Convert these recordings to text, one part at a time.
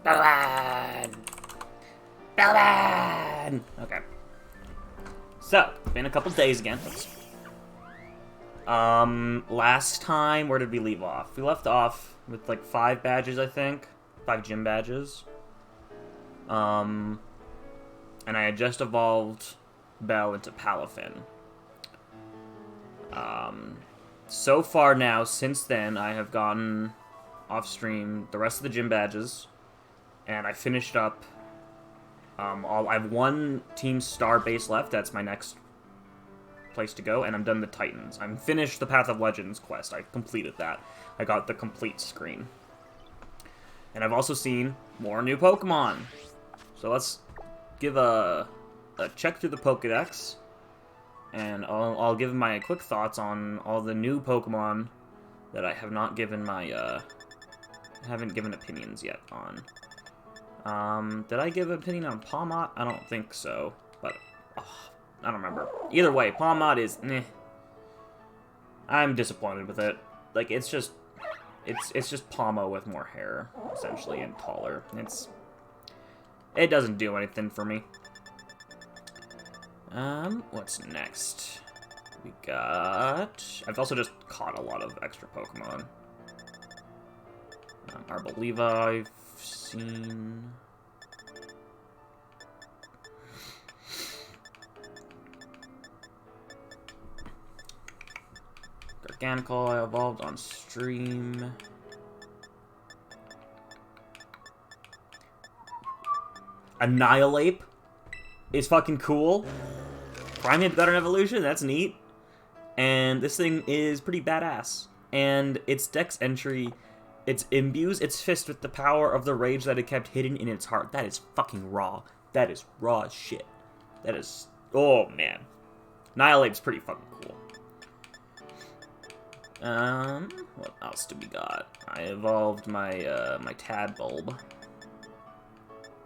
Bellman! Bellman! Okay. So, been a couple days again. Last time, where did we leave off? We left off with, like, 5 badges, I think. 5 gym badges. And I had just evolved Bell into Palafin. So far now, since then, I have gotten off-stream the rest of the gym badges, and I finished up, I have 1 Team Star base left. That's my next place to go, and I'm done the Titans. I'm finished the Path of Legends quest. I completed that. I got the complete screen. And I've also seen more new Pokemon. So let's give a check through the Pokedex, and I'll give my quick thoughts on all the new Pokemon that I have not given my, haven't given opinions yet on. Did I give an opinion on Palmot? I don't think so, but I don't remember. Either way, Palmot is, meh. I'm disappointed with it. Like, it's just Palmo with more hair, essentially, and taller. It doesn't do anything for me. What's next? We got... I've also just caught a lot of extra Pokemon. Arboliva I've seen... Garganacl I evolved on stream. Annihilate is fucking cool. Primeape got an evolution, that's neat. And this thing is pretty badass. And its dex entry, it imbues its fist with the power of the rage that it kept hidden in its heart. That is fucking raw. That is raw as shit. That is... Oh, man. Annihilate's pretty fucking cool. What else do we got? I evolved my, my Tadbulb.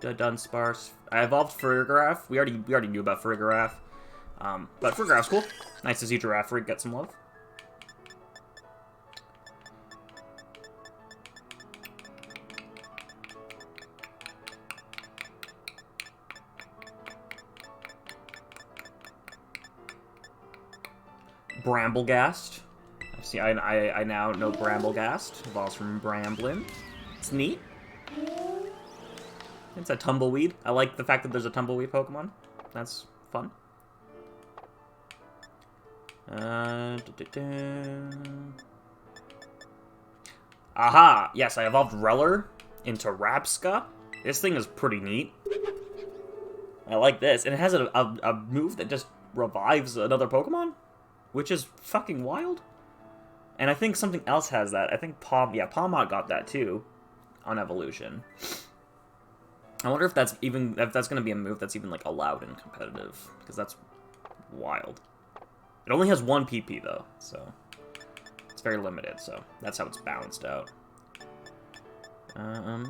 Dunsparce. I evolved Farigiraf. We already knew about Farigiraf. But Farigiraf's cool. Nice to see Girafarig get some love. Bramblegast. See, I now know Bramblegast. Evolves from Bramblin. It's neat. It's a Tumbleweed. I like the fact that there's a Tumbleweed Pokemon. That's fun. Aha! Yes, I evolved Reller into Rapska. This thing is pretty neat. I like this. And it has a move that just revives another Pokemon, which is fucking wild. And I think something else has that. I think Palmot got that too on evolution. I wonder if that's going to be a move that's even like allowed in competitive, because that's wild. It only has 1 PP though, so it's very limited. So that's how it's balanced out. I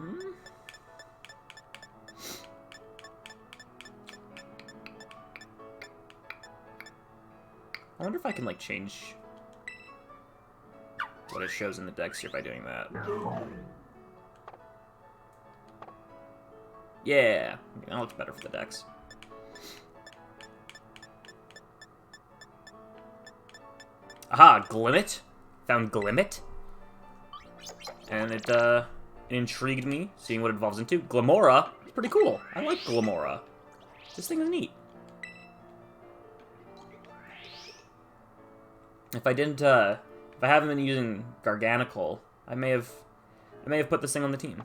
wonder if I can like change what it shows in the dex here by doing that. Yeah, that looks better for the dex. Aha, Glimmet. Found Glimmet. And it intrigued me, seeing what it evolves into. Glamora is pretty cool. I like Glamora. This thing is neat. If I didn't, if I haven't been using Garganacl, I may have put this thing on the team.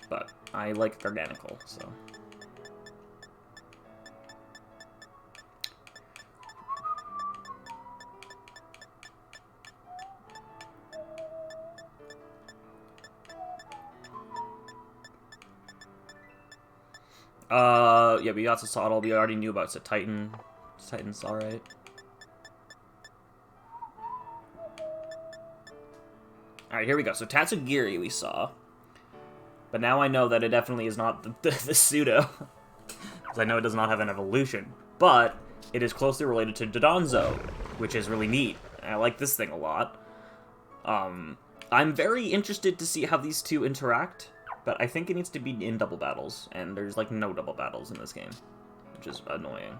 But I like Garganacl, so. Yeah, we got Sasodal. We already knew about it's a Titan. Titan's alright. Alright, here we go. So Tatsugiri we saw. But now I know that it definitely is not the pseudo. Because I know it does not have an evolution. But it is closely related to Dodonzo, which is really neat. And I like this thing a lot. I'm very interested to see how these two interact, but I think it needs to be in double battles, and there's, like, no double battles in this game, which is annoying.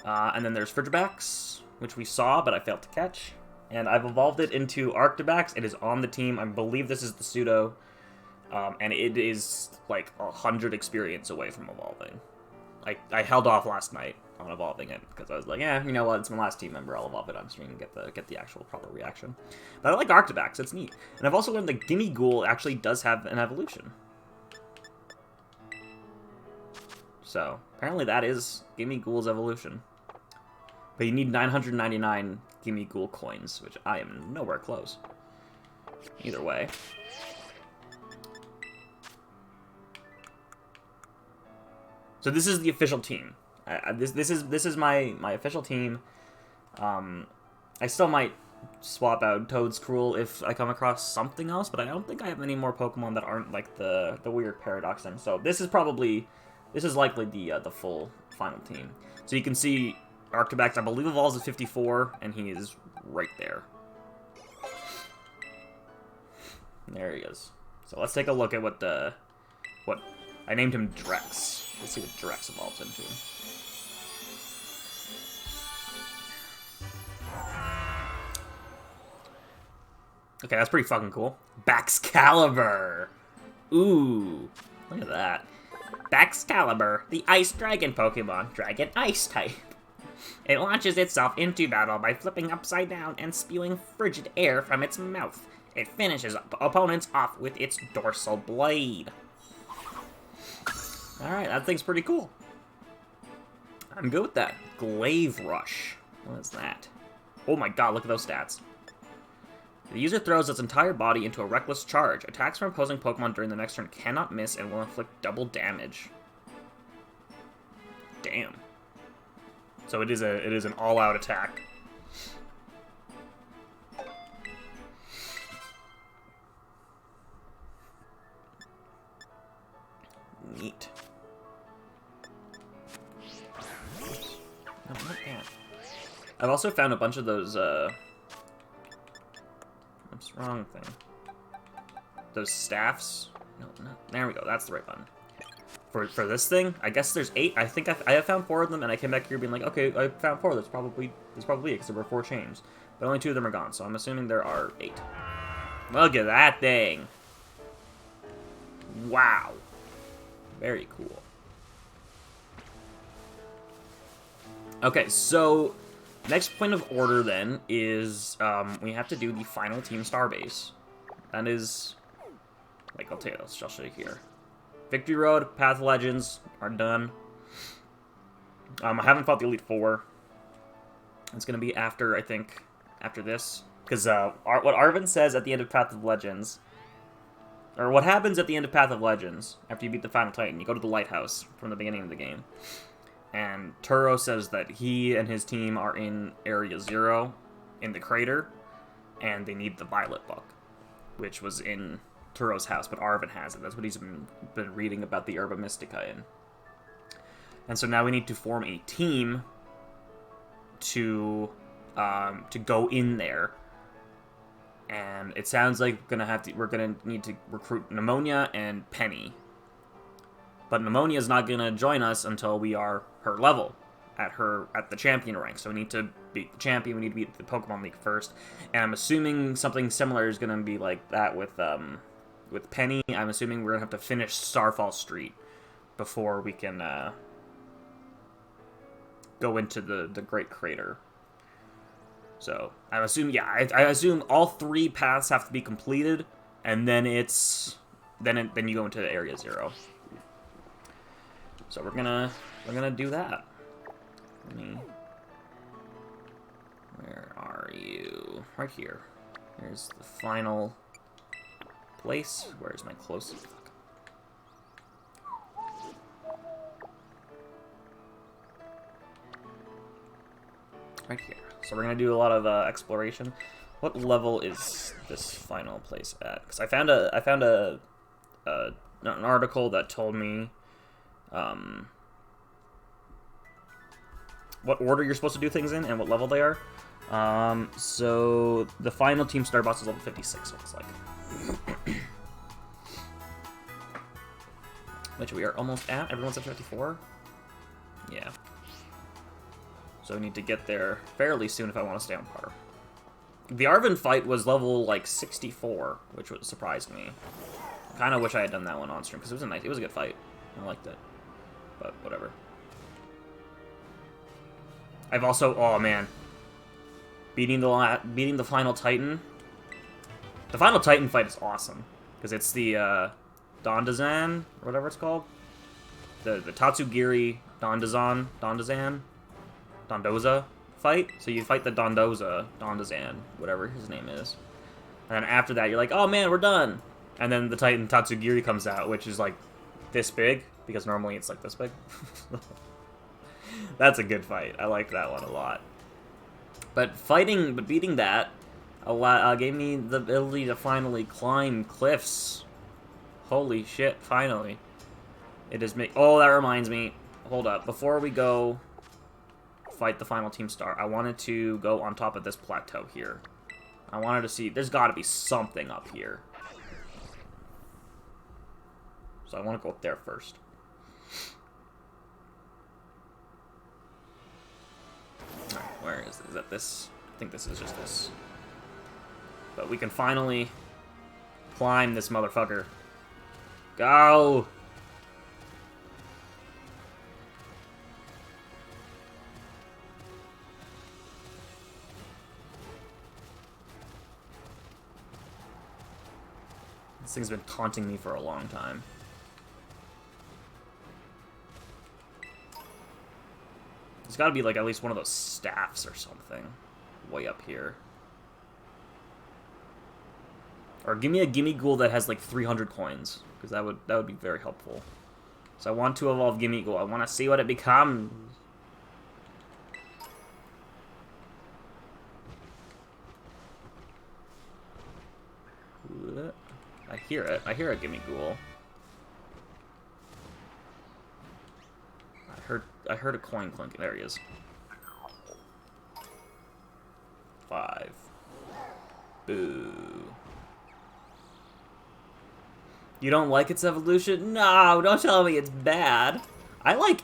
And then there's Frigibax, which we saw, but I failed to catch. And I've evolved it into Arctibax. It is on the team. I believe this is the pseudo. And it is, like, 100 experience away from evolving. I held off last night on evolving it, because I was like, yeah, you know what, it's my last team member, I'll evolve it on stream and get the actual proper reaction. But I like Arctibax, it's neat. And I've also learned that Gimme Ghoul actually does have an evolution. So, apparently that is Gimme Ghoul's evolution. But you need 999 Gimme Ghoul coins, which I am nowhere close. Either way. So this is the official team. This is my official team. I still might swap out Toad's Cruel if I come across something else, but I don't think I have any more Pokemon that aren't like the weird Paradox thing. So this is likely the full final team. So you can see Arctibax, I believe, evolves at 54, and he is right there. There he is. So let's take a look at what I named him Drex. Let's see what Drex evolves into. Okay, that's pretty fucking cool. Baxcalibur! Ooh, look at that. Baxcalibur, the Ice Dragon Pokemon, Dragon Ice type. It launches itself into battle by flipping upside down and spewing frigid air from its mouth. It finishes opponents off with its dorsal blade. Alright, that thing's pretty cool. I'm good with that. Glaive Rush. What is that? Oh my god, look at those stats. The user throws its entire body into a reckless charge. Attacks from opposing Pokemon during the next turn cannot miss and will inflict double damage. Damn. So it is an all-out attack. Neat. No, not that. I've also found a bunch of those, what's wrong thing? Those staffs? No, there we go, that's the right button. For this thing, I guess there's 8. I think I have found 4 of them, and I came back here being like, okay, I found 4. There's probably it, because there were 4 chains. But only 2 of them are gone, so I'm assuming there are 8. Look at that thing! Wow. Very cool. Okay, so next point of order then is we have to do the final Team Starbase. That is, like, I'll show you here. Victory Road, Path of Legends are done. I haven't fought the Elite Four. It's gonna be after, I think, after this, because what Arvin says at the end of Path of Legends. Or what happens at the end of Path of Legends, after you beat the Final Titan, you go to the Lighthouse from the beginning of the game. And Turo says that he and his team are in Area 0, in the crater, and they need the Violet book, which was in Turo's house, but Arvin has it. That's what he's been reading about the Herba Mystica in. And so now we need to form a team to go in there. And it sounds like we're gonna need to recruit Pneumonia and Penny. But Pneumonia is not gonna join us until we are her level at the champion rank. So we need to beat the champion. We need to beat the Pokemon League first. And I'm assuming something similar is gonna be like that with Penny. I'm assuming we're gonna have to finish Starfall Street before we can go into the Great Crater. So, I assume all 3 paths have to be completed, and then then you go into Area 0. So we're gonna do that. Where are you? Right here. Here's the final place. Where's my closest? Right here. So we're gonna do a lot of exploration. What level is this final place at? Because I found an article that told me what order you're supposed to do things in and what level they are. So the final Team Star boss is level 56, it looks like. Which we are almost at. Everyone's at 54. Yeah. So we need to get there fairly soon if I want to stay on par. The Arvin fight was level, like, 64, which surprised me. Kind of wish I had done that one on stream, because it was a good fight. I liked it. But, whatever. I've also, oh man. Beating the final Titan. The final Titan fight is awesome. Because it's the, Dondazan, or whatever it's called. The Tatsugiri Dondazan fight. So you fight the Dondazan, whatever his name is. And then after that, you're like, oh man, we're done. And then the Titan Tatsugiri comes out, which is like this big, because normally it's like this big. That's a good fight. I like that one a lot. But beating that gave me the ability to finally climb cliffs. Holy shit, finally. It is oh, that reminds me. Hold up. Before we go fight the final Team Star, I wanted to go on top of this plateau here. I wanted to see, there's got to be something up here. So I want to go up there first. Alright, where is it? Is that this? I think this is just this. But we can finally climb this motherfucker. Go! This thing's been taunting me for a long time. There's gotta be like at least one of those staffs or something way up here. Or give me a Gimme Ghoul that has like 300 coins, because that would be very helpful. So I want to evolve Gimme Ghoul. I want to see what it becomes. I hear it. I hear a Gimme Ghoul. I heard a coin clinking. There he is. 5. Boo. You don't like its evolution? No, don't tell me it's bad. I like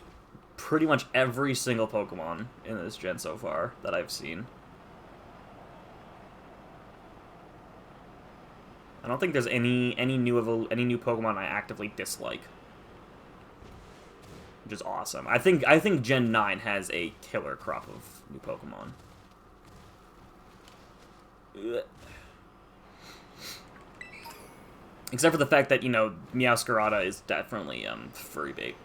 pretty much every single Pokemon in this gen so far that I've seen. I don't think there's any new Pokemon I actively dislike, which is awesome. I think Gen 9 has a killer crop of new Pokemon. Ugh. Except for the fact that, you know, Meowscarada is definitely furry bait.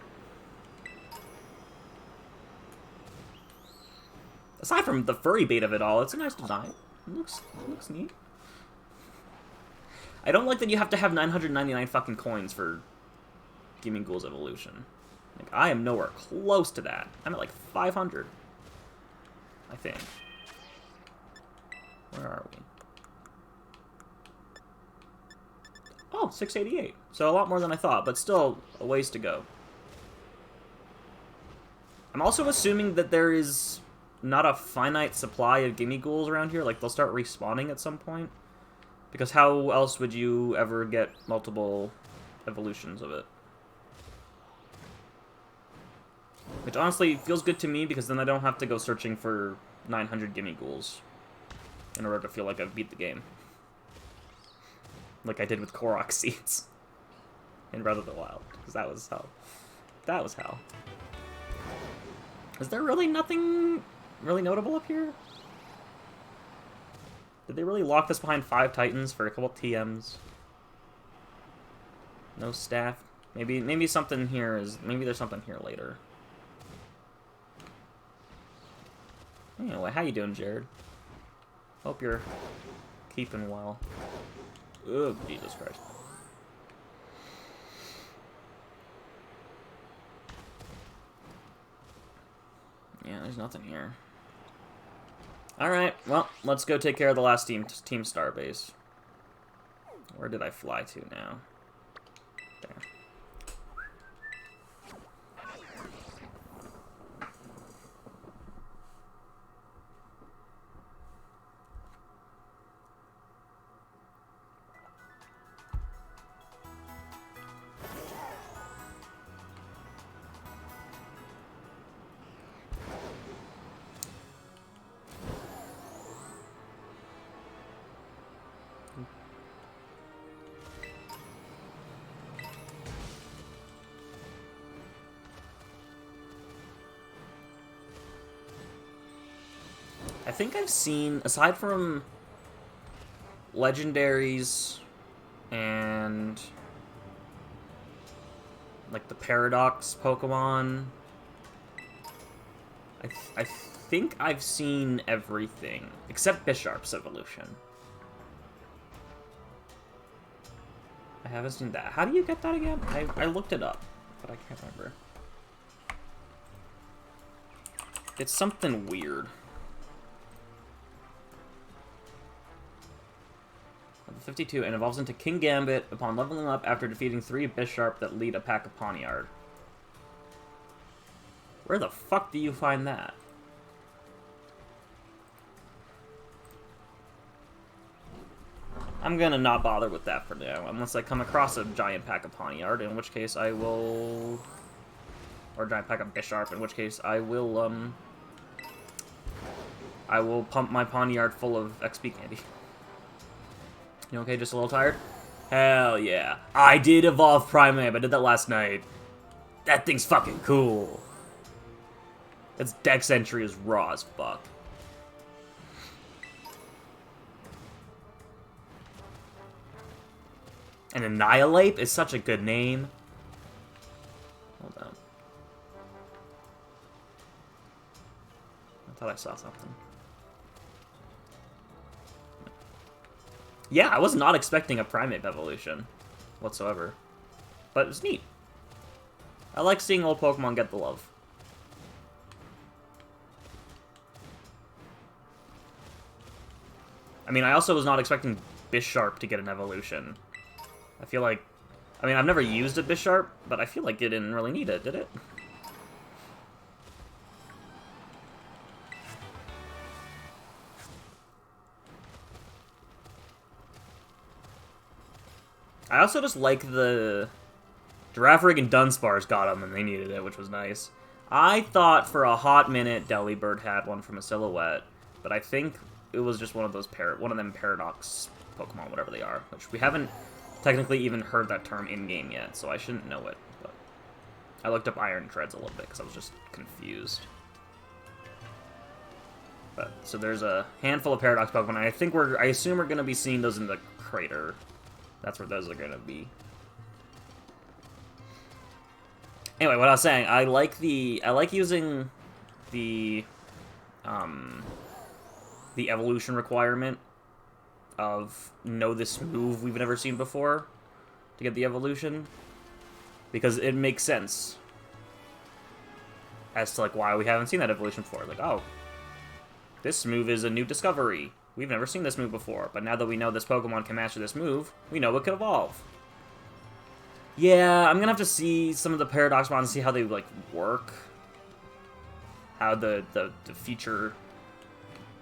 Aside from the furry bait of it all, it's a nice design. It looks neat. I don't like that you have to have 999 fucking coins for Gimme Ghoul's evolution. Like, I am nowhere close to that. I'm at like 500. I think. Where are we? Oh, 688. So a lot more than I thought, but still a ways to go. I'm also assuming that there is not a finite supply of Gimme Ghouls around here. Like, they'll start respawning at some point. Because how else would you ever get multiple evolutions of it? Which honestly feels good to me, because then I don't have to go searching for 900 Gimme Ghouls in order to feel like I've beat the game. Like I did with Korok Seeds in Breath of the Wild, because that was hell. That was hell. Is there really nothing really notable up here? Did they really lock this behind 5 Titans for a couple TMs? No staff? Maybe something here is... Maybe there's something here later. Anyway, how you doing, Jared? Hope you're keeping well. Oh, Jesus Christ. Yeah, there's nothing here. Alright, well, let's go take care of the last Team Star base. Where did I fly to now? There. think I've seen, aside from legendaries and like the Paradox Pokemon, I think I've seen everything except Bisharp's evolution. I haven't seen that. How do you get that again? I looked it up, but I can't remember. It's something weird. Level 52, and evolves into King Gambit upon leveling up after defeating 3 Bisharp that lead a pack of Pawniard. Where the fuck do you find that? I'm gonna not bother with that for now, unless I come across a giant pack of Pawniard, in which case I will... Or a giant pack of Bisharp, in which case I will pump my Pawniard full of XP candy. You okay, just a little tired? Hell yeah. I did evolve Primeape, I did that last night. That thing's fucking cool. Its dex entry is raw as fuck. And Annihilate is such a good name. Hold on. I thought I saw something. Yeah, I was not expecting a Primeape evolution whatsoever. But it's neat. I like seeing old Pokemon get the love. I mean, I also was not expecting Bisharp to get an evolution. I feel like... I mean, I've never used a Bisharp, but I feel like it didn't really need it, did it? I also just like the... Girafarig and Dunsparce got them and they needed it, which was nice. I thought for a hot minute Delibird had one from a Silhouette, but I think it was just one of those one of them Paradox Pokemon, whatever they are, which we haven't technically even heard that term in-game yet, so I shouldn't know it, but I looked up Iron Treads a little bit because I was just confused. But, so there's a handful of Paradox Pokemon, and I assume we're going to be seeing those in the crater. That's where those are going to be. Anyway, what I was saying, I like using the evolution requirement of know this move we've never seen before to get the evolution, because it makes sense as to like why we haven't seen that evolution before. Like, oh, this move is a new discovery. We've never seen this move before, but now that we know this Pokemon can master this move, we know it can evolve. Yeah, I'm gonna have to see some of the Paradox Mons and see how they like work, how the feature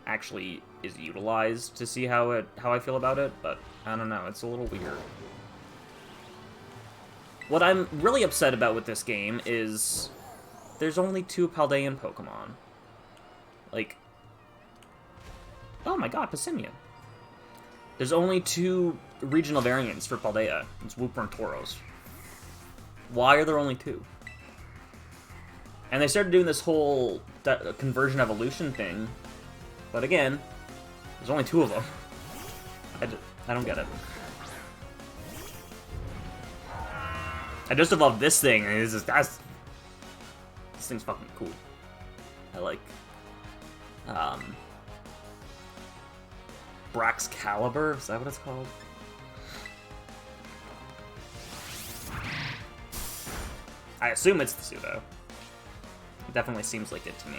actually is utilized to see how I feel about it, but I don't know, it's a little weird. What I'm really upset about with this game is there's only 2 Paldean Pokemon. Like, oh my god, Passimian. There's only 2 regional variants for Paldea. It's Wooper and Tauros. Why are there only 2? And they started doing this whole conversion evolution thing, but again, there's only 2 of them. I don't get it. I just evolved this thing, and this thing's fucking cool. I like, Braxcalibur? Is that what it's called? I assume it's the pseudo. It definitely seems like it to me.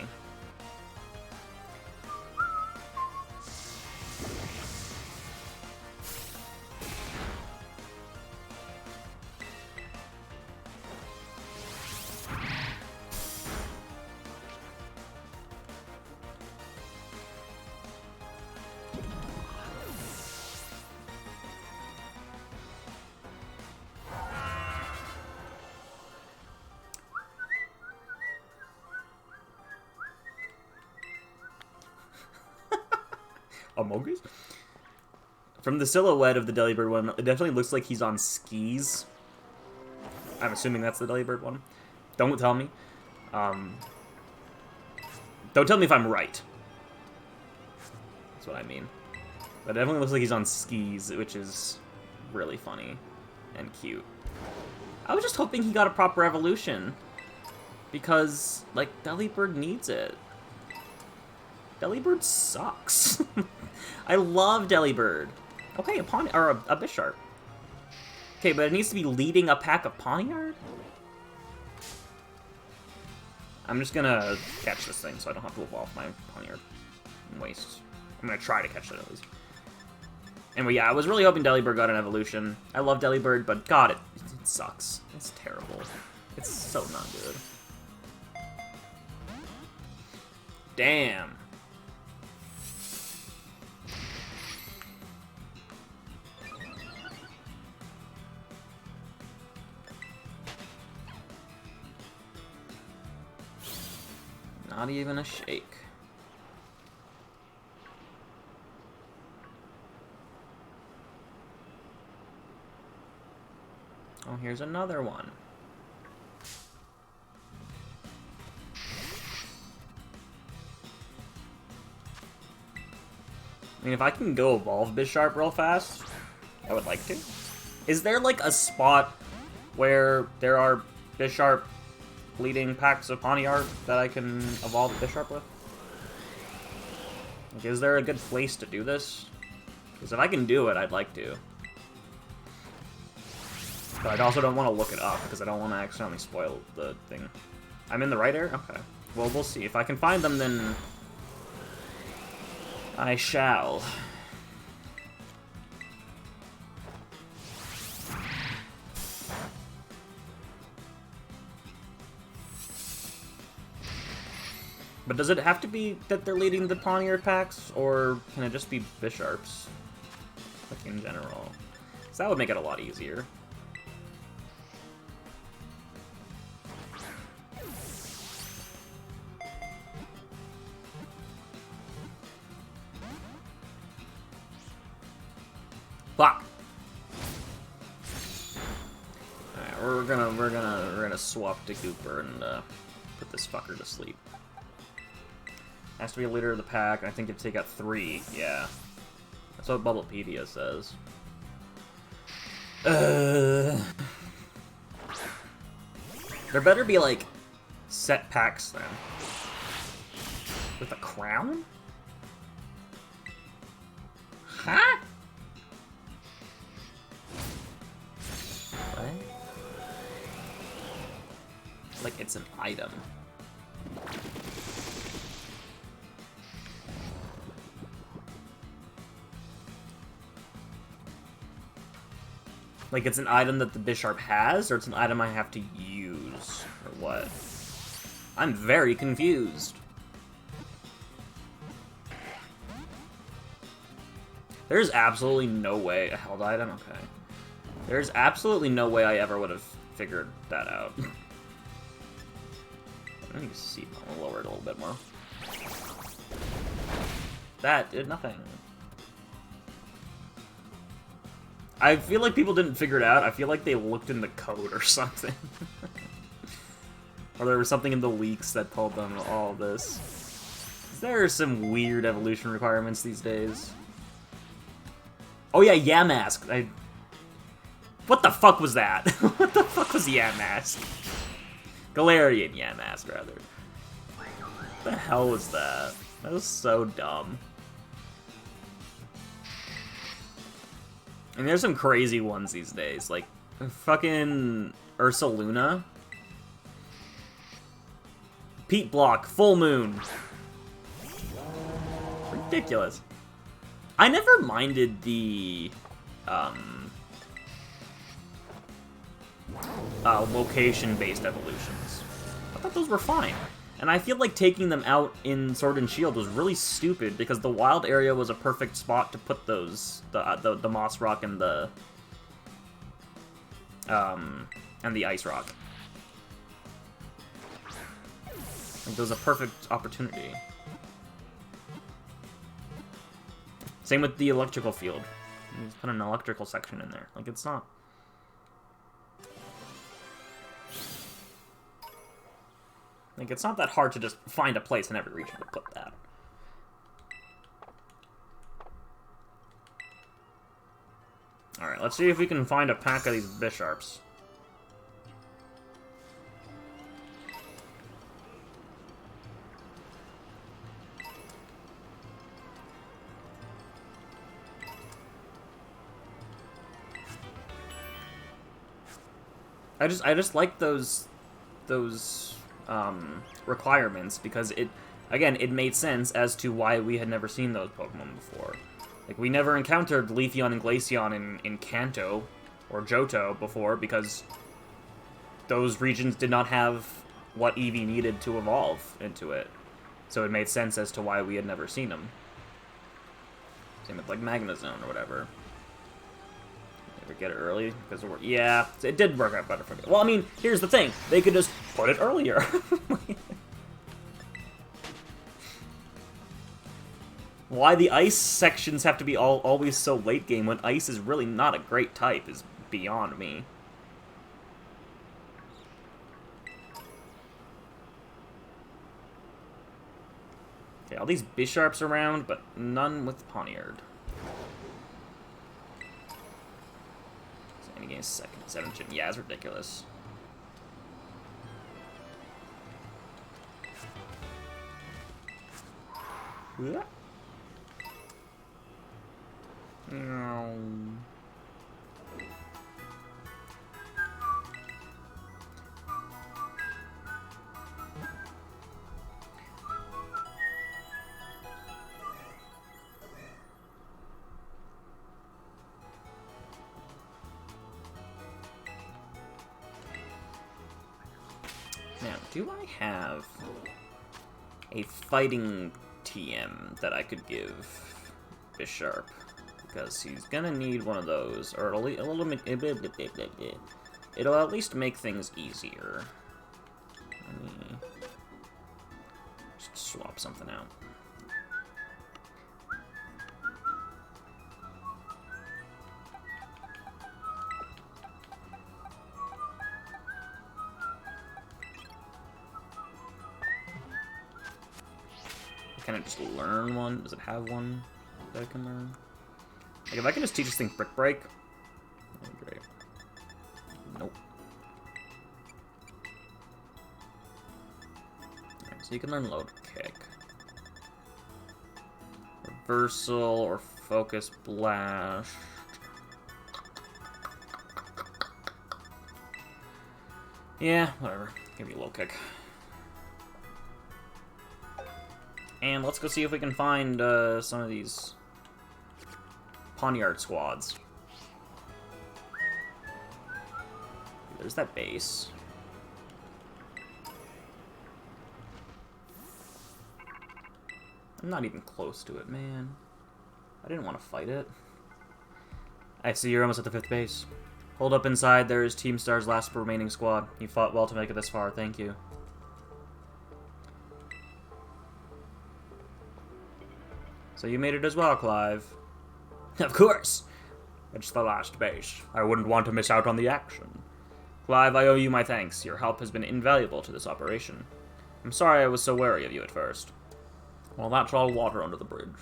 Amogus? From the silhouette of the Delibird one, it definitely looks like he's on skis. I'm assuming that's the Delibird one. Don't tell me. Don't tell me if I'm right. That's what I mean. But it definitely looks like he's on skis, which is really funny and cute. I was just hoping he got a proper evolution. Because, like, Delibird needs it. Delibird sucks. I love Delibird. Okay, a Bisharp. Okay, but it needs to be leading a pack of Pawniard? I'm just gonna catch this thing so I don't have to evolve my Pawniard and waste. I'm gonna try to catch it at least. Anyway, yeah, I was really hoping Delibird got an evolution. I love Delibird, but God, it sucks. It's terrible. It's so not good. Damn. Not even a shake. Oh, here's another one. I mean, if I can go evolve Bisharp real fast, I would like to. Is there, like, a spot where there are Bisharp leading packs of Pawniard that I can evolve Bisharp with? Like, is there a good place to do this? Because if I can do it, I'd like to. But I also don't want to look it up, because I don't want to accidentally spoil the thing. I'm in the right area? Okay. Well, we'll see. If I can find them, then I shall. But does it have to be that they're leading the Pawniard packs, or can it just be Bisharps? Like, in general. So that would make it a lot easier. Fuck! Alright, we're gonna swap to Gooper and put this fucker to sleep. Has to be a leader of the pack, and I think you take out 3. Yeah. That's what Bubblepedia says. There better be, like, set packs, then. With a crown? Huh? What? Like, it's an item. Like, it's an item that the Bisharp has, or it's an item I have to use, or what? I'm very confused. There's absolutely no way... A held item? Okay. There's absolutely no way I ever would have figured that out. Let me see. I'm gonna lower it a little bit more. That did nothing. I feel like people didn't figure it out. I feel like they looked in the code or something. Or there was something in the leaks that told them all this. There are some weird evolution requirements these days. Oh yeah, Yamask. What the fuck was that? What the fuck was Yamask? Galarian Yamask, rather. What the hell was that? That was so dumb. And there's some crazy ones these days, like fucking Ursaluna. Pete Block, Full Moon. Ridiculous. I never minded the location-based evolutions. I thought those were fine. And I feel like taking them out in Sword and Shield was really stupid, because the wild area was a perfect spot to put those, the Moss Rock and the Ice Rock. Like, there was a perfect opportunity. Same with the electrical field. You just put an electrical section in there. Like, it's not... Like, it's not that hard to just find a place in every region to put that. Alright, let's see if we can find a pack of these Bisharps. I just like those requirements because it made sense as to why we had never seen those Pokemon before. Like, we never encountered Leafeon and Glaceon in Kanto or Johto before because those regions did not have what Eevee needed to evolve into it. So it made sense as to why we had never seen them. Same with, like, Magnezone or whatever. Never get it early because yeah, it did work out better for me. Well, I mean, here's the thing: they could just put it earlier. Why the ice sections have to be always so late game when ice is really not a great type is beyond me. Okay, all these Bisharps around, but none with Poniard. Any game second, 7th gen. Yeah, it's ridiculous. Yeah. No. Now, do I have a fighting TM that I could give Bisharp? Because he's gonna need one of those, or it'll at least make things easier. Let me just swap something out. Can I just learn one? Does it have one that I can learn? Like, if I can just teach this thing Brick Break, that'd be great. Nope. Alright, so you can learn Load Kick. Reversal or Focus Blast. Yeah, whatever. Give me a Low Kick. And let's go see if we can find some of these Poniard squads. There's that base. I'm not even close to it, man. I didn't want to fight it. I see you're almost at the 5th base. Hold up inside, there is Team Star's last remaining squad. You fought well to make it this far, thank you. So you made it as well, Clive. Of course! It's the last base. I wouldn't want to miss out on the action. Clive, I owe you my thanks. Your help has been invaluable to this operation. I'm sorry I was so wary of you at first. Well, that's all water under the bridge.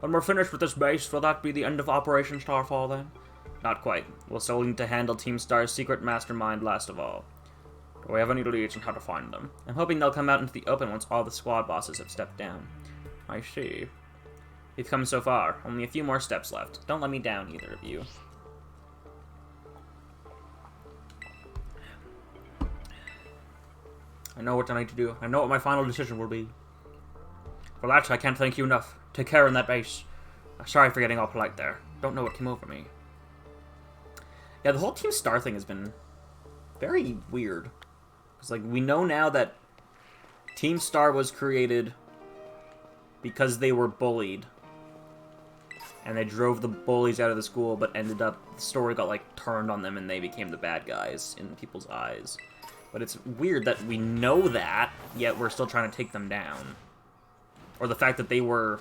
When we're finished with this base, will that be the end of Operation Starfall, then? Not quite. We'll still need to handle Team Star's secret mastermind last of all. Do we have any leads on how to find them? I'm hoping they'll come out into the open once all the squad bosses have stepped down. I see. We've come so far. Only a few more steps left. Don't let me down, either of you. I know what I need to do. I know what my final decision will be. For that, I can't thank you enough. Take care in that base. Sorry for getting all polite there. Don't know what came over me. Yeah, the whole Team Star thing has been very weird. Because, like, we know now that Team Star was created because they were bullied. And they drove the bullies out of the school, but ended up, the story got, like, turned on them and they became the bad guys in people's eyes. But it's weird that we know that, yet we're still trying to take them down. Or the fact that they were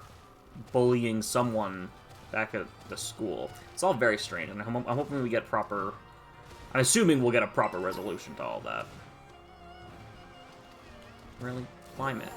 bullying someone back at the school. It's all very strange, and I'm hoping we get proper... I'm assuming we'll get a proper resolution to all that. Really? Climate.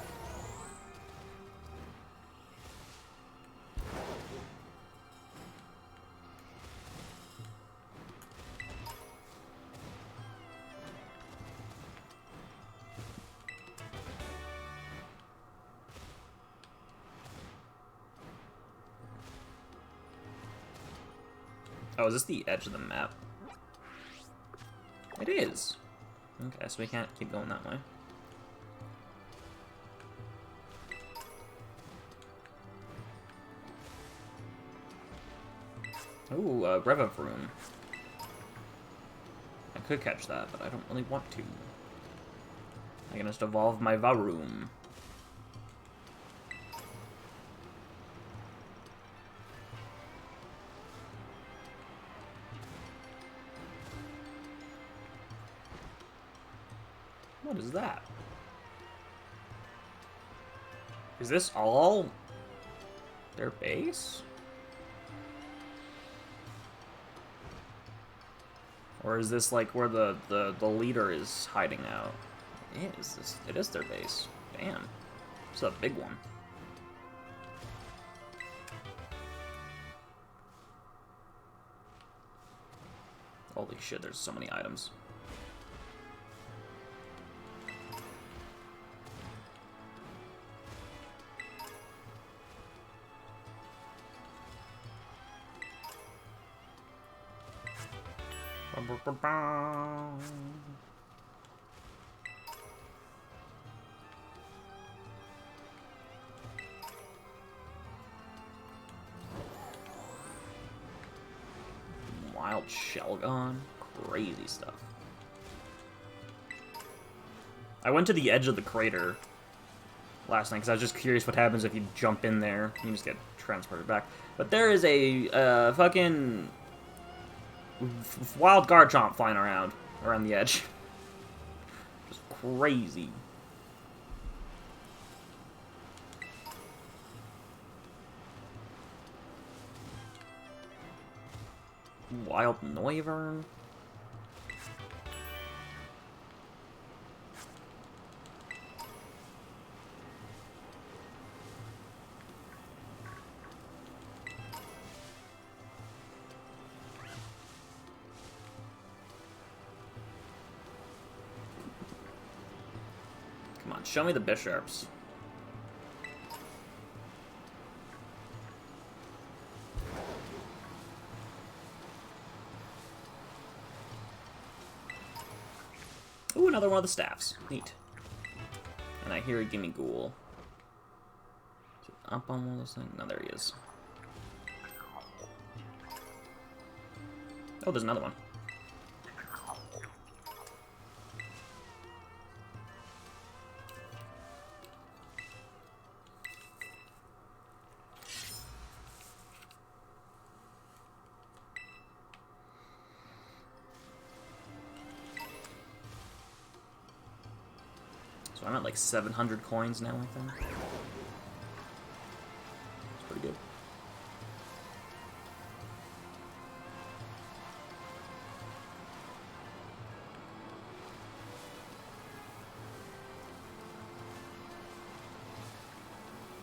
Oh, is this the edge of the map? It is. Okay, so we can't keep going that way. Ooh, Rev room. I could catch that, but I don't really want to. I can just evolve my Varoom. What is that? Is this all their base? Or is this like where the leader is hiding out? It is their base. Damn. It's a big one. Holy shit, there's so many items. Wild Shelgon, crazy stuff. I went to the edge of the crater last night because I was just curious what happens if you jump in there. You just get transported back. But there is a fucking wild Garchomp flying around the edge. Just crazy. Wild Noivern. Come on, show me the Bisharps. Ooh, another one of the staffs. Neat. And I hear a Gimme Ghoul. Is it up on one of those things? No, there he is. Oh, there's another one. So I'm at like 700 coins now, I think. It's pretty good.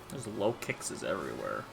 There's low kicks everywhere.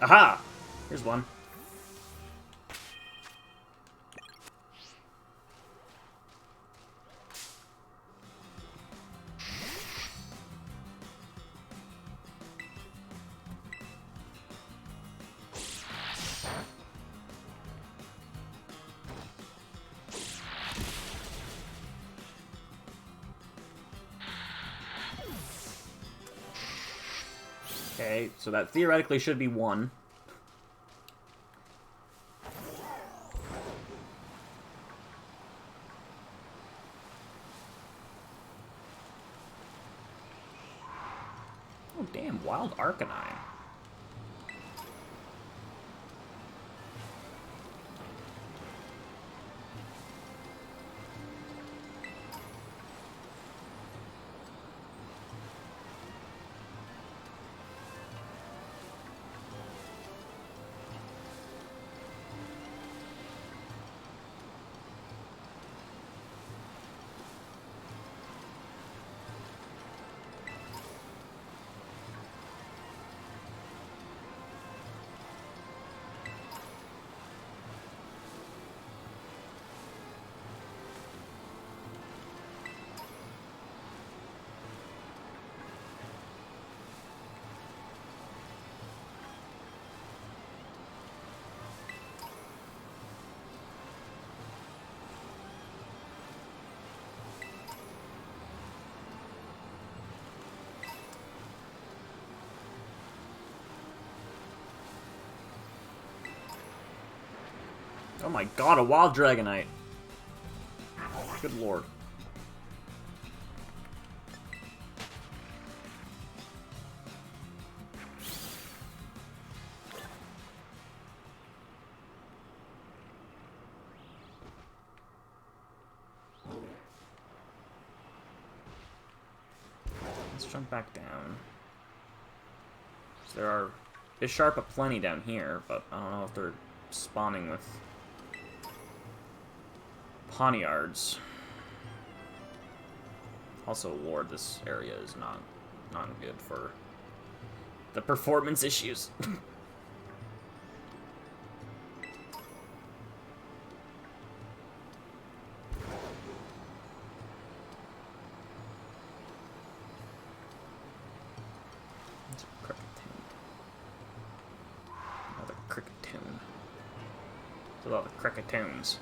Aha! Here's one. Okay, so that theoretically should be one. Oh, damn, Wild Arcanine. Oh my god, a wild Dragonite. Good lord. Let's jump back down. So there are Bisharp aplenty down here, but I don't know if they're spawning with Pawniards. Also, Lord, this area is not good for the performance issues. Another Cricketune. There's a lot of Cricketoons.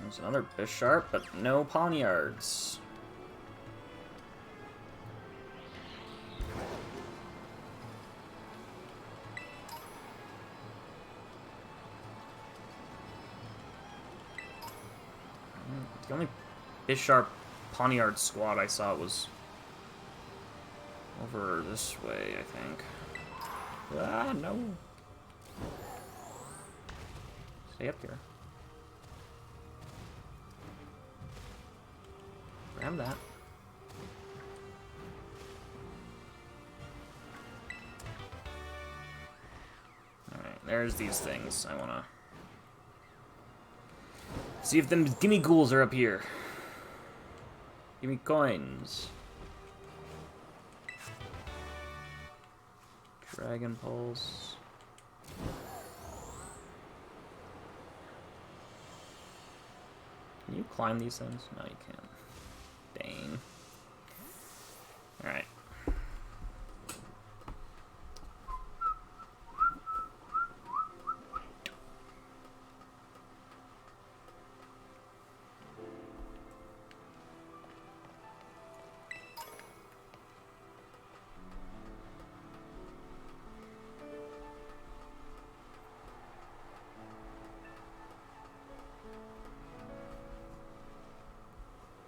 There's another Bisharp, but no Pawniards. The only Bisharp Pawniard squad I saw was over this way, I think. Ah, no. Stay up here. Grab that. Alright, there's these things. I wanna see if them gimme ghouls are up here. Gimme coins. Dragon Pulse. Can you climb these things? No, you can't. Dang. Alright.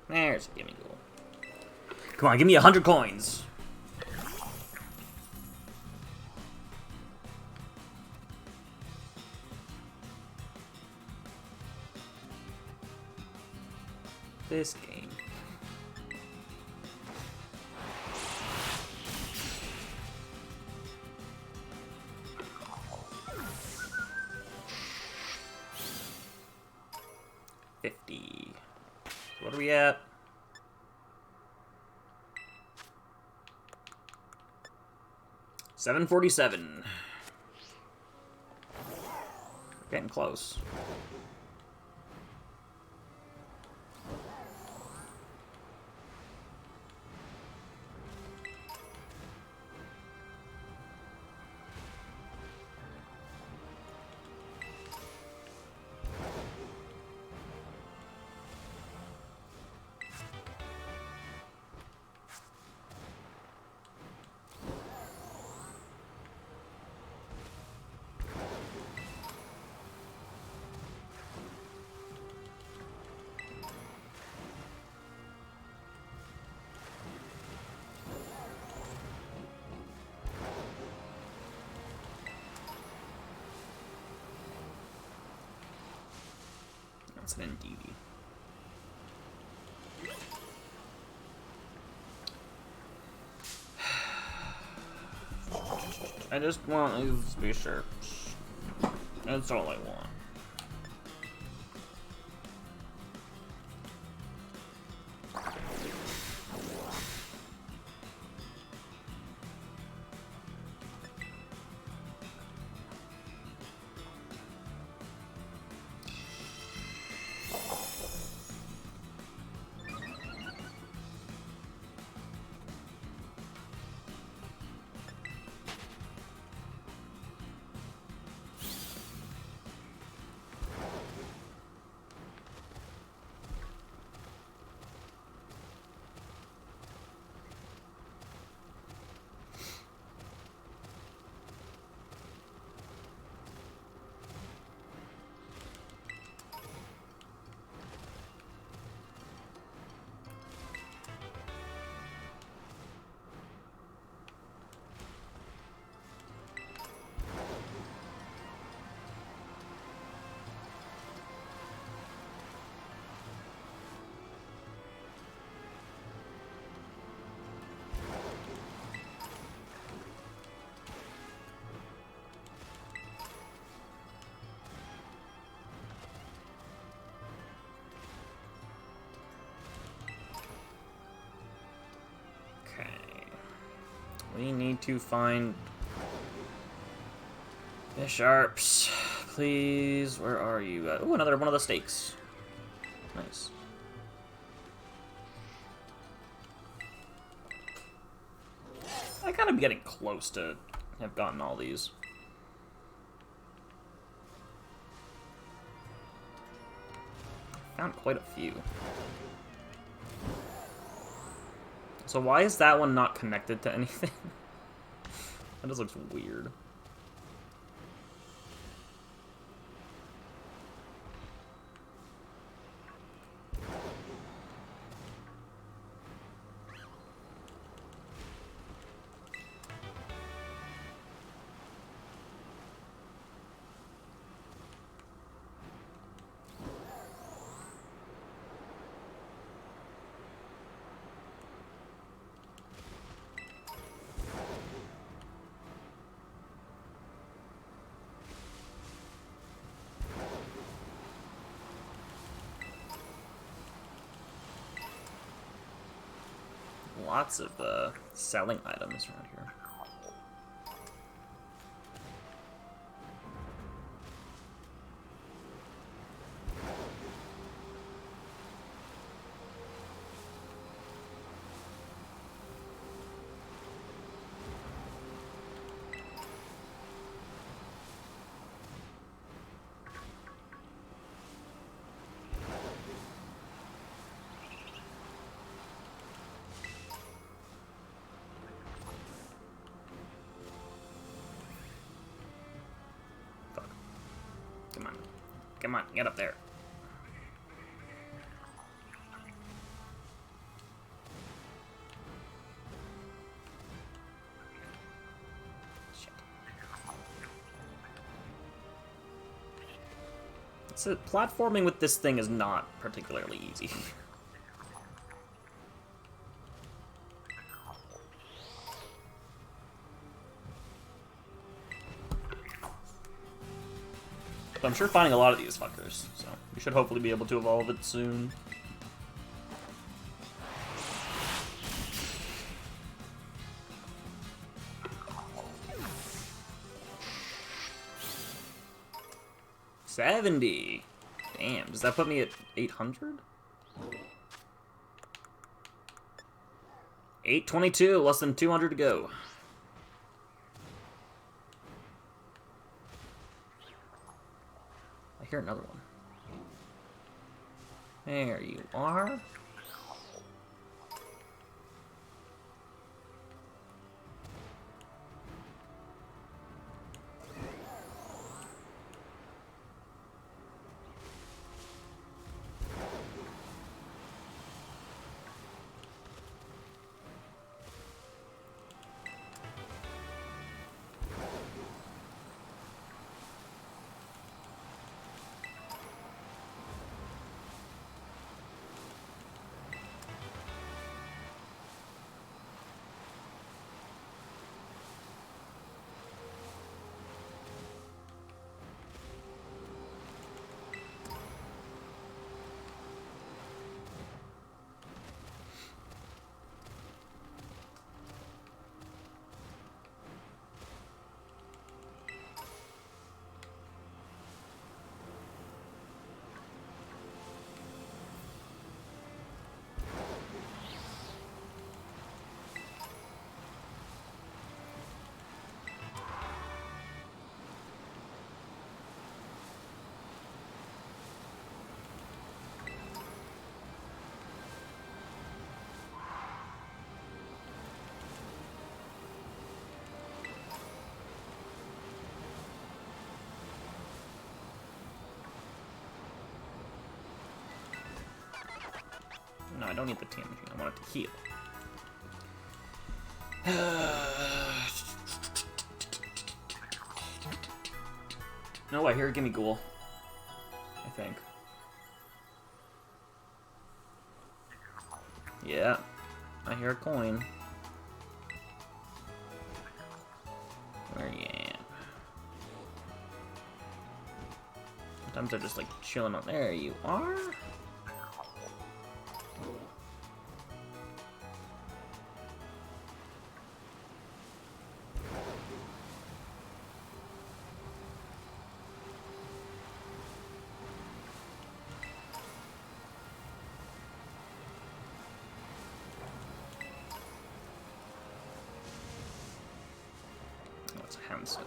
There's a gimme ghoul. Come on, give me 100 coins. This game. $50. What are we at? $747. Getting close. That's an NDV. I just want these to be sure. That's all I want. We need to find Bisharps. Please, where are you? Oh, another one of the stakes. Nice. I gotta be getting close to have gotten all these. Found quite a few. So why is that one not connected to anything? That just looks weird. Lots of selling items around here. Come on. Come on, get up there. Shit. So, platforming with this thing is not particularly easy. I'm sure finding a lot of these fuckers, so we should hopefully be able to evolve it soon. $70. Damn, does that put me at 800? 822, less than 200 to go. I hear another one. There you are. No, I don't need the TM machine. I want it to heal. No, I hear Gimme Ghoul. I think. Yeah. I hear a coin. Where you at? Sometimes they're just like chilling on. There you are. It's a Hempstead.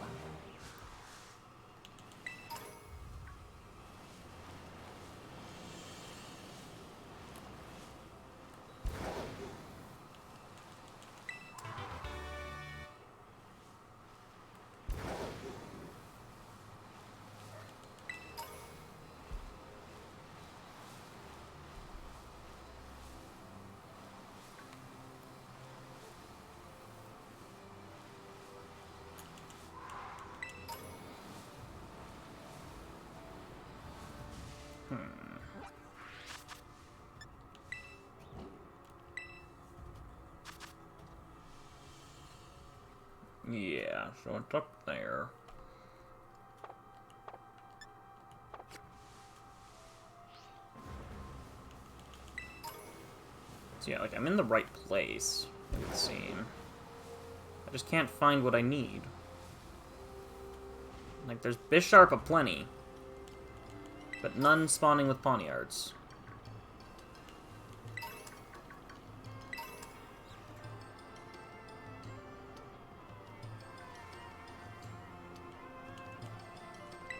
Yeah, so it's up there. So yeah, like, I'm in the right place, it would seem. I just can't find what I need. Like, there's Bisharp aplenty, but none spawning with Pawniards.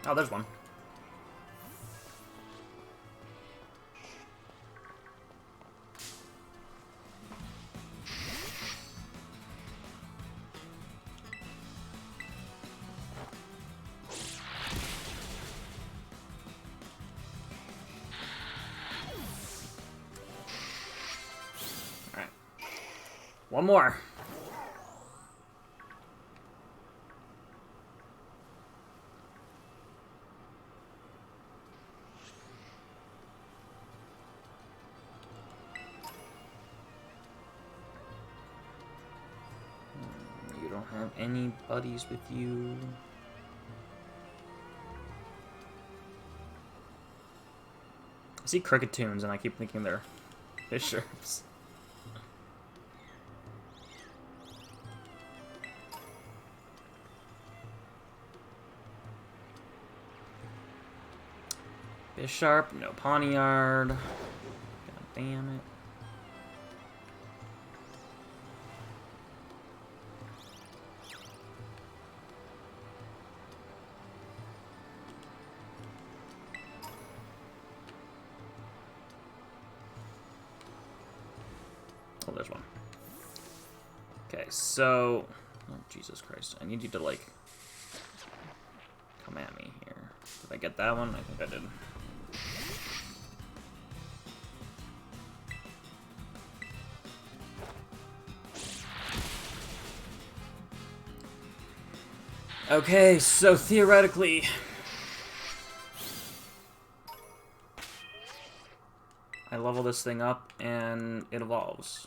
Oh, there's one. Alright. One more. You don't have any buddies with you. I see Cricketoons and I keep thinking they're Bisharps. Bisharp, no Pawniard. God damn it. Oh, there's one. Okay, so... Oh, Jesus Christ. I need you to, like, come at me here. Did I get that one? I think I did. Okay, so theoretically... I level this thing up, and it evolves.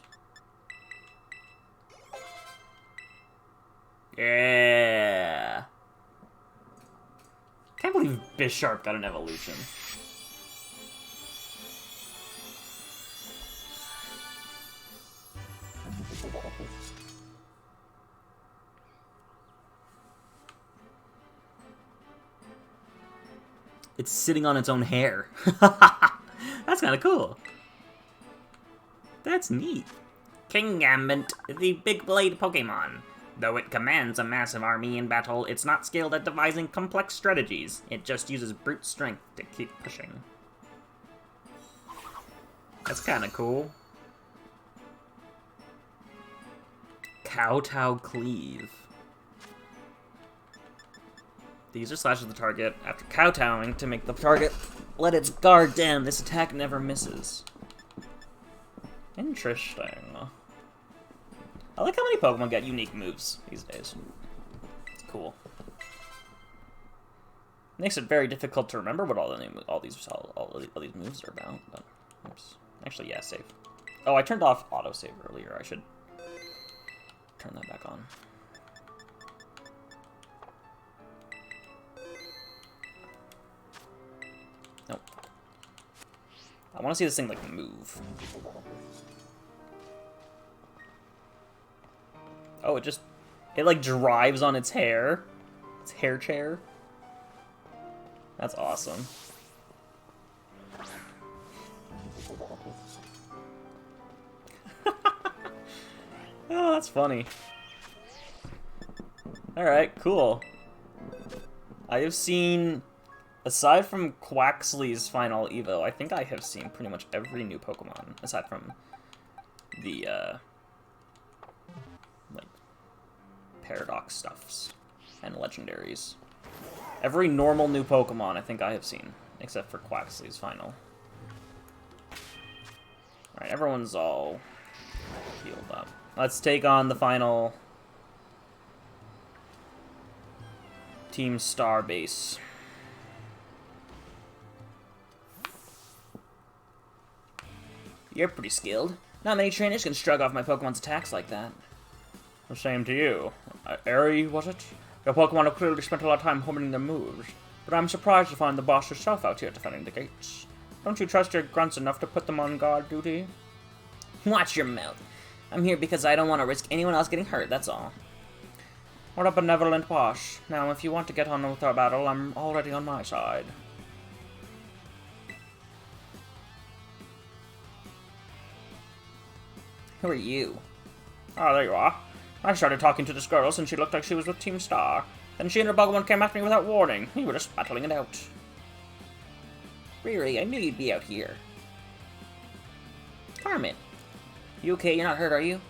Yeah! Can't believe Bisharp got an evolution. It's sitting on its own hair. That's kind of cool. That's neat. King Gambit, the big blade Pokemon. Though it commands a massive army in battle, it's not skilled at devising complex strategies. It just uses brute strength to keep pushing. That's kind of cool. Kowtow Cleave. The user slashes the target after kowtowing to make the target let its guard down. This attack never misses. Interesting. I like how many Pokemon get unique moves these days. It's cool. Makes it very difficult to remember what all these moves are about. But oops. Actually, yeah, save. Oh, I turned off autosave earlier. I should turn that back on. Nope. I want to see this thing like move. Oh, it like drives on its hair. Its hair chair. That's awesome. Oh, that's funny. Alright, cool. I have seen, aside from Quaxly's final Evo, I think I have seen pretty much every new Pokemon, aside from the, like, Paradox stuffs and Legendaries. Every normal new Pokemon I think I have seen, except for Quaxly's final. Alright, everyone's all healed up. Let's take on the final Team Star base. You're pretty skilled. Not many trainers can shrug off my Pokemon's attacks like that. The same to you. Airy, was it? Your Pokemon have clearly spent a lot of time honing their moves, but I'm surprised to find the boss herself out here defending the gates. Don't you trust your grunts enough to put them on guard duty? Watch your mouth. I'm here because I don't want to risk anyone else getting hurt, that's all. What a benevolent boss. Now, if you want to get on with our battle, I'm already on my side. Who are you? Ah, there you are. I started talking to this girl since she looked like she was with Team Star. Then she and her Pokemon came after me without warning. We were just battling it out. Riri, I knew you'd be out here. Carmen. You okay? You're not hurt, are you?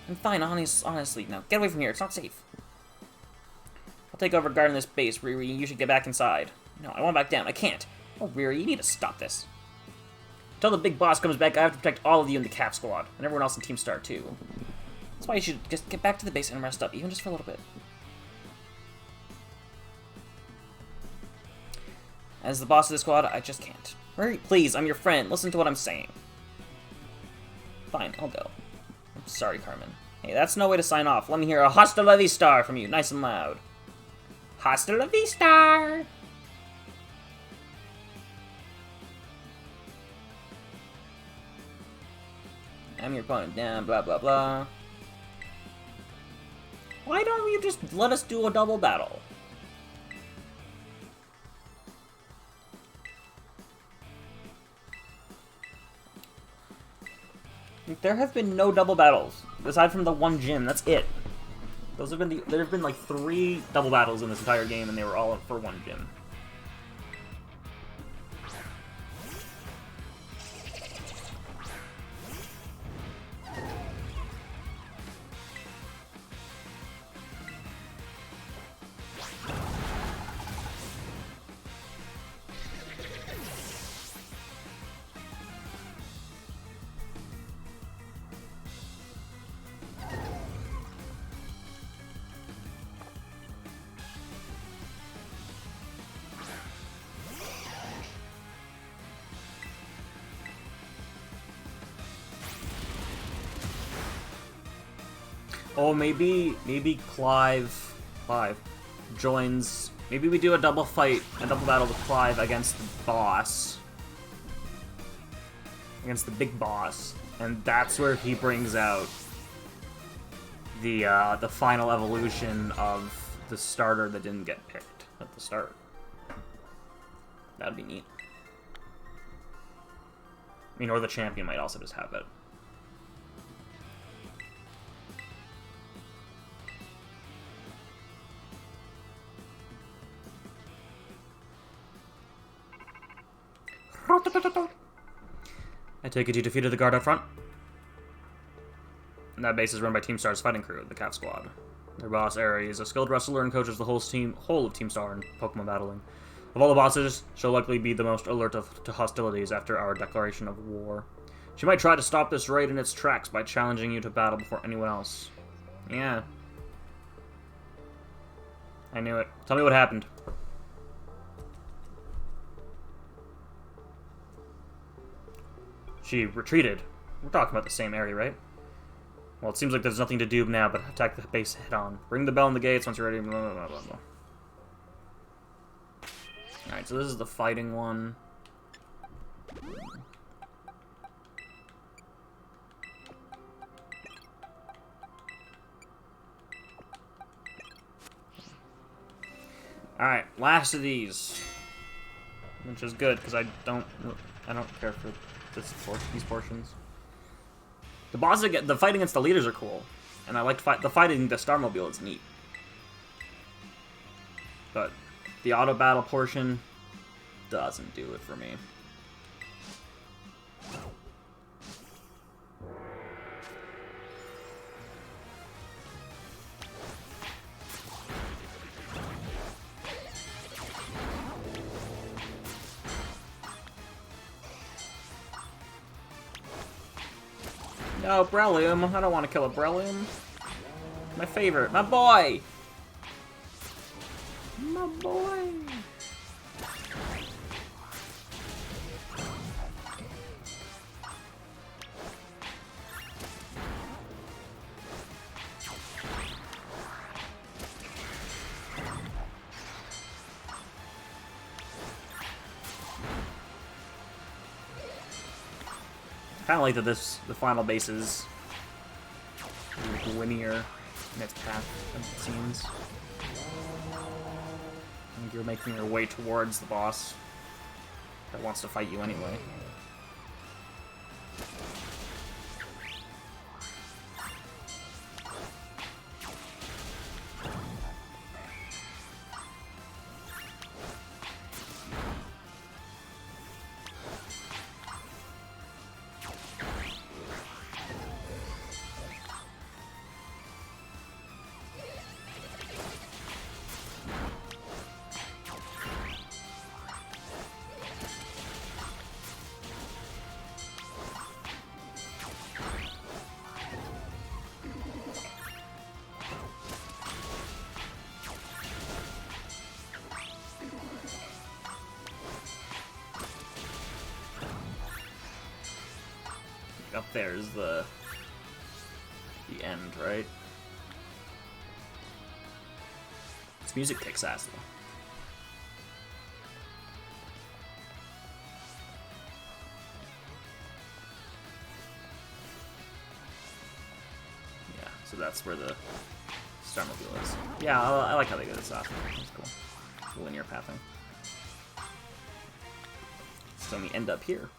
I'm fine, honestly. Now, get away from here. It's not safe. I'll take over guarding this base, Riri. You should get back inside. No, I want back down. I can't. Oh, Riri, you need to stop this. Until the big boss comes back, I have to protect all of you in the Cap Squad, and everyone else in Team Star, too. That's why you should just get back to the base and rest up, even just for a little bit. As the boss of the squad, I just can't. Riri, please, I'm your friend. Listen to what I'm saying. Fine, I'll go. I'm sorry, Carmen. Hey, that's no way to sign off. Let me hear a Hasta la Vista from you, nice and loud. Hasta la Vista! I'm your opponent, down, blah, blah, blah. Why don't you just let us do a double battle? There have been no double battles, aside from the one gym, that's it. Those have been there have been like 3 double battles in this entire game, and they were all for one gym. Oh, maybe Clive joins. Maybe we do a double battle with Clive against the boss, against the big boss, and that's where he brings out the final evolution of the starter that didn't get picked at the start. That'd be neat. I mean, or the champion might also just have it. I take it you defeated the guard up front? And that base is run by Team Star's fighting crew, the Cap Squad. Their boss, Aerie, is a skilled wrestler and coaches the whole of Team Star in Pokemon battling. Of all the bosses, she'll likely be the most alert to hostilities after our declaration of war. She might try to stop this raid in its tracks by challenging you to battle before anyone else. Yeah. I knew it. Tell me what happened. She retreated. We're talking about the same area, right? Well, it seems like there's nothing to do now but attack the base head on. Ring the bell in the gates once you're ready. Blah, blah, blah, blah. Alright, so this is the fighting one. Alright, last of these. Which is good, because I don't care for these portions. The fight against the leaders are cool, and I like the fight against the Starmobile is neat. but the auto battle portion doesn't do it for me. No, Breloom. I don't want to kill a Breloom. My favorite. My boy! My boy! Kind of like that the final base is linear in its path, it seems. I think you're making your way towards the boss that wants to fight you anyway. Up there is the end, right? This music kicks ass, though. Yeah, so that's where the Starmobile is. Yeah, I like how they get this off. That's cool. Linear pathing. So we end up here.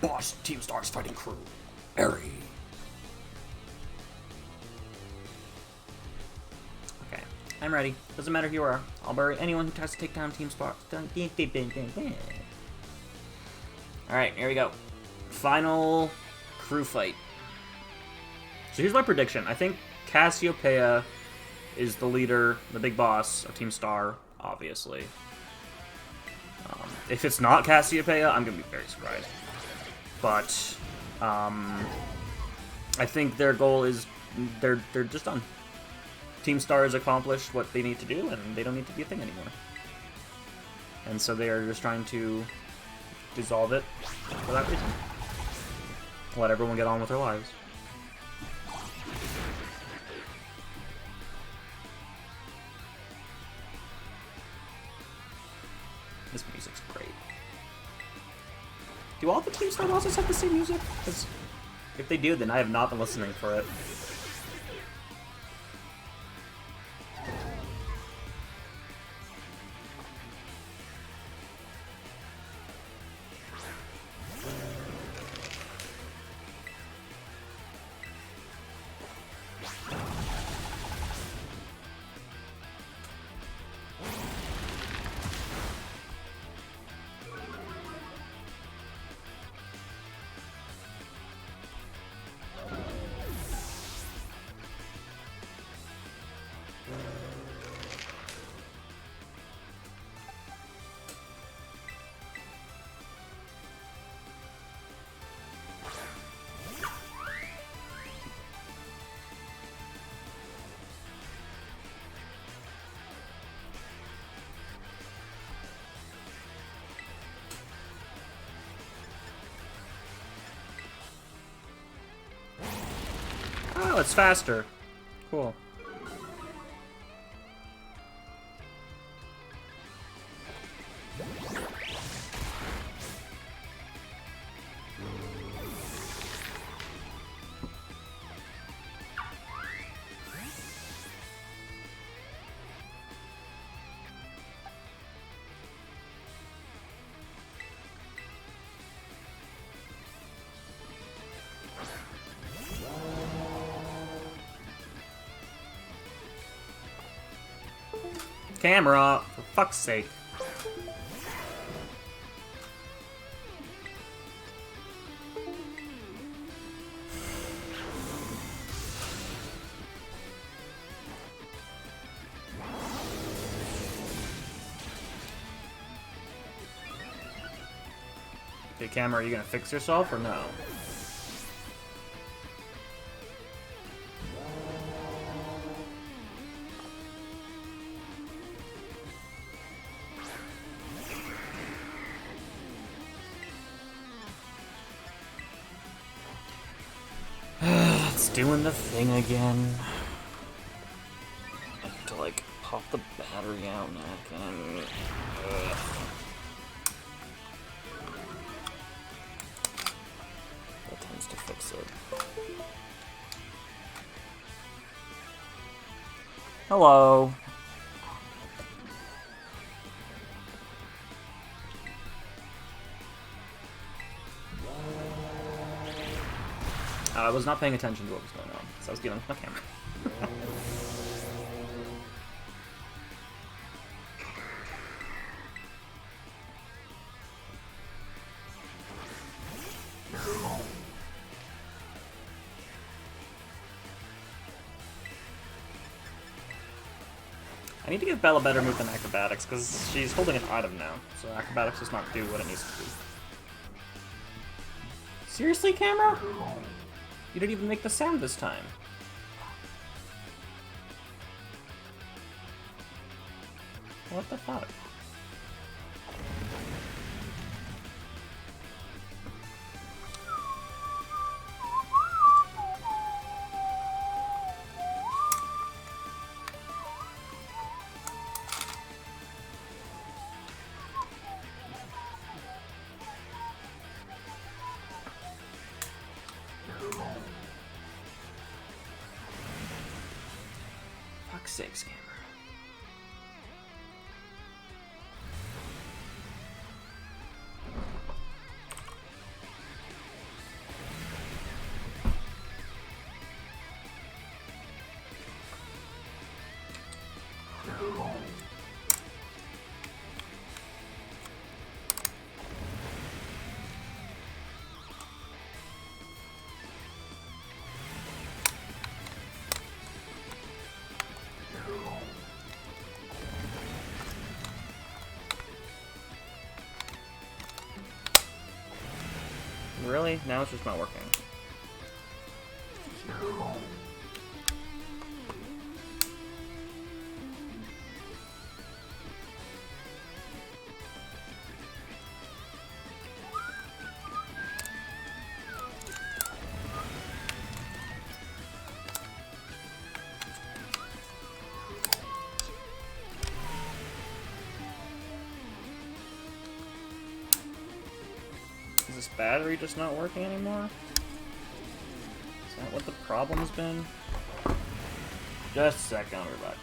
Boss, Team Star's fighting crew. Airy. Okay, I'm ready. Doesn't matter who you are. I'll bury anyone who tries to take down Team Star. Alright, here we go. Final crew fight. So here's my prediction. I think Cassiopeia is the leader, the big boss of Team Star, obviously. If it's not Cassiopeia, I'm going to be very surprised. But I think their goal is they're just done. Team Star has accomplished what they need to do, and they don't need to be a thing anymore. And so they are just trying to dissolve it for that reason. Let everyone get on with their lives. This music's great. Do all the Team Star bosses have the same music? Because if they do, then I have not been listening for it. Oh, it's faster. Cool. camera, for fuck's sake. Okay, camera, are you gonna fix yourself or no? It's doing the thing again. I have to, like, pop the battery out now again. Ugh. That tends to fix it. Hello. I was not paying attention to what was going on, so I was dealing with my camera. I need to give Belle a better move than Acrobatics, because she's holding an item now, so Acrobatics does not do what it needs to do. Seriously, camera? You didn't even make the sound this time. What the fuck? Fuck's sakes, camera. Really? Now it's just not working. Is this battery just not working anymore? Is that what the problem's been? Just a second, I'll be back.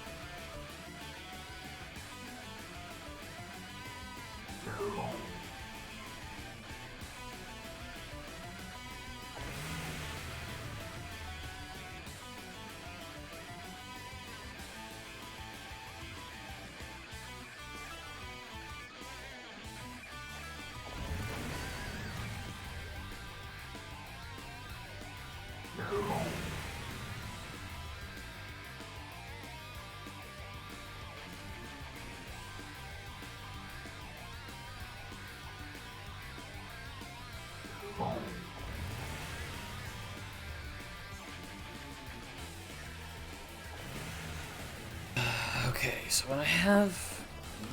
Okay, so when I have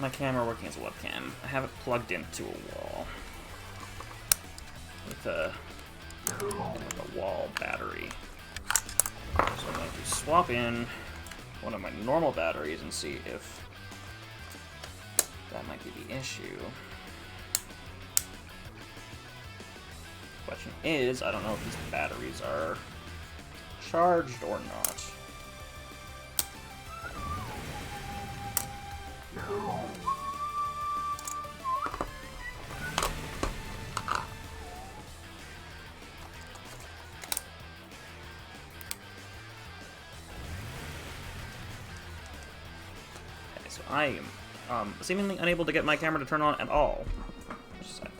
my camera working as a webcam, I have it plugged into a wall with a wall battery. So I'm going to swap in one of my normal batteries and see if that might be the issue. Question is, I don't know if these batteries are charged or not. Okay, so I am seemingly unable to get my camera to turn on at all. Just a sec.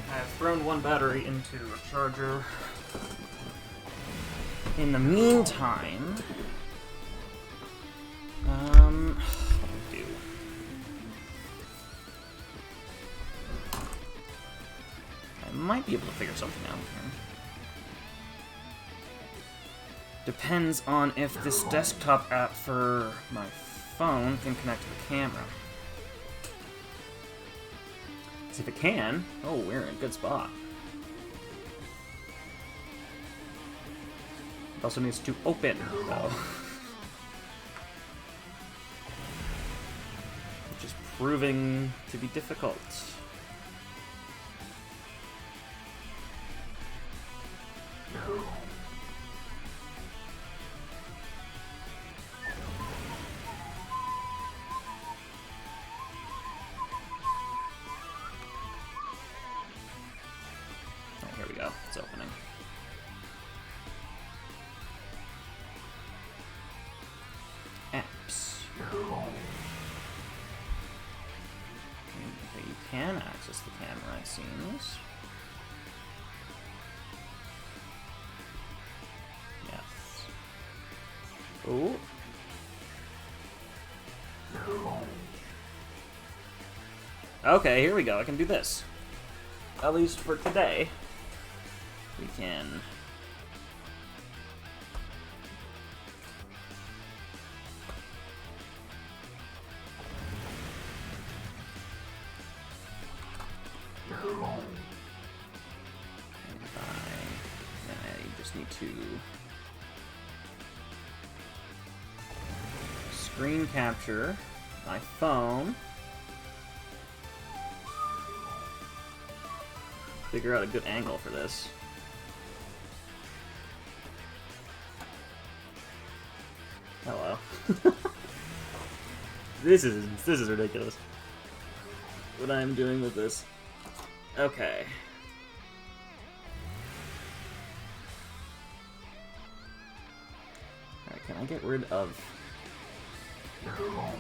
I've thrown one battery into a charger. In the meantime, what do I do? I might be able to figure something out here. Depends on if this desktop app for my phone can connect to the camera. If it can, oh, we're in a good spot. It also needs to open, though. Which is proving to be difficult. It's opening. Apps. Okay, you can access the camera, it seems. Yes. Ooh. Okay, here we go. I can do this. At least for today. We can I just need to screen capture my phone, figure out a good angle for this. Hello. This is ridiculous. What I'm doing with this. Okay. Alright, can I get rid of... Oh,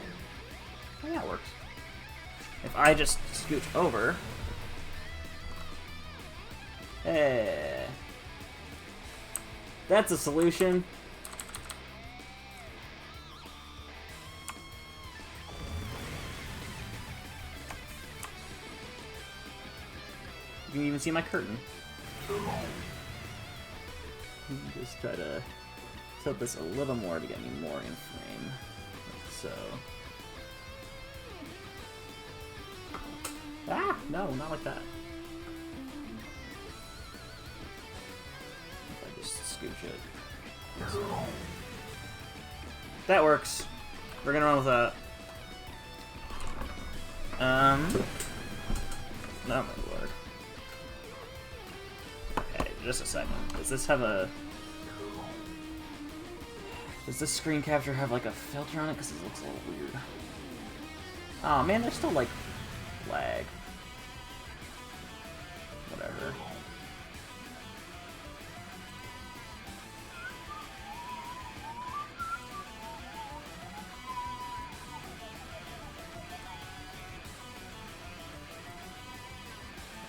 yeah, it works. If I just scooch over... Hey. That's a solution. You can even see my curtain. Just try to tilt this a little more to get me more in frame. Like so. Ah! No, not like that. If I just scooch it. That works. We're gonna run with that. Oh my lord. Okay, just a second. Does this have a... Does this screen capture have like a filter on it? Because it looks a little weird. Oh man, there's still like lag. Whatever.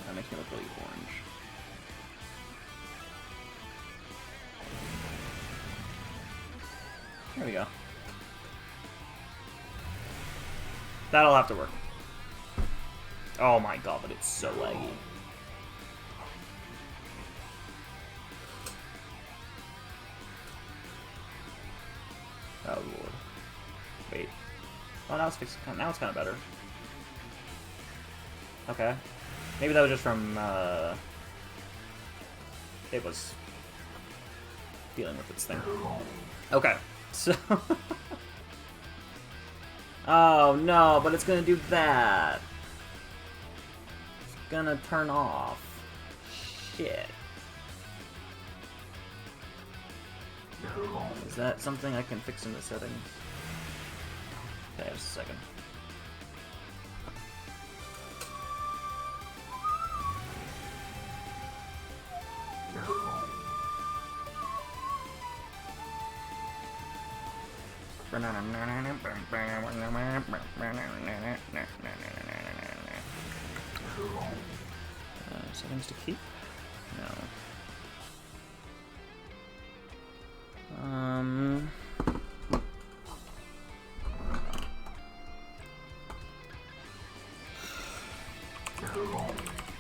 That makes me look really orange. There we go. That'll have to work. Oh my god, but it's so laggy. Oh lord. Wait. Oh, now it's fixed. Now it's kind of better. Okay. Maybe that was just from, it was dealing with its thing. Okay. So... oh no, but it's gonna do that. It's gonna turn off. Shit. Is that something I can fix in the settings? Okay, just a second. Settings to keep? No.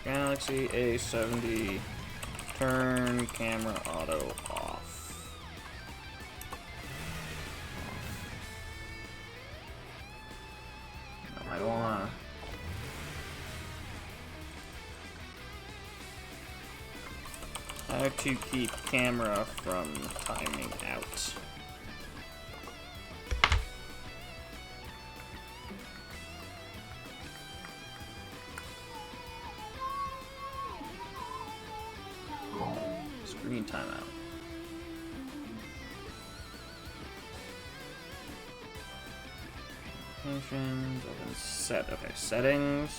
Galaxy A70, turn camera auto off. No, I don't wanna. How to keep camera from timing out. Screen timeout. Applications, open set. Okay, settings.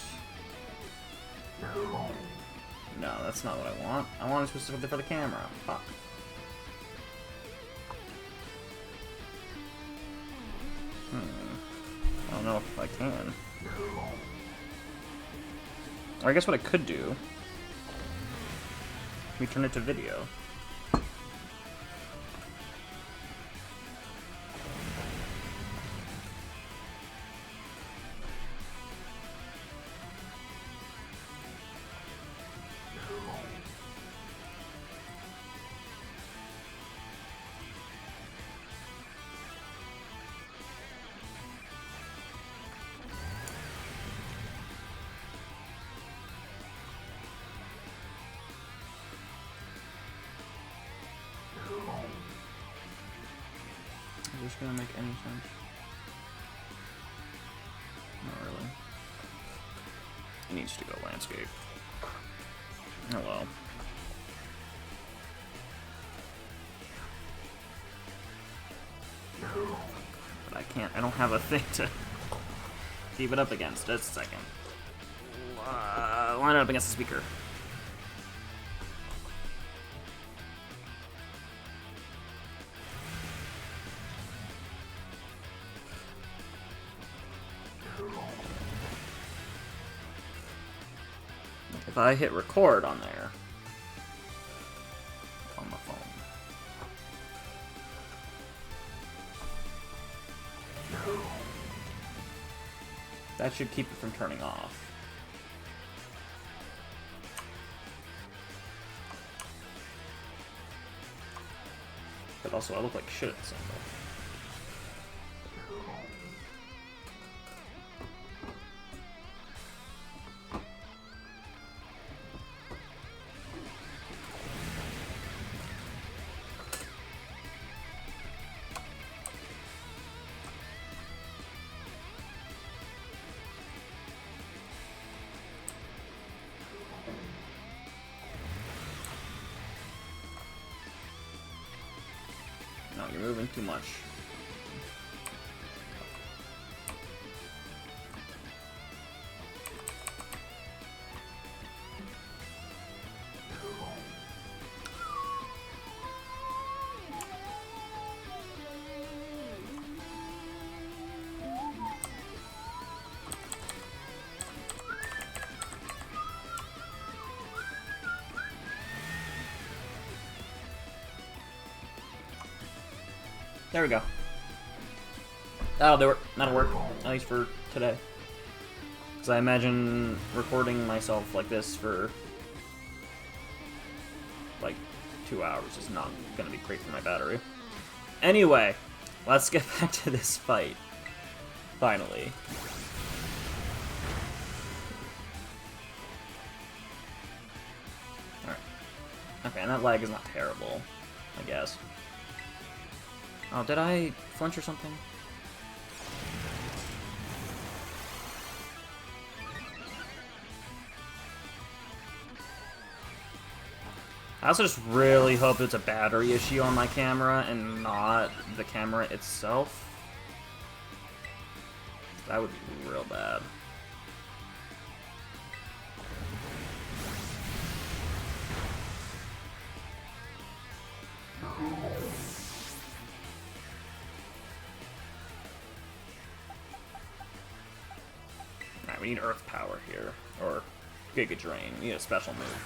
No, that's not what I want. I want it specifically for the camera. Fuck. I don't know if I can. Or I guess what I could do. Let me turn it to video. Is this gonna make any sense? Not really. It needs to go landscape. Oh well. But I can't, I don't have a thing to keep it up against. Just a second. Line it up against the speaker. If I hit record on there, on my phone, that should keep it from turning off. But also, I look like shit at the same time. No, you're moving too much. There we go. That'll do it. That'll work. At least for today. Because I imagine recording myself like this for like 2 hours is not going to be great for my battery. Anyway, let's get back to this fight. Finally. Alright. Okay, and that lag is not terrible, I guess. Oh, did I flinch or something? I also just really hope it's a battery issue on my camera and not the camera itself. That would be real bad. Alright, we need Earth Power here. Or Giga Drain. We need a special move.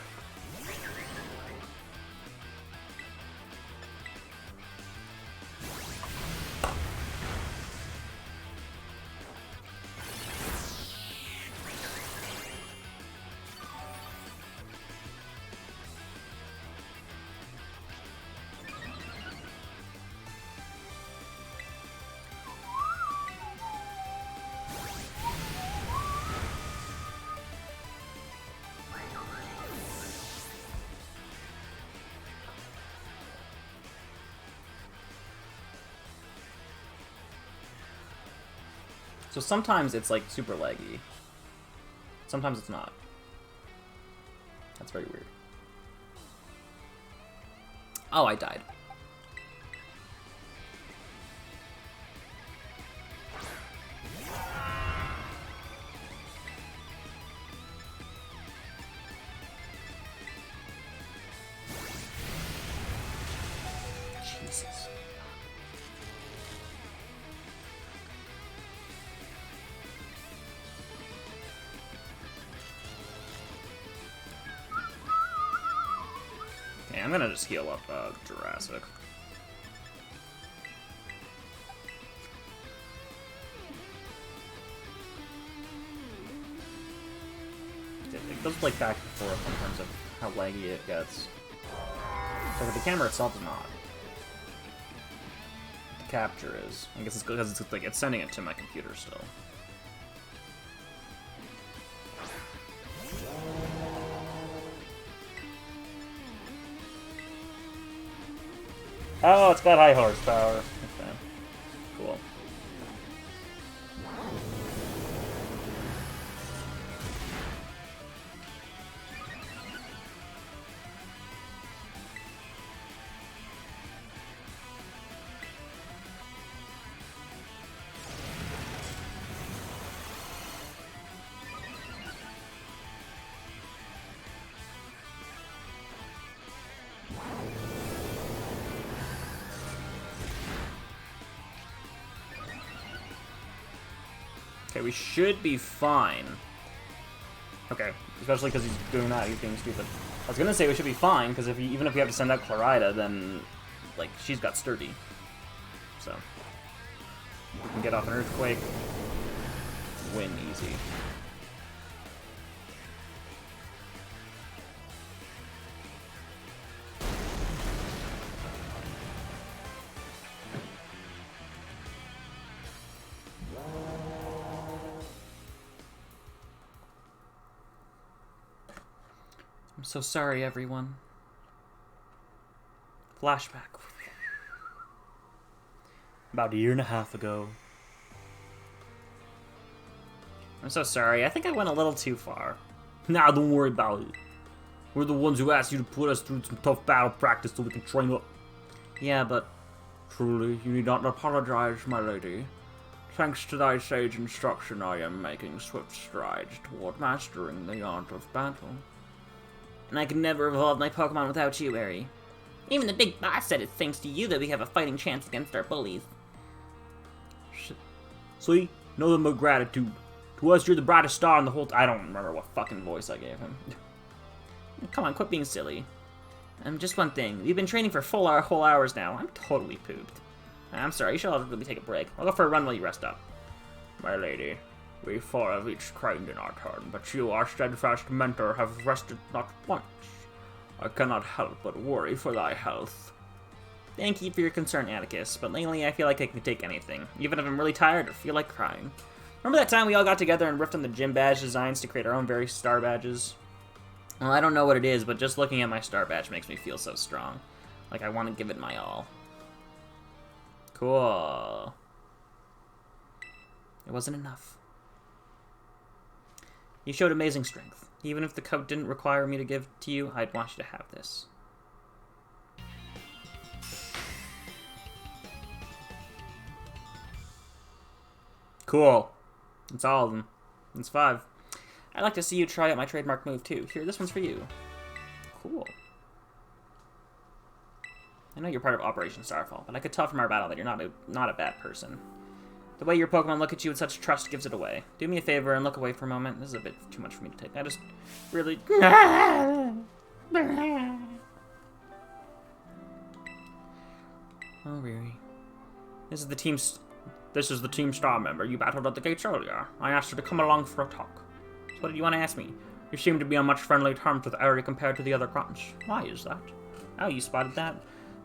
So sometimes it's like super laggy. Sometimes it's not. That's very weird. Oh, I died. Jesus. Okay, I'm gonna just heal up Jurassic. It goes like back and forth in terms of how laggy it gets. So the camera itself is not. The capture is. I guess it's because it's like it's sending it to my computer still. Oh, it's got high horsepower. Okay. Cool. Okay, we should be fine. Okay, especially because he's doing that, he's being stupid. I was gonna say we should be fine, because even if we have to send out Clarida, then, like, she's got sturdy. So, we can get off an Earthquake, win easy. I'm so sorry, everyone. Flashback. About a year and a half ago. I'm so sorry. I think I went a little too far. Nah, don't worry about it. We're the ones who asked you to put us through some tough battle practice so we can train up. Yeah, but... Truly, you need not apologize, my lady. Thanks to thy sage instruction, I am making swift strides toward mastering the art of battle. And I could never evolve my Pokemon without you, Barry. Even the big boss said it's thanks to you that we have a fighting chance against our bullies. See? Nothing but gratitude. To us, you're the brightest star in the whole... I don't remember what fucking voice I gave him. Come on, quit being silly. Just one thing. We've been training for whole hours now. I'm totally pooped. I'm sorry, you should all really take a break. I'll go for a run while you rest up. My lady, we four have each trained in our turn, but you, our steadfast mentor, have rested not once. I cannot help but worry for thy health. Thank you for your concern, Atticus, but lately I feel like I can take anything, even if I'm really tired or feel like crying. Remember that time we all got together and riffed on the gym badge designs to create our own very star badges? Well, I don't know what it is, but just looking at my star badge makes me feel so strong. Like I want to give it my all. Cool. It wasn't enough. You showed amazing strength. Even if the coat didn't require me to give to you, I'd want you to have this. Cool. That's all of them. That's 5. I'd like to see you try out my trademark move, too. Here, this one's for you. Cool. I know you're part of Operation Starfall, but I could tell from our battle that you're not a bad person. The way your Pokemon look at you with such trust gives it away. Do me a favor and look away for a moment. This is a bit too much for me to take. I just really... Oh, really? This is the Team Star member you battled at the gates earlier. I asked her to come along for a talk. So what did you want to ask me? You seem to be on much friendly terms with Eri compared to the other grunts. Why is that? Oh, you spotted that?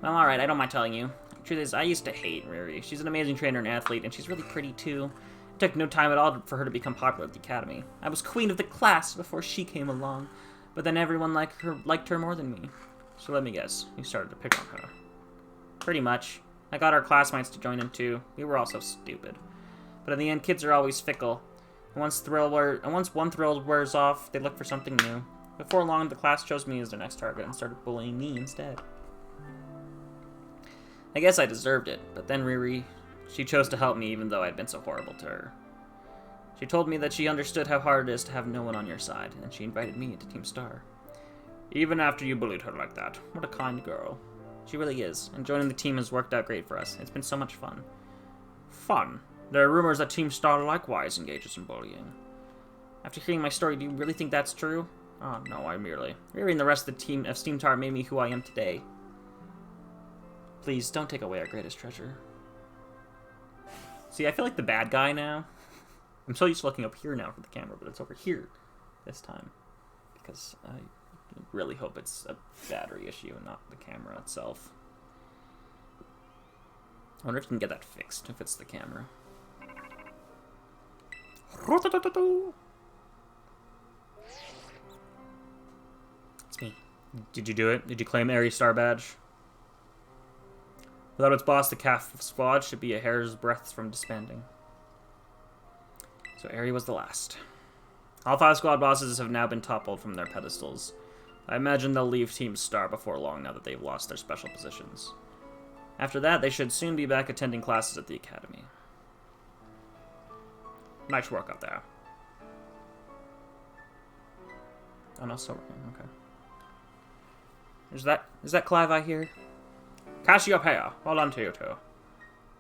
Well, alright, I don't mind telling you. The truth is, I used to hate Riri. She's an amazing trainer and athlete, and she's really pretty, too. It took no time at all for her to become popular at the academy. I was queen of the class before she came along, but then everyone liked her more than me. So let me guess, you started to pick on her. Pretty much. I got our classmates to join in, too. We were all so stupid. But in the end, kids are always fickle. And once one thrill wears off, they look for something new. Before long, the class chose me as their next target and started bullying me instead. I guess I deserved it, but then Riri, she chose to help me even though I'd been so horrible to her. She told me that she understood how hard it is to have no one on your side, and she invited me into Team Star. Even after you bullied her like that, what a kind girl. She really is, and joining the team has worked out great for us. It's been so much fun. Fun? There are rumors that Team Star likewise engages in bullying. After hearing my story, do you really think that's true? Oh, no, I merely... Riri and the rest of the team of Steam Tower made me who I am today. Please, don't take away our greatest treasure. See, I feel like the bad guy now. I'm so used to looking up here now for the camera, but it's over here this time. Because I really hope it's a battery issue and not the camera itself. I wonder if you can get that fixed, if it's the camera. It's me. Did you do it? Did you claim Aerie Star badge? Without its boss, the calf squad should be a hair's breadth from disbanding. So Aerie was the last. All 5 squad bosses have now been toppled from their pedestals. I imagine they'll leave Team Star before long now that they've lost their special positions. After that, they should soon be back attending classes at the academy. Nice work up there. Oh no, still working, okay. Is that Clive I hear? Cassiopeia, hold on to you two.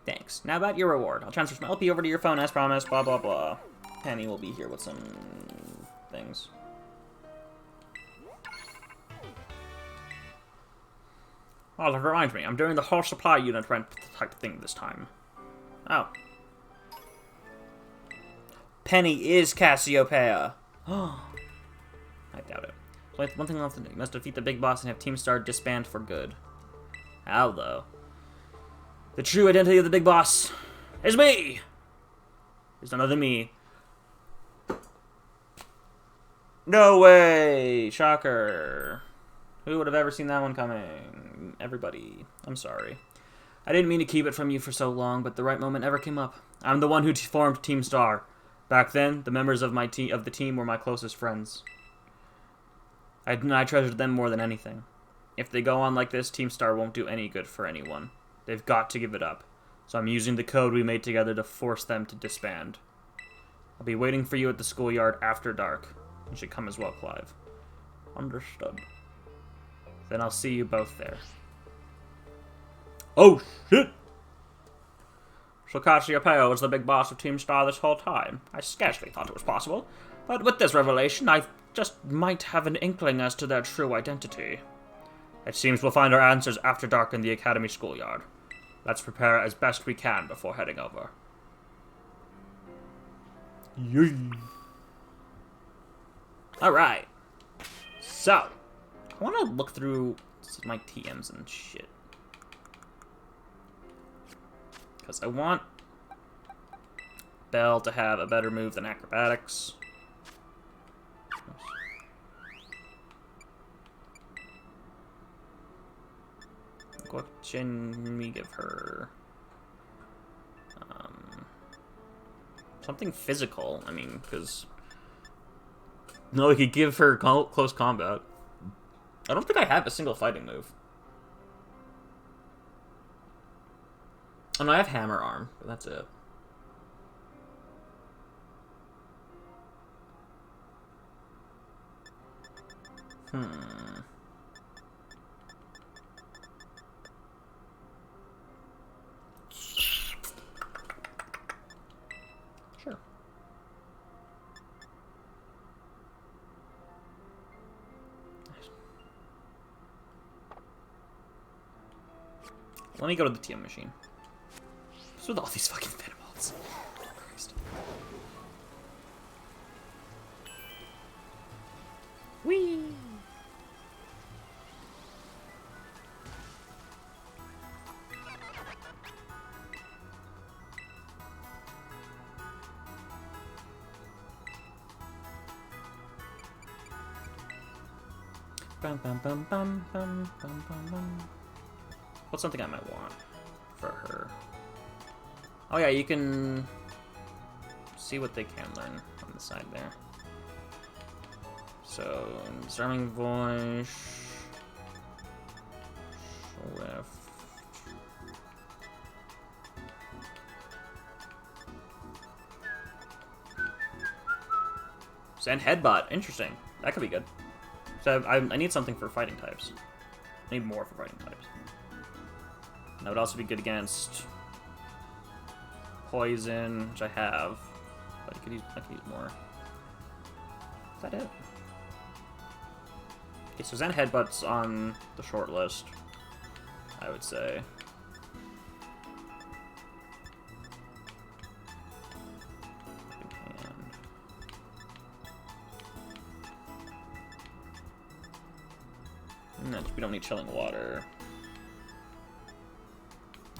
Thanks. Now about your reward. I'll transfer some LP over to your phone as promised, blah blah blah. Penny will be here with some things. Oh, that reminds me, I'm doing the whole supply unit rent type thing this time. Oh. Penny is Cassiopeia. Oh. I doubt it. There's one thing left to do. You must defeat the big boss and have Team Star disband for good. How, though? The true identity of the big boss is me! There's none other than me. No way! Shocker. Who would have ever seen that one coming? Everybody. I'm sorry. I didn't mean to keep it from you for so long, but the right moment never came up. I'm the one who formed Team Star. Back then, the members of the team were my closest friends. I treasured them more than anything. If they go on like this, Team Star won't do any good for anyone. They've got to give it up. So I'm using the code we made together to force them to disband. I'll be waiting for you at the schoolyard after dark. You should come as well, Clive. Understood. Then I'll see you both there. Oh, shit! So Cassiopeia was the big boss of Team Star this whole time. I scarcely thought it was possible. But with this revelation, I just might have an inkling as to their true identity. It seems we'll find our answers after dark in the Academy schoolyard. Let's prepare as best we can before heading over. Yay! Alright. So, I want to look through my TMs and shit. Because I want Belle to have a better move than Acrobatics. What can we give her? Something physical, I mean, because... No, we could give her close combat. I don't think I have a single fighting move. Oh, no, I have hammer arm, but that's it. Sure. Let me go to the TM machine. What's with all these fucking Venomoths? Christ. Whee! Bum, bum, bum, bum, bum, bum, bum, bum. What's something I might want for her? Oh yeah, you can see what they can learn on the side there. So, disarming voice, swift. Send headbutt, interesting. That could be good. So I need something for fighting types. I need more for fighting types. That would also be good against poison, which I have, but I could use more. Is that it? Okay, so Zen Headbutt's on the short list, I would say. No, we don't need Chilling Water.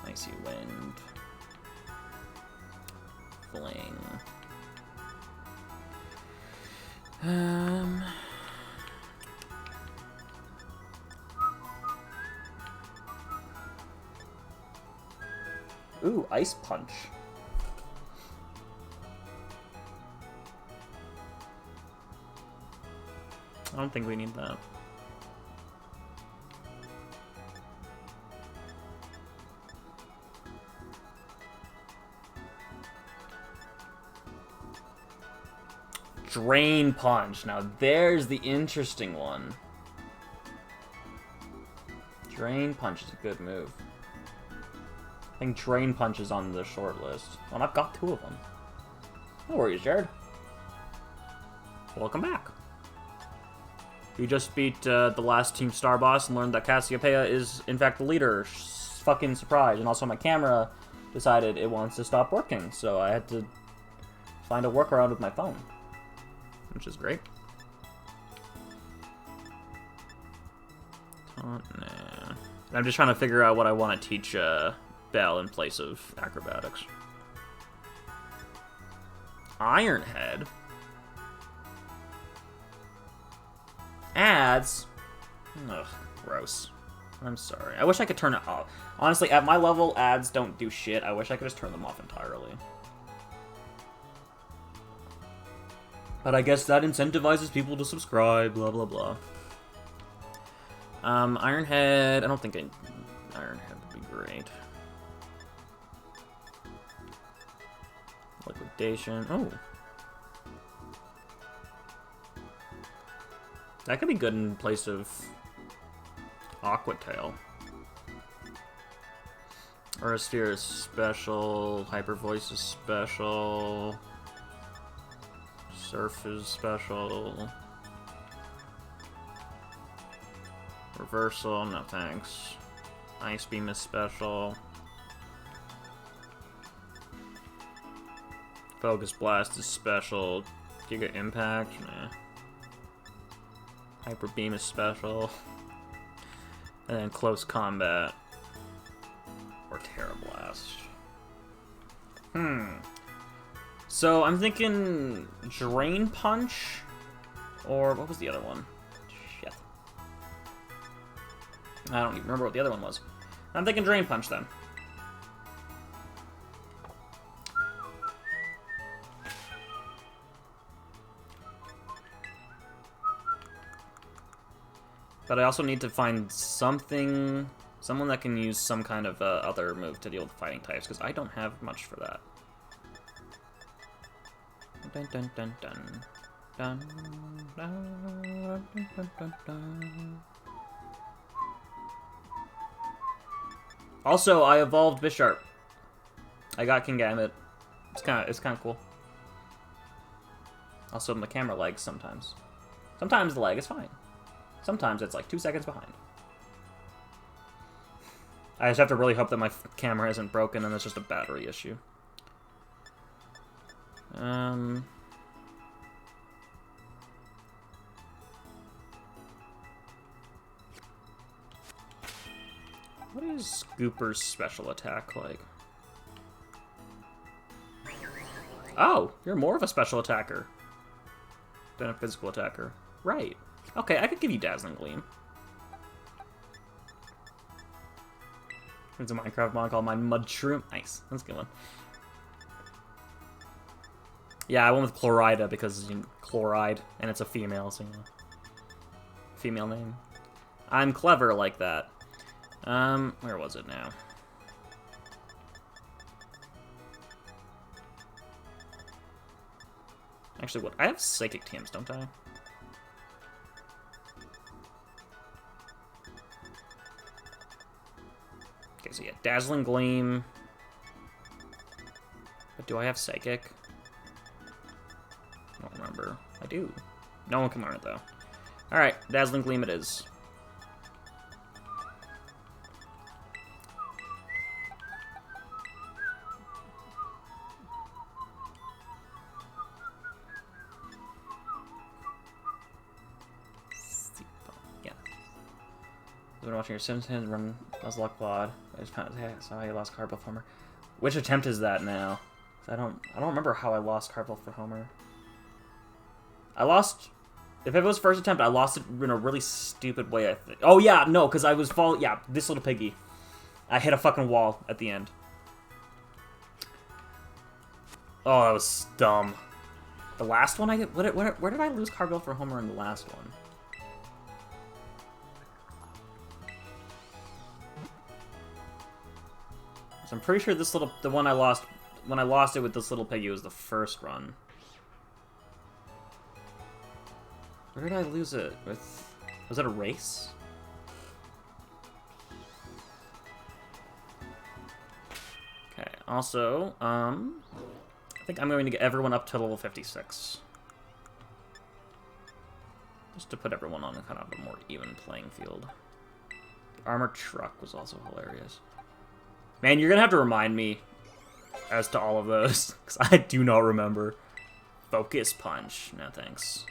Icy Wind. Fling. Ooh, Ice Punch. I don't think we need that. Drain Punch. Now there's the interesting one. Drain Punch is a good move. I think Drain Punch is on the short list. Well, I've got two of them. No worries, Jared. Welcome back. We just beat the last Team Star boss and learned that Cassiopeia is, in fact, the leader. Fucking surprise. And also my camera decided it wants to stop working, so I had to find a workaround with my phone. Which is great. Oh, nah. I'm just trying to figure out what I want to teach Belle in place of acrobatics. Ironhead? Ads? Ugh, gross. I'm sorry. I wish I could turn it off. Honestly, at my level, ads don't do shit. I wish I could just turn them off entirely. But I guess that incentivizes people to subscribe, blah, blah, blah. Ironhead, I don't think Ironhead would be great. Liquidation, oh. That could be good in place of Aqua Tail. Aurasphere is special, Hyper Voice is special. Surf is special. Reversal, no thanks. Ice Beam is special. Focus Blast is special. Giga Impact, nah. Hyper Beam is special. And then Close Combat. Or Terra Blast. So, I'm thinking Drain Punch, or what was the other one? Shit. I don't even remember what the other one was. I'm thinking Drain Punch, then. But I also need to find something... Someone that can use some kind of other move to deal with fighting types, because I don't have much for that. Dun dun dun dun. Dun, dun, dun, dun, dun, dun. Also, I evolved Bisharp. I got Kingambit. It's kind of cool. Also, my camera lags sometimes. Sometimes the lag is fine. Sometimes it's like 2 seconds behind. I just have to really hope that my camera isn't broken and it's just a battery issue. What is Scooper's special attack like? Oh, you're more of a special attacker than a physical attacker. Right. Okay, I could give you Dazzling Gleam. There's a Minecraft mod called my Mudshroom. Nice. That's a good one. Yeah, I went with Chlorida because, you know, chloride, and it's a female, so, you know. Female name. I'm clever like that. Where was it now? Actually, what? I have Psychic TMs, don't I? Okay, so yeah, Dazzling Gleam. But do I have Psychic? I don't remember. I do. No one can learn it, though. Alright, Dazzling Gleam it is. Yeah. I've been watching your Simpsons run Nuzlocke VOD. I just found out how you lost Carbell for Homer. Which attempt is that now? I don't remember how I lost Carbell for Homer. I lost... If it was first attempt, I lost it in a really stupid way, I think. Oh, yeah, no, because I was falling... Yeah, this little piggy. I hit a fucking wall at the end. Oh, that was dumb. The last one I did... Where did I lose Carbell for Homer in the last one? So I'm pretty sure this little... The one I lost... When I lost it with this little piggy was the first run. Where did I lose it with... Was it a race? Okay, also, I think I'm going to get everyone up to level 56. Just to put everyone on kind of a more even playing field. The armored truck was also hilarious. Man, you're gonna have to remind me as to all of those, because I do not remember. Focus Punch. No thanks.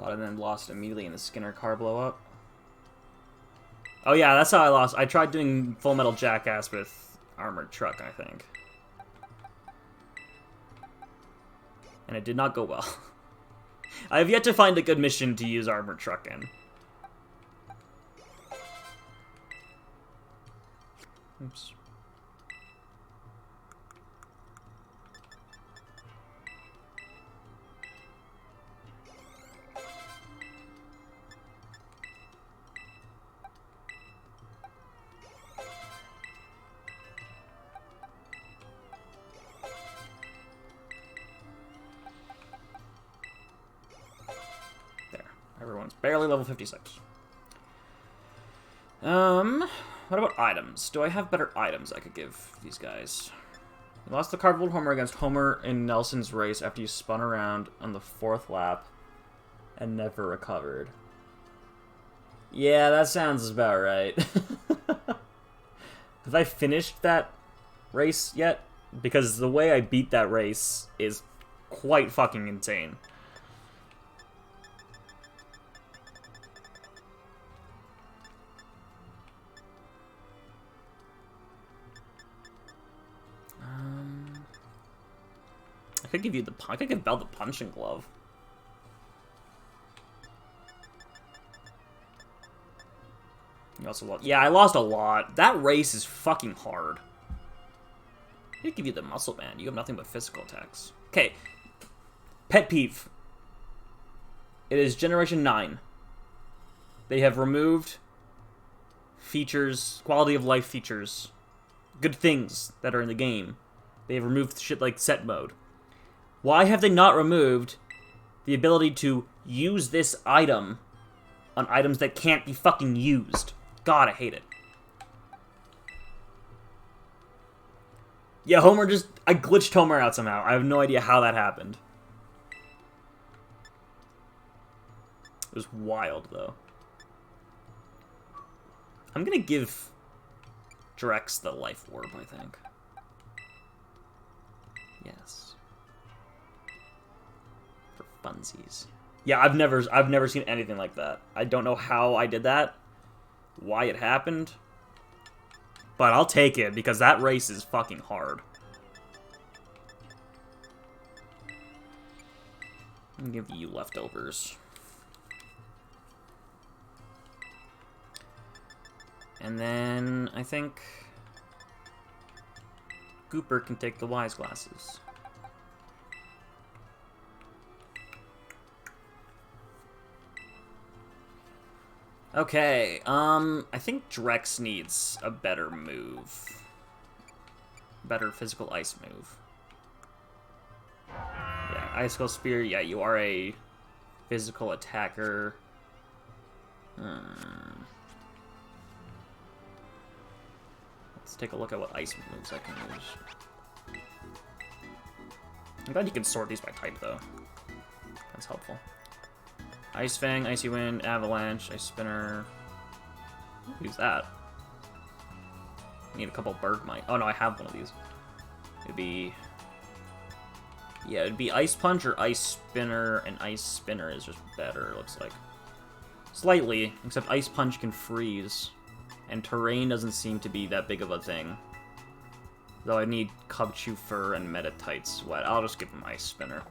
And then lost immediately in the Skinner car blow up. Oh yeah, that's how I lost. I tried doing Full Metal Jackass with Armored Truck, I think. And it did not go well. I have yet to find a good mission to use Armored Truck in. Oops. Everyone's barely level 56. What about items? Do I have better items I could give these guys? You lost the cardboard Homer against Homer in Nelson's race after you spun around on the 4th lap and never recovered. Yeah, that sounds about right. Have I finished that race yet? Because the way I beat that race is quite fucking insane. could give you the I could give Belle the punching glove. You also lost. Yeah, I lost a lot. That race is fucking hard. I could give you the muscle band. You have nothing but physical attacks. Okay. Pet peeve. It is Generation 9. They have removed features, quality of life features, good things that are in the game. They have removed shit like set mode. Why have they not removed the ability to use this item on items that can't be fucking used? God, I hate it. Yeah, Homer just... I glitched Homer out somehow. I have no idea how that happened. It was wild, though. I'm gonna give Drex the life orb, I think. Yes. For funsies. Yeah, I've never seen anything like that. I don't know how I did that, why it happened, but I'll take it because that race is fucking hard. I'll give you leftovers. And then I think Gooper can take the wise glasses. Okay, I think Drex needs a better move. Better physical ice move. Yeah, Icicle Spear, yeah, you are a physical attacker. Let's take a look at what ice moves I can use. I'm glad you can sort these by type, though. That's helpful. Ice Fang, Icy Wind, Avalanche, Ice Spinner. Use that. I need a couple Bergmite. Oh no, I have one of these. It'd be... Yeah, it'd be Ice Punch or Ice Spinner, and Ice Spinner is just better, it looks like. Slightly, except Ice Punch can freeze. And terrain doesn't seem to be that big of a thing. Though I need Cubchoo Fur and Metatite Sweat. I'll just give him Ice Spinner.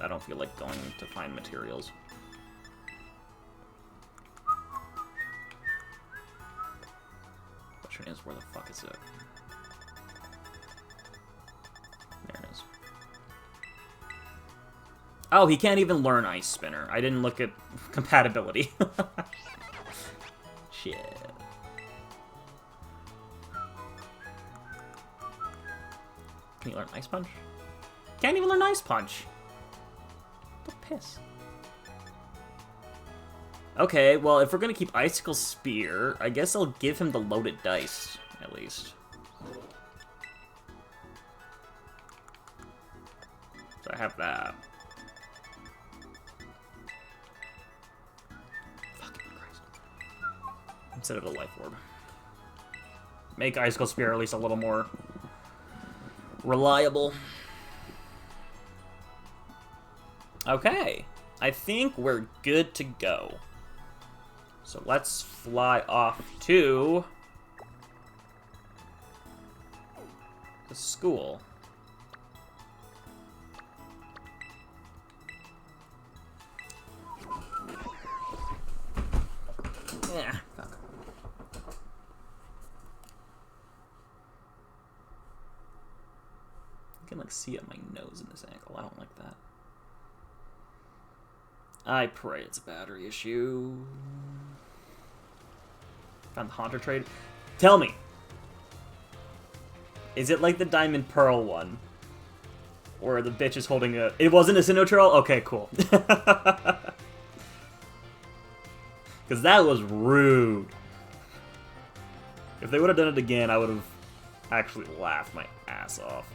I don't feel like going to find materials. Question is, where the fuck is it? There it is. Oh, he can't even learn Ice Spinner. I didn't look at compatibility. Shit. Can you learn Ice Punch? Can't even learn Ice Punch. What the piss? Okay, well, if we're gonna keep Icicle Spear, I guess I'll give him the loaded dice, at least. So I have that. Fucking Christ. Instead of a life orb. Make Icicle Spear at least a little more reliable. Okay, I think we're good to go. So let's fly off to the school. Yeah, fuck. I can like see it on my nose in this angle. I don't like that. I pray it's a battery issue. Found the Haunter trade. Tell me. Is it like the Diamond Pearl one? Or the bitch is holding a... It wasn't a Sinnoh Troll? Okay, cool. Because that was rude. If they would have done it again, I would have actually laughed my ass off.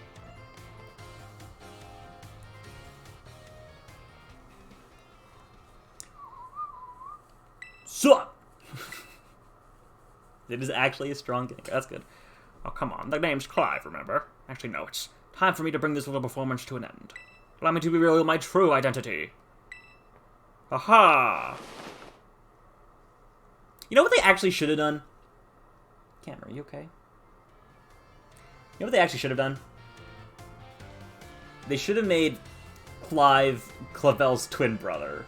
Sup? It is actually a strong game. That's good. Oh, come on. The name's Clive, remember? Actually, no. It's time for me to bring this little performance to an end. Allow me to reveal my true identity. Aha! You know what they actually should have done? Cameron, are you okay? You know what they actually should have done? They should have made Clive Clavel's twin brother.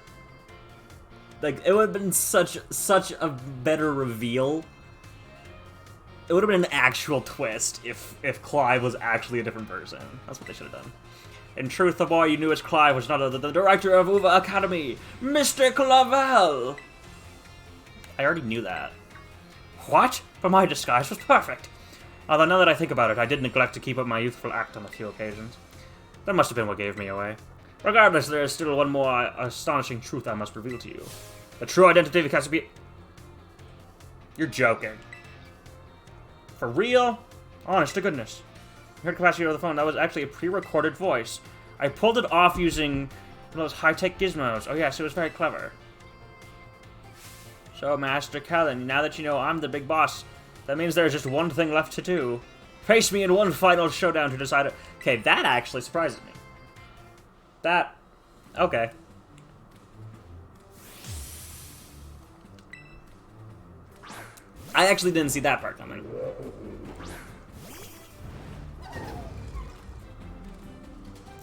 Like, it would have been such a better reveal. It would have been an actual twist if Clive was actually a different person. That's what they should have done. In truth, the boy you knew as Clive was none other than the director of Uva Academy, Mr. Clavel! I already knew that. What? But my disguise was perfect. Although now that I think about it, I did neglect to keep up my youthful act on a few occasions. That must have been what gave me away. Regardless, there is still one more astonishing truth I must reveal to you. The true identity of Cassiopeia... You're joking. For real? Honest to goodness. I heard Capacity over the phone. That was actually a pre-recorded voice. I pulled it off using one of those high-tech gizmos. Oh yes, it was very clever. So, Master Kellen, now that you know I'm the big boss, that means there's just one thing left to do. Face me in one final showdown to decide it. Okay, that actually surprises me. That... Okay. I actually didn't see that part coming.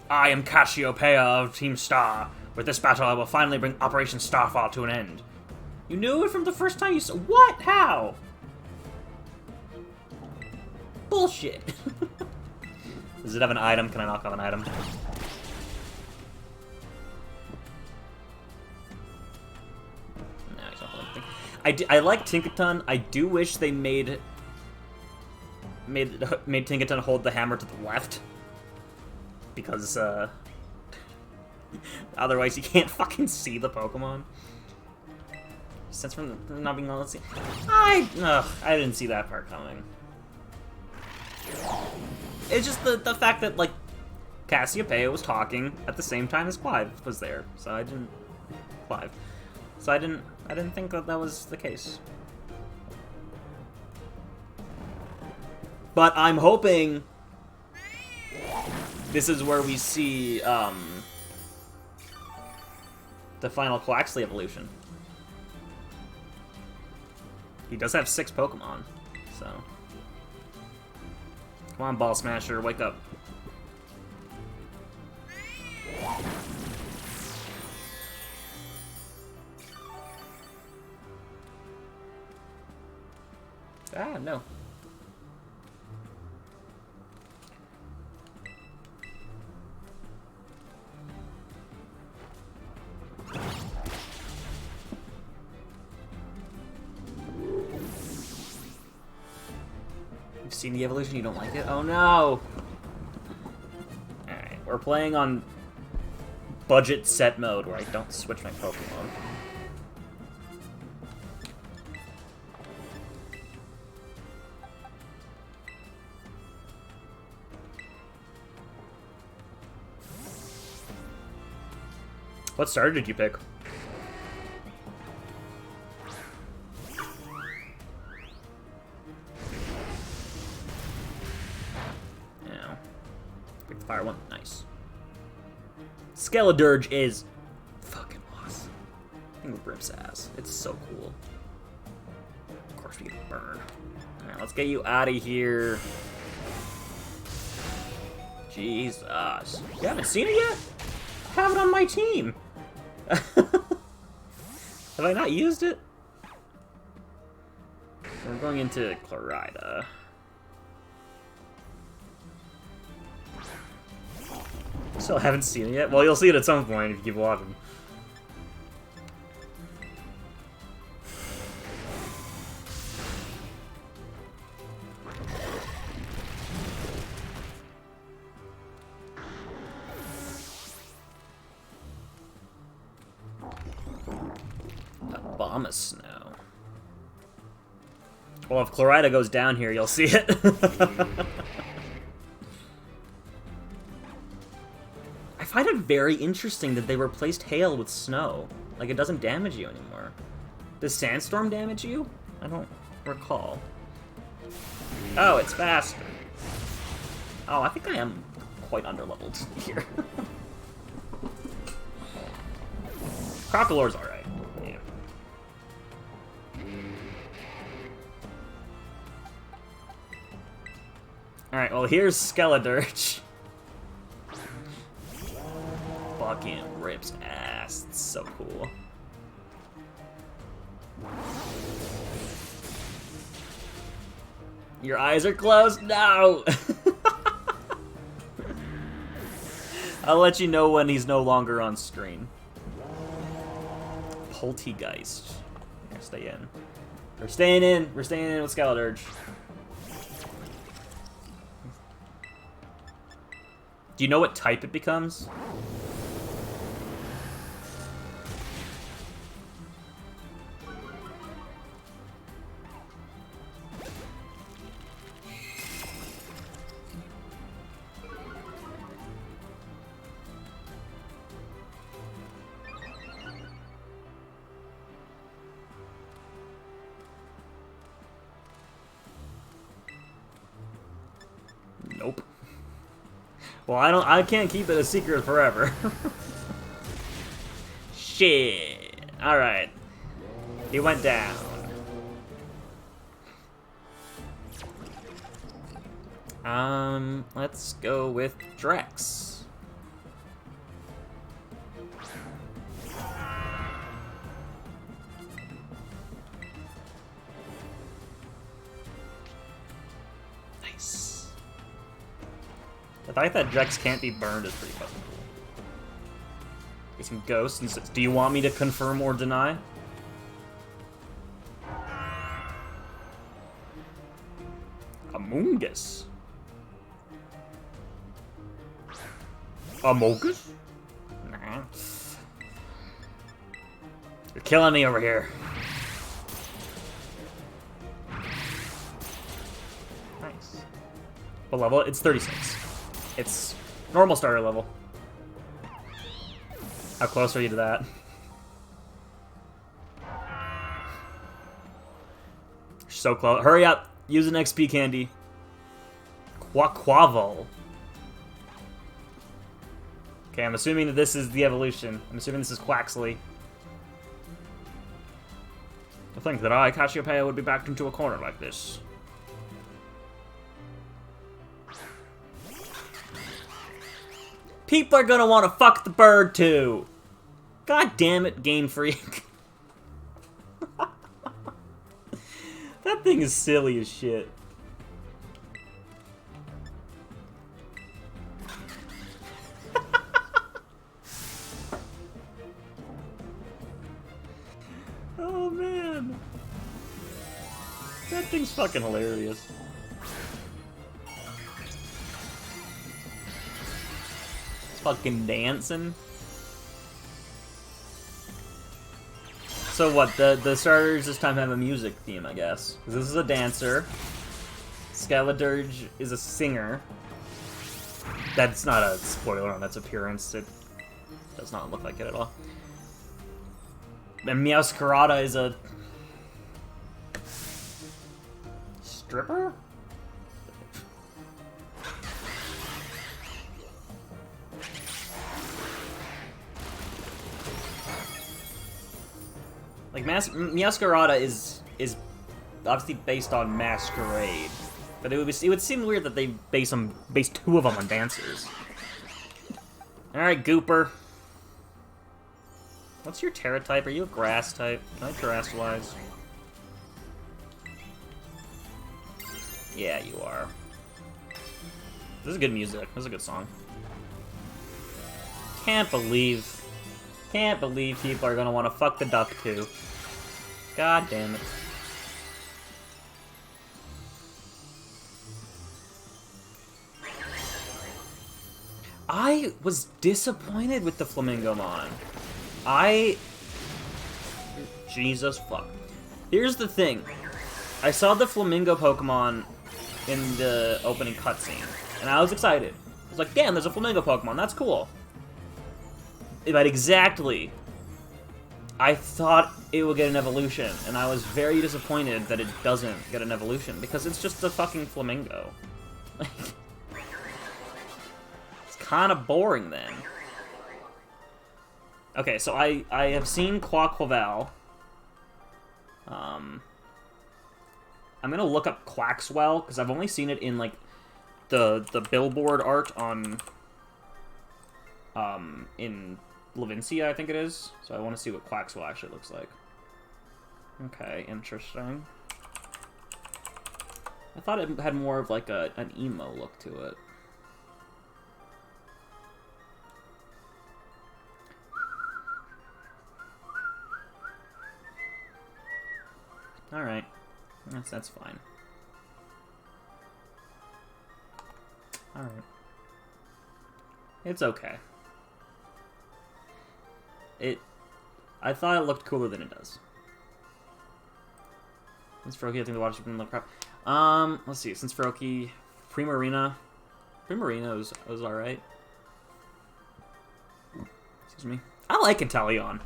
I am Cassiopeia of Team Star. With this battle, I will finally bring Operation Starfall to an end. You knew it from the first time you saw— What? How? Bullshit. Does it have an item? Can I knock off an item? No, he's not holding anything. I like Tinkaton. I do wish they made Tinkaton hold the hammer to the left. Because, otherwise you can't fucking see the Pokemon. Since from not being able to see... I didn't see that part coming. It's just the fact that, like, Cassiopeia was talking at the same time as Clive was there. So I didn't... Clive. So I didn't think that was the case. But I'm hoping... This is where we see, the final Quaxley evolution. He does have 6 Pokemon, so... Come on, Ball Smasher, wake up. Ah, no. You've seen the evolution, you don't like it? Oh no! Alright, we're playing on budget set mode where I don't switch my Pokemon. What starter did you pick? Yeah. Pick the fire one. Nice. Skeledirge is fucking awesome. It rips ass. It's so cool. Of course we get burn. Alright, let's get you out of here. Jesus. You haven't seen it yet? I have it on my team. Have I not used it? We're going into Clarida. Still haven't seen it yet? Well, you'll see it at some point if you keep watching. Bomb of snow. Well, if Clarida goes down here, you'll see it. I find it very interesting that they replaced hail with snow. Like, it doesn't damage you anymore. Does sandstorm damage you? I don't recall. Oh, it's faster. Oh, I think I am quite underleveled here. Crocolore's alright. Yeah. Alright, well, here's Skeledirge. fucking rips ass. It's so cool. Your eyes are closed? No! I'll let you know when he's no longer on screen. Poltegeist. Here, stay in. We're staying in. We're staying in with Skeleturge. Do you know what type it becomes? Nope. Well, I can't keep it a secret forever. Shit. Alright. He went down. Let's go with Drex. Nice. The fact that Drex can't be burned is pretty fucking cool. Get some ghosts and do you want me to confirm or deny? Amogus. Amogus? Nah. You're killing me over here. Nice. What level? It's 36. It's normal starter level. How close are you to that? So close. Hurry up! Use an XP candy. Quaquaval. Okay, I'm assuming that this is the evolution. I'm assuming this is Quaxley. To think that I, Cassiopeia, would be backed into a corner like this. People are gonna want to fuck the bird too. God damn it, Game Freak. That thing is silly as shit. Oh man. That thing's fucking hilarious. Fucking dancing. So what, the starters this time have a music theme, I guess. 'Cause this is a dancer. Skeleturge is a singer. That's not a spoiler on its appearance. It does not look like it at all. And Meowscarada is a stripper? Like, Meowscarada is obviously based on Masquerade, but it would seem weird that they base two of them on dancers. All right, Gooper. What's your Terra type? Are you a Grass type? Can I Terrestrialize? Yeah, you are. This is good music. This is a good song. Can't believe people are gonna want to fuck the duck too. God damn it. I was disappointed with the Flamingomon. Jesus fuck. Here's the thing. I saw the Flamingo Pokemon in the opening cutscene, and I was excited. I was like, damn, there's a Flamingo Pokemon, that's cool. But exactly, I thought it would get an evolution, and I was very disappointed that it doesn't get an evolution, because it's just a fucking flamingo. Like, it's kind of boring then. Okay, so I have seen Quaquaval. I'm gonna look up Quaxwell, because I've only seen it in, like, the billboard art on, in Levincia, I think it is. So I want to see what Quaxwell actually looks like. Okay, interesting. I thought it had more of like an emo look to it. Alright. That's fine. Alright. It's okay. I thought it looked cooler than it does. Since Froakie, I think the water's been a little crap. Let's see. Since Froakie, Primarina was alright. Excuse me. I like Inteleon.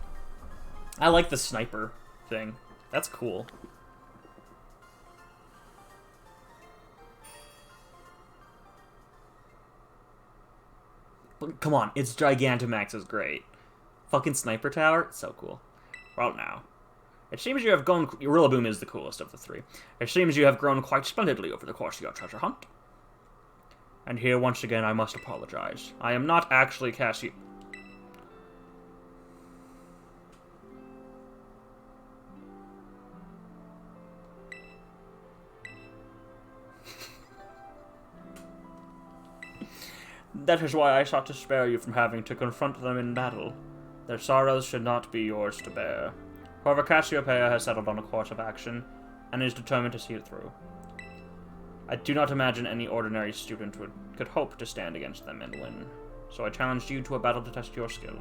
I like the sniper thing. That's cool. But come on, its Gigantamax is great. Fucking Sniper Tower, so cool. Well, now. It seems you have gone... Rillaboom is the coolest of the three. It seems you have grown quite splendidly over the course of your treasure hunt. And here, once again, I must apologize. I am not actually Cassie... That is why I sought to spare you from having to confront them in battle. Their sorrows should not be yours to bear. However, Cassiopeia has settled on a course of action, and is determined to see it through. I do not imagine any ordinary student could hope to stand against them and win, so I challenged you to a battle to test your skill.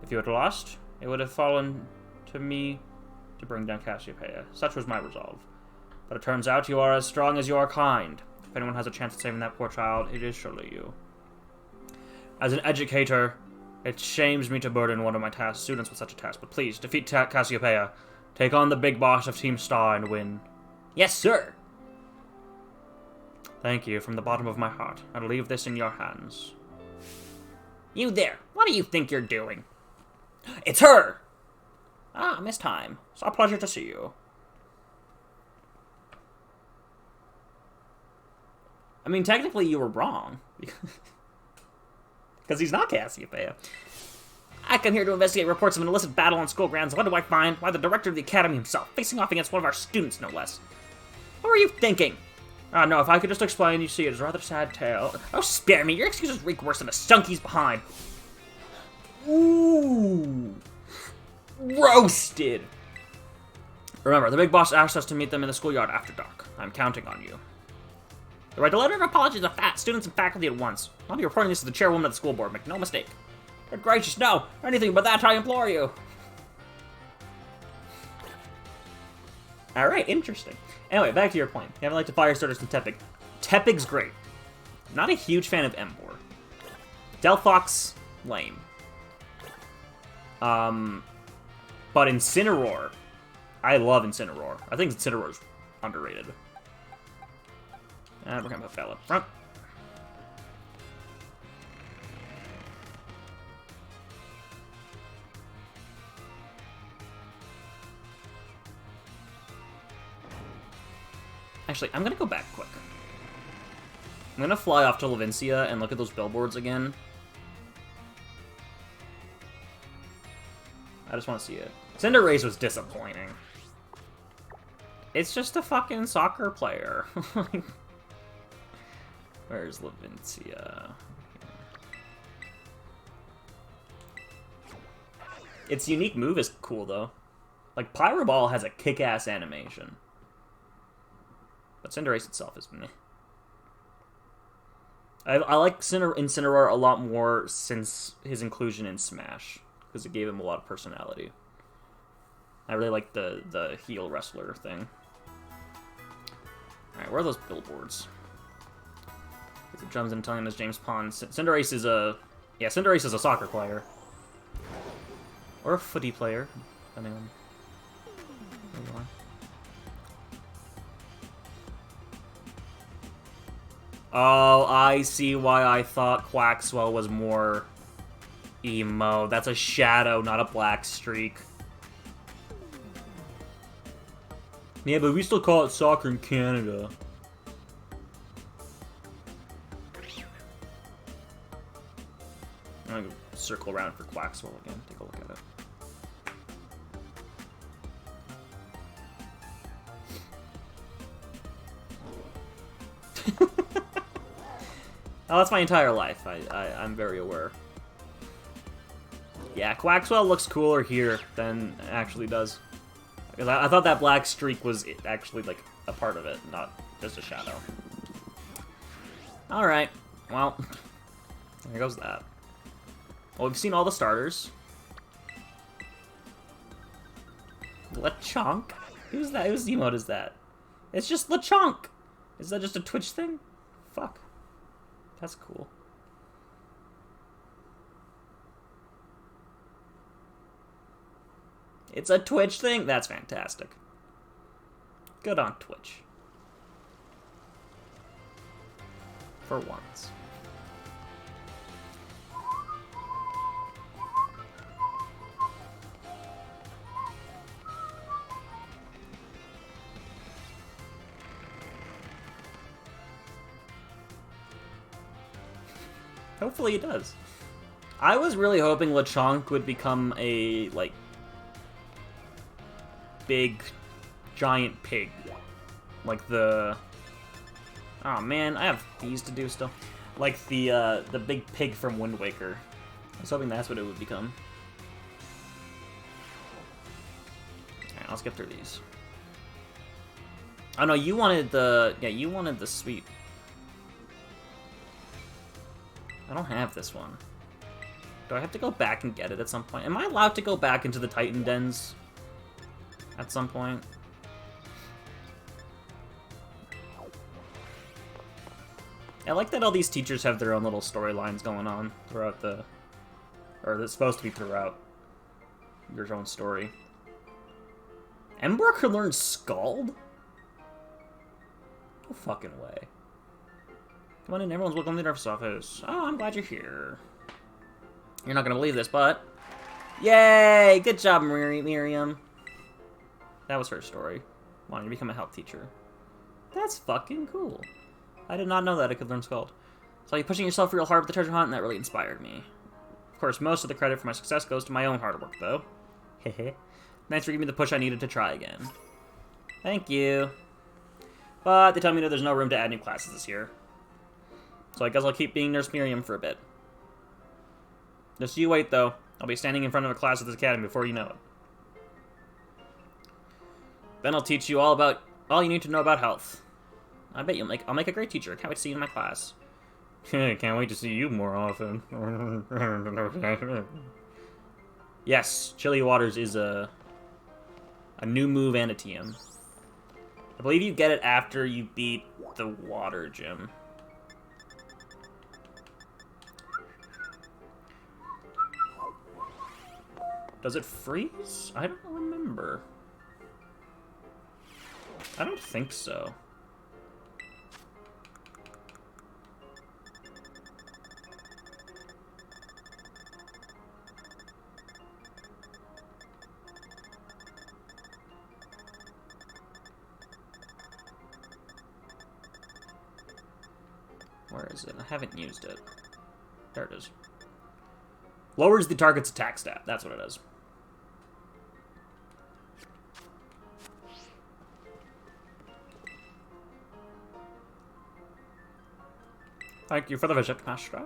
If you had lost, it would have fallen to me to bring down Cassiopeia. Such was my resolve. But it turns out you are as strong as you are kind. If anyone has a chance of saving that poor child, it is surely you. As an educator, it shames me to burden one of my students with such a task, but please, defeat Cassiopeia. Take on the big boss of Team Star and win. Yes, sir! Thank you from the bottom of my heart. I'll leave this in your hands. You there! What do you think you're doing? It's her! Ah, Miss Time. It's a pleasure to see you. I mean, technically you were wrong. Because he's not Cassiopeia. I come here to investigate reports of an illicit battle on school grounds. What do I find? Why, the director of the academy himself, facing off against one of our students, no less. What were you thinking? Ah, no, if I could just explain, you see, it is a rather sad tale. Oh, spare me. Your excuses reek worse than a stunky's behind. Ooh. Roasted. Remember, the big boss asked us to meet them in the schoolyard after dark. I'm counting on you. The right to letter of apologies to students and faculty at once. I'll be reporting this to the chairwoman of the school board, make no mistake. Good gracious, no! Anything but that, I implore you! Alright, interesting. Anyway, back to your point. You haven't liked the fire starters from Tepig. Tepig's great. Not a huge fan of Emboar. Delphox, lame. But Incineroar, I love Incineroar. I think Incineroar's underrated. And we're gonna put Bell up front. Actually, I'm gonna go back quick. I'm gonna fly off to Levincia and look at those billboards again. I just want to see it. Cinderace was disappointing. It's just a fucking soccer player. Where's Levincia? Its unique move is cool, though. Like, Pyro Ball has a kick-ass animation. But Cinderace itself is meh. I like Incineroar a lot more since his inclusion in Smash, because it gave him a lot of personality. I really like the heel wrestler thing. Alright, where are those billboards? It jumps in telling us James Pond. Cinderace is a... Yeah, Cinderace is a soccer player. Or a footy player, depending on where you are. Oh, I see why I thought Quaxwell was more emo. That's a shadow, not a black streak. Yeah, but we still call it soccer in Canada. I'm gonna circle around for Quaxwell again. Take a look at it. Oh, that's my entire life. I'm very aware. Yeah, Quaxwell looks cooler here than it actually does. Because I thought that black streak was actually, like, a part of it, not just a shadow. Alright, well, there goes that. Well, we've seen all the starters. Lechonk? Who's that? Whose emote is that? It's just Lechonk! Is that just a Twitch thing? Fuck. That's cool. It's a Twitch thing? That's fantastic. Good on Twitch. For once. Hopefully he does. I was really hoping Lechonk would become a, like, big, giant pig. Like the... Oh man, I have these to do still. Like the big pig from Wind Waker. I was hoping that's what it would become. Alright, I'll skip through these. Oh no, you wanted the... Yeah, you wanted the sweet... I don't have this one. Do I have to go back and get it at some point? Am I allowed to go back into the Titan Dens at some point? I like that all these teachers have their own little storylines going on throughout the... Or that's supposed to be throughout your own story. Ember can learn Scald? No fucking way. Come on in, everyone's welcome to the nurse's office. Oh, I'm glad you're here. You're not gonna believe this, but... Yay! Good job, Miriam. That was her story. Wanting to become a health teacher. That's fucking cool. I did not know that I could learn Scald. So you're pushing yourself real hard with the treasure hunt, and that really inspired me. Of course, most of the credit for my success goes to my own hard work, though. Hehe. Thanks for giving me the push I needed to try again. Thank you. But they tell me that there's no room to add new classes this year. So I guess I'll keep being Nurse Miriam for a bit. Just you wait, though. I'll be standing in front of a class at this academy before you know it. Then I'll teach you all you need to know about health. I bet I'll make a great teacher. Can't wait to see you in my class. Can't wait to see you more often. Yes, Chilly Waters is a new move and a TM. I believe you get it after you beat the water gym. Does it freeze? I don't remember. I don't think so. Where is it? I haven't used it. There it is. Lowers the target's attack stat. That's what it is. Thank you for the visit, Master.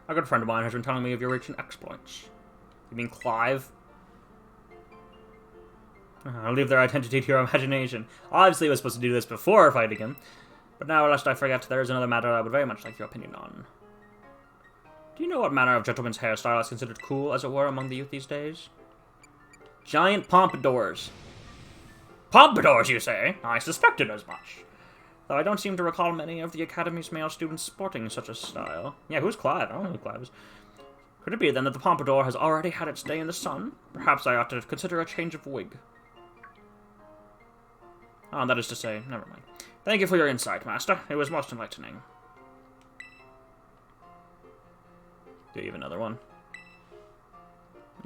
A good friend of mine has been telling me of your recent exploits. You mean Clive? I'll leave their identity to your imagination. Obviously, I was supposed to do this before fighting him. But now, lest I forget, there is another matter I would very much like your opinion on. Do you know what manner of gentleman's hairstyle is considered cool, as it were, among the youth these days? Giant pompadours. Pompadours, you say? I suspected as much. Though I don't seem to recall many of the Academy's male students sporting such a style. Yeah, who's Clive? I don't know who Clive is. Could it be, then, that the pompadour has already had its day in the sun? Perhaps I ought to consider a change of wig. Oh, that is to say, never mind. Thank you for your insight, Master. It was most enlightening. Do you have another one?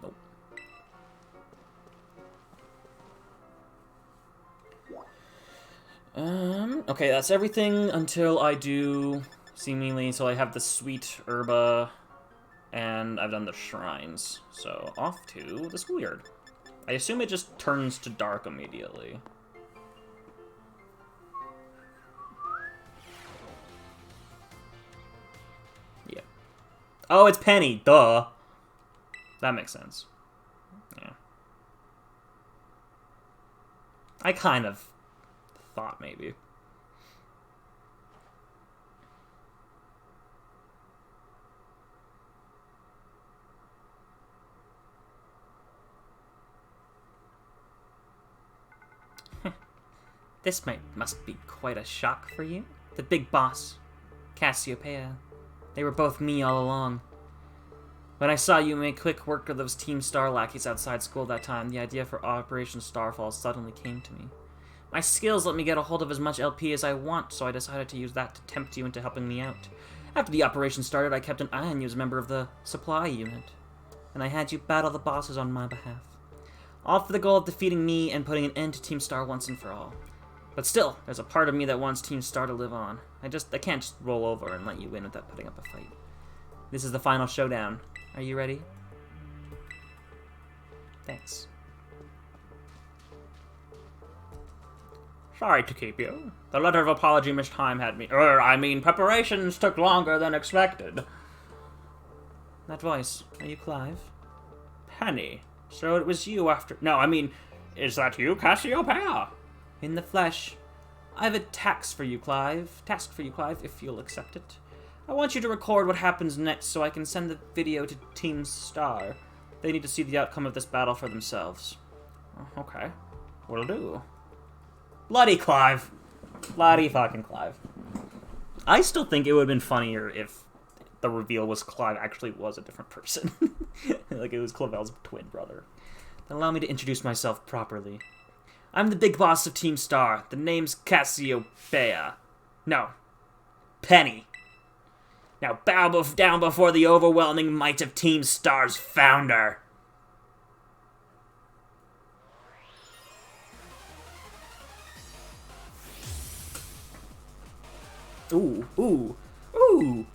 Nope. Okay, that's everything until I do, seemingly, so I have the sweet herba And I've done the shrines. So, off to the schoolyard. I assume it just turns to dark immediately. Yeah. Oh, it's Penny. Duh. That makes sense. Yeah. I kind of thought maybe. This must be quite a shock for you. The big boss, Cassiopeia. They were both me all along. When I saw you make quick work of those Team Star lackeys outside school that time, the idea for Operation Starfall suddenly came to me. My skills let me get a hold of as much LP as I want, so I decided to use that to tempt you into helping me out. After the operation started, I kept an eye on you as a member of the supply unit, and I had you battle the bosses on my behalf. All for the goal of defeating me and putting an end to Team Star once and for all. But still, there's a part of me that wants Team Star to live on. I can't just roll over and let you win without putting up a fight. This is the final showdown. Are you ready? Thanks. Sorry to keep you. The letter of apology Miss Time had me... preparations took longer than expected. That voice, are you Clive? Penny. So it was you after... No, is that you, Cassiopeia? In the flesh. I have a task for you, Clive, if you'll accept it. I want you to record what happens next so I can send the video to Team Star. They need to see the outcome of this battle for themselves. Okay. Will do. Bloody Clive. Bloody fucking Clive. I still think it would have been funnier if the reveal was Clive actually was a different person. Like it was Clavel's twin brother. Then allow me to introduce myself properly. I'm the big boss of Team Star. The name's Cassiopeia. No. Penny. Now bow down before the overwhelming might of Team Star's founder. Ooh, ooh, ooh.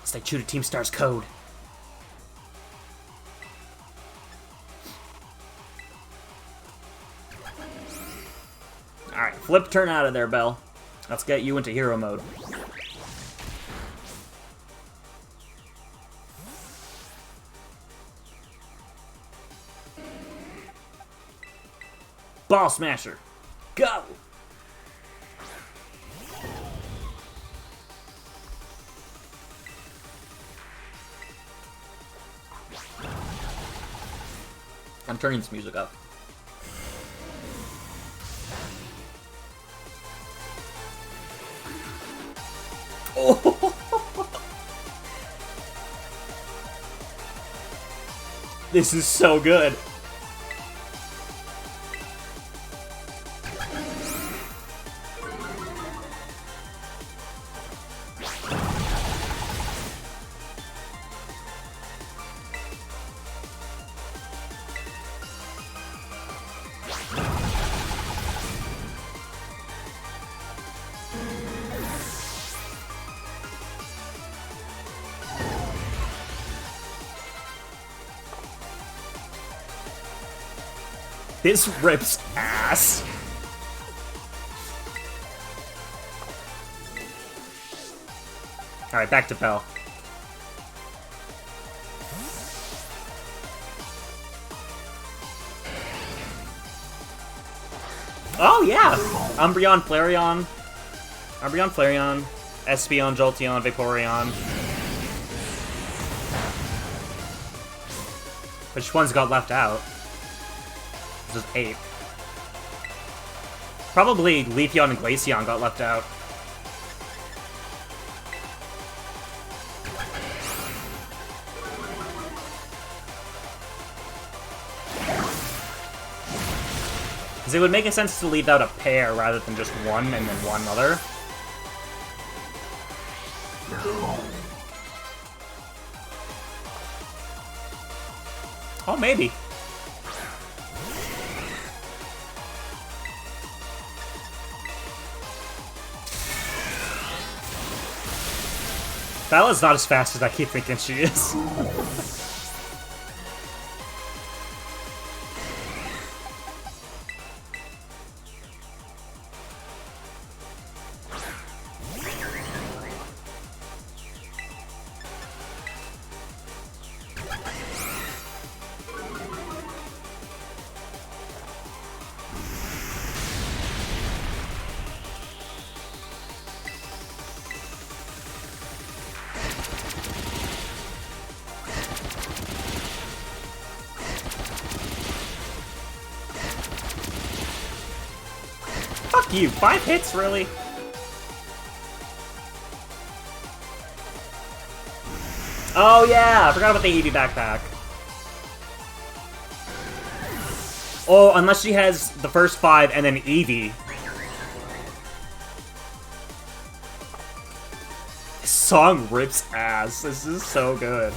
Stay true to Team Star's code. Alright, flip turn out of there, Belle. Let's get you into hero mode. Ball Smasher. Go! I'm turning this music up. Oh! This is so good. This rips ass. Alright, back to Belle. Oh, yeah! Umbreon, Flareon, Espeon, Jolteon, Vaporeon. Which ones got left out? This is 8. Probably Leafeon and Glaceon got left out. Because it would make a sense to leave out a pair rather than just one and then one other. Oh, maybe. Violet's not as fast as I keep thinking she is. Fuck you, 5 hits, really? Oh yeah, I forgot about the Eevee backpack. Oh, unless she has the first 5 and then Eevee. This song rips ass. This is so good.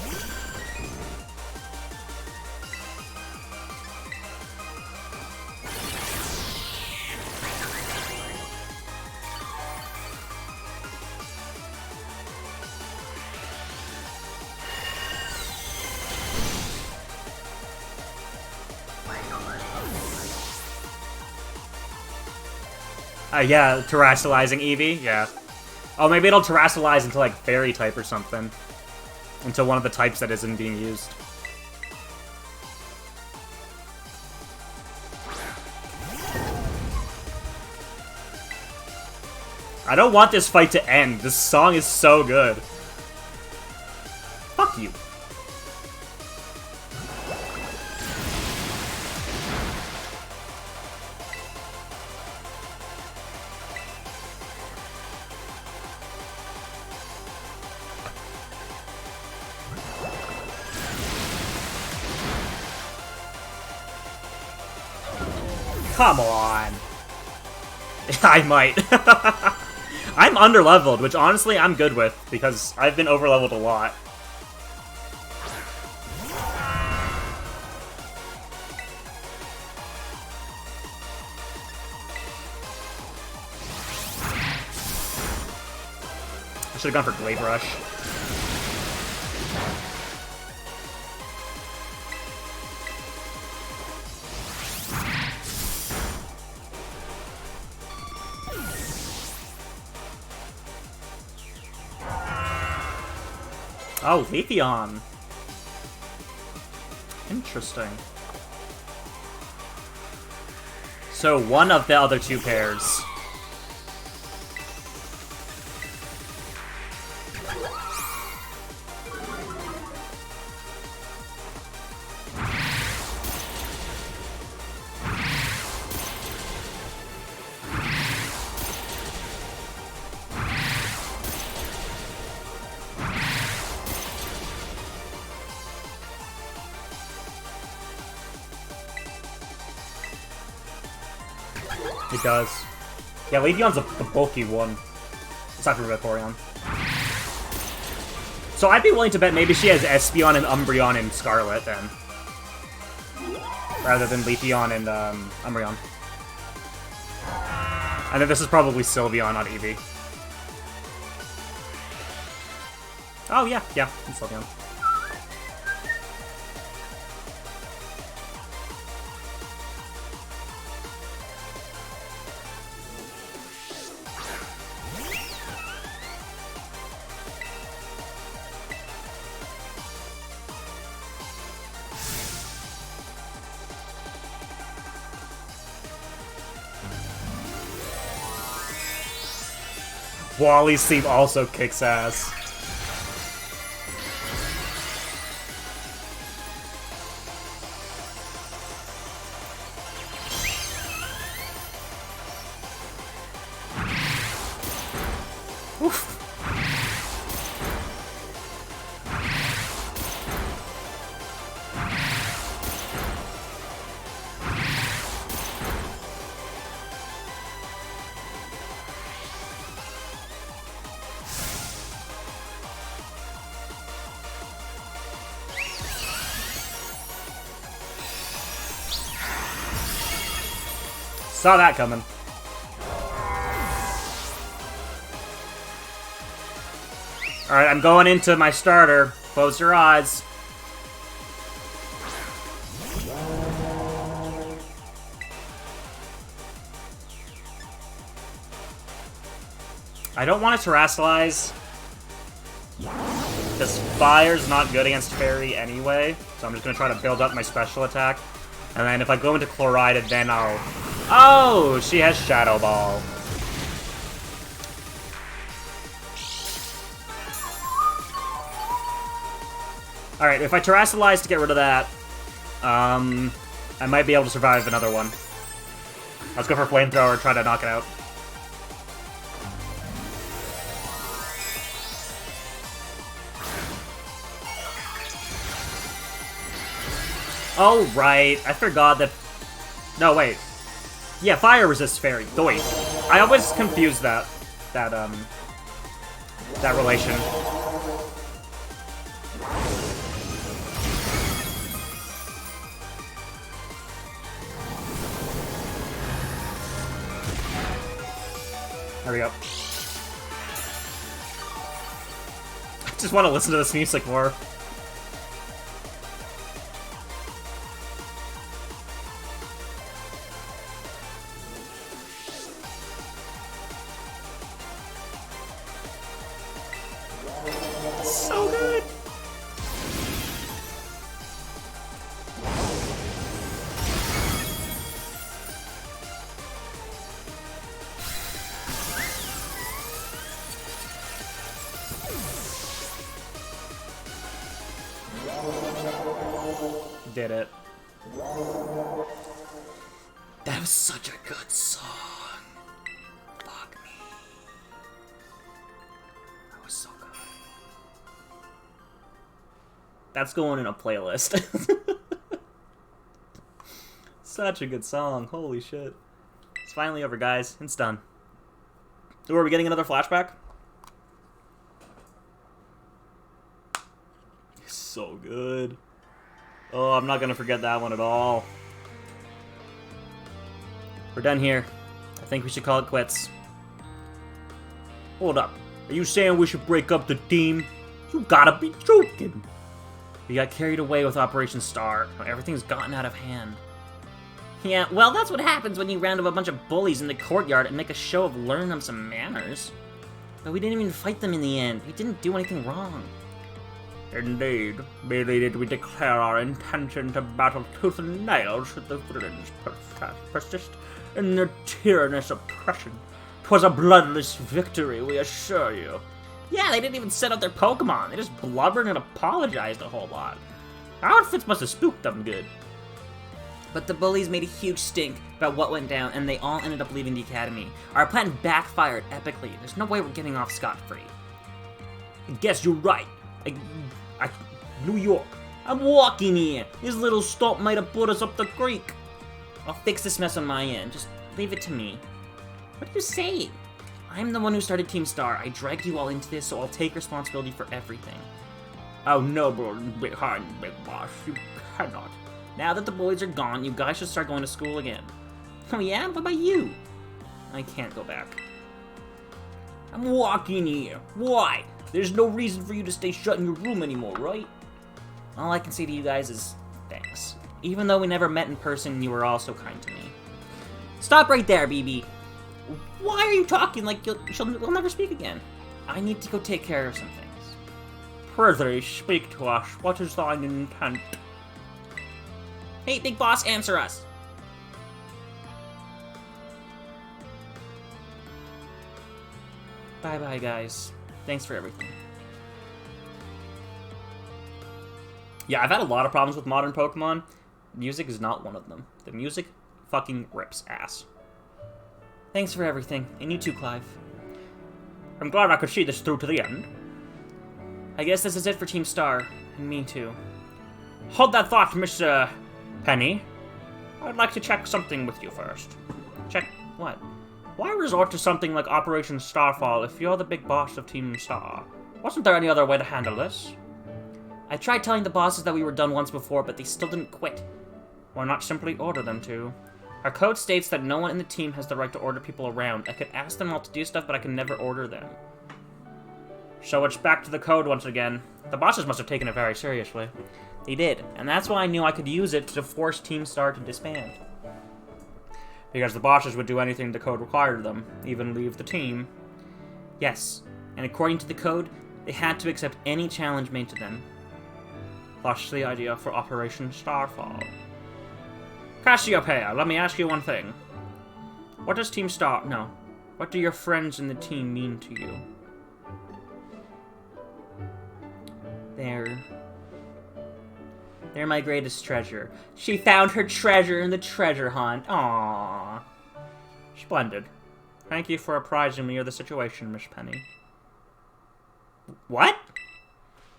Yeah, terrestrializing Eevee, yeah. Oh, maybe it'll terrestrialize into, like, fairy type or something. Into one of the types that isn't being used. I don't want this fight to end. This song is so good. Fuck you. Come on. I might. I'm underleveled, which honestly I'm good with, because I've been overleveled a lot. I should have gone for Glade Rush. Oh, Leafeon. Interesting. So one of the other 2 pairs. It does. Yeah, Leafeon's the bulky one. Aside from Vaporeon. So I'd be willing to bet maybe she has Espeon and Umbreon and Scarlet, then. Rather than Leafeon and Umbreon. And then this is probably Sylveon, not Eevee. Oh, yeah, it's Sylveon. Wally's Sleep also kicks ass. Oof. Saw that coming. Alright, I'm going into my starter. Close your eyes. I don't want to terrestrialize, because Fire's not good against Fairy anyway, so I'm just going to try to build up my special attack. And then if I go into Chloride, then I'll... Oh! She has Shadow Ball. Alright, if I terrestrialize to get rid of that, I might be able to survive another one. Let's go for Flamethrower, try to knock it out. Oh, right. I forgot that... No, wait. Yeah, Fire resists Fairy. Oh, wait. I always confuse that relation. There we go. I just want to listen to this music more. So good! Did it. That was such a good song. Fuck me. That was so good. That's going in a playlist. Such a good song. Holy shit. It's finally over, guys. It's done. Ooh, are we getting another flashback? So good. Oh, I'm not gonna forget that one at all. We're done here. I think we should call it quits. Hold up. Are you saying we should break up the team? You gotta be joking. We got carried away with Operation Star. Everything's gotten out of hand. Yeah, well, that's what happens when you round up a bunch of bullies in the courtyard and make a show of learning them some manners. But we didn't even fight them in the end. We didn't do anything wrong. Indeed, merely did we declare our intention to battle tooth and nail should the villains persist in their tyrannous oppression. 'Twas a bloodless victory, we assure you. Yeah, they didn't even set up their Pokemon. They just blubbered and apologized a whole lot. Our outfits must have spooked them good. But the bullies made a huge stink about what went down, and they all ended up leaving the academy. Our plan backfired epically. There's no way we're getting off scot-free. I guess you're right. New York. I'm walking here. This little stop might have put us up the creek. I'll fix this mess on my end. Just leave it to me. What are you saying? I'm the one who started Team Star. I dragged you all into this, so I'll take responsibility for everything. Oh no, bro. Behind, big boss. You cannot. Now that the bullies are gone, you guys should start going to school again. Oh yeah? What about you? I can't go back. I'm walking here. Why? There's no reason for you to stay shut in your room anymore, right? All I can say to you guys is thanks. Even though we never met in person, you were all so kind to me. Stop right there, BB. Why are you talking like we'll never speak again? I need to go take care of some things. Prithee, speak to us. What is thine intent? Hey, big boss, answer us. Bye-bye, guys. Thanks for everything. Yeah, I've had a lot of problems with modern Pokemon. Music is not one of them. The music fucking rips ass. Thanks for everything. And you too, Clive. I'm glad I could see this through to the end. I guess this is it for Team Star. And me too. Hold that thought, Miss, Penny. I'd like to check something with you first. Check what? Why resort to something like Operation Starfall if you're the big boss of Team Star? Wasn't there any other way to handle this? I tried telling the bosses that we were done once before, but they still didn't quit. Why not simply order them to? Our code states that no one in the team has the right to order people around. I could ask them all to do stuff, but I can never order them. So it's back to the code once again. The bosses must have taken it very seriously. They did, and that's why I knew I could use it to force Team Star to disband. Because the bosses would do anything the code required of them, even leave the team. Yes, and according to the code, they had to accept any challenge made to them. Thus the idea for Operation Starfall. Cassiopeia, let me ask you one thing. What does Team Star... No. What do your friends in the team mean to you? They're my greatest treasure. She found her treasure in the treasure hunt. Aww. Splendid. Thank you for apprising me of the situation, Miss Penny. What?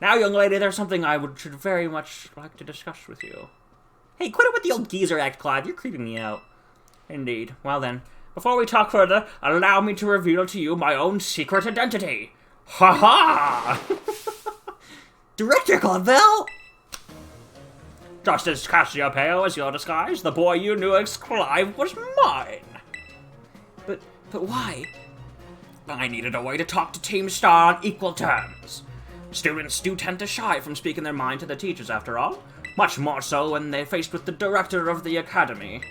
Now, young lady, there's something should very much like to discuss with you. Hey, quit it with the old geezer act, Clive. You're creeping me out. Indeed. Well then, before we talk further, allow me to reveal to you my own secret identity. Ha ha! Director Clavel! Just as Cassiopeia was your disguise, the boy you knew as Clive was mine. But why? I needed a way to talk to Team Star on equal terms. Students do tend to shy from speaking their mind to the teachers, after all. Much more so when they're faced with the director of the academy.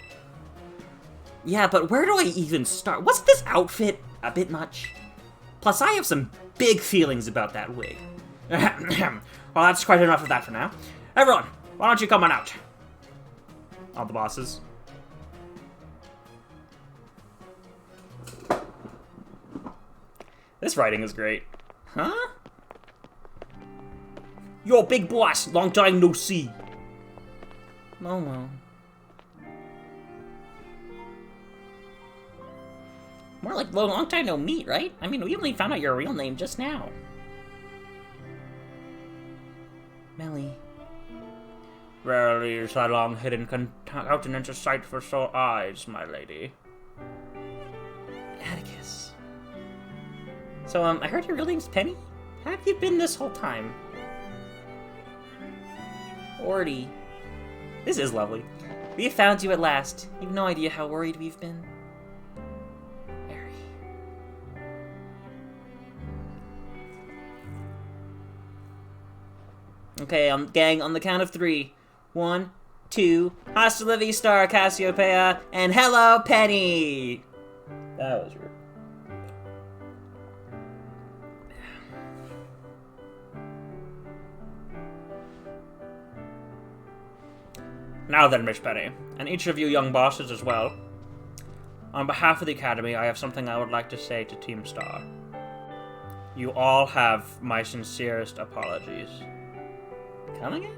Yeah, but where do I even start? Wasn't this outfit a bit much? Plus, I have some big feelings about that wig. Well, that's quite enough of that for now. Everyone, why don't you come on out? All the bosses. This writing is great. Huh? Yo, big boss, long time no see. Momo. More like long time no meet, right? I mean, we only found out your real name just now. Melly. Rarely is thy long hidden countenance a sight for sore eyes, my lady. Atticus. So, I heard your real name's Penny? How have you been this whole time? Orty. This is lovely. We have found you at last. You've no idea how worried we've been. Very. Okay, gang, on the count of 3. 1, 2, hasta la vista, Cassiopeia, and hello, Penny! That was rude. Now then, Miss Penny, and each of you young bosses as well, on behalf of the Academy, I have something I would like to say to Team Star. You all have my sincerest apologies. Come again?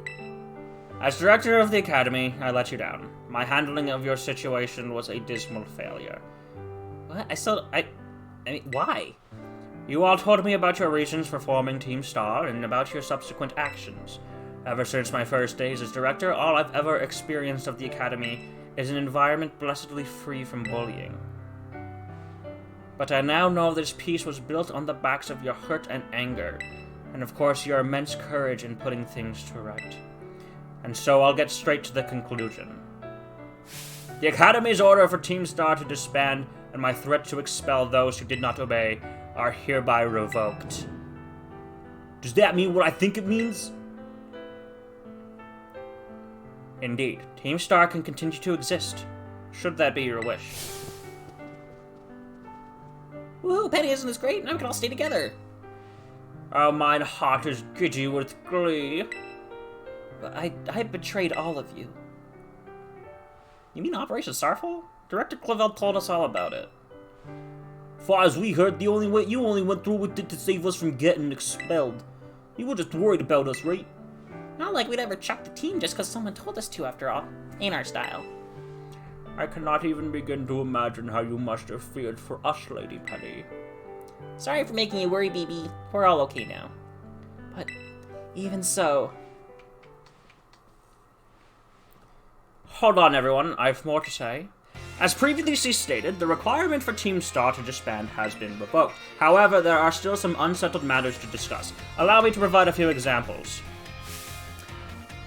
As director of the Academy, I let you down. My handling of your situation was a dismal failure. What? I mean, why? You all told me about your reasons for forming Team Star and about your subsequent actions. Ever since my first days as director, all I've ever experienced of the Academy is an environment blessedly free from bullying. But I now know this peace was built on the backs of your hurt and anger, and of course your immense courage in putting things to right. And so I'll get straight to the conclusion. The Academy's order for Team Star to disband and my threat to expel those who did not obey are hereby revoked. Does that mean what I think it means? Indeed, Team Star can continue to exist, should that be your wish. Woohoo, Penny, isn't this great? Now we can all stay together. Oh, mine heart is giddy with glee. But I betrayed all of you. You mean Operation Starfall? Director Clavel told us all about it. Far as we heard, you only went through with it to save us from getting expelled. You were just worried about us, right? Not like we'd ever chuck the team just because someone told us to, after all. Ain't our style. I cannot even begin to imagine how you must have feared for us, Lady Penny. Sorry for making you worry, BB. We're all okay now. But even so... Hold on, everyone. I've more to say. As previously stated, the requirement for Team Star to disband has been revoked. However, there are still some unsettled matters to discuss. Allow me to provide a few examples.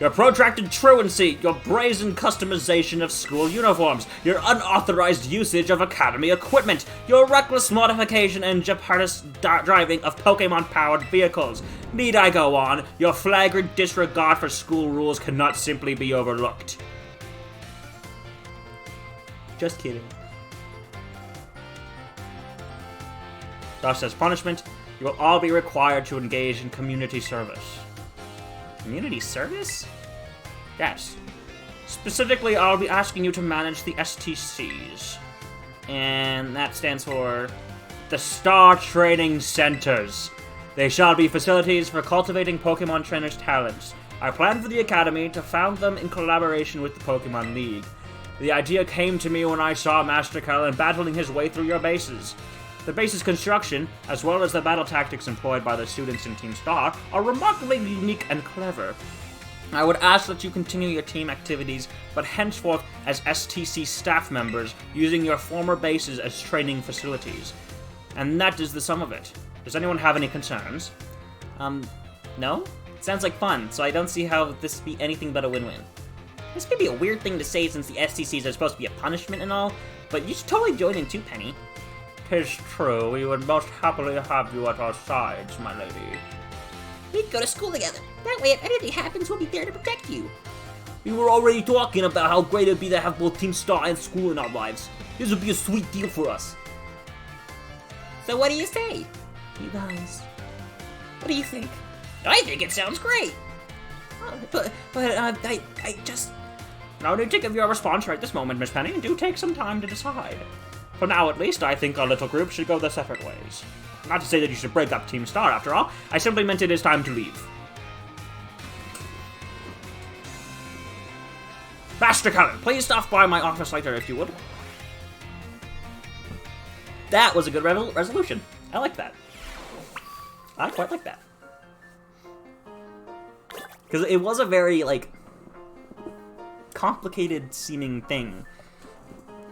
Your protracted truancy, your brazen customization of school uniforms, your unauthorized usage of academy equipment, your reckless modification and jeopardous driving of Pokemon-powered vehicles. Need I go on? Your flagrant disregard for school rules cannot simply be overlooked. Just kidding. Thus, as punishment, you will all be required to engage in community service. Community service? Yes. Specifically, I'll be asking you to manage the STCs. And that stands for the Star Training Centers. They shall be facilities for cultivating Pokemon trainers' talents. I plan for the Academy to found them in collaboration with the Pokemon League. The idea came to me when I saw Master Cullen battling his way through your bases. The base's construction, as well as the battle tactics employed by the students in Team Star, are remarkably unique and clever. I would ask that you continue your team activities, but henceforth as STC staff members, using your former bases as training facilities. And that is the sum of it. Does anyone have any concerns? No? It sounds like fun, so I don't see how this be anything but a win-win. This could be a weird thing to say since the STCs are supposed to be a punishment and all, but you should totally join in too, Penny. 'Tis true, we would most happily have you at our sides, my lady. We could go to school together. That way, if anything happens, we'll be there to protect you. We were already talking about how great it'd be to have both Team Star and school in our lives. This would be a sweet deal for us. So what do you say? You guys. What do you think? I think it sounds great. I just... No need to give you a response right this moment, Miss Penny. Do take some time to decide. For now, at least, I think our little group should go their separate ways. Not to say that you should break up Team Star, after all. I simply meant it is time to leave. Master Cullen, please stop by my office later if you would. That was a good resolution. I like that. I quite like that. Because it was a very, like, complicated seeming thing.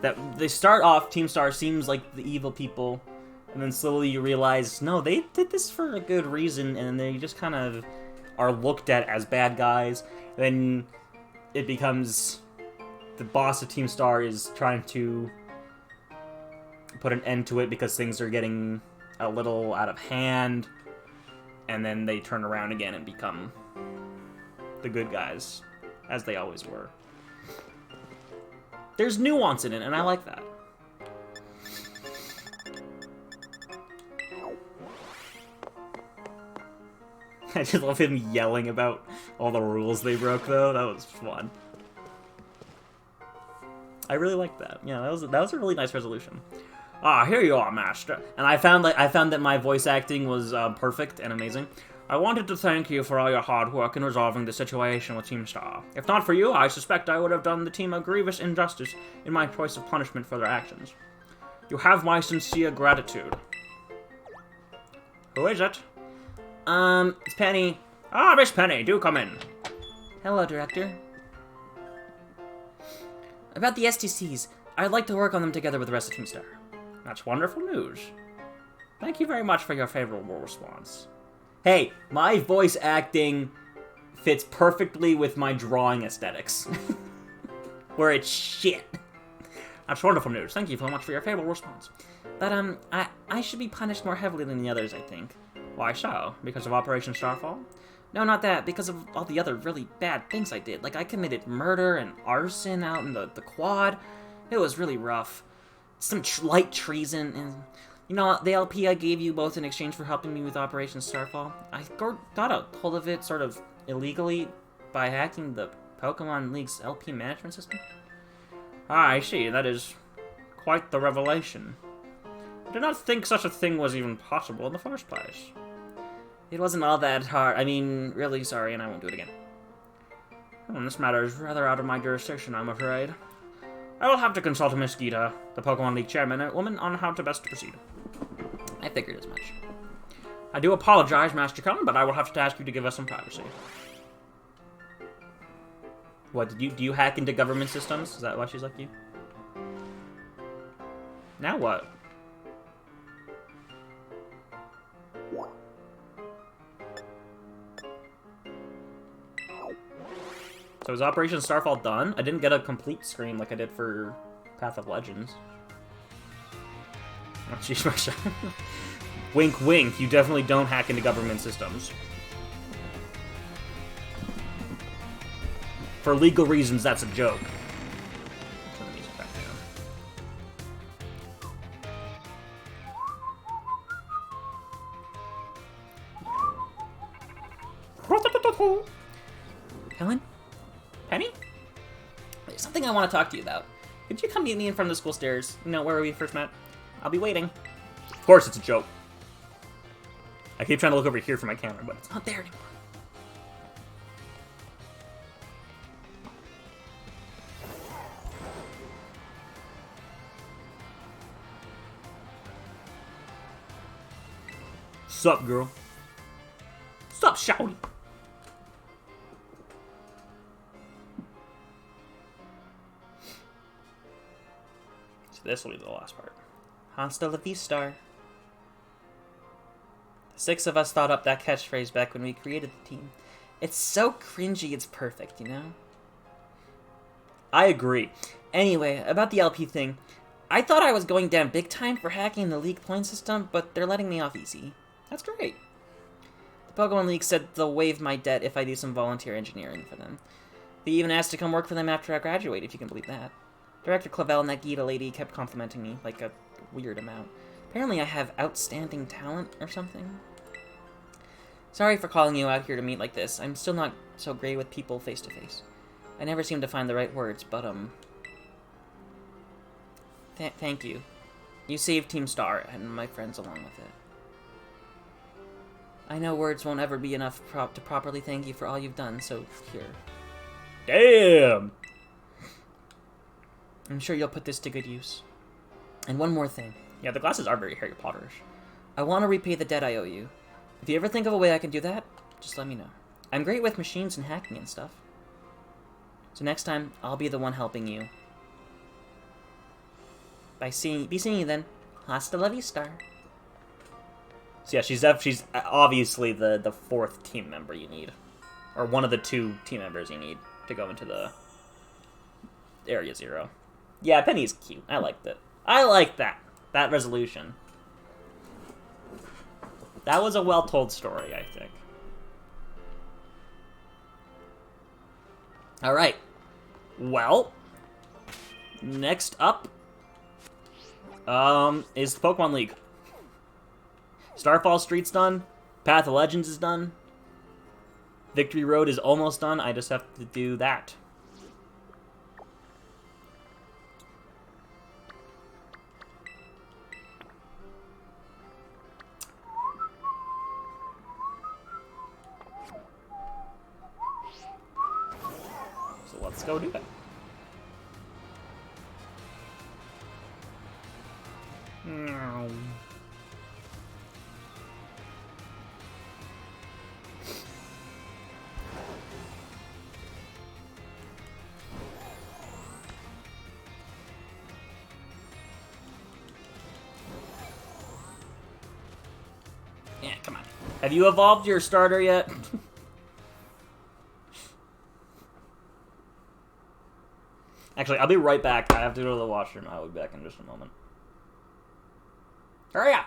That they start off, Team Star seems like the evil people, and then slowly you realize, no, they did this for a good reason, and they just kind of are looked at as bad guys. Then it becomes the boss of Team Star is trying to put an end to it because things are getting a little out of hand, and then they turn around again and become the good guys, as they always were. There's nuance in it, and I like that. I just love him yelling about all the rules they broke, though. That was fun. I really liked that. Yeah, that was a really nice resolution. Ah, here you are, Master. And I found that my voice acting was perfect and amazing. I wanted to thank you for all your hard work in resolving the situation with Team Star. If not for you, I suspect I would have done the team a grievous injustice in my choice of punishment for their actions. You have my sincere gratitude. Who is it? It's Penny. Ah, Miss Penny, do come in. Hello, Director. About the STCs, I'd like to work on them together with the rest of Team Star. That's wonderful news. Thank you very much for your favorable response. Hey, my voice acting fits perfectly with my drawing aesthetics. Where it's shit. That's wonderful news. Thank you so much for your favorable response. But, I should be punished more heavily than the others, I think. Why so? Because of Operation Starfall? No, not that. Because of all the other really bad things I did. Like, I committed murder and arson out in the quad. It was really rough. Some light treason, and... You know, the LP I gave you both in exchange for helping me with Operation Starfall, I got a hold of it sort of illegally by hacking the Pokemon League's LP management system. Ah, I see. That is quite the revelation. I did not think such a thing was even possible in the first place. It wasn't all that hard. I mean, really sorry, and I won't do it again. This matter is rather out of my jurisdiction, I'm afraid. I will have to consult Miss Gita, the Pokemon League chairman, and woman, on how to best proceed. I figured as much. I do apologize, Master Cullen, but I will have to ask you to give us some privacy. What, do you hack into government systems? Is that why she's like you? Now what? So is Operation Starfall done? I didn't get a complete screen like I did for Path of Legends. Oh, jeez, Marsha. Wink, wink. You definitely don't hack into government systems. For legal reasons, that's a joke. Turn the music back down. Helen? Penny? There's something I want to talk to you about. Could you come meet me in front of the school stairs? You know, where we first met? I'll be waiting. Of course it's a joke. I keep trying to look over here for my camera, but it's Not there anymore. Sup, girl? Sup, shouty? So this will be the last part. Hasta la vista. The 6 of us thought up that catchphrase back when we created the team. It's so cringy, it's perfect, you know? I agree. Anyway, about the LP thing. I thought I was going down big time for hacking the League point system, but they're letting me off easy. That's great. The Pokemon League said they'll waive my debt if I do some volunteer engineering for them. They even asked to come work for them after I graduate, if you can believe that. Director Clavel and that Gita lady kept complimenting me, like a weird amount. Apparently I have outstanding talent or something. Sorry for calling you out here to meet like this. I'm still not so great with people face to face. I never seem to find the right words, but, thank you. You saved Team Star and my friends along with it. I know words won't ever be enough to properly thank you for all you've done, so here. Damn! I'm sure you'll put this to good use. And one more thing. Yeah, the glasses are very Harry Potterish. I want to repay the debt I owe you. If you ever think of a way I can do that, just let me know. I'm great with machines and hacking and stuff. So next time, I'll be the one helping you. Be seeing you then. Hasta la vista. So yeah, she's obviously the 4th team member you need. Or one of the 2 team members you need to go into the Area 0. Yeah, Penny's cute. I liked it. I like that. That resolution. That was a well-told story, I think. Alright. Well, next up is the Pokemon League. Starfall Street's done. Path of Legends is done. Victory Road is almost done. I just have to do that. So let's go do it. Yeah, come on. Have you evolved your starter yet? Actually, I'll be right back. I have to go to the washroom. I'll be back in just a moment. Hurry up!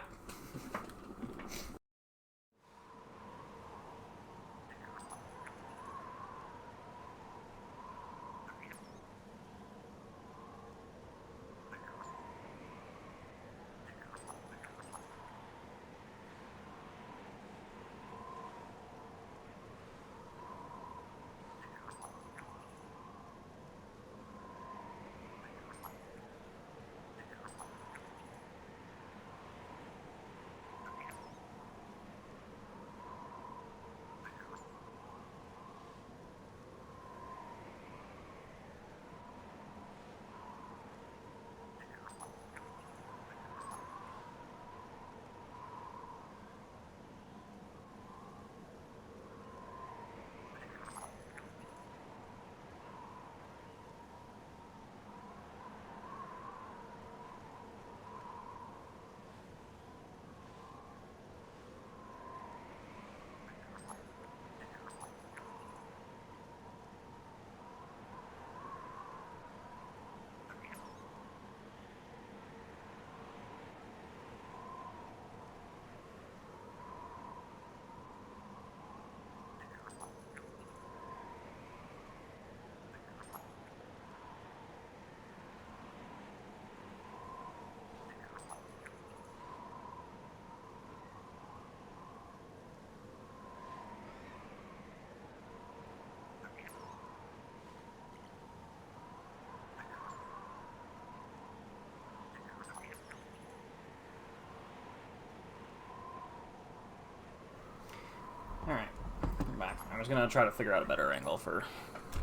just gonna try to figure out a better angle for...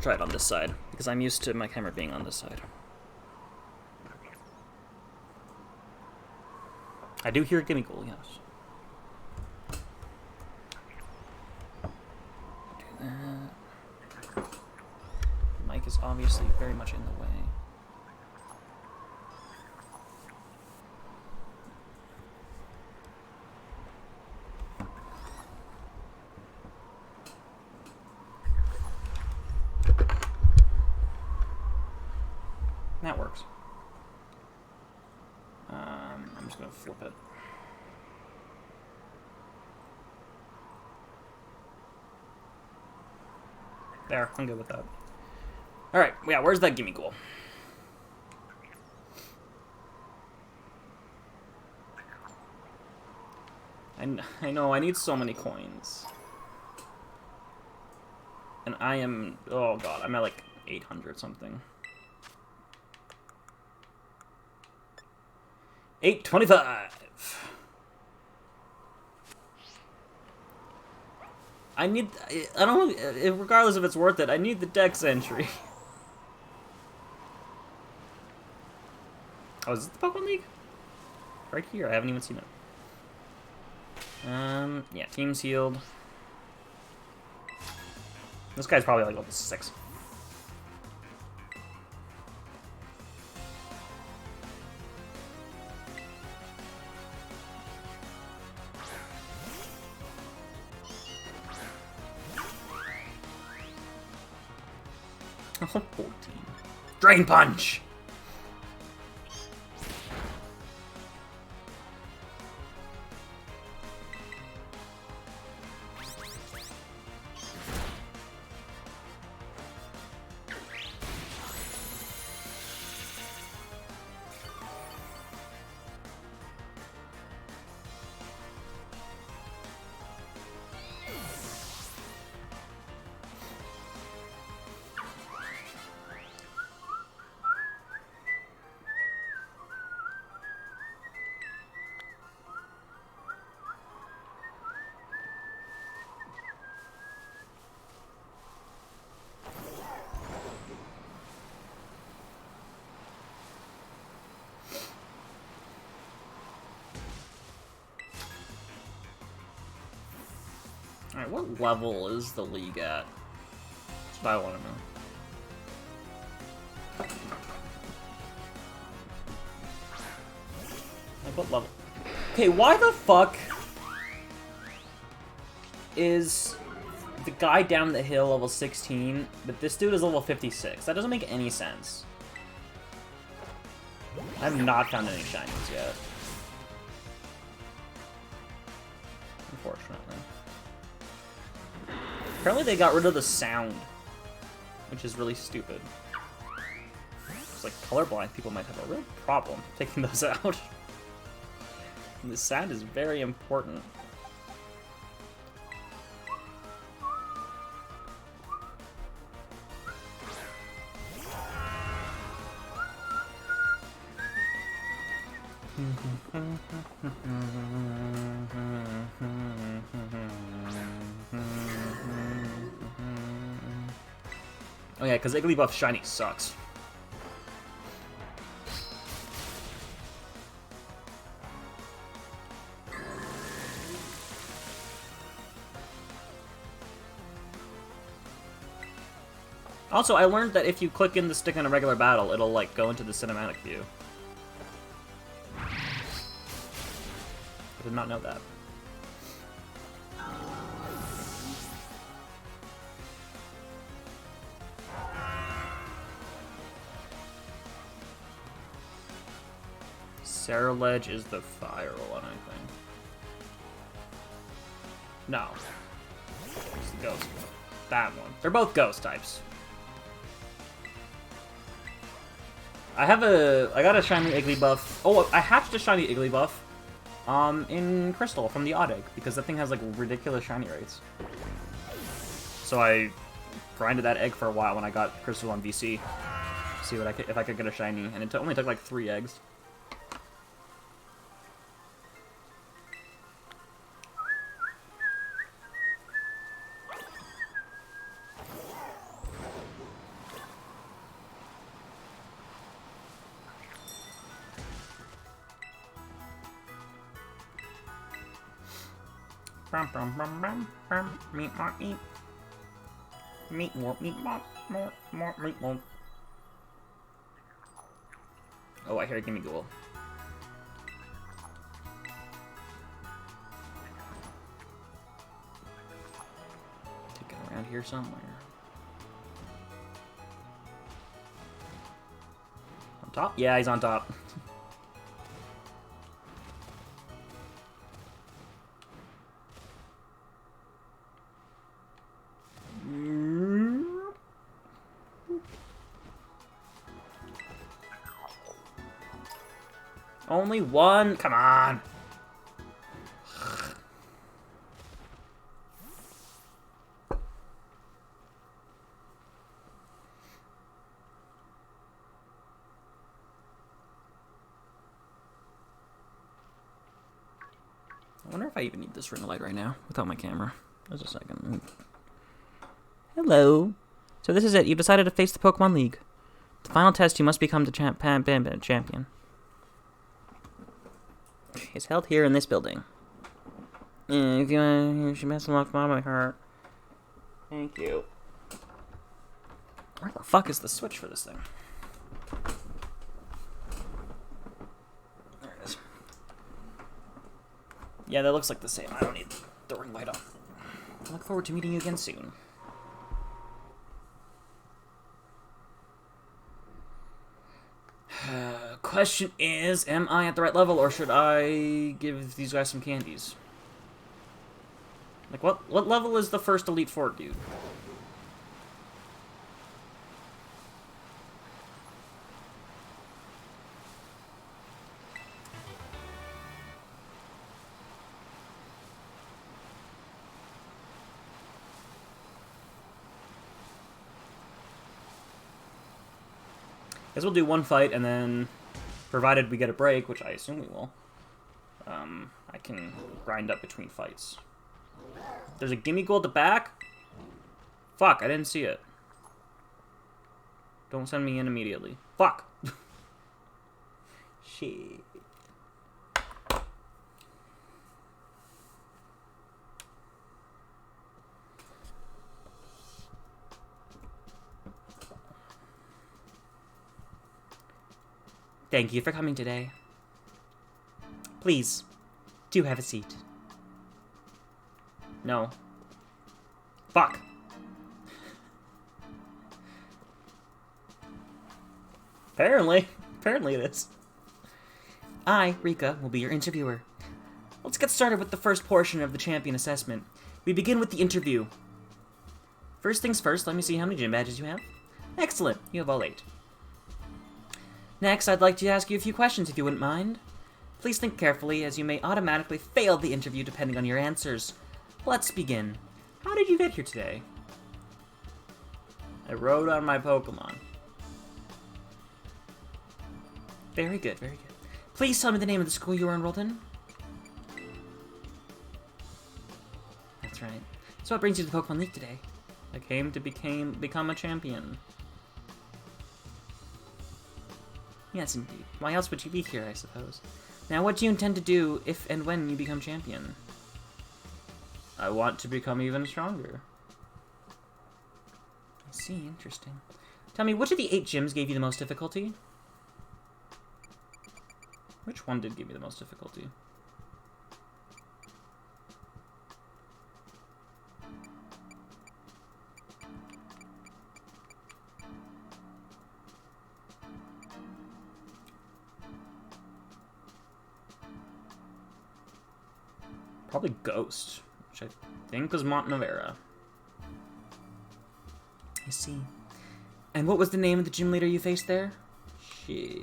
Try it on this side, because I'm used to my camera being on this side. I do hear Gimme Ghoul, yes. Do that. The mic is obviously very much in the way. That works. I'm just gonna flip it. There, I'm good with that. Alright, yeah, where's that Gimme Ghoul? I know, I need so many coins. And I am, oh god, I'm at like 800 something. 825. I don't know, regardless if it's worth it, I need the Dex entry. Oh, is it the Pokemon League? Right here, I haven't even seen it. Yeah, team's healed. This guy's probably like level 6. Oh, 14. Drain Punch! Alright, what level is the league at? That's what I want to know. Like, what level? Okay, why the fuck is the guy down the hill level 16, but this dude is level 56? That doesn't make any sense. I have not found any shinies yet. Unfortunately. Apparently they got rid of the sound, which is really stupid. It's like colorblind people might have a real problem taking those out. And the sound is very important. Oh yeah, because Igglybuff shiny sucks. Also, I learned that if you click in the stick in a regular battle, it'll, like, go into the cinematic view. I did not know that. Ledge is the fire one, I think. No. It's the ghost one. That one. They're both ghost types. I got a shiny Igglybuff. Oh, I hatched a shiny Igglybuff in Crystal from the Odd Egg, because that thing has, like, ridiculous shiny rates. So I grinded that egg for a while when I got Crystal on VC. See what if I could get a shiny, and it only took, like, 3 eggs. Meat, meat. Meat, more, meat. Oh, I hear a gimme ghoul. Take it around here somewhere. On top? Yeah, he's on top. Only one? Come on. I wonder if I even need this ring light right now without my camera. Just a second. Hello. So this is it. You've decided to face the Pokemon League. The final test, you must become the champion. It's held here in this building. If you want, she must unlock my heart. Thank you. Where the fuck is the switch for this thing? There it is. Yeah, that looks like the same. I don't need the ring light on. I look forward to meeting you again soon. Question is, am I at the right level, or should I give these guys some candies? Like, what level is the first Elite Four dude? Guess we'll do one fight, and then, provided we get a break, which I assume we will, I can grind up between fights. There's a gimme goal at the back? Fuck, I didn't see it. Don't send me in immediately. Fuck! Shit. Thank you for coming today. Please, do have a seat. No. Fuck. Apparently it is. I, Rika, will be your interviewer. Let's get started with the first portion of the champion assessment. We begin with the interview. First things first, let me see how many gym badges you have. Excellent, you have all 8. Next, I'd like to ask you a few questions if you wouldn't mind. Please think carefully, as you may automatically fail the interview depending on your answers. Let's begin. How did you get here today? I rode on my Pokemon. Very good, very good. Please tell me the name of the school you were enrolled in. That's right. So what brings you to the Pokemon League today? I came to become a champion. Yes, indeed. Why else would you be here, I suppose? Now, what do you intend to do if and when you become champion? I want to become even stronger. I see, interesting. Tell me, which of the 8 gyms gave you the most difficulty? Which one did give me the most difficulty? Probably Ghost, which I think was Montenevera. I see. And what was the name of the gym leader you faced there? Shit.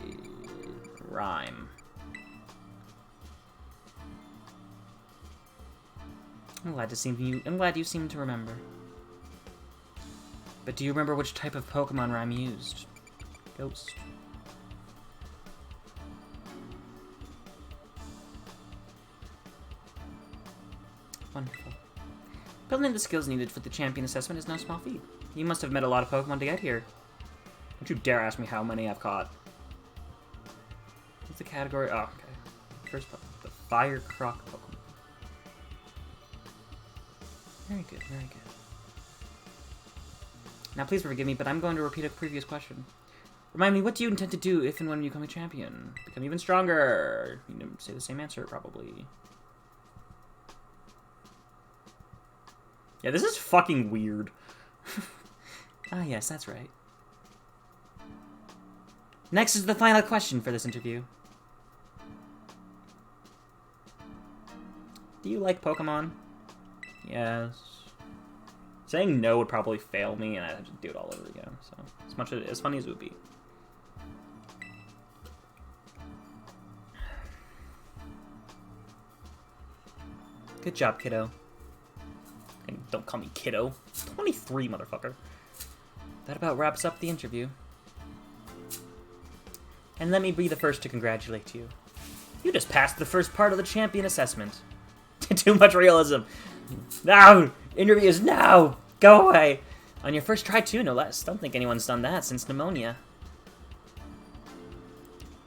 Rhyme. I'm glad you seem to remember. But do you remember which type of Pokemon Rhyme used? Ghost. Wonderful. Building the skills needed for the champion assessment is no small feat. You must have met a lot of Pokemon to get here. Don't you dare ask me how many I've caught. What's the category? Oh, okay. First, the Fire Croc Pokemon. Very good, very good. Now please forgive me, but I'm going to repeat a previous question. Remind me, what do you intend to do if and when you become a champion? Become even stronger. You know, say the same answer, probably. Yeah, this is fucking weird. Ah, yes, that's right. Next is the final question for this interview. Do you like Pokemon? Yes. Saying no would probably fail me, and I'd have to do it all over again. So, as funny as it would be. Good job, kiddo. And don't call me kiddo. 23, motherfucker. That about wraps up the interview. And let me be the first to congratulate you. You just passed the first part of the champion assessment. Too much realism. No! Interviews now! Go away! On your first try too, no less. Don't think anyone's done that since pneumonia.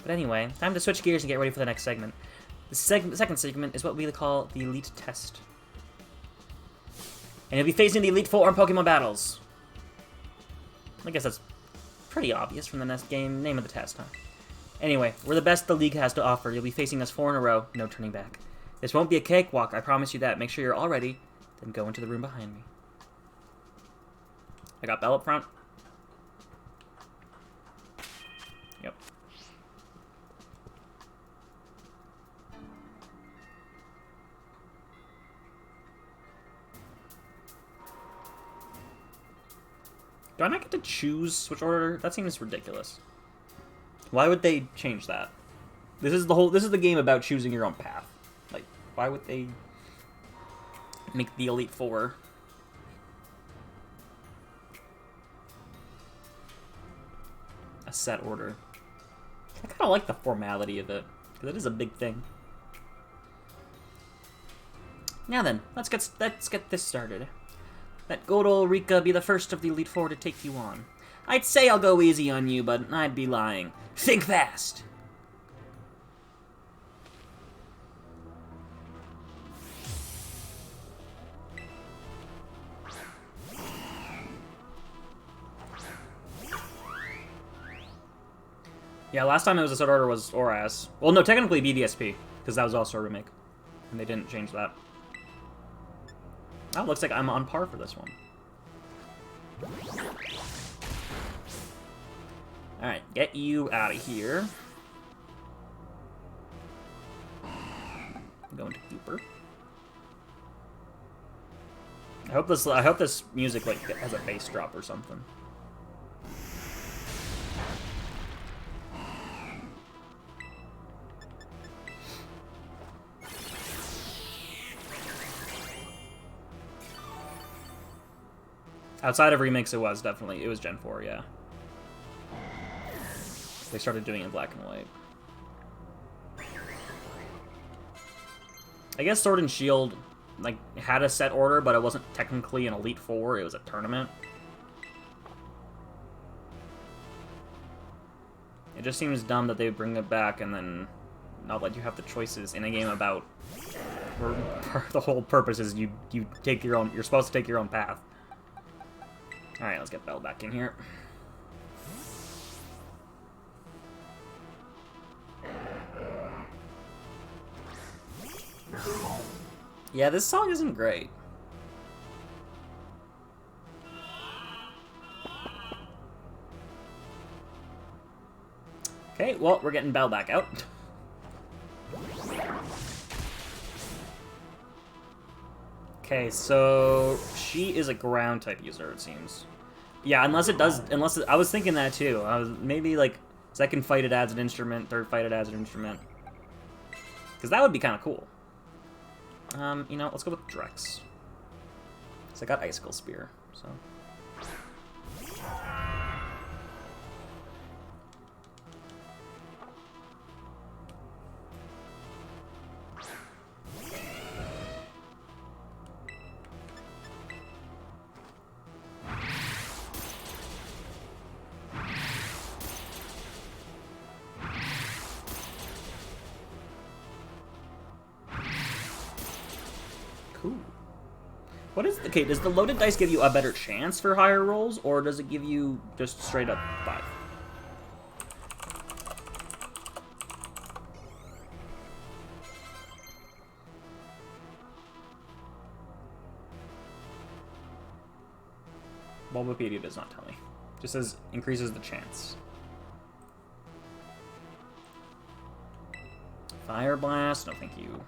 But anyway, time to switch gears and get ready for the next segment. The second segment is what we call the Elite Test. And you'll be facing the Elite Four in Pokemon battles. I guess that's pretty obvious from the name of the test, huh? Anyway, we're the best the league has to offer. You'll be facing us 4 in a row, no turning back. This won't be a cakewalk, I promise you that. Make sure you're all ready, then go into the room behind me. I got Bell up front. Yep. Do I not get to choose which order? That seems ridiculous. Why would they change that? This is the game about choosing your own path. Like, why would they make the Elite Four a set order? I kind of like the formality of it, because it is a big thing. Now then, let's get this started. Let good old Rika be the first of the Elite Four to take you on. I'd say I'll go easy on you, but I'd be lying. Think fast! Yeah, last time it was a set order was Oras. Well, no, technically BDSP, because that was also a remake. And they didn't change that. Oh, looks like I'm on par for this one. Alright, get you out of here. Go into Cooper. I hope this music like has a bass drop or something. Outside of remakes, it was Gen 4, yeah. They started doing it in black and white. I guess Sword and Shield, like, had a set order, but it wasn't technically an Elite Four, it was a tournament. It just seems dumb that they would bring it back and then not let you have the choices in a game about... the whole purpose is you take your own... You're supposed to take your own path. Alright, let's get Bell back in here. Yeah, this song isn't great. Okay, well, we're getting Bell back out. Okay, so she is a ground type user, it seems. Yeah, I was thinking that too. Maybe like second fight it adds an instrument, third fight it adds an instrument. Because that would be kind of cool. You know, let's go with Drex. Because I got Icicle Spear, so. Cool. What is okay? Does the loaded dice give you a better chance for higher rolls, or does it give you just straight up 5? Bulbapedia does not tell me. Just says increases the chance. Fire Blast, no thank you.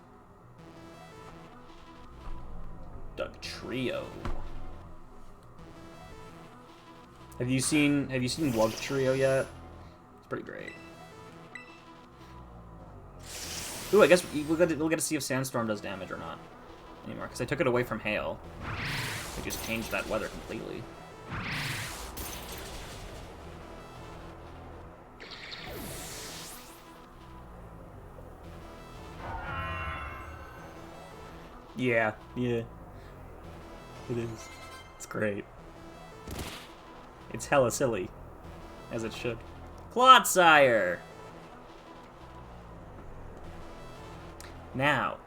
Doug Trio. Have you seen Wug Trio yet? It's pretty great. Ooh, I guess we'll get to see if Sandstorm does damage or not anymore, because I took it away from Hail. I just changed that weather completely. Yeah. It is. It's great. It's hella silly. As it should. Clodsire! Now,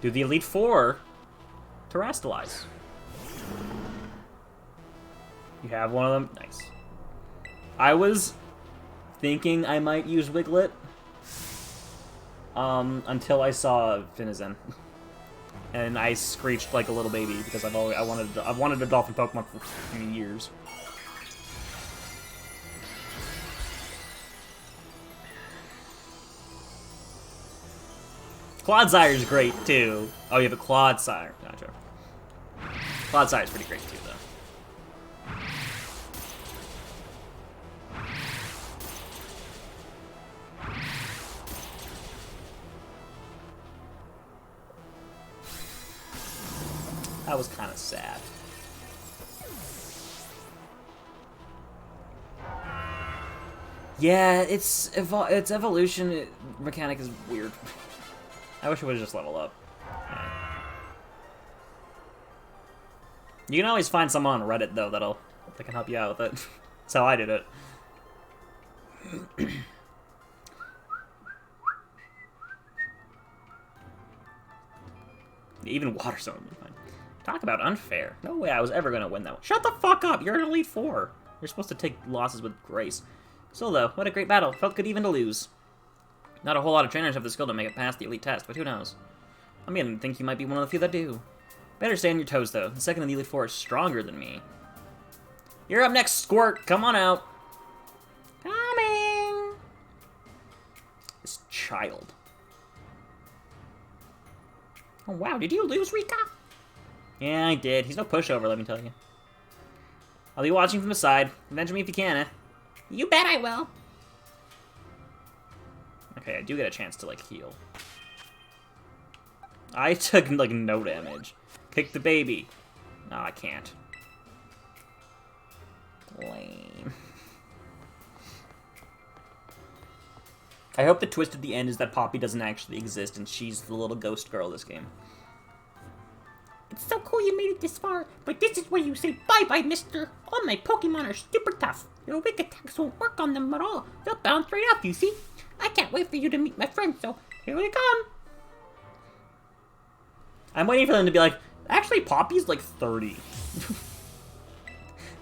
do the Elite Four Terrastalize. You have one of them? Nice. I was thinking I might use Wiglet until I saw Finizen. And I screeched like a little baby because I've wanted a dolphin Pokemon for years. Clodsire is great too. Oh, you have a Clodsire. Gotcha. Clodsire is pretty great too, though. That was kind of sad. Yeah, its evolution mechanic is weird. I wish it would have just leveled up. Yeah. You can always find someone on Reddit though that can help you out with it. That's how I did it. Even Water Zone would be fine. Talk about unfair. No way I was ever gonna win that one. Shut the fuck up! You're an Elite Four. You're supposed to take losses with grace. Still though, what a great battle. Felt good even to lose. Not a whole lot of trainers have the skill to make it past the Elite test, but who knows? I mean, I think you might be one of the few that do. Better stay on your toes though. The second of the Elite Four is stronger than me. You're up next, Squirt. Come on out. Coming. This child. Oh wow, did you lose, Rika? Yeah, I did. He's no pushover, let me tell you. I'll be watching from the side. Avenge me if you can, eh? You bet I will. Okay, I do get a chance to, like, heal. I took, like, no damage. Kick the baby. No, I can't. Lame. I hope the twist at the end is that Poppy doesn't actually exist and she's the little ghost girl this game. It's so cool you made it this far, but this is where you say bye-bye, mister. All my Pokemon are super tough. Your weak attacks won't work on them at all. They'll bounce right off, you see? I can't wait for you to meet my friends, so here they come. I'm waiting for them to be like, actually, Poppy's like 30.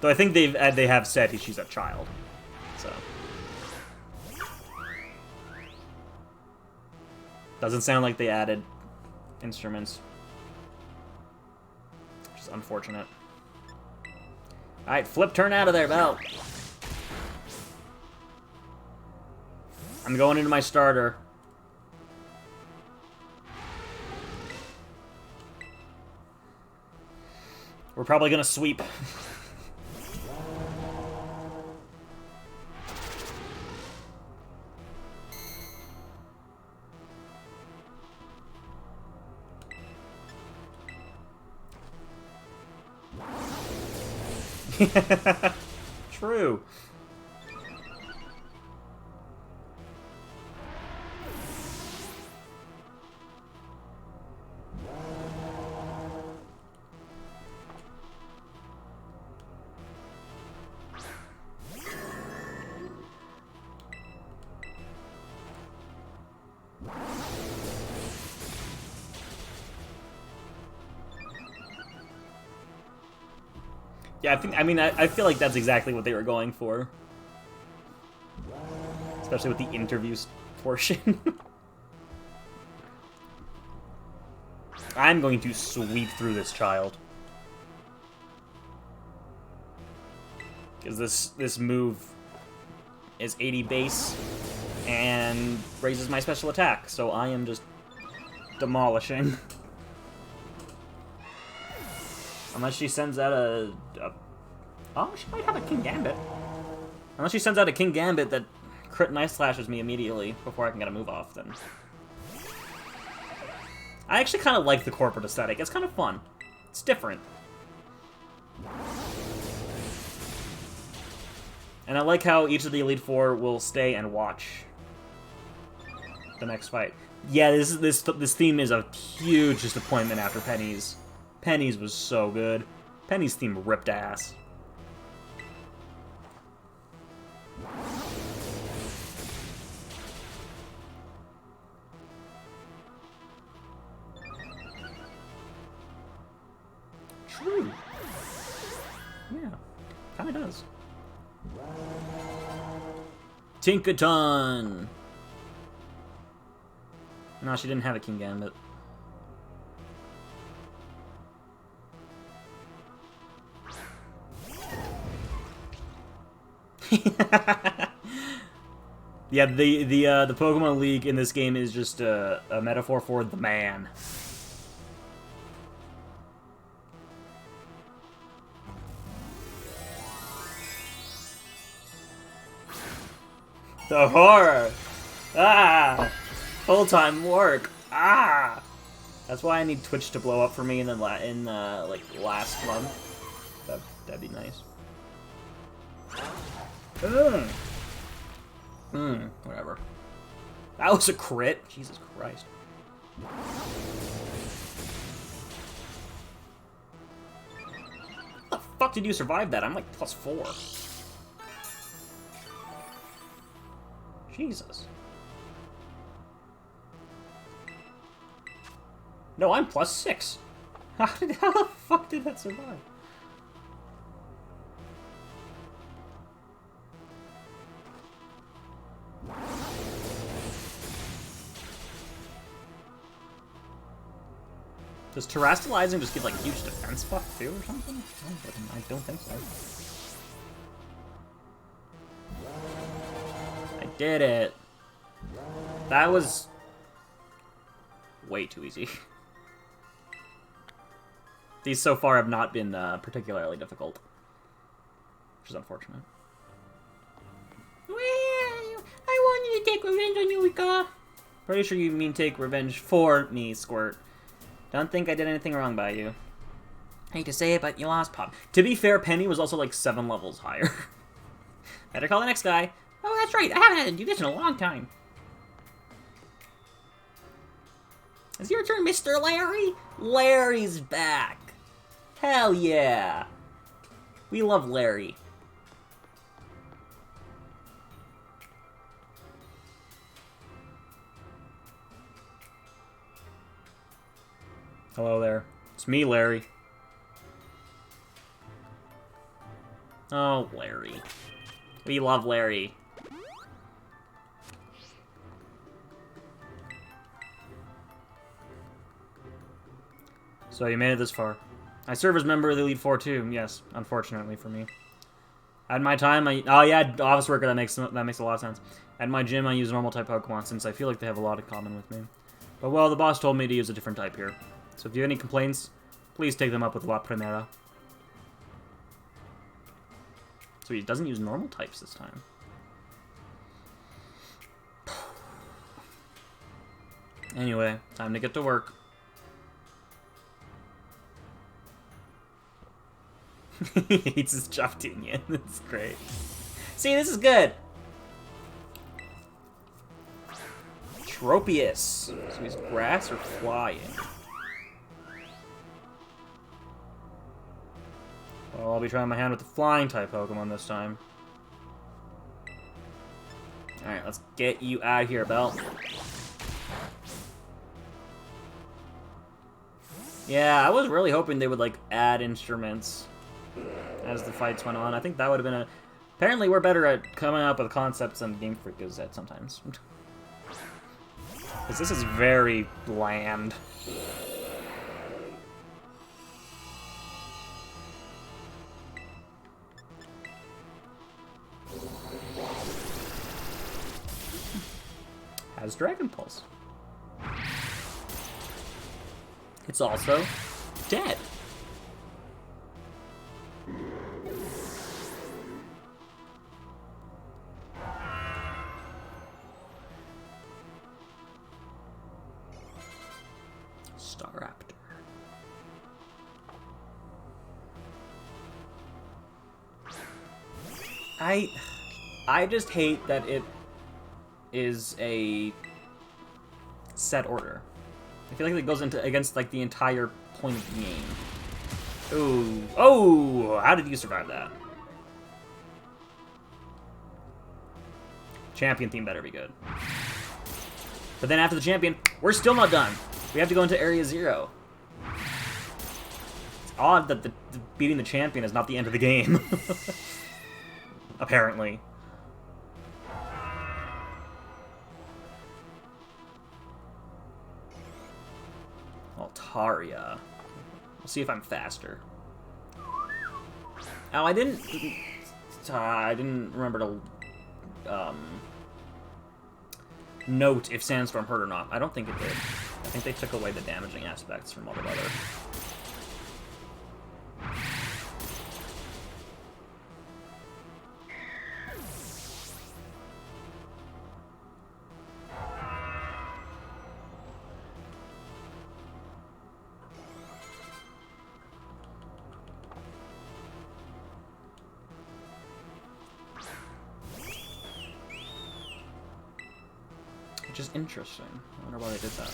Though I think they have said she's a child. So. Doesn't sound like they added instruments. Which is unfortunate. Alright, flip turn out of there, Belle. I'm going into my starter. We're probably gonna sweep. True. Yeah, I feel like that's exactly what they were going for. Especially with the interviews portion. I'm going to sweep through this child. Because this move is 80 base and raises my special attack, so I am just demolishing. Unless she sends out a... Oh, she might have a King Gambit. Unless she sends out a King Gambit that crit Knife Slashes me immediately before I can get a move off, then... I actually kind of like the corporate aesthetic. It's kind of fun. It's different. And I like how each of the Elite Four will stay and watch the next fight. Yeah, this theme is a huge disappointment after Penny's. Penny's was so good. Penny's theme ripped ass. True. Yeah, kind of does. Tinkaton! No, she didn't have a King Gambit. Yeah, the Pokemon League in this game is just a metaphor for the man. The horror! Ah! Full-time work! Ah! That's why I need Twitch to blow up for me in like last month. That'd be nice. Whatever. That was a crit? Jesus Christ. How the fuck did you survive that? I'm like +4. Jesus. No, I'm +6. How the fuck did that survive? Does terrestrializing just give like huge defense buff too or something? I don't think so. I did it. That was way too easy. These so far have not been particularly difficult, which is unfortunate. Well, I wanted to take revenge on you, Ika. Pretty sure you mean take revenge for me, Squirt. Don't think I did anything wrong by you. Hate to say it, but you lost, Pop. To be fair, Penny was also like 7 levels higher. Better call the next guy. Oh, that's right. I haven't had to do this in a long time. It's your turn, Mr. Larry. Larry's back. Hell yeah. We love Larry. Hello there. It's me, Larry. Oh, Larry. We love Larry. So you made it this far. I serve as member of the Elite Four too. Yes, unfortunately for me. At my time, oh yeah, office worker. That makes a lot of sense. At my gym, I use normal type Pokemon since I feel like they have a lot in common with me. But well, the boss told me to use a different type here. So if you have any complaints, please take them up with La Primera. So he doesn't use normal types this time. Anyway, time to get to work. He hates his Joftinian. That's great. See, this is good. Tropius. So he's grass or flying? Well, I'll be trying my hand with the flying type Pokemon this time. Alright, let's get you out of here, Belle. Yeah, I was really hoping they would, like, add instruments as the fights went on. I think that would have been a... Apparently we're better at coming up with concepts than Game Freak is at sometimes. Because this is very bland. Has Dragon Pulse. It's also dead. Staraptor. I just hate that it is a set order. I feel like it goes into against like the entire point of the game. Ooh. Oh, how did you survive that? Champion theme better be good. But then after the champion, we're still not done. We have to go into Area 0. It's odd that the beating the champion is not the end of the game. Apparently. Altaria. We'll see if I'm faster. Oh, I didn't remember to note if Sandstorm hurt or not. I don't think it did. I think they took away the damaging aspects from all the weather. Which is interesting. I wonder why they did that.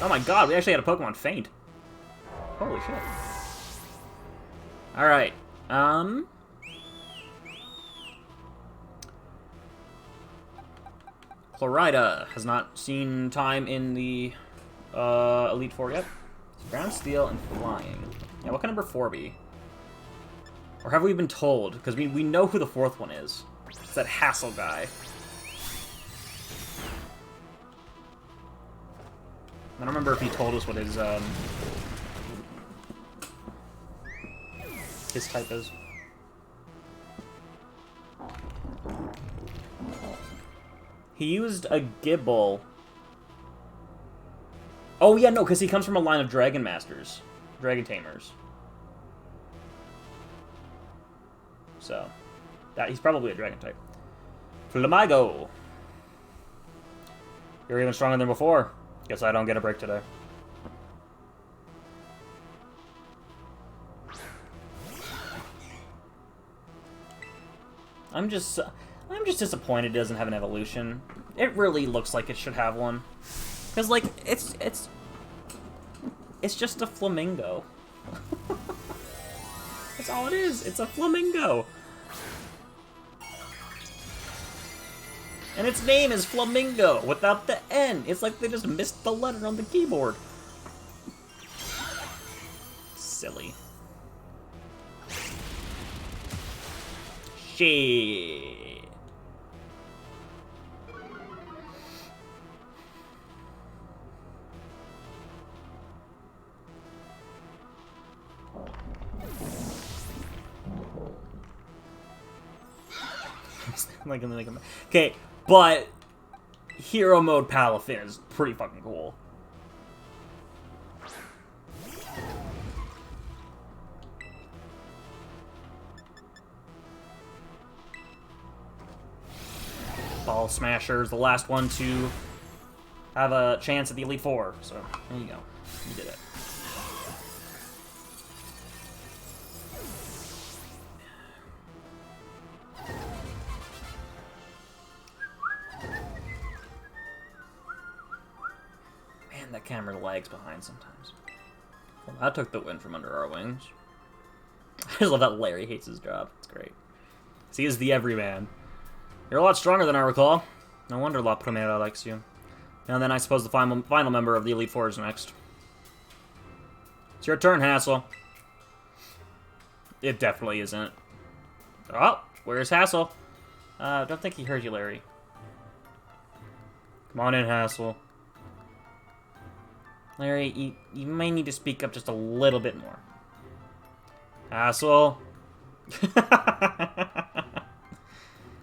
Oh my god, we actually had a Pokemon faint. Holy shit. Alright. Chlorida has not seen time in the Elite Four yet. Ground, Steel, and Flying. Yeah, what can number 4 be? Or have we been told? Because we know who the 4th one is. It's that Hassel guy. I don't remember if he told us what his type is. He used a Gibble. Oh yeah, no, because he comes from a line of Dragon Masters. Dragon Tamers. So, he's probably a Dragon type. Flamigo. You're even stronger than before. Guess I don't get a break today. I'm just disappointed it doesn't have an evolution. It really looks like it should have one. Cause like it's just a flamingo. That's all it is. It's a flamingo. And its name is Flamingo, without the N. It's like they just missed the letter on the keyboard. Silly. Shit. Okay, but Hero Mode Palafin is pretty fucking cool. Ball Smasher is the last one to have a chance at the Elite Four, so there you go. You did it. Man, that camera lags behind sometimes. Well, that took the wind from under our wings. I just love that Larry hates his job. It's great. He is the everyman. You're a lot stronger than I recall. No wonder La Primera likes you. And then I suppose the final member of the Elite Four is next. It's your turn, Hassel. It definitely isn't. Oh, where's Hassel? Don't think he heard you, Larry. Come on in, Hassel. Larry, you may need to speak up just a little bit more. Hassel?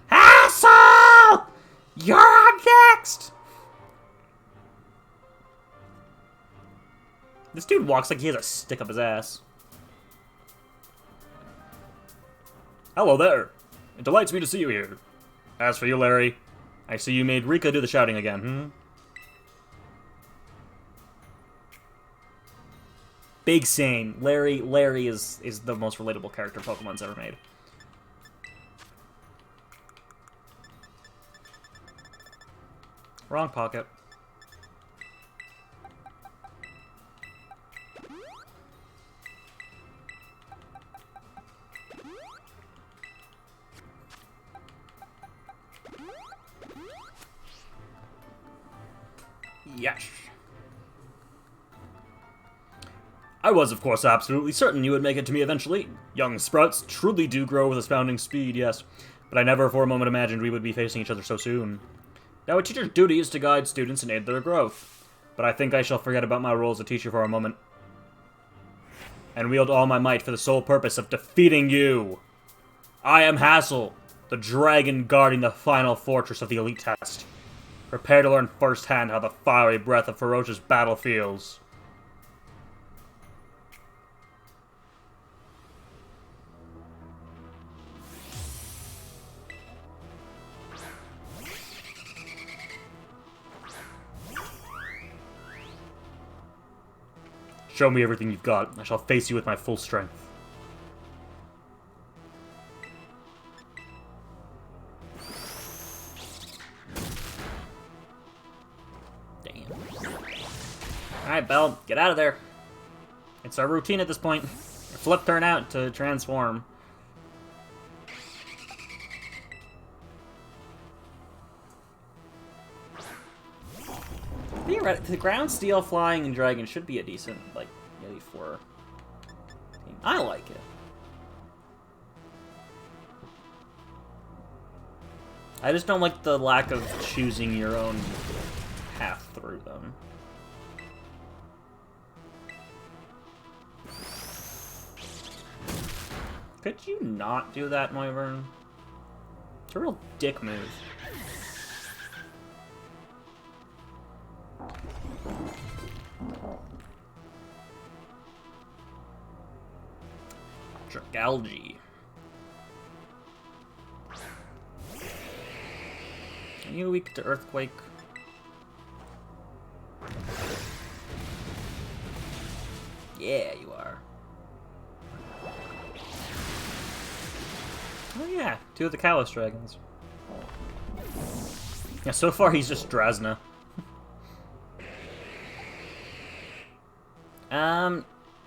Hassel! You're up next! This dude walks like he has a stick up his ass. Hello there. It delights me to see you here. As for you, Larry, I see you made Rika do the shouting again, hmm? Big same. Larry is the most relatable character Pokemon's ever made. Wrong pocket. Yes. I was, of course, absolutely certain you would make it to me eventually. Young sprouts truly do grow with astounding speed, yes. But I never for a moment imagined we would be facing each other so soon. Now, a teacher's duty is to guide students and aid their growth. But I think I shall forget about my role as a teacher for a moment. And wield all my might for the sole purpose of defeating you. I am Hassel, the dragon guarding the final fortress of the Elite Test. Prepare to learn firsthand how the fiery breath of ferocious battle feels. Show me everything you've got. I shall face you with my full strength. Damn. Alright, Belle, get out of there. It's our routine at this point. Flip turn out to transform. The ground, steel, flying, and dragon should be a decent, like, Elite Four team. I like it. I just don't like the lack of choosing your own path through them. Could you not do that, Wyvern? It's a real dick move. Dragalge. Are you weak to Earthquake? Yeah, you are. Oh yeah, two of the Kalos dragons. Yeah, so far he's just Drasna.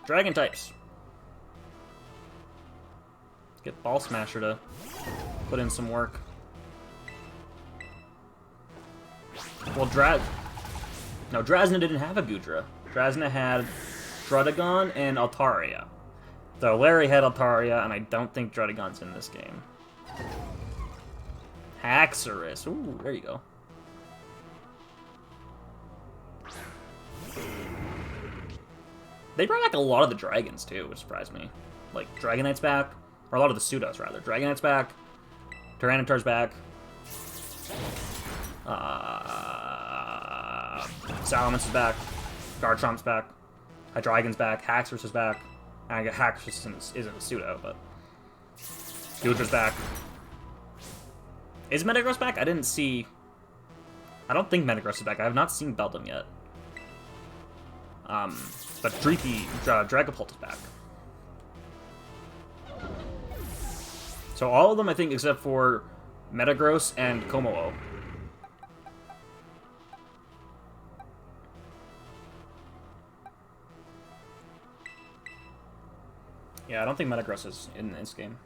Dragon types. Get Ball Smasher to put in some work. Well, No, Drasna didn't have a Gudra. Drasna had Druddigon and Altaria. So Larry had Altaria, and I don't think Druddigon's in this game. Haxorus. Ooh, there you go. They brought back a lot of the dragons, too, which surprised me. Like, Dragonite's back. Or a lot of the Pseudos, rather. Dragonite's back. Tyranitar's back. Salamence is back. Garchomp's back. Hydreigon's back. Haxorus is back. And I get Haxorus isn't a Pseudo, but... Gudra's back. Is Metagross back? I didn't see... I don't think Metagross is back. I have not seen Beldum yet. But Dragapult is back. So all of them, I think, except for Metagross and Kommo-o. Yeah, I don't think Metagross is in this game.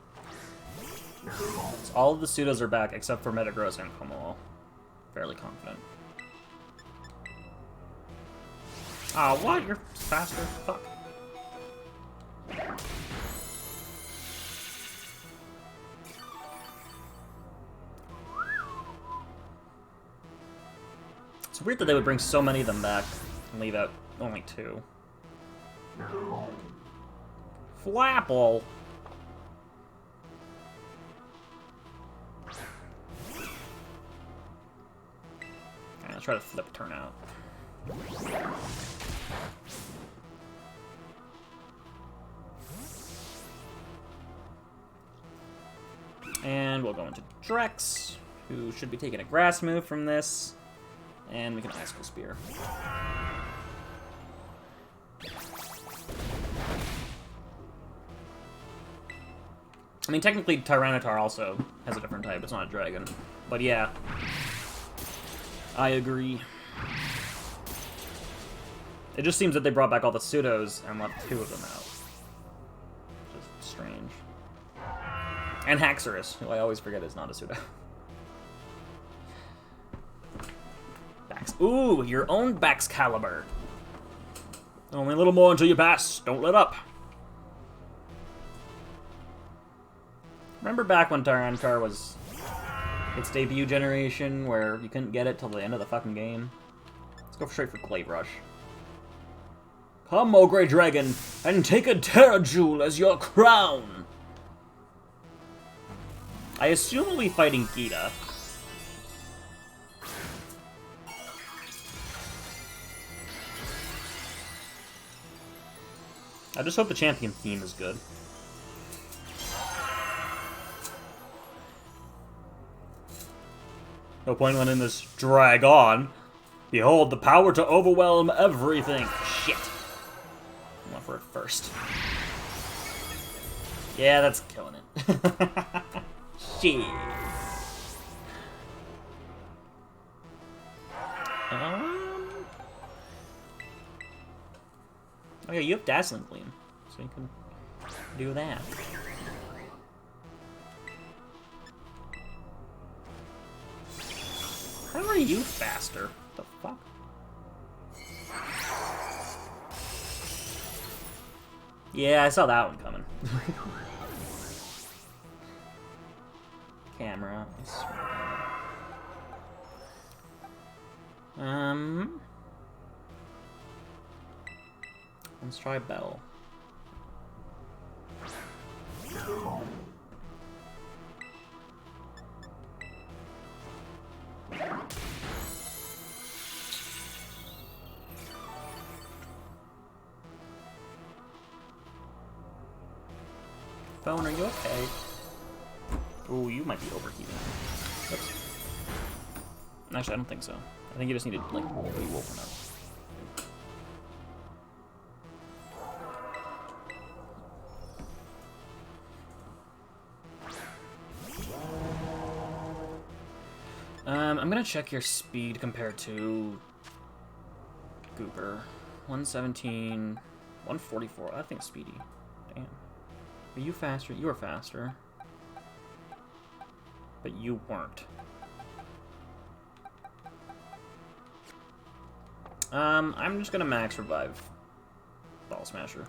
So all of the Pseudos are back except for Metagross and Kommo-o. Fairly confident. Ah, what? You're faster? Fuck. It's weird that they would bring so many of them back and leave out only 2. Flapple! Alright, let's try to flip turn out. And we'll go into Drex, who should be taking a grass move from this. And we can Icicle Spear. I mean, technically, Tyranitar also has a different type. It's not a dragon. But yeah. I agree. It just seems that they brought back all the pseudos and left 2 of them out. Just strange. And Haxorus, who I always forget is not a pseudo. Ooh, your own Baxcalibur. Only a little more until you pass. Don't let up. Remember back when Tyranitar was its debut generation, where you couldn't get it till the end of the fucking game? Let's go straight for Glaive Rush. Come, O Grey Dragon, and take a Terra Jewel as your crown. I assume we'll be fighting Gita. I just hope the champion theme is good. No point in letting this drag on. Behold the power to overwhelm everything. Shit. I went for it first. Yeah, that's killing it. Shit. Oh yeah, you have Dazzling Gleam, so you can do that. How are you faster? The fuck? Yeah, I saw that one coming. Camera. Let's try Bell. Phone, are you okay? Ooh, you might be overheating. Oops. Actually, I don't think so. I think you just need to, like, re-wolf up. I'm gonna check your speed compared to Gooper. 117, 144. I think speedy. Damn. Are you faster? You were faster. But you weren't. I'm just gonna max revive Ball Smasher.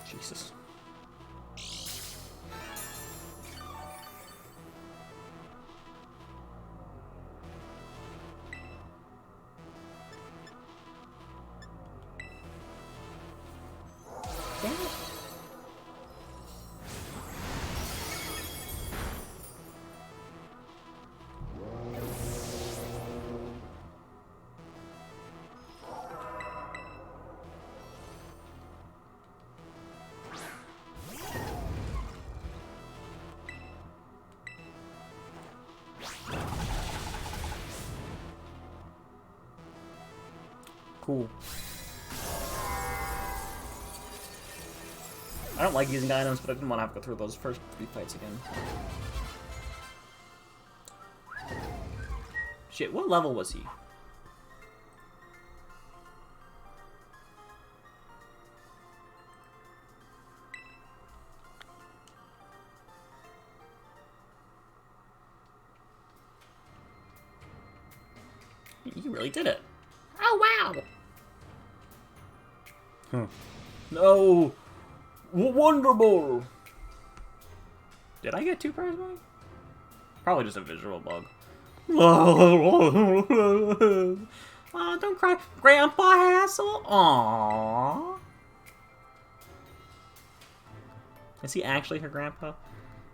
Jesus. Damn it. Cool. I don't like using items, but I didn't want to have to go through those first 3 fights again. Shit, what level was he? You really did it. Oh Wow! Huh. No! Wonder Ball! Did I get 2 prize money? Probably just a visual bug. Oh, don't cry. Grandpa Hassel? Aww. Is he actually her grandpa?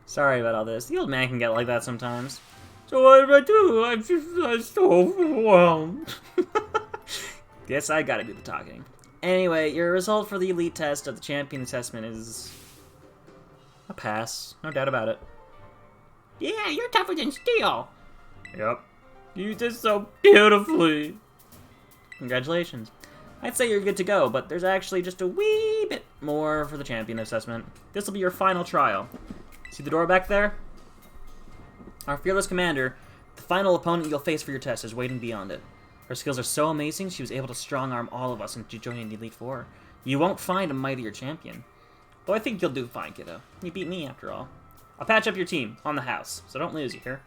Sorry about all this. The old man can get like that sometimes. So what did I do? I'm so overwhelmed. Guess I gotta do the talking. Anyway, your result for the elite test of the champion assessment is a pass. No doubt about it. Yeah, you're tougher than steel. Yep. You did so beautifully. Congratulations. I'd say you're good to go, but there's actually just a wee bit more for the champion assessment. This will be your final trial. See the door back there? Our fearless commander, the final opponent you'll face for your test, is waiting beyond it. Her skills are so amazing, she was able to strong-arm all of us into joining the Elite Four. You won't find a mightier champion. Though I think you'll do fine, kiddo. You beat me, after all. I'll patch up your team, on the house, so don't lose, you hear?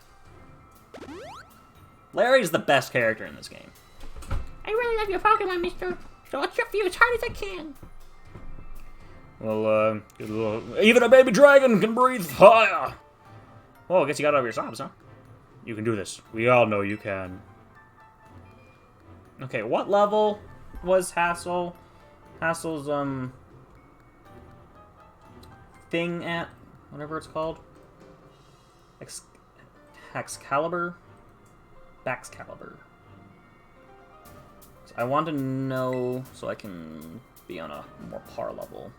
Larry's the best character in this game. I really love your Pokemon, mister. So I'll trip you as hard as I can. Well, even a baby dragon can breathe fire! Well, I guess you got it over your sobs, huh? You can do this. We all know you can. Okay, what level was Hassel's, thing at? Whatever it's called? Excalibur? Baxcalibur. So I want to know so I can be on a more par level.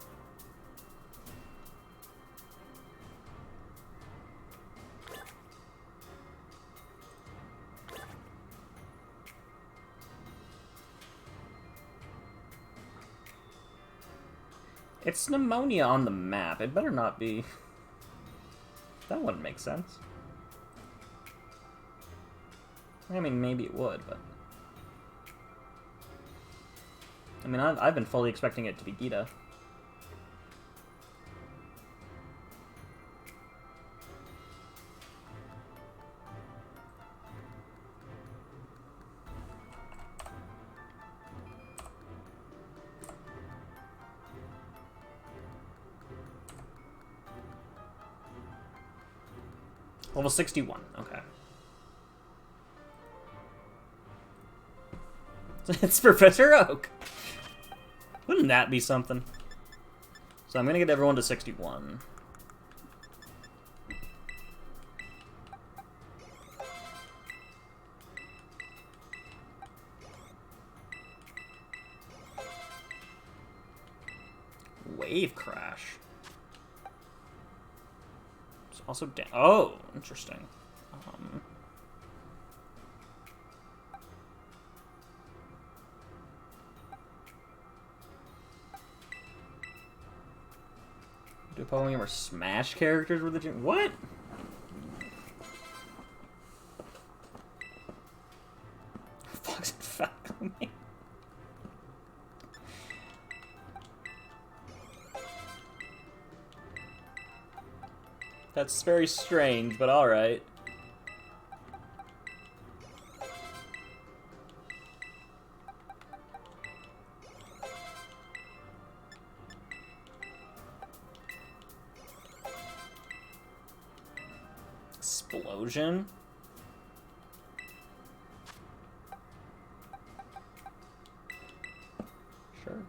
It's pneumonia on the map. It better not be. That wouldn't make sense. I mean, maybe it would, but... I mean, I've been fully expecting it to be Gita. Level 61, okay. It's Professor Oak. Wouldn't that be something? So I'm gonna get everyone to 61. Wave crash. It's also oh, interesting. Do Pokemon were Smash characters were the gym? What? Fox and Falcon. That's very strange, but alright. Explosion? Sure.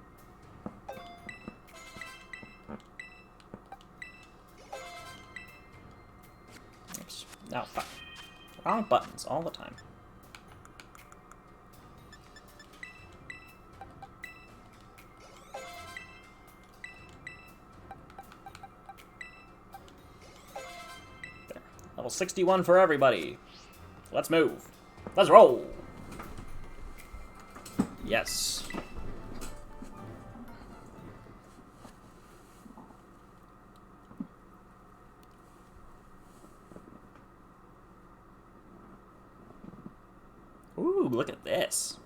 Oops. No, fuck. Wrong buttons all the time. There. Level 61 for everybody. Let's move. Let's roll. Yes. Ooh, look at this.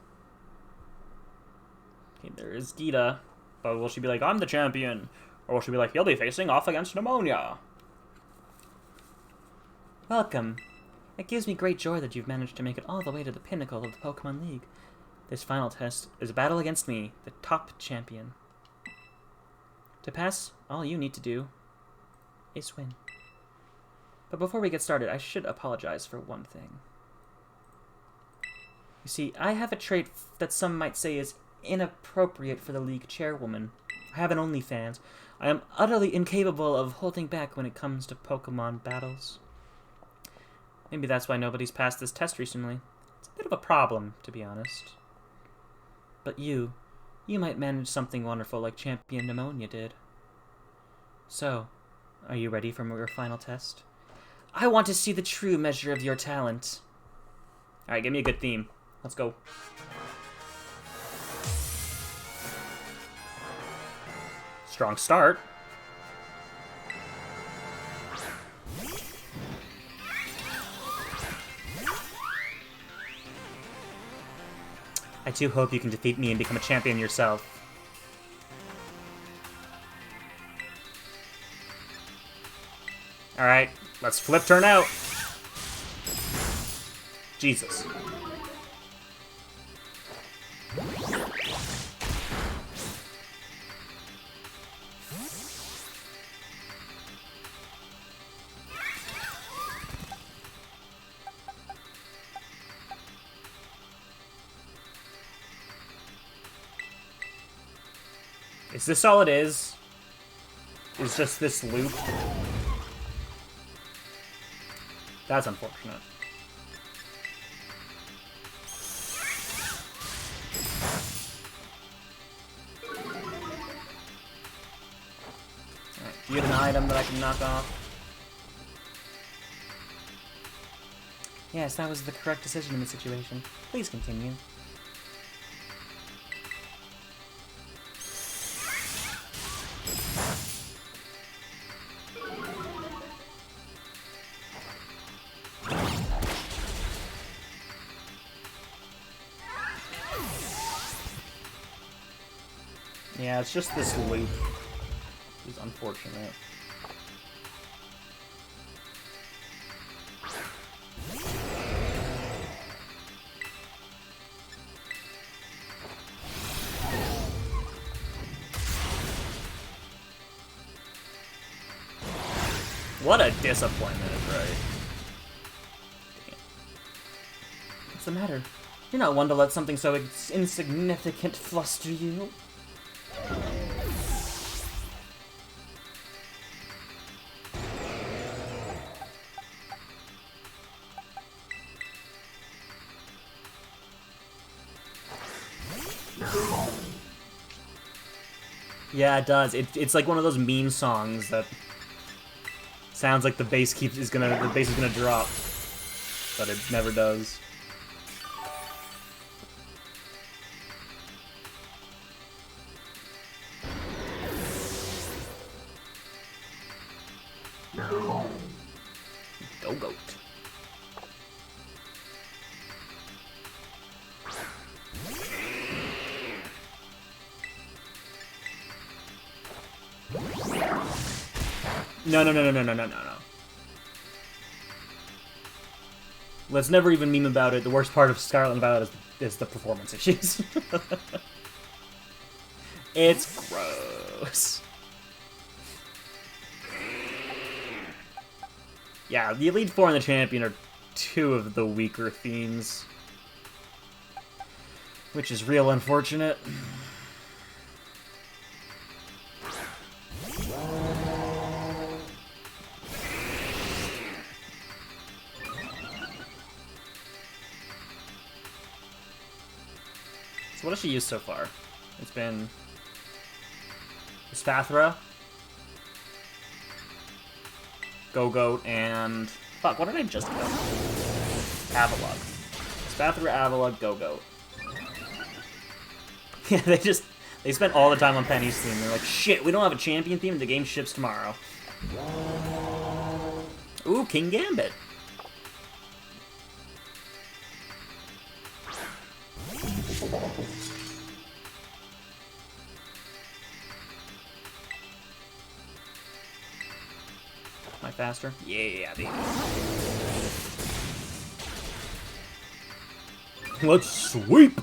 Okay, there is Gita. But will she be like, I'm the champion? Or will she be like, you'll be facing off against Pneumonia? Welcome. It gives me great joy that you've managed to make it all the way to the pinnacle of the Pokemon League. This final test is a battle against me, the top champion. To pass, all you need to do is win. But before we get started, I should apologize for one thing. You see, I have a trait that some might say is inappropriate for the league chairwoman. I have an OnlyFans. I am utterly incapable of holding back when it comes to Pokemon battles. Maybe that's why nobody's passed this test recently. It's a bit of a problem, to be honest. But you might manage something wonderful like Champion Pneumonia did. So, are you ready for your final test? I want to see the true measure of your talent. Alright, give me a good theme. Let's go. Strong start. I do hope you can defeat me and become a champion yourself. Alright, let's flip turn out. Jesus. Is this all it is? Is just this loop? That's unfortunate. Alright, do you have an item that I can knock off? Yes, that was the correct decision in the situation. Please continue. Yeah, it's just this loop. It's unfortunate. What a disappointment, right? Damn. What's the matter? You're not one to let something so insignificant fluster you. Yeah, it does. It's like one of those meme songs that sounds like the bass is gonna drop, but it never does. Go goat. No. Let's never even meme about it. The worst part of Scarlet and Violet is the performance issues. It's gross. Yeah, the Elite Four and the Champion are two of the weaker themes. Which is real unfortunate. So what has she used so far? It's been Spathra, Go-Goat, and... Fuck, what did I just go? Avalugg. Spathra, Avalugg, Go-Goat. Yeah, they spent all the time on Penny's theme. They're like, shit, we don't have a champion theme and the game ships tomorrow. Ooh, King Gambit. Am I faster? Yeah, baby. Let's sweep!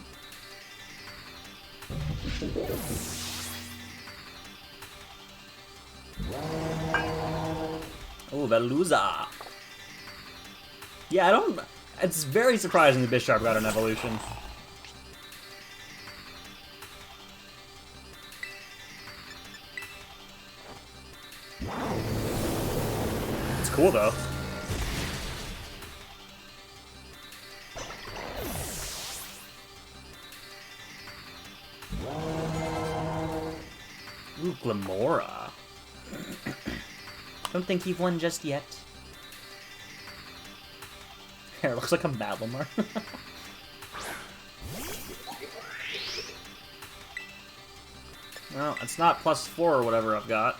Oh, Veluza. Yeah, I don't... It's very surprising the Bisharp got an evolution. It's cool, though. Ooh, Glamora. Don't think you've won just yet. Hair looks like a Malamar. Well, it's not +4 or whatever I've got.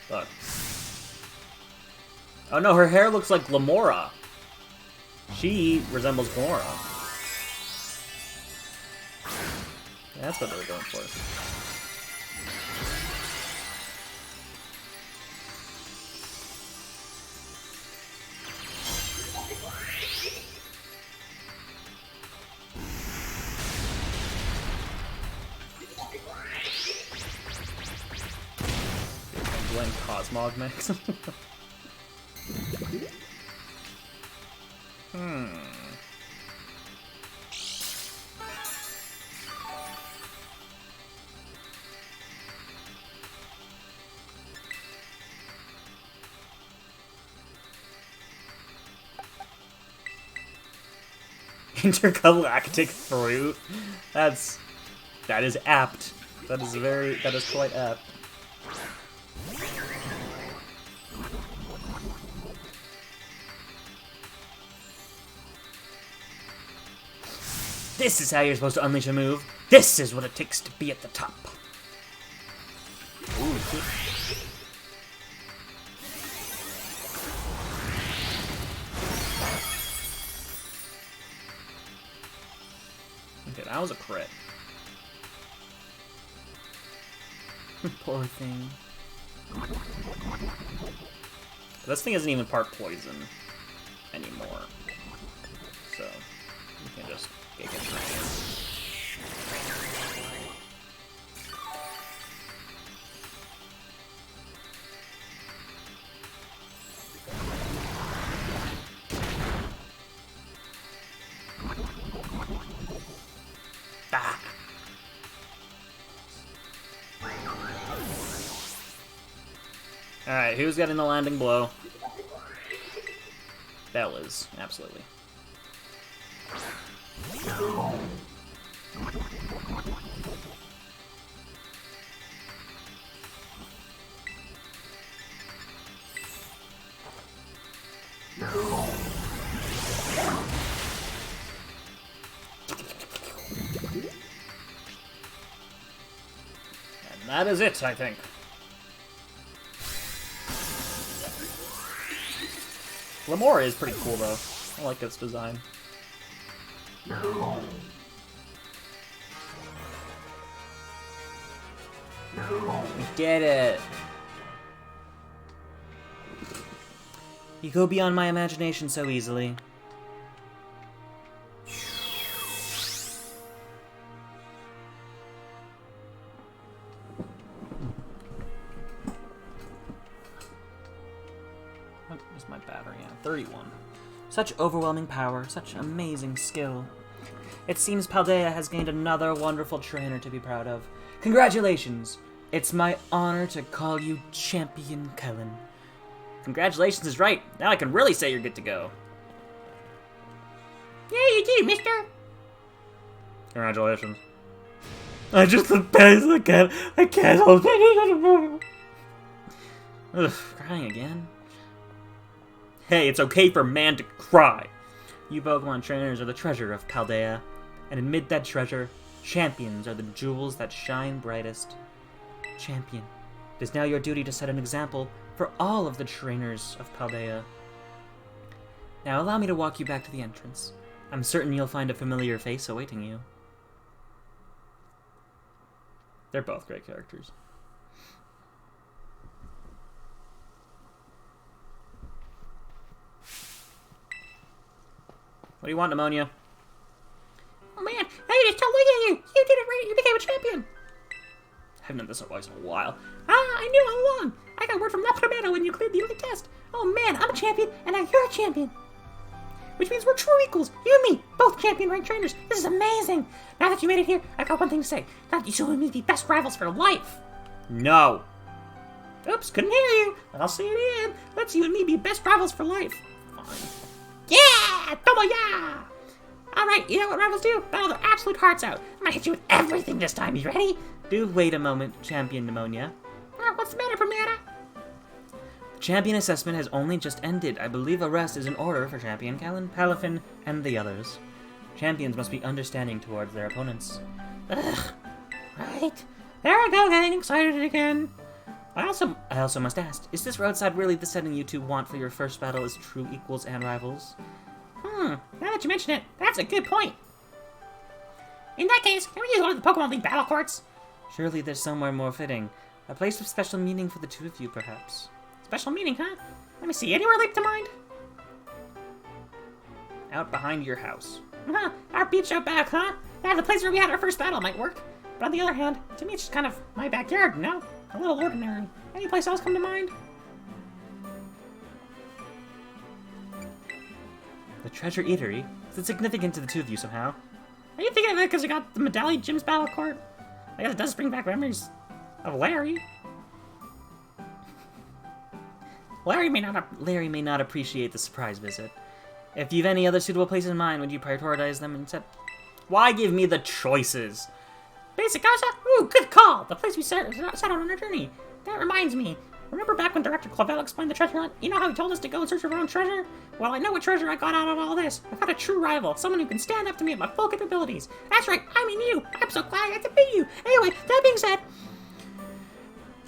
But... Oh no, her hair looks like Glamora. She resembles Glamora. Yeah, that's what they were going for. Glenn Cosmog mix. Intergalactic fruit. That is apt. That is quite apt. This is how you're supposed to unleash a move. This is what it takes to be at the top. Ooh, shit. Okay, that was a crit. Poor thing. This thing isn't even part poison anymore. So, you can just get it right. Ah. Alright, who's getting the landing blow? Bella's, absolutely. And that is it, I think. Glamora is pretty cool, though. I like its design. We did it! You go beyond my imagination so easily. What is my battery at? 31. Such overwhelming power, such amazing skill. It seems Paldea has gained another wonderful trainer to be proud of. Congratulations! It's my honor to call you Champion Kellen. Congratulations is right. Now I can really say you're good to go. Yeah, you do, mister. Congratulations. I just the best I can't hold it anymore. Ugh, crying again? Hey, it's okay for man to cry. You Pokemon trainers are the treasure of Paldea, and amid that treasure, champions are the jewels that shine brightest. Champion, it is now your duty to set an example for all of the trainers of Paldea. Now allow me to walk you back to the entrance. I'm certain you'll find a familiar face awaiting you. They're both great characters. What do you want, Pneumonia? Oh man, I just told look at you. You did it right. You became a haven't done this voice in a while. Ah, I knew all along. I got word from La Primera when you cleared the elite test. Oh man, I'm a champion, and now you're a champion. Which means we're true equals. You and me, both champion rank trainers. This is amazing. Now that you made it here, I got one thing to say. Now that you and me be best rivals for life. No. Oops, couldn't hear you. I'll say it again. Let's you and me be best rivals for life. Fine. Yeah! Tomo ya! Alright, you know what rivals do? Battle their absolute hearts out. I'm gonna hit you with everything this time. You ready? Do wait a moment, Champion Pneumonia. What's the matter, Primera? Champion assessment has only just ended. I believe arrest is in order for Champion Callan, Palafin, and the others. Champions must be understanding towards their opponents. Ugh. Right. There I go, getting excited again. I also must ask, is this roadside really the setting you two want for your first battle as true equals and rivals? Now that you mention it, that's a good point. In that case, can we use one of the Pokemon League battle courts? Surely there's somewhere more fitting. A place of special meaning for the two of you, perhaps. Special meaning, huh? Let me see, anywhere leap to mind? Out behind your house. Our beach out back, huh? Yeah, the place where we had our first battle might work. But on the other hand, to me it's just kind of my backyard, no? A little ordinary. Any place else come to mind? The Treasure Eatery? Is it significant to the two of you somehow? Are you thinking of it because we got the Medallion Gym's battle court? I guess it does bring back memories of Larry. Larry may not appreciate the surprise visit. If you've any other suitable places in mind, would you prioritize them instead? Why give me the choices? Basic Gaza? Ooh, good call! The place we set out on our journey. That reminds me. Remember back when Director Clavel explained the treasure hunt? You know how he told us to go in search of our own treasure? Well, I know what treasure I got out of all this. I got a true rival, someone who can stand up to me at my full capabilities. That's right, I mean you. I'm so glad I got to beat you. Anyway, that being said,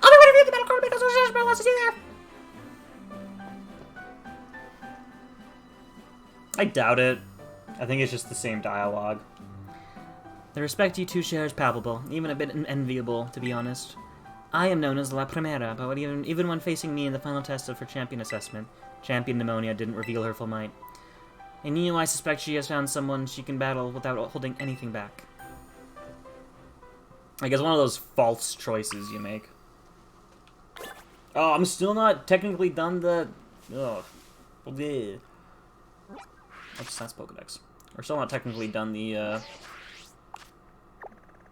I'll be waiting for you at the battle court because there's lots to see there. I doubt it. I think it's just the same dialogue. The respect you two share is palpable, even a bit enviable, to be honest. I am known as La Primera, but even when facing me in the final test for champion assessment, Champion Pneumonia didn't reveal her full might. In you, I suspect she has found someone she can battle without holding anything back. I guess one of those false choices you make. Oh, I'm still not technically done the... Ugh. Bleh. That's Pokedex. We're still not technically done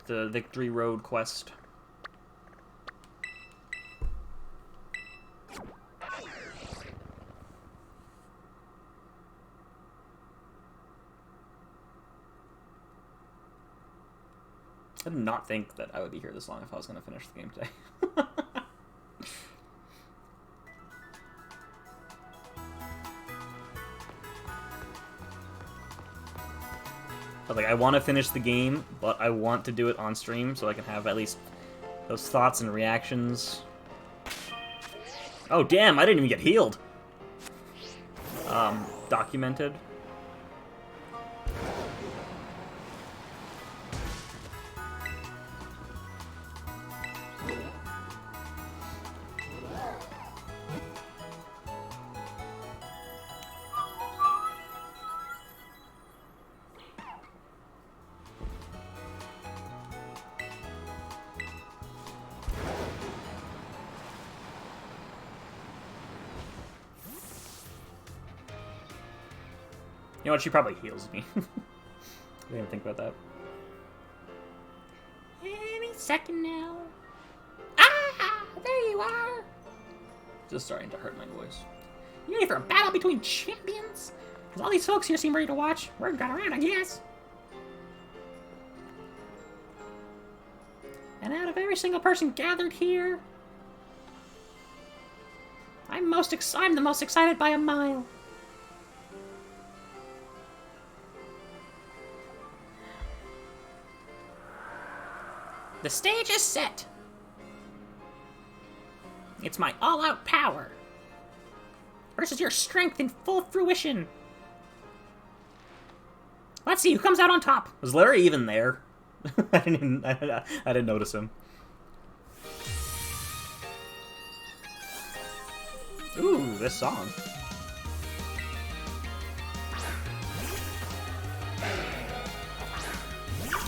the Victory Road quest. I did not think that I would be here this long if I was going to finish the game today. But, like, I want to finish the game, but I want to do it on stream so I can have at least those thoughts and reactions. Oh, damn, I didn't even get healed. Documented. You know what? She probably heals me. I didn't even think about that. Any second now. Ah! There you are! Just starting to hurt my voice. You ready for a battle between champions? Because all these folks here seem ready to watch. Word got around, I guess. And out of every single person gathered here, I'm the most excited by a mile. The stage is set. It's my all-out power versus your strength in full fruition. Let's see who comes out on top. Was Larry even there? I didn't notice him. Ooh, this song.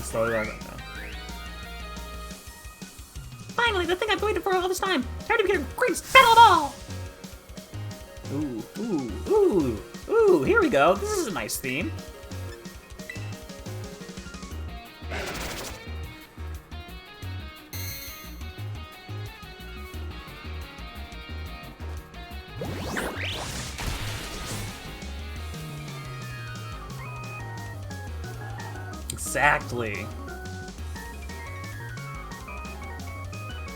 Slowly like that now. Finally, the thing I've waited for all this time. Time to begin the greatest battle of all. Ooh, here we go. This is a nice theme. Exactly.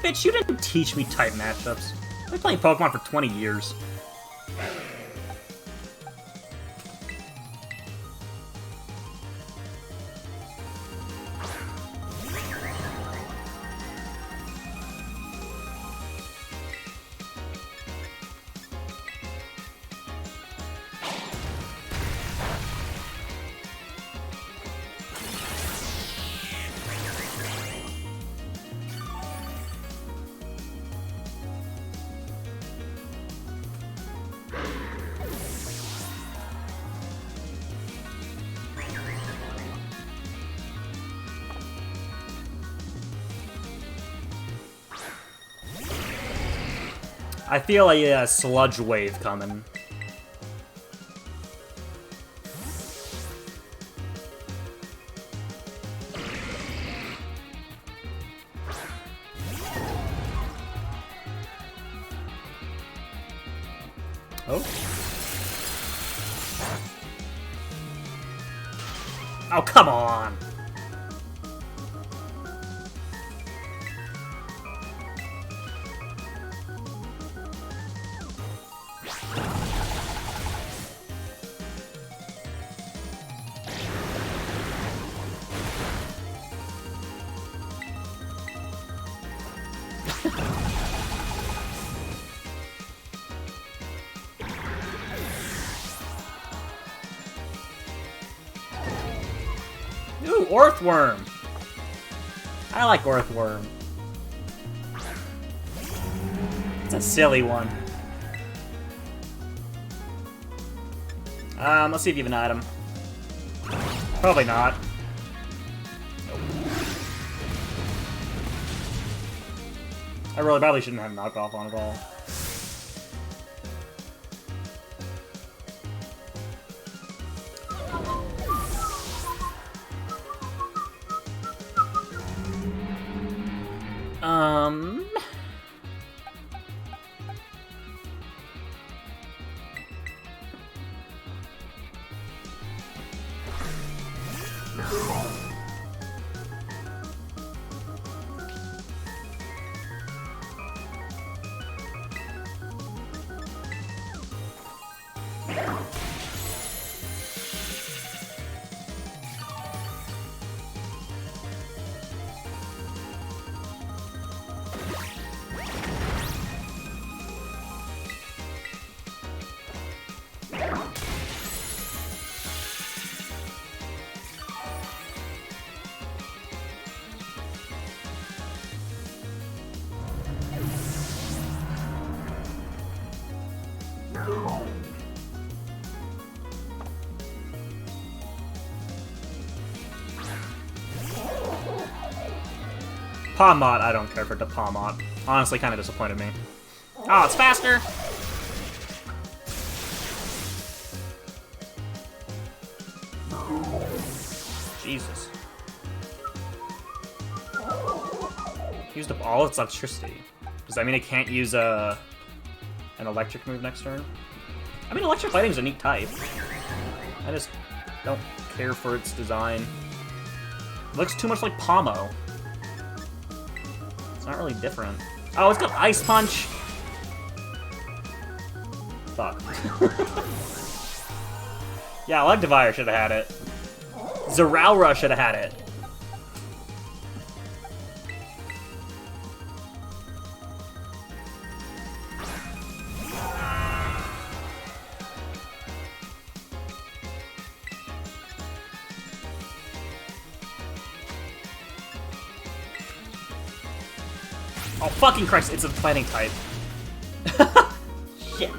Bitch, you didn't teach me type matchups. I've been playing Pokemon for 20 years. I feel a sludge wave coming. Oh. Oh, come on! Ooh, Earthworm! I like Earthworm. It's a silly one. Let's see if you have an item. Probably not. I really probably shouldn't have knockoff on at all. Palmot, I don't care for the Palmot. Honestly, kind of disappointed me. Oh, it's faster! Jesus. Used up all its electricity. Does that mean it can't use an electric move next turn? I mean, electric fighting's a neat type. I just don't care for its design. It looks too much like Pomo. It's not really different. Oh, it's got Ice Punch! Fuck. Yeah, Electivire should have had it. Zeraora should have had it. Oh, fucking Christ, it's a fighting type. Shit.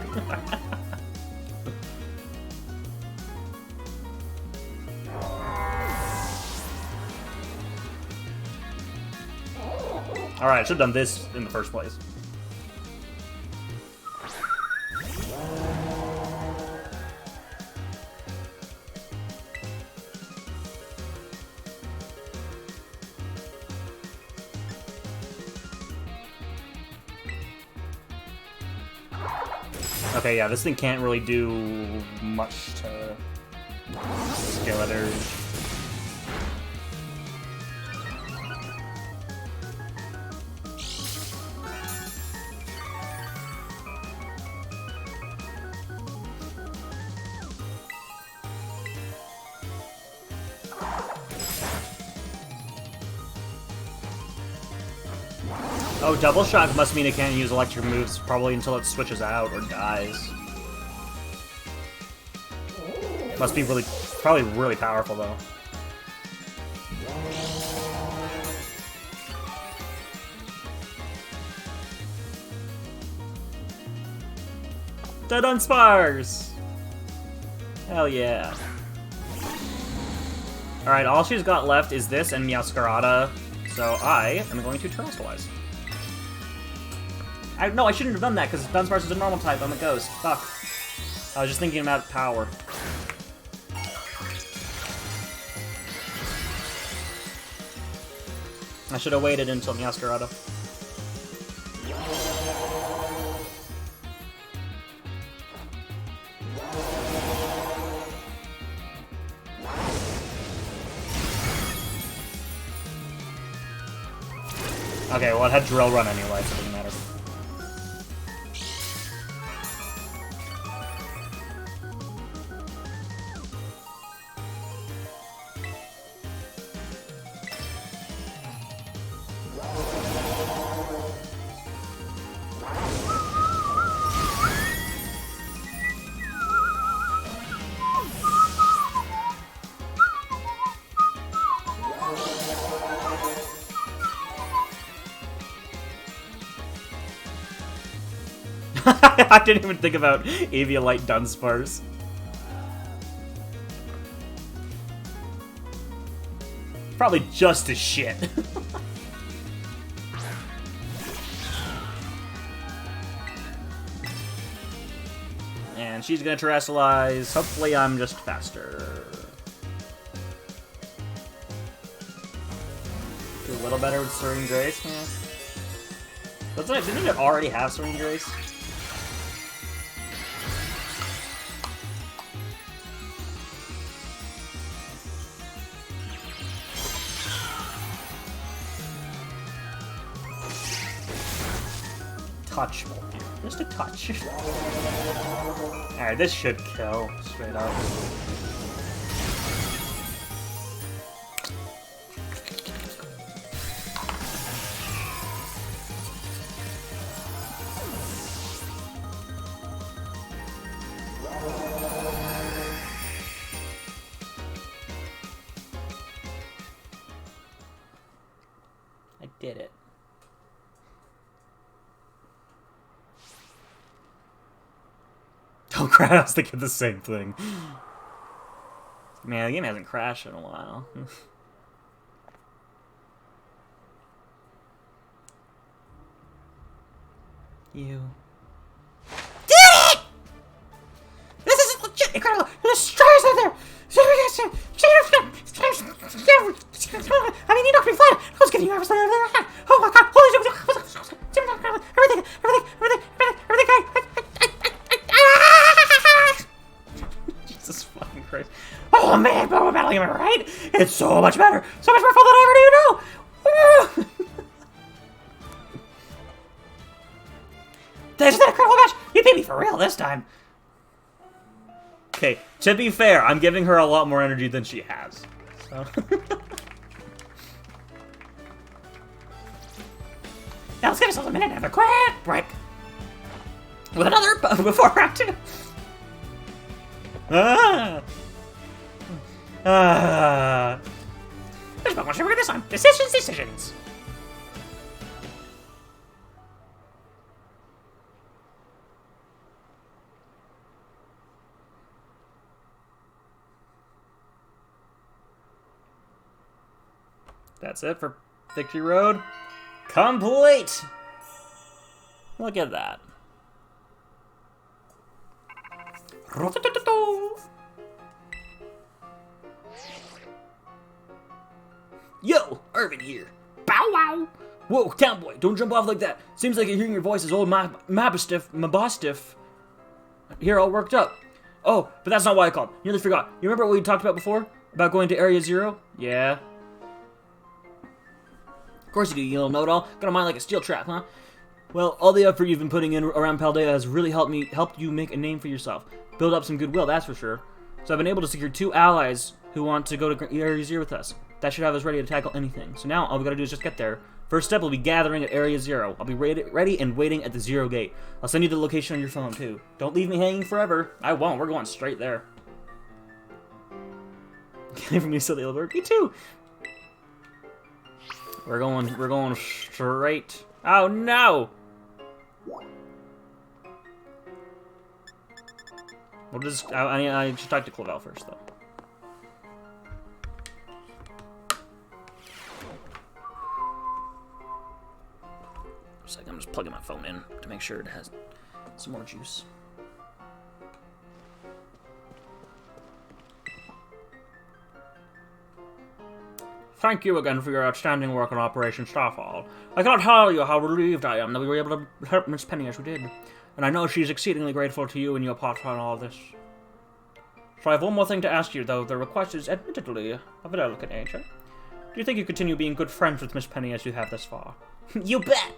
Alright, I should have done this in the first place. Okay, yeah, this thing can't really do much to Skeletors. Oh, double shock must mean it can't use electric moves probably until it switches out or dies. Must be probably really powerful though. Dead on spars! Hell yeah. Alright, all she's got left is this and Meowscarada, so I am going to Terrestrialize. No, I shouldn't have done that, because Dunsparce is a normal type. I'm a ghost. Fuck. I was just thinking about power. I should have waited until Meowscarada. Okay, well, it had Drill Run anyway, so it doesn't matter. I didn't even think about Aviolite Dunsparce. Probably just as shit. And she's gonna Terrestrialize. Hopefully I'm just faster. Do a little better with Serene Grace, yeah. Didn't it already have Serene Grace? Touch, just a touch. Alright, this should kill, straight up. I did it. Oh crap, I was thinking the same thing. Man, the game hasn't crashed in a while. You. Did it! This is legit incredible! There's stars out there! I mean, you knocked me flat! I was getting nervous. Oh my god! Everything! Jesus fucking Christ. Oh man, but we're battling, am I right? It's so much better! So much more fun than I ever knew! This is an incredible match! You beat me for real this time! Okay, to be fair, I'm giving her a lot more energy than she has. So. Now let's give ourselves a minute and have a quick break. With another before round 2. There's not much to this on. Decisions. That's it for Victory Road. Complete! Look at that. Yo, Irvin here. Bow wow. Whoa, town boy, don't jump off like that. Seems like you're hearing your voice as old Mabastiff here all worked up. Oh, but that's not why I called. Nearly forgot. You remember what we talked about before? About going to Area Zero? Yeah. Of course you do, you little know-it-all. Got a mind like a steel trap, huh? Well, all the effort you've been putting in around Paldea has really helped you make a name for yourself. Build up some goodwill, that's for sure. So I've been able to secure 2 allies who want to go to Area Zero with us. That should have us ready to tackle anything. So now all we gotta do is just get there. First step will be gathering at Area Zero. I'll be ready and waiting at the Zero Gate. I'll send you the location on your phone, too. Don't leave me hanging forever. I won't. We're going straight there. Get it from me, silly little bird. Me too. We're going straight. Oh, no! We'll just... I should talk to Clavel first, though. I'm just plugging my phone in to make sure it has some more juice. Thank you again for your outstanding work on Operation Starfall. I cannot tell you how relieved I am that we were able to help Miss Penny as we did. And I know she's exceedingly grateful to you and your part in all this. So I have one more thing to ask you, though the request is admittedly of a delicate nature. Do you think you continue being good friends with Miss Penny as you have thus far? You bet!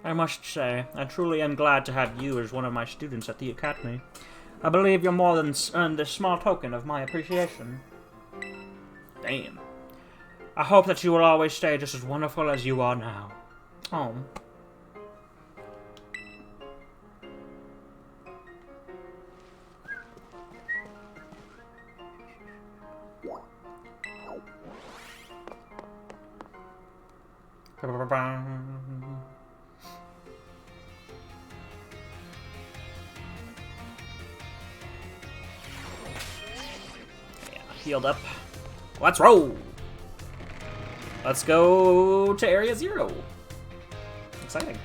I must say, I truly am glad to have you as one of my students at the Academy. I believe you're more than earned this small token of my appreciation. Damn. I hope that you will always stay just as wonderful as you are now. Oh. Healed up. Let's roll! Let's go to Area Zero. Exciting.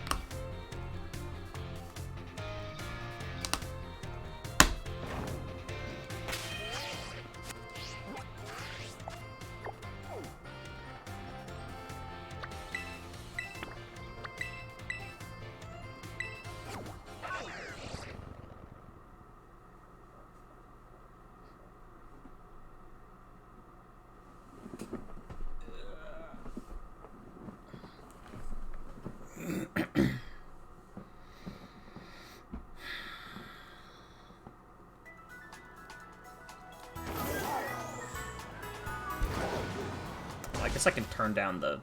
I guess I can turn down the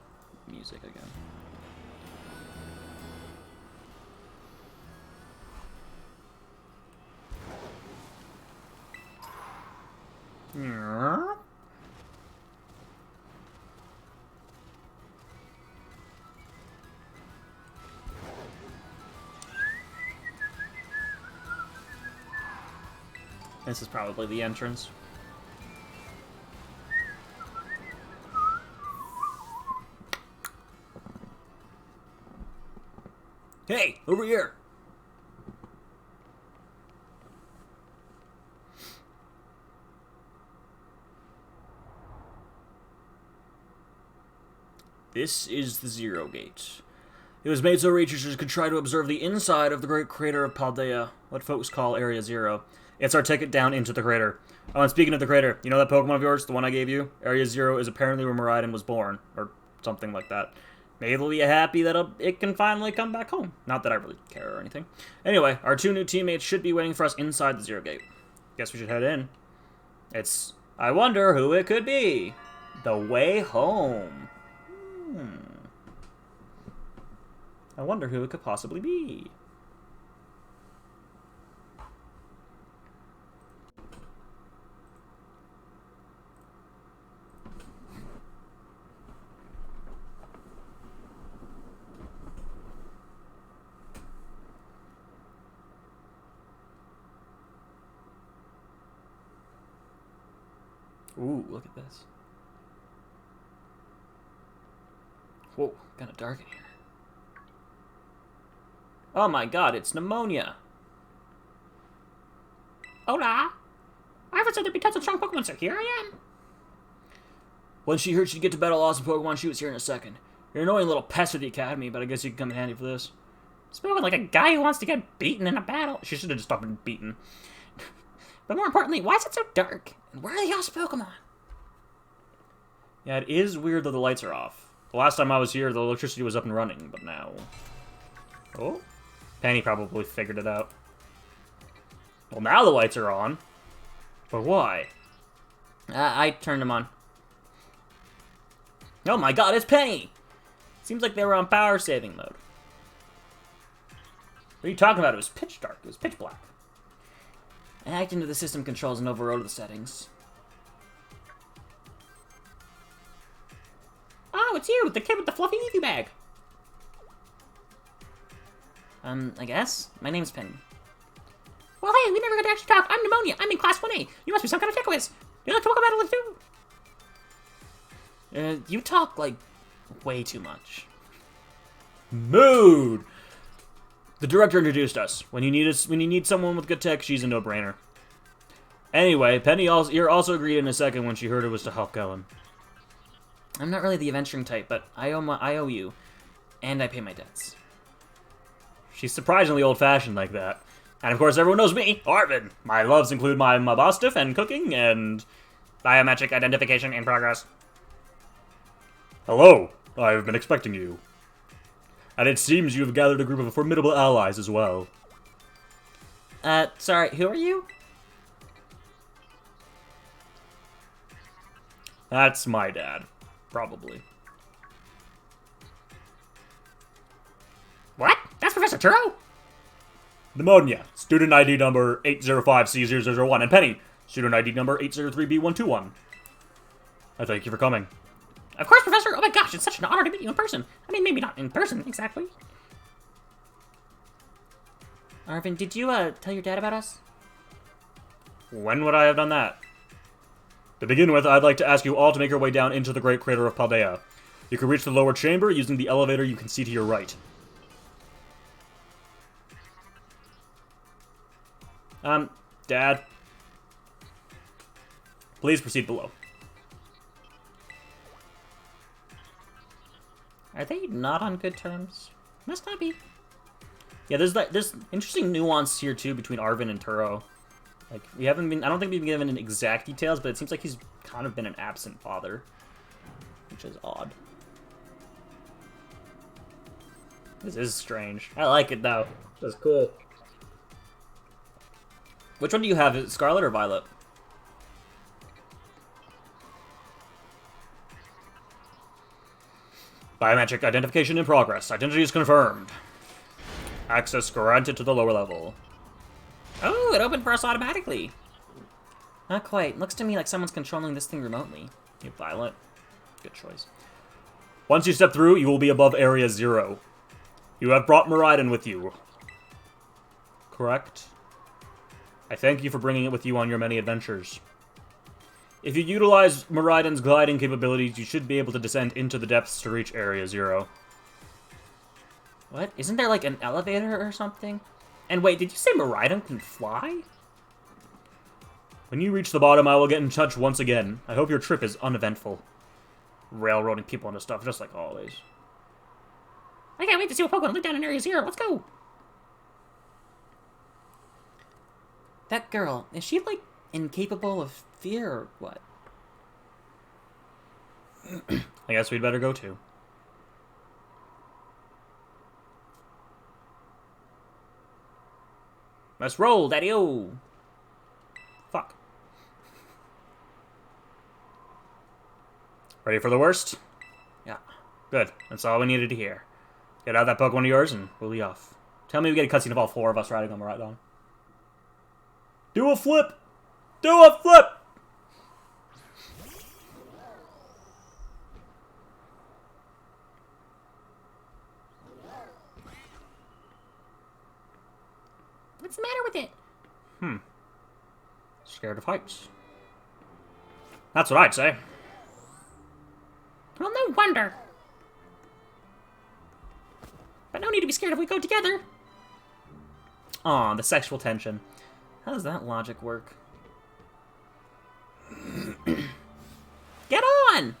music again. This is probably the entrance. Hey, over here! This is the Zero Gate. It was made so researchers could try to observe the inside of the great crater of Paldea, what folks call Area Zero. It's our ticket down into the crater. Oh, and speaking of the crater, you know that Pokemon of yours, the one I gave you? Area Zero is apparently where Miraidon was born, or something like that. Maybe they'll be happy that it can finally come back home. Not that I really care or anything. Anyway, our 2 new teammates should be waiting for us inside the Zero Gate. Guess we should head in. I wonder who it could be. The way home. I wonder who it could possibly be. Ooh, look at this. Whoa, kind of dark in here. Oh my god, it's pneumonia. Hola. I haven't said there'd be tons of strong Pokemon, so here I am. When she heard she'd get to battle awesome Pokemon, she was here in a second. You're an annoying little pest at the academy, but I guess you can come in handy for this. Spoken like a guy who wants to get beaten in a battle. She should have just stopped being beaten. But more importantly, why is it so dark? And where are the awesome Pokemon? Yeah, it is weird that the lights are off. The last time I was here, the electricity was up and running, but now... Oh? Penny probably figured it out. Well, now the lights are on. But why? I turned them on. Oh my god, it's Penny! Seems like they were on power saving mode. What are you talking about? It was pitch dark. It was pitch black. I hacked into the system controls and overrode the settings. Oh, it's you, the kid with the fluffy leafy bag. I guess? My name's Penny. Well, hey, we never got to actually talk. I'm Pneumonia. I'm in Class 1A. You must be some kind of Techwiz. You like to talk about it too? You talk, like, way too much. Mood! The director introduced us. When you need someone with good tech, she's a no-brainer. Anyway, Penny you're also agreed in a second when she heard it was to help Kellen. I'm not really the adventuring type, but I owe you, and I pay my debts. She's surprisingly old-fashioned like that. And of course, everyone knows me, Arvin. My loves include my Mabostiff and cooking and biometric identification in progress. Hello, I've been expecting you. And it seems you have gathered a group of formidable allies as well. Sorry, who are you? That's my dad. Probably. What? That's Professor Turo? Pneumonia, student ID number 805C0001, and Penny, student ID number 803B121. I thank you for coming. Of course, Professor. Oh my gosh, it's such an honor to meet you in person. I mean, maybe not in person, exactly. Arvin, did you, tell your dad about us? When would I have done that? To begin with, I'd like to ask you all to make your way down into the Great Crater of Paldea. You can reach the lower chamber using the elevator you can see to your right. Dad. Please proceed below. Are they not on good terms? Must not be. Yeah, there's interesting nuance here too between Arvin and Turo. Like I don't think we've been given exact details, but it seems like he's kind of been an absent father, which is odd. This is strange. I like it though. That's cool. Which one do you have? Is it Scarlet or Violet? Biometric identification in progress. Identity is confirmed. Access granted to the lower level. Oh, it opened for us automatically. Not quite. Looks to me like someone's controlling this thing remotely. You Violet. Good choice. Once you step through, you will be above Area 0. You have brought Miraidon with you. Correct? I thank you for bringing it with you on your many adventures. If you utilize Miraidon's gliding capabilities, you should be able to descend into the depths to reach Area 0. What? Isn't there, like, an elevator or something? And wait, did you say Miraidon can fly? When you reach the bottom, I will get in touch once again. I hope your trip is uneventful. Railroading people into stuff, just like always. I can't wait to see what Pokemon live down in Area 0. Let's go. That girl, is she, like, incapable of fear or what? I guess we'd better go too. Let's roll, Daddy-o! Fuck. Ready for the worst? Yeah. Good. That's all we needed to hear. Get out that Pokemon of yours and we'll be off. Tell me we get a cutscene of all 4 of us riding on Miraidon. Do a flip! Do a flip! What's the matter with it? Scared of heights. That's what I'd say. Well, no wonder. But no need to be scared if we go together. Aw, the sexual tension. How does that logic work? Get on!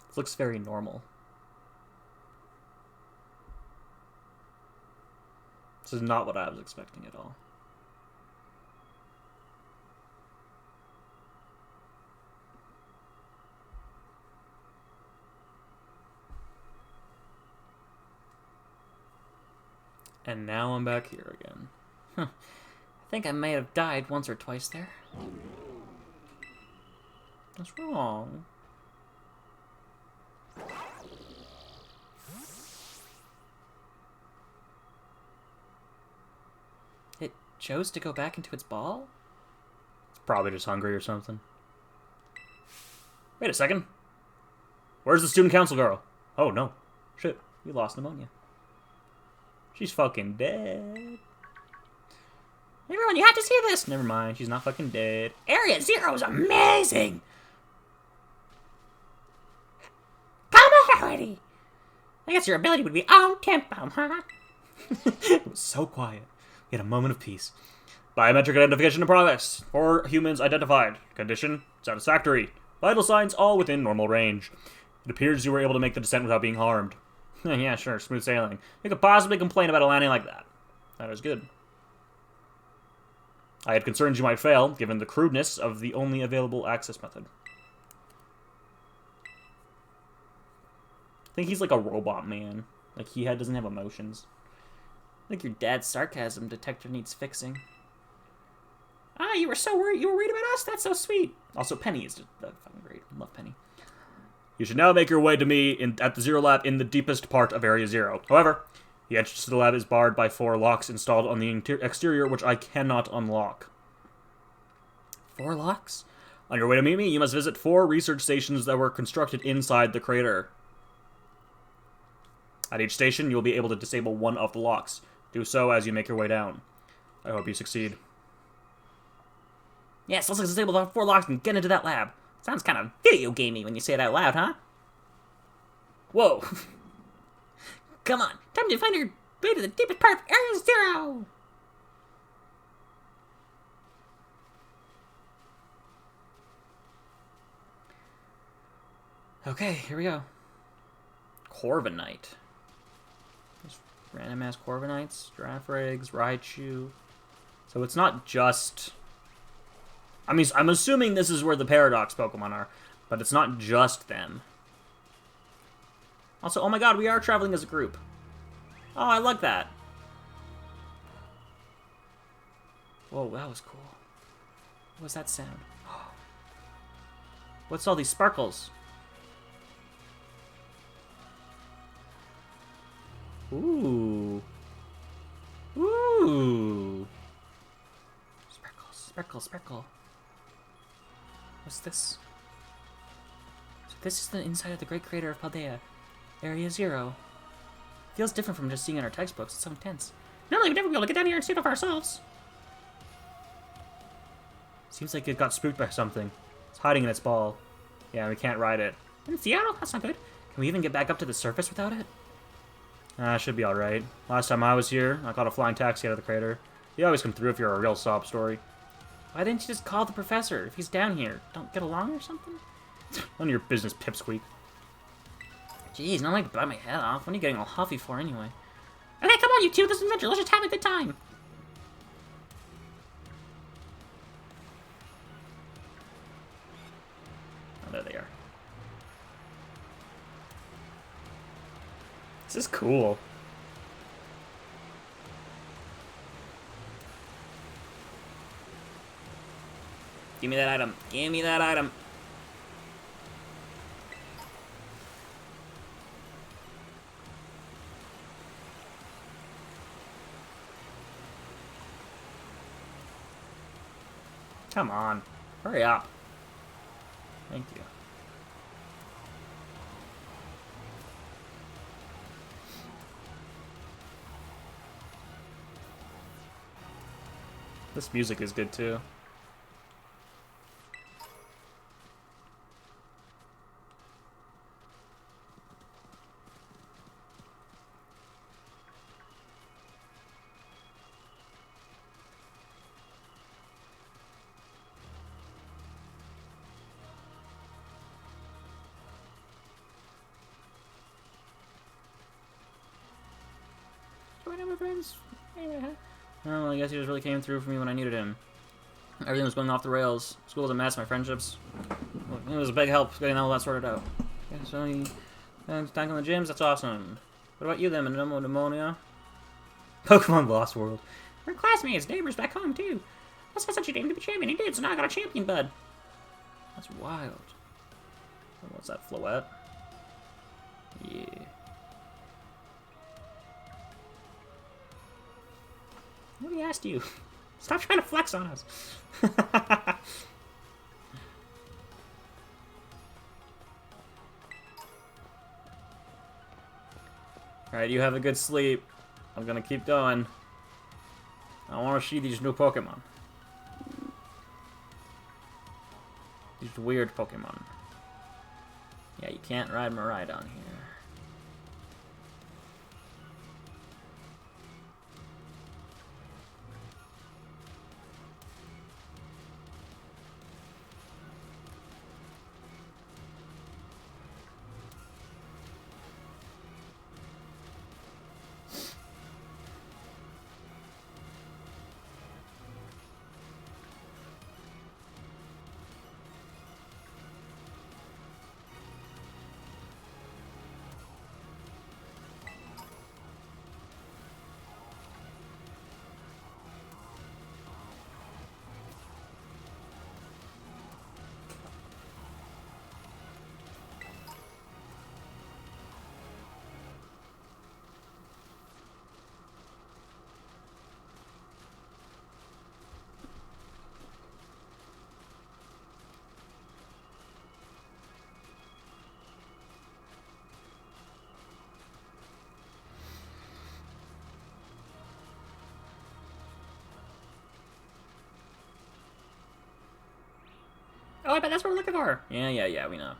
This looks very normal. This is not what I was expecting at all. And now I'm back here again. I think I may have died once or twice there. What's wrong? It chose to go back into its ball? It's probably just hungry or something. Wait a second. Where's the student council girl? Oh no. Shit, we lost pneumonia. She's fucking dead. Everyone, you have to see this! Never mind, she's not fucking dead. Area Zero is amazing! Come already! I guess your ability would be on tempo, huh? It was so quiet. We had a moment of peace. Biometric identification in progress. 4 humans identified. Condition satisfactory. Vital signs all within normal range. It appears you were able to make the descent without being harmed. Yeah, sure, smooth sailing. You could possibly complain about a landing like that. That is good. I had concerns you might fail, given the crudeness of the only available access method. I think he's like a robot man. Like, doesn't have emotions. I think your dad's sarcasm detector needs fixing. Ah, you were so worried. You were worried about us? That's so sweet. Also, Penny is just fucking great. I love Penny. You should now make your way to me at the Zero Lab in the deepest part of Area Zero. However, the entrance to the lab is barred by 4 locks installed on the exterior, which I cannot unlock. 4 locks? On your way to meet me, you must visit 4 research stations that were constructed inside the crater. At each station, you will be able to disable one of the locks. Do so as you make your way down. I hope you succeed. Yes, let's disable the 4 locks and get into that lab. Sounds kind of video gamey when you say it out loud, huh? Whoa! Come on, time to find your way to the deepest part of Area Zero! Okay, here we go. Corviknight. There's random ass Corviknights, Giraffes, Raichu. So it's not just... I mean, I'm assuming this is where the Paradox Pokemon are, but it's not just them. Also, oh my god, we are traveling as a group. Oh, I like that. Whoa, that was cool. What was that sound? What's all these sparkles? Ooh. Ooh. Sparkle, sparkle, sparkle. What's this? So this is the inside of the great crater of Paldea. Area Zero. Feels different from just seeing in our textbooks. It's so intense. Normally we'd never be able to get down here and see it for ourselves. Seems like it got spooked by something. It's hiding in its ball. Yeah, we can't ride it. In Seattle? That's not good. Can we even get back up to the surface without it? Should be alright. Last time I was here, I caught a flying taxi out of the crater. You always come through if you're a real sob story. Why didn't you just call the professor if he's down here? Don't get along or something? None of your business, pipsqueak. Jeez, not like to bite my head off. What are you getting all huffy for anyway? Okay, come on, you two. This is an adventure. Let's just have a good time. Oh, there they are. This is cool. Give me that item. Give me that item. Come on. Hurry up. Thank you. This music is good too. Whatever, friends. Well, I guess he just really came through for me when I needed him. Everything was going off the rails. School was a mess, my friendships. It was a big help getting all that sorted out. Yeah, so he tackling the gyms, that's awesome. What about you then, pneumonia? Pokemon Lost World. We're classmates, neighbors back home, too. I saw such a name to be champion. He did, so now I got a champion, bud. That's wild. What's that, Floette? Yeah. Nobody asked you. Stop trying to flex on us. Alright, you have a good sleep. I'm gonna keep going. I want to see these new Pokemon. These weird Pokemon. Yeah, you can't ride Miraidon here. Oh, I bet that's what we're looking for. Yeah, we know.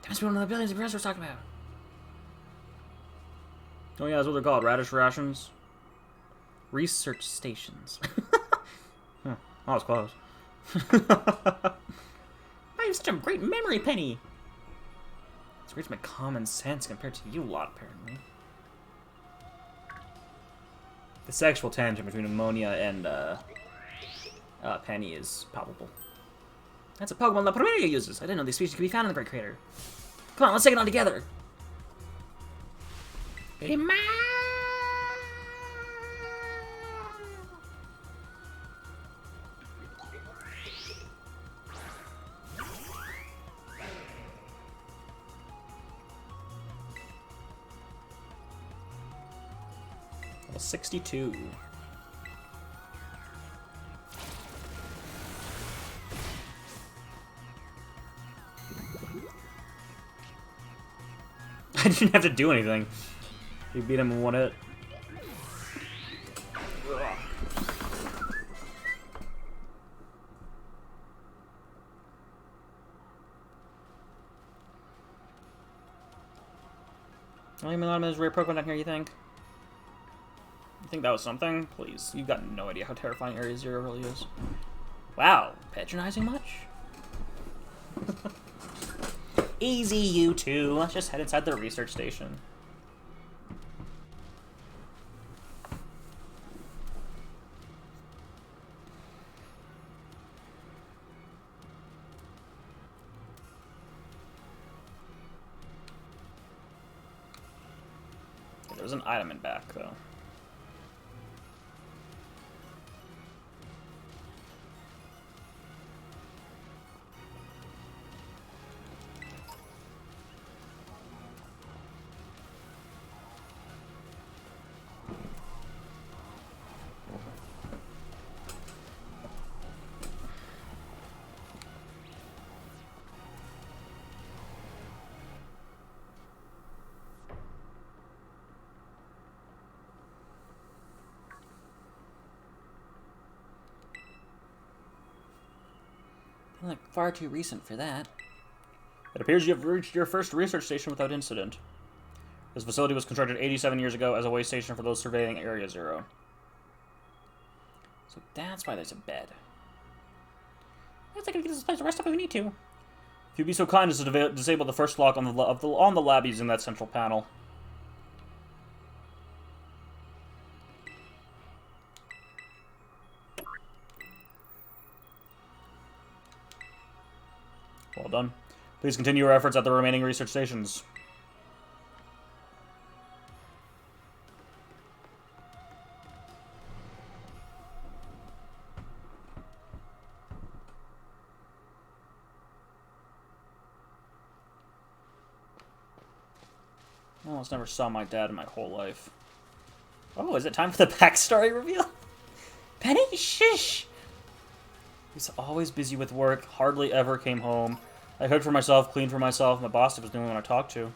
That must be one of the billions of progress we're talking about. Oh yeah, that's what they're called. Radish rations. Research stations. Huh. Oh, it's close. I have such a great memory, Penny. It's great to make common sense compared to you lot, apparently. The sexual tension between Ammonia and Penny is palpable. That's a Pokemon La Primaria uses. I didn't know these species could be found in the Great Crater. Come on, let's take it on together. Level 62. I didn't have to do anything. You beat him in one hit. Oh, you mean a lot of those rare Pokemon down here, you think? You think that was something? Please. You've got no idea how terrifying Area Zero really is. Wow. Patronizing much? Easy, you two. Let's just head inside the research station. Okay, there's an item in back, though. Like, far too recent for that. It appears you have reached your first research station without incident. This facility was constructed 87 years ago as a way station for those surveying Area Zero. So that's why there's a bed. Looks like we can get this place to rest up if we need to. If you'd be so kind as to disable the first lock on the lab using that central panel. Well done. Please continue your efforts at the remaining research stations. I almost never saw my dad in my whole life. Oh, is it time for the backstory reveal? Penny, shush! He's always busy with work, hardly ever came home. I cooked for myself, cleaned for myself, my boss was the only one I talked to.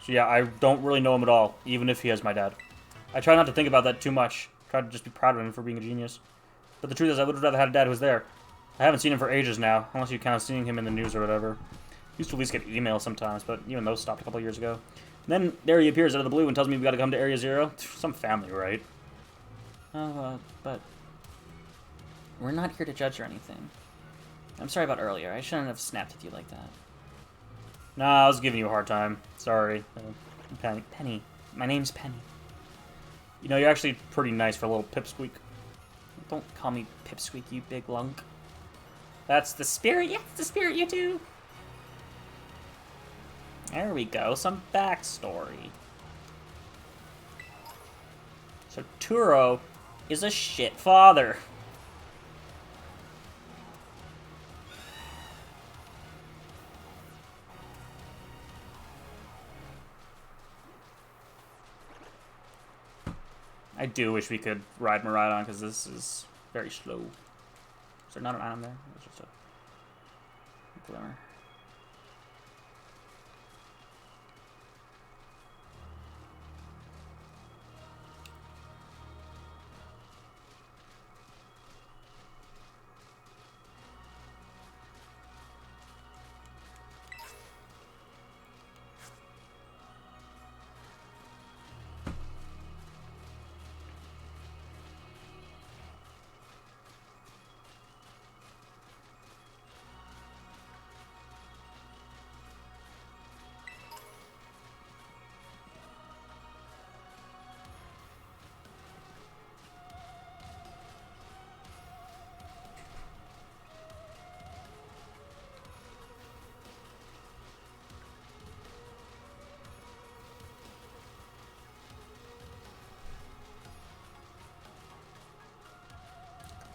So yeah, I don't really know him at all, even if he is my dad. I try not to think about that too much. Try to just be proud of him for being a genius. But the truth is, I would have rather had a dad who was there. I haven't seen him for ages now, unless you count seeing him in the news or whatever. Used to at least get emails sometimes, but even those stopped a couple years ago. And then there he appears out of the blue and tells me we gotta come to Area Zero. Some family, right? Oh, but... we're not here to judge or anything. I'm sorry about earlier. I shouldn't have snapped at you like that. Nah, I was giving you a hard time. Sorry. Penny. My name's Penny. You know, you're actually pretty nice for a little pipsqueak. Don't call me Pipsqueak, you big lunk. That's the spirit. Yeah, it's the spirit, you two. There we go. Some backstory. So Turo is a shit father. I do wish we could ride Maridon, because this is very slow. Is there not an item there? It's just a glimmer.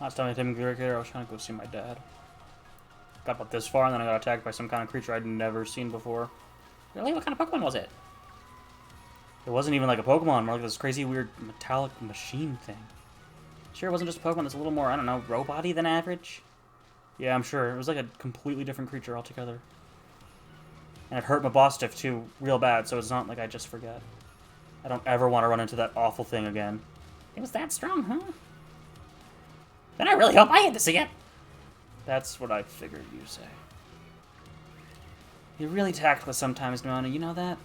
Last time I came here, I was trying to go see my dad. Got about this far, and then I got attacked by some kind of creature I'd never seen before. Really? What kind of Pokemon was it? It wasn't even like a Pokemon, more like this crazy, weird, metallic machine thing. Sure, it wasn't just a Pokemon that's a little more, I don't know, robot-y than average? Yeah, I'm sure. It was like a completely different creature altogether. And it hurt my boss stiff, too, real bad, so it's not like I just forget. I don't ever want to run into that awful thing again. It was that strong, huh? Then I really hope I hit this again. That's what I figured you'd say. You're really tactless sometimes, Nona, you know that?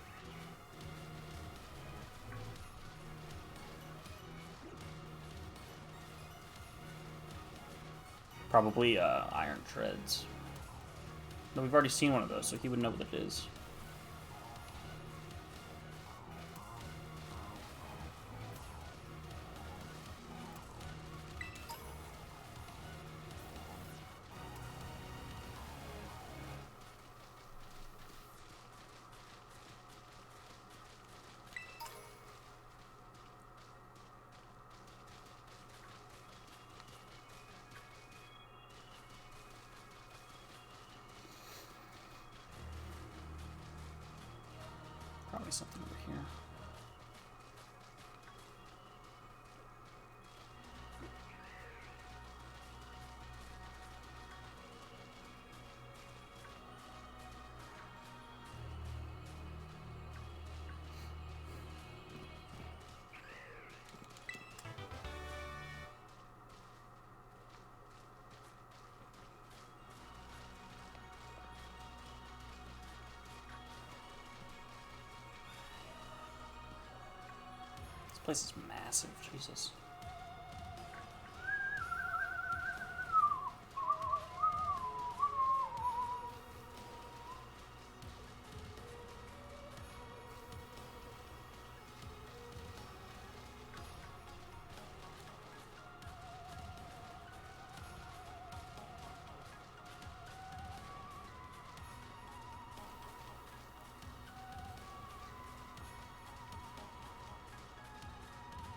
Probably, Iron Treads. No, we've already seen one of those, so he would know what it is. Probably something over here. place is massive, Jesus.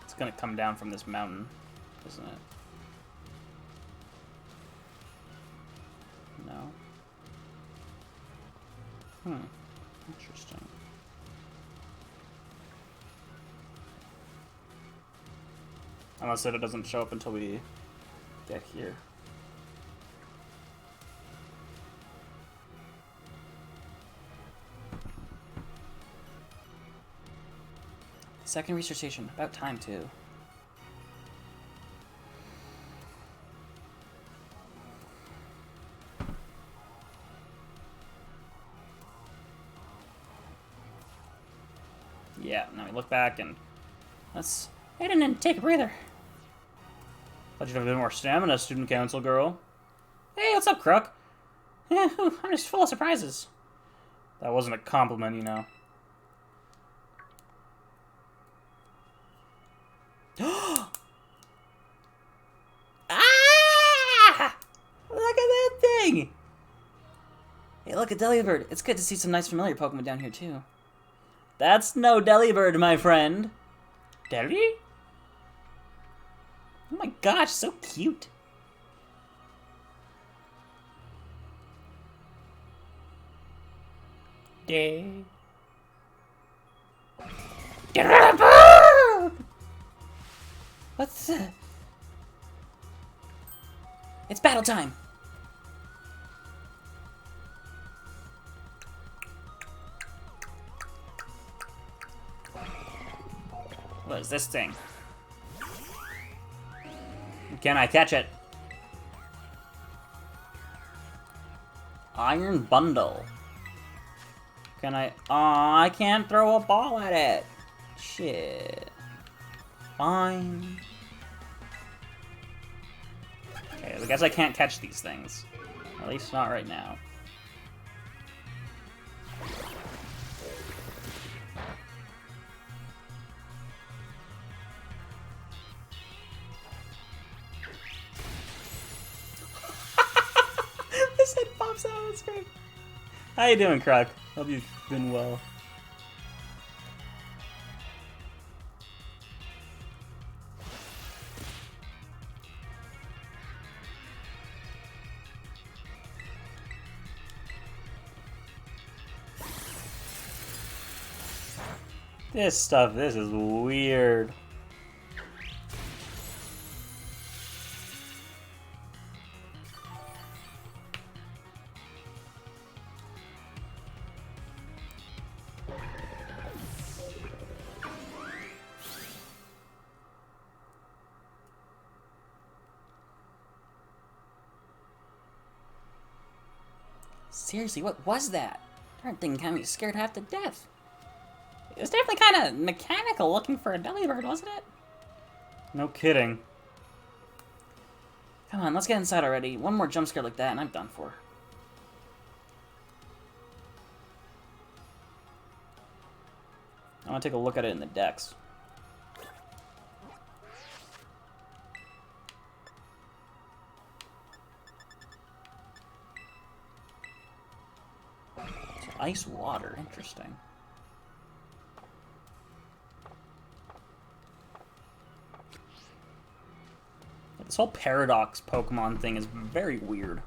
It's gonna come down from this mountain, isn't it? No. Interesting. Unless it doesn't show up until we get here. Second research station. About time, too. Yeah, now we look back and let's Head in and take a breather. Thought you'd have a bit more stamina, student council girl. Hey, what's up, Crook? Yeah, I'm just full of surprises. That wasn't a compliment, you know. Ah! Look at that thing! Hey, look, a Delibird. It's good to see some nice familiar Pokemon down here, too. That's no Delibird, my friend. Deli? Oh my gosh, so cute. Day. What's that? It's battle time! What is this thing? Can I catch it? Iron Bundle. Can I? Aw, I can't throw a ball at it. Shit. Fine. Okay, I guess I can't catch these things. At least not right now. This head pops out of the screen. How you doing, Croc? Hope you've been well. This is weird. Seriously, what was that? That thing kind of scared half to death. It was definitely kind of mechanical looking for a Delibird, wasn't it? No kidding. Come on, let's get inside already. One more jump scare like that and I'm done for. I want to take a look at it in the decks. It's ice water, interesting. This whole paradox Pokemon thing is very weird.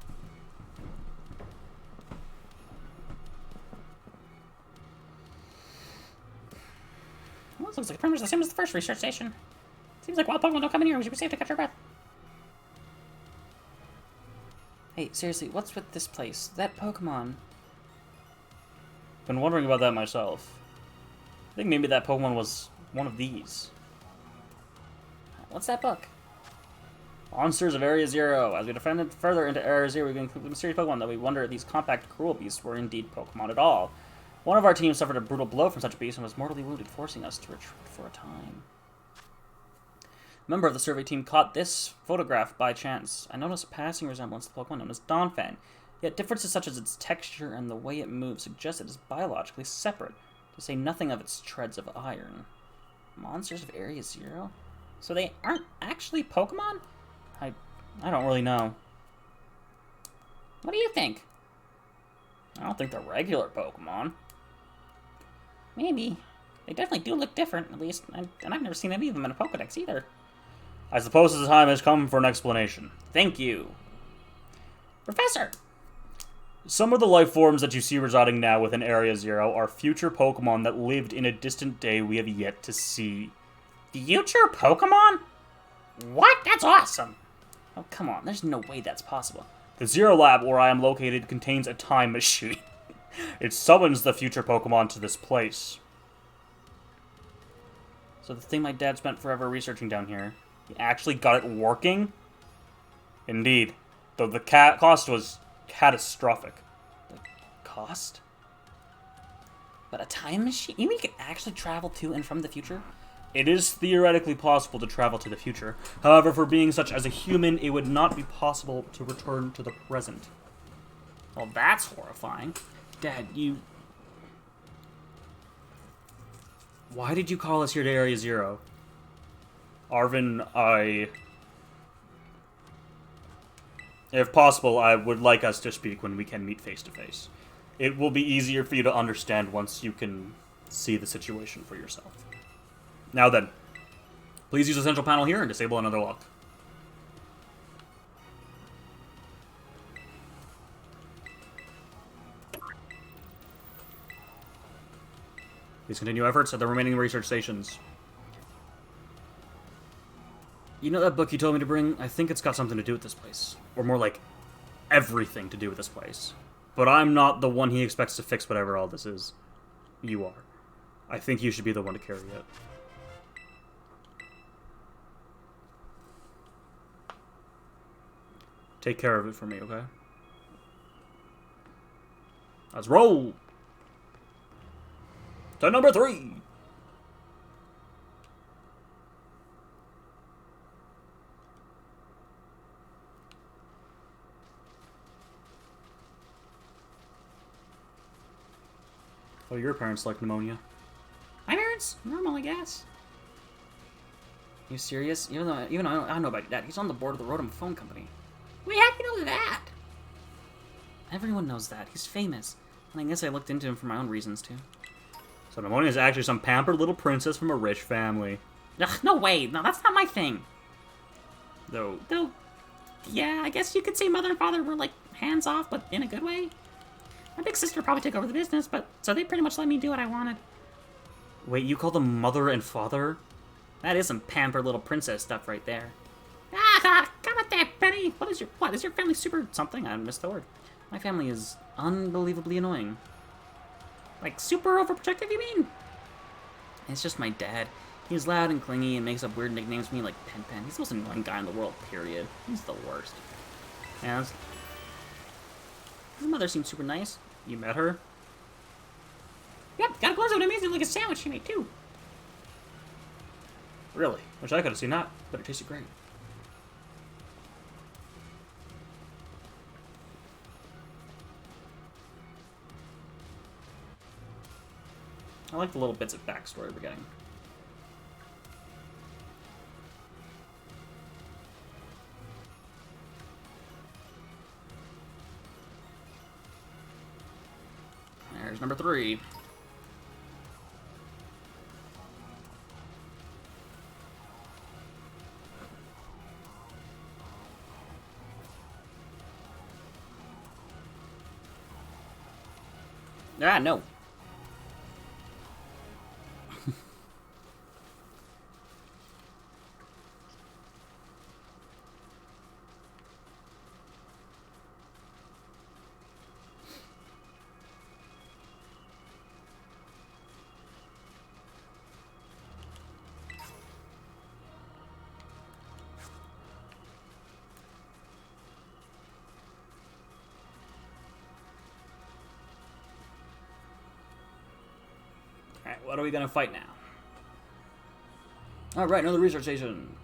Well, this looks like pretty much the same as the first research station. Seems like wild Pokemon don't come in here. We should be safe to catch our breath. Hey, seriously, what's with this place? That Pokemon. Been wondering about that myself. I think maybe that Pokemon was one of these. What's that book? Monsters of Area Zero. As we defended further into Area Zero, we concluded the mysterious Pokemon that we wonder if these compact, cruel beasts were indeed Pokemon at all. One of our team suffered a brutal blow from such a beast and was mortally wounded, forcing us to retreat for a time. member of the survey team caught this photograph by chance. I noticed a passing resemblance to the Pokemon known as Donphan, yet differences such as its texture and the way it moves suggest it is biologically separate, to say nothing of its treads of iron. Monsters of Area Zero? So they aren't actually Pokemon? I don't really know. What do you think? I don't think they're regular Pokemon. Maybe. They definitely do look different, at least, and I've never seen any of them in a Pokedex either. I suppose the time has come for an explanation. Thank you. Professor! Some of the life forms that you see residing now within Area Zero are future Pokemon that lived in a distant day we have yet to see. Future Pokemon? What? That's awesome! Oh, come on, there's no way that's possible. The Zero Lab, where I am located, contains a time machine. It summons the future Pokemon to this place. So the thing my dad spent forever researching down here, He actually got it working? Indeed. Though the cost was catastrophic. the cost? But a time machine? You mean you can actually travel to and from the future? It is theoretically possible to travel to the future. However, for being such as a human, it would not be possible to return to the present. Well, that's horrifying. Dad, you... Why did you call us here to Area Zero? Arvin, If possible, I would like us to speak when we can meet face to face. It will be easier for you to understand once you can see the situation for yourself. Now then, please use the central panel here and disable another lock. Please continue efforts at the remaining research stations. You know that book you told me to bring? I think it's got something to do with this place. Or more like, everything to do with this place. But I'm not the one he expects to fix whatever all this is. You are. I think you should be the one to carry it. Take care of it for me, okay? Let's roll! To number 3! Oh, your parents like pneumonia. My parents? Normal, I guess. You serious? Even though I don't know about your dad, he's on the board of the Rotom Phone Company. Wait, how do you know that? Everyone knows that. He's famous. And I guess I looked into him for my own reasons, too. So pneumonia is actually some pampered little princess from a rich family. Ugh, no way! No, that's not my thing! Though, Yeah, I guess you could say mother and father were, like, hands-off, but in a good way. My big sister probably took over the business, but so they pretty much let me do what I wanted. wait, you call them mother and father? That is some pampered little princess stuff right there. Ah, come with that, Benny! What, is your family super... Something? I missed the word. My family is unbelievably annoying. like, super overprotective, you mean? It's just my dad. He's loud and clingy and makes up weird nicknames for me like Pen Pen. He's the most annoying guy in the world, period. He's the worst. Yeah, His mother seems super nice. you met her? Yep, got a glimpse of an amazing, like, a sandwich she made, too. Really? Wish I could have seen that, but it tasted great. I like the little bits of backstory we're getting. There's number 3. Ah, no. Alright, what are we gonna fight now? Alright, another research station.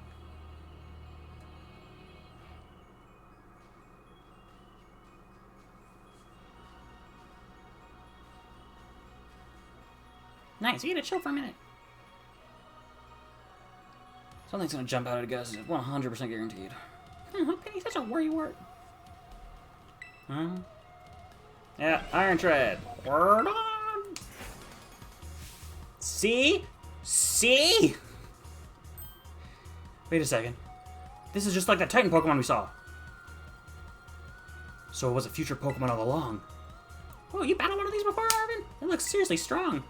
Nice, you get to chill for a minute. Something's gonna jump out at us. 100% guaranteed. Penny's such a worrywart. Huh? Yeah, Iron Tread. Word on! See? See? Wait a second. This is just like that Titan Pokemon we saw. So it was a future Pokemon all along. Oh, you battled one of these before, Arvin? It looks seriously strong.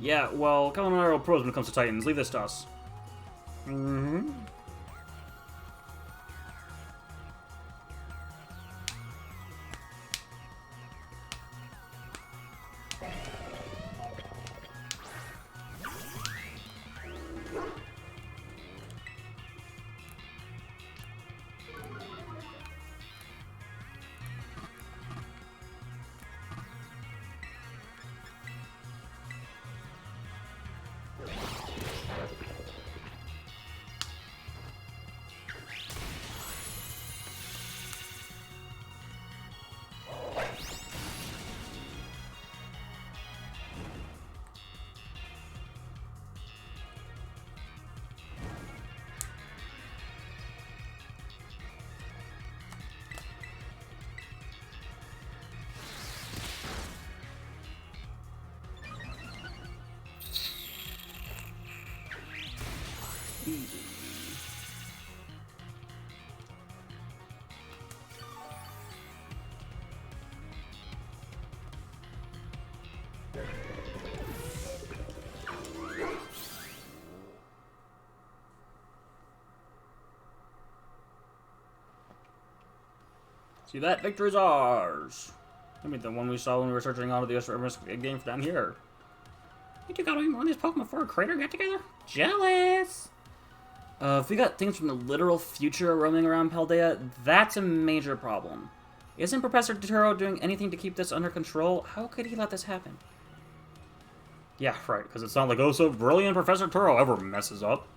Yeah, well, Kalimero pros when it comes to Titans. Leave this to us. Mm-hmm. See that? Victory's ours. I mean, the one we saw when we were searching out of the game down here. You two got away more of these Pokemon before a crater got together? Jealous! If we got things from the literal future roaming around Paldea, that's a major problem. Isn't Professor Turo doing anything to keep this under control? How could he let this happen? Yeah, right, because it's not like, oh, so brilliant Professor Turo ever messes up.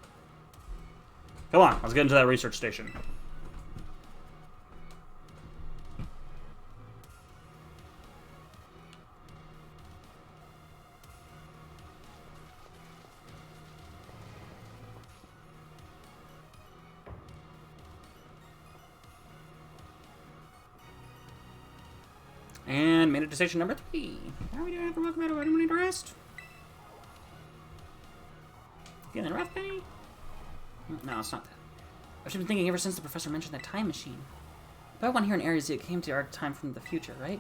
Come on, let's get into that research station. And made it to station number 3. How are we doing after walking about anyone need to rest? Feeling rough, Penny? No, it's not that. I've been thinking ever since the professor mentioned that time machine. But one here in Area Z came to our time from the future, right?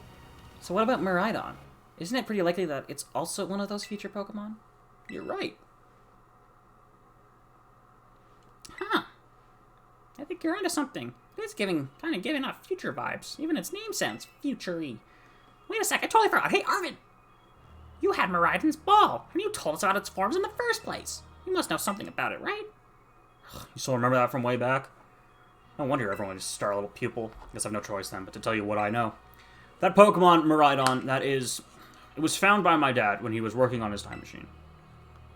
So what about Miraidon? Isn't it pretty likely that it's also one of those future Pokemon? You're right. Huh. I think you're onto something. It's kind of giving off future vibes. Even its name sounds future-y. Wait a sec, I totally forgot. Hey, Arvin! You had Miraidon's ball, and you told us about its forms in the first place. You must know something about it, right? You still remember that from way back? No wonder everyone is star little pupil. Guess I've no choice then, but to tell you what I know. That Pokemon, Miraidon, it was found by my dad when he was working on his time machine.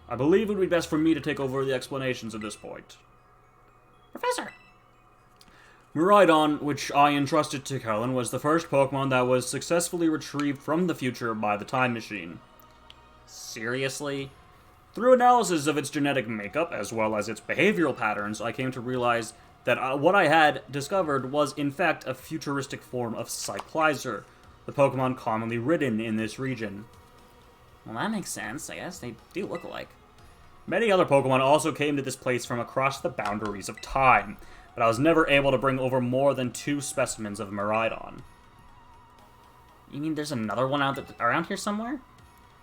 I believe it would be best for me to take over the explanations at this point. Professor! Miraidon, which I entrusted to Kellen, was the first Pokemon that was successfully retrieved from the future by the time machine. Seriously? Through analysis of its genetic makeup, as well as its behavioral patterns, I came to realize that what I had discovered was, in fact, a futuristic form of Cyclizer, the Pokemon commonly ridden in this region. Well, that makes sense, I guess. They do look alike. Many other Pokemon also came to this place from across the boundaries of time, but I was never able to bring over more than 2 specimens of Miraidon. You mean there's another one around here somewhere?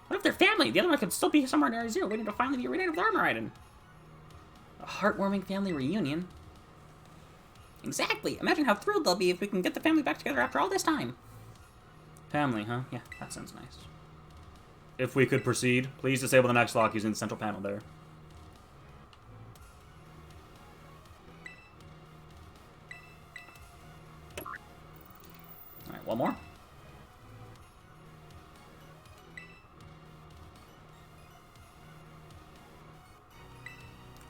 What if they're family? The other one could still be somewhere in Area Zero, waiting to finally be reunited with their Miraidon. A heartwarming family reunion? Exactly. Imagine how thrilled they'll be if we can get the family back together after all this time. Family, huh? Yeah, that sounds nice. If we could proceed, please disable the next lock using the central panel there. Alright, one more.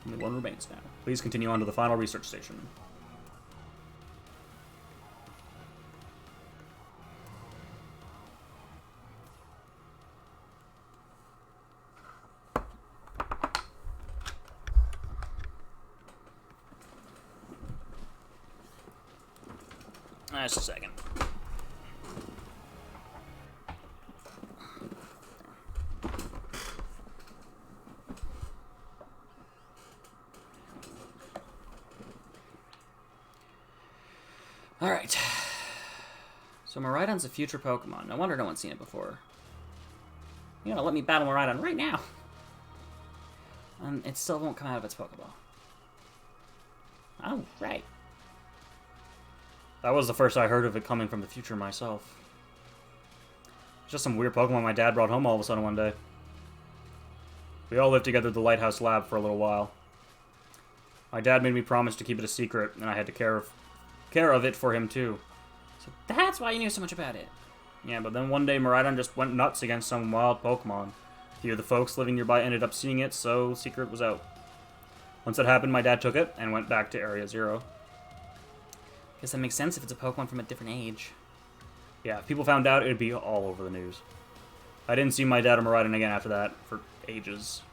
Only one remains now. Please continue on to the final research station. Just a second. Alright. So Miraidon's a future Pokemon. No wonder no one's seen it before. You gotta let me battle Miraidon right now. And it still won't come out of its Pokeball. Oh, right. That was the first I heard of it coming from the future myself. It's just some weird Pokemon my dad brought home all of a sudden one day. We all lived together at the Lighthouse Lab for a little while. My dad made me promise to keep it a secret, and I had to care of it for him too. So that's why you knew so much about it. Yeah, but then one day Miraidon just went nuts against some wild Pokemon. A few of the folks living nearby ended up seeing it, so the secret was out. Once that happened, my dad took it and went back to Area 0. Guess that makes sense if it's a Pokemon from a different age. Yeah, if people found out, it would be all over the news. I didn't see my dad or Miraidon again after that for ages.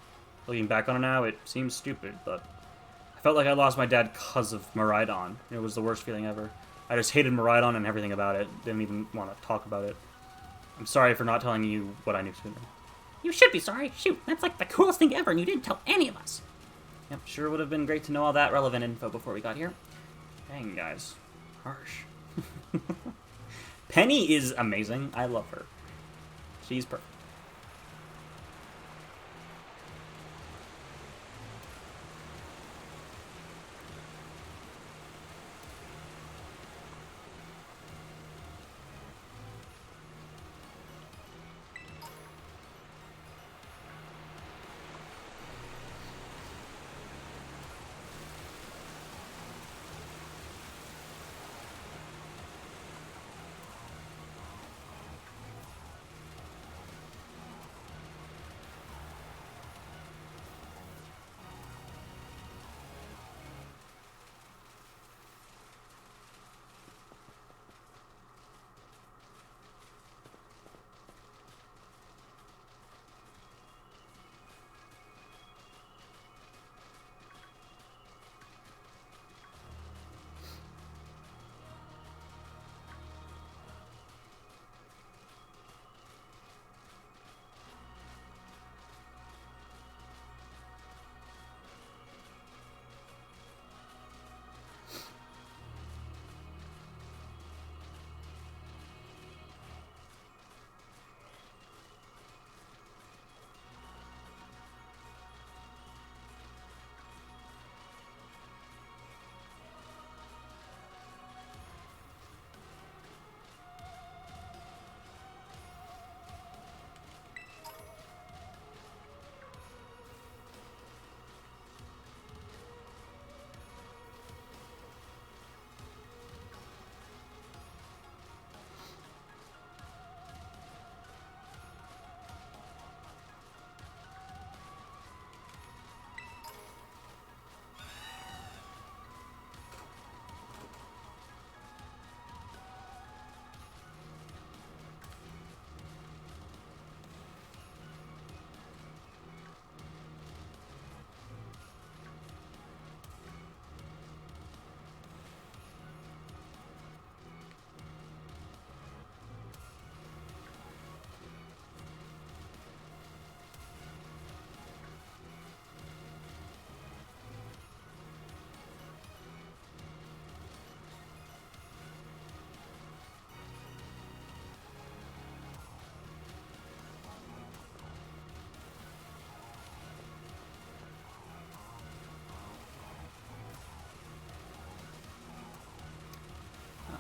Looking back on it now, it seems stupid, but I felt like I lost my dad because of Miraidon. It was the worst feeling ever. I just hated Miraidon and everything about it. Didn't even want to talk about it. I'm sorry for not telling you what I knew sooner. You should be sorry. Shoot, that's like the coolest thing ever, and you didn't tell any of us. Yep, sure would have been great to know all that relevant info before we got here. Dang, guys. Harsh. Penny is amazing. I love her. She's perfect.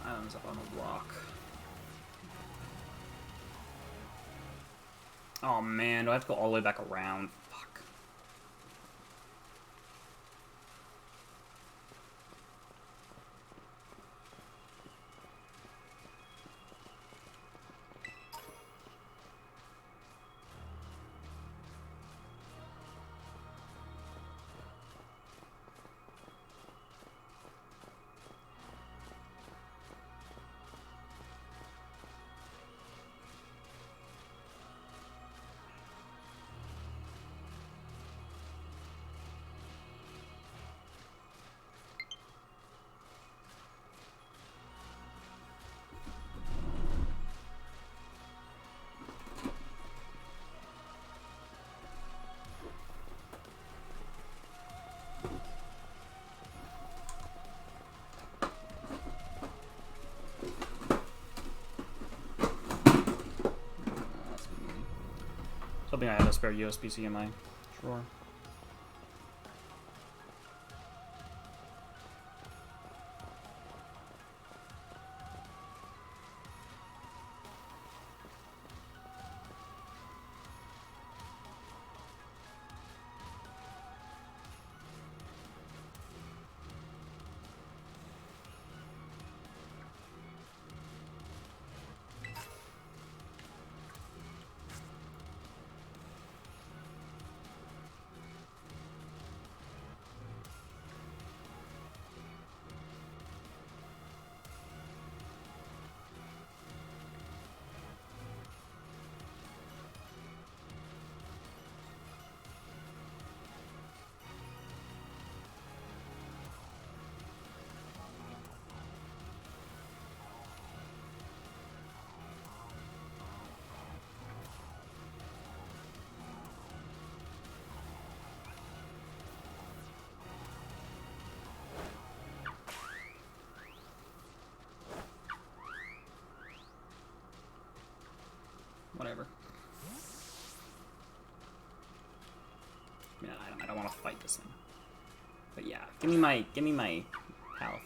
Island's up on a rock. Oh man, do I have to go all the way back around? Fuck. Hoping I have a spare USB-C in my drawer. Whatever. Yeah, I don't want to fight this thing. But yeah, give me my Palafin.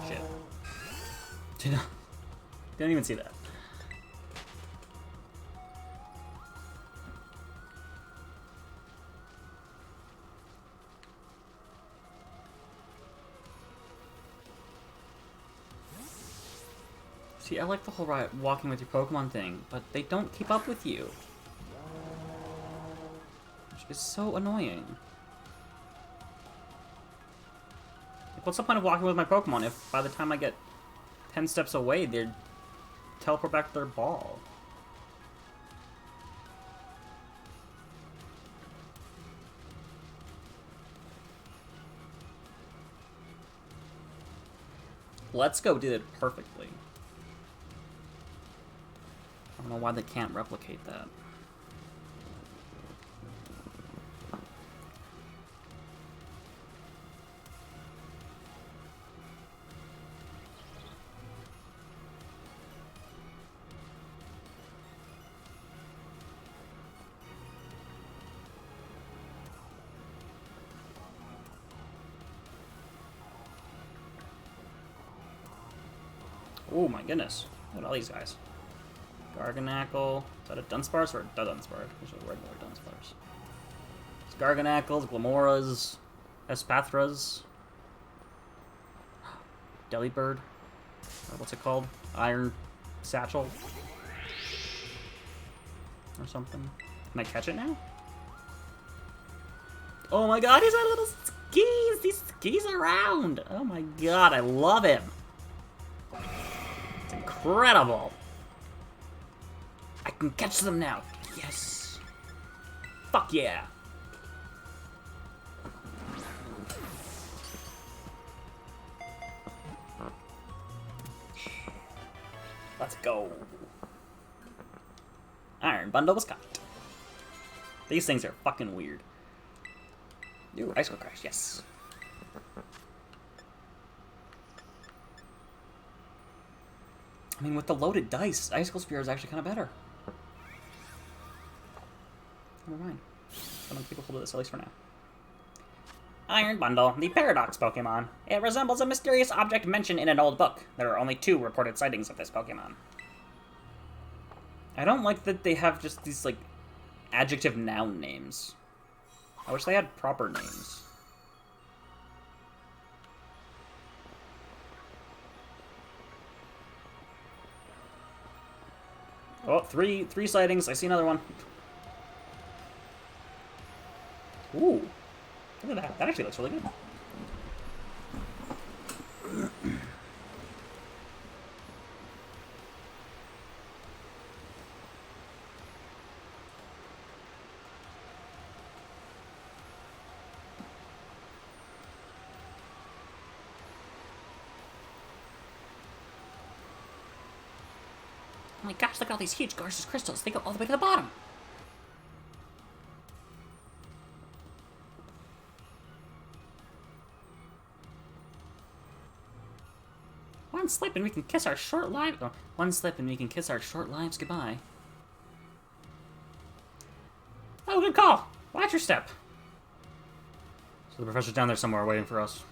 Shit. Didn't even see that. See, I like the whole walking with your Pokemon thing, but they don't keep up with you. Which is so annoying. Like, what's the point of walking with my Pokemon if by the time I get 10 steps away, they teleport back to their ball? Let's Go did it perfectly. I don't know why they can't replicate that. Oh my goodness. Look at all these guys. Garganackle. Is that a Dunsparce or a Dunsparce? Those are regular Dunsparce. It's Garganackles, Glamoras, Espathras, Delibird. Or what's it called? Iron Satchel? Or something. Can I catch it now? Oh my god, he's got little skis! These skis around! Oh my god, I love him! It's incredible! I can catch them now! Yes! Fuck yeah! Let's go! Iron Bundle was caught. These things are fucking weird. Ooh, Icicle Crash, yes. I mean, with the loaded dice, Icicle Spear is actually kind of better. Never mind. I'm gonna keep a hold of this, at least for now. Iron Bundle, the Paradox Pokemon. It resembles a mysterious object mentioned in an old book. There are only 2 reported sightings of this Pokemon. I don't like that they have just these, like, adjective noun names. I wish they had proper names. Oh, three sightings. I see another one. Ooh. Look at that. That actually looks really good. Oh my gosh, look at all these huge gorgeous crystals. They go all the way to the bottom. One slip and we can kiss our short lives. Oh, one slip and we can kiss our short lives goodbye. Oh, good call. Watch your step. So the professor's down there somewhere waiting for us.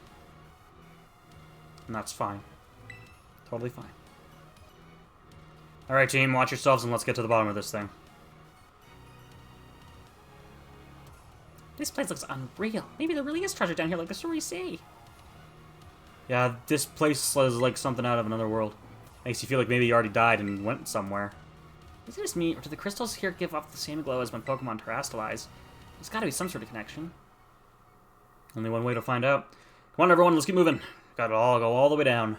And that's fine. Totally fine. Alright, team, watch yourselves and let's get to the bottom of this thing. This place looks unreal. Maybe there really is treasure down here like the stories say. Yeah, this place is like something out of another world. Makes you feel like maybe you already died and went somewhere. Is it just me, or do the crystals here give off the same glow as when Pokemon terrestrialize? There's gotta be some sort of connection. Only one way to find out. Come on, everyone, let's keep moving. Gotta all go all the way down.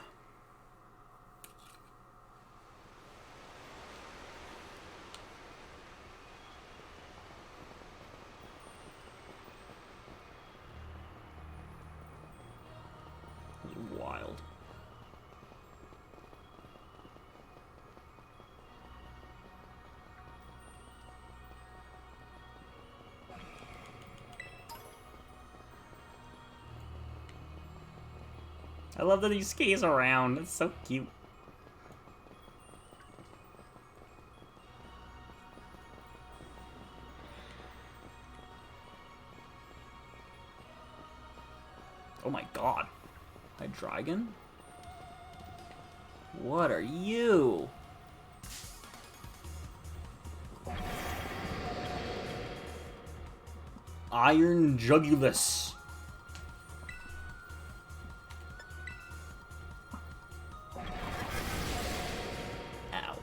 Wild. I love that he skates around. It's so cute. Oh my god. A dragon? What are you? Iron Jugulus. Ow.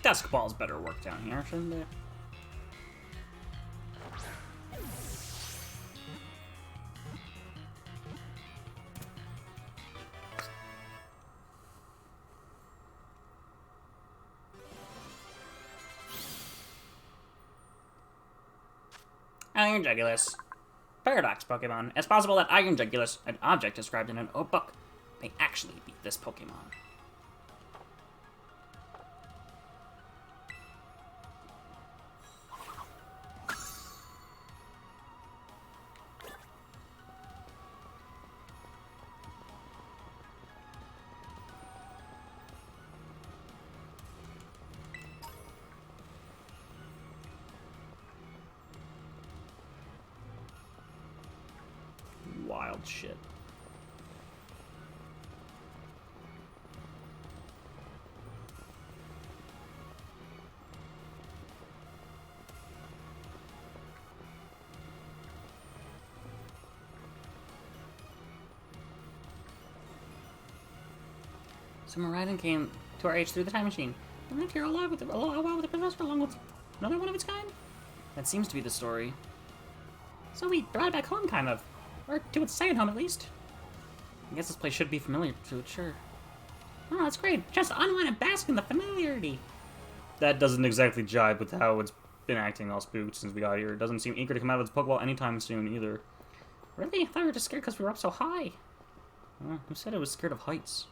Dusk balls better work down here, shouldn't they? Iron Jugulus. Paradox Pokemon. It's possible that Iron Jugulus, an object described in an old book, may actually be this Pokemon. Wild shit. So Miraidon came to our age through the time machine, and lived here alive with the professor along with another one of its kind? That seems to be the story. So we brought it back home, kind of. Or to its second home, at least. I guess this place should be familiar to it, sure. Oh, that's great. Just unwind and bask in the familiarity. That doesn't exactly jibe with how it's been acting all spooked since we got here. It doesn't seem eager to come out of its Pokeball anytime soon, either. Really? I thought we were just scared because we were up so high. Well, who said it was scared of heights?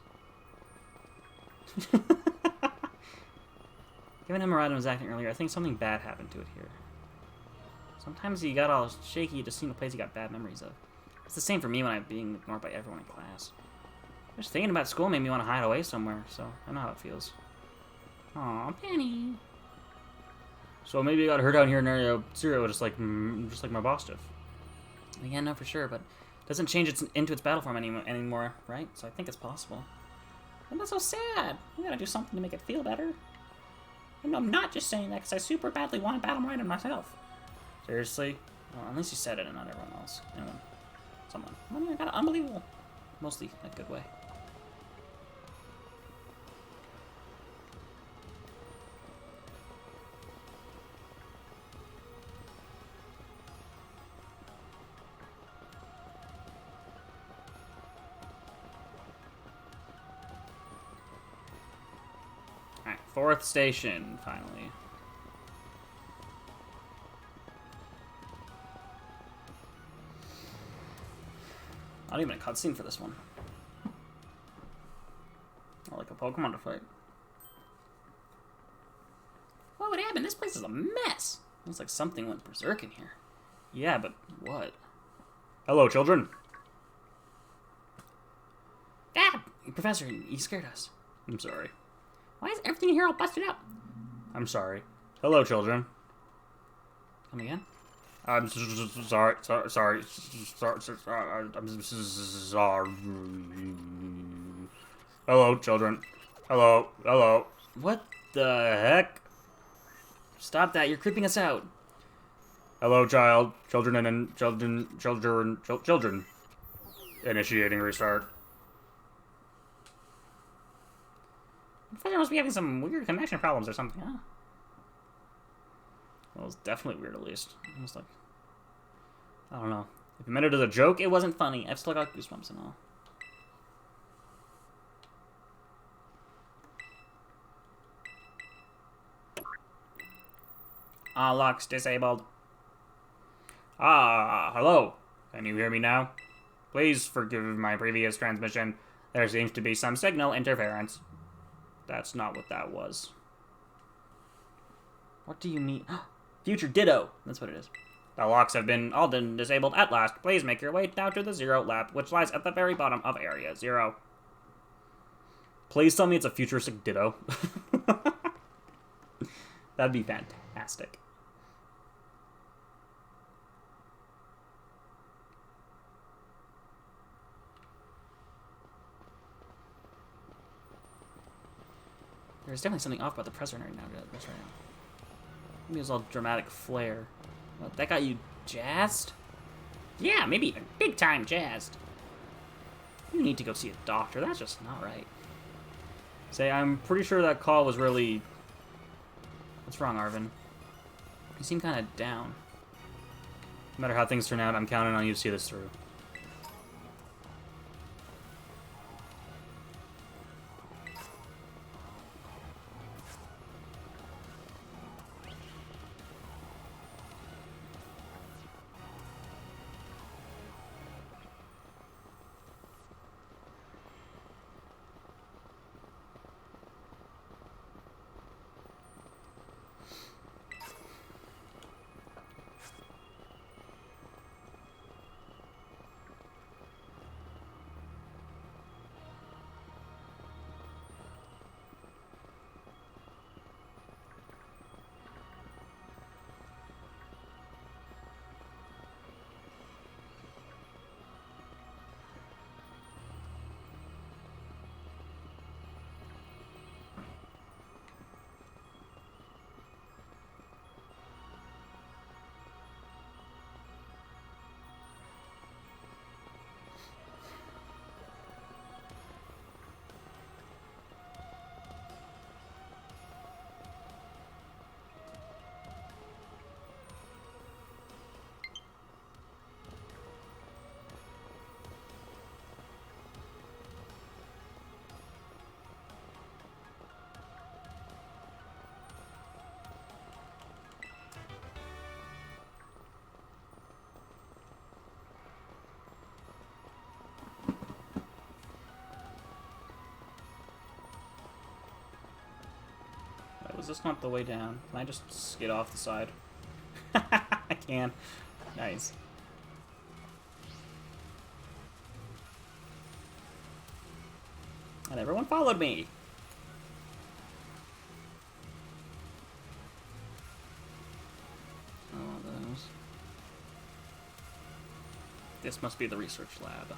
Given how Miraidon was acting earlier, I think something bad happened to it here. Sometimes he got all shaky, you just seen the place he got bad memories of. It's the same for me when I'm being ignored by everyone in class. Just thinking about school made me want to hide away somewhere, so I know how it feels. Aw, Penny. So maybe I got hurt down here in Area 0, just like my boss did. Yeah, no, for sure, but it doesn't change into its battle form anymore, right? So I think it's possible. And that's so sad. We gotta do something to make it feel better. And I'm not just saying that because I super badly want to battle Raiden myself. Seriously? Well, at least you said it and not everyone else. Anyone. Someone. I mean, I got it unbelievable. Mostly a good way. Alright, 4th station, finally. Not even a cutscene for this one. Or like a Pokemon to fight. What would happen? This place is a mess. Looks like something went berserk in here. Yeah, but What? hello, children. Dad, Professor, you scared us. I'm sorry. why is everything here all busted up? I'm sorry. Hello, children. Come again? I'm sorry. I'm sorry. Hello, children. Hello. What? The heck? Stop that, you're creeping us out. Hello, children. Initiating restart. Professor must be having some weird connection problems or something, huh? Well, it's definitely weird, at least. Almost like, I don't know. If you meant it as a joke, It wasn't funny. I've still got goosebumps and all. locks disabled. Hello. Can you hear me now? Please forgive my previous transmission. There seems to be some signal interference. That's not what that was. What do you mean? Future Ditto! That's what it is. The locks have been all disabled at last. Please make your way now to the 0 lab, which lies at the very bottom of Area 0. Please tell me it's a futuristic Ditto. That'd be fantastic. There's definitely something off about the president right now. Maybe it was all dramatic flair. What, that got you jazzed? Yeah, maybe even big time jazzed. You need to go see a doctor. That's just not right. Say, I'm pretty sure that call was really... What's wrong, Arvin? You seem kind of down. No matter how things turn out, I'm counting on you to see this through. Was this not the way down? Can I just skid off the side? I can. Nice. And everyone followed me. This must be the research lab.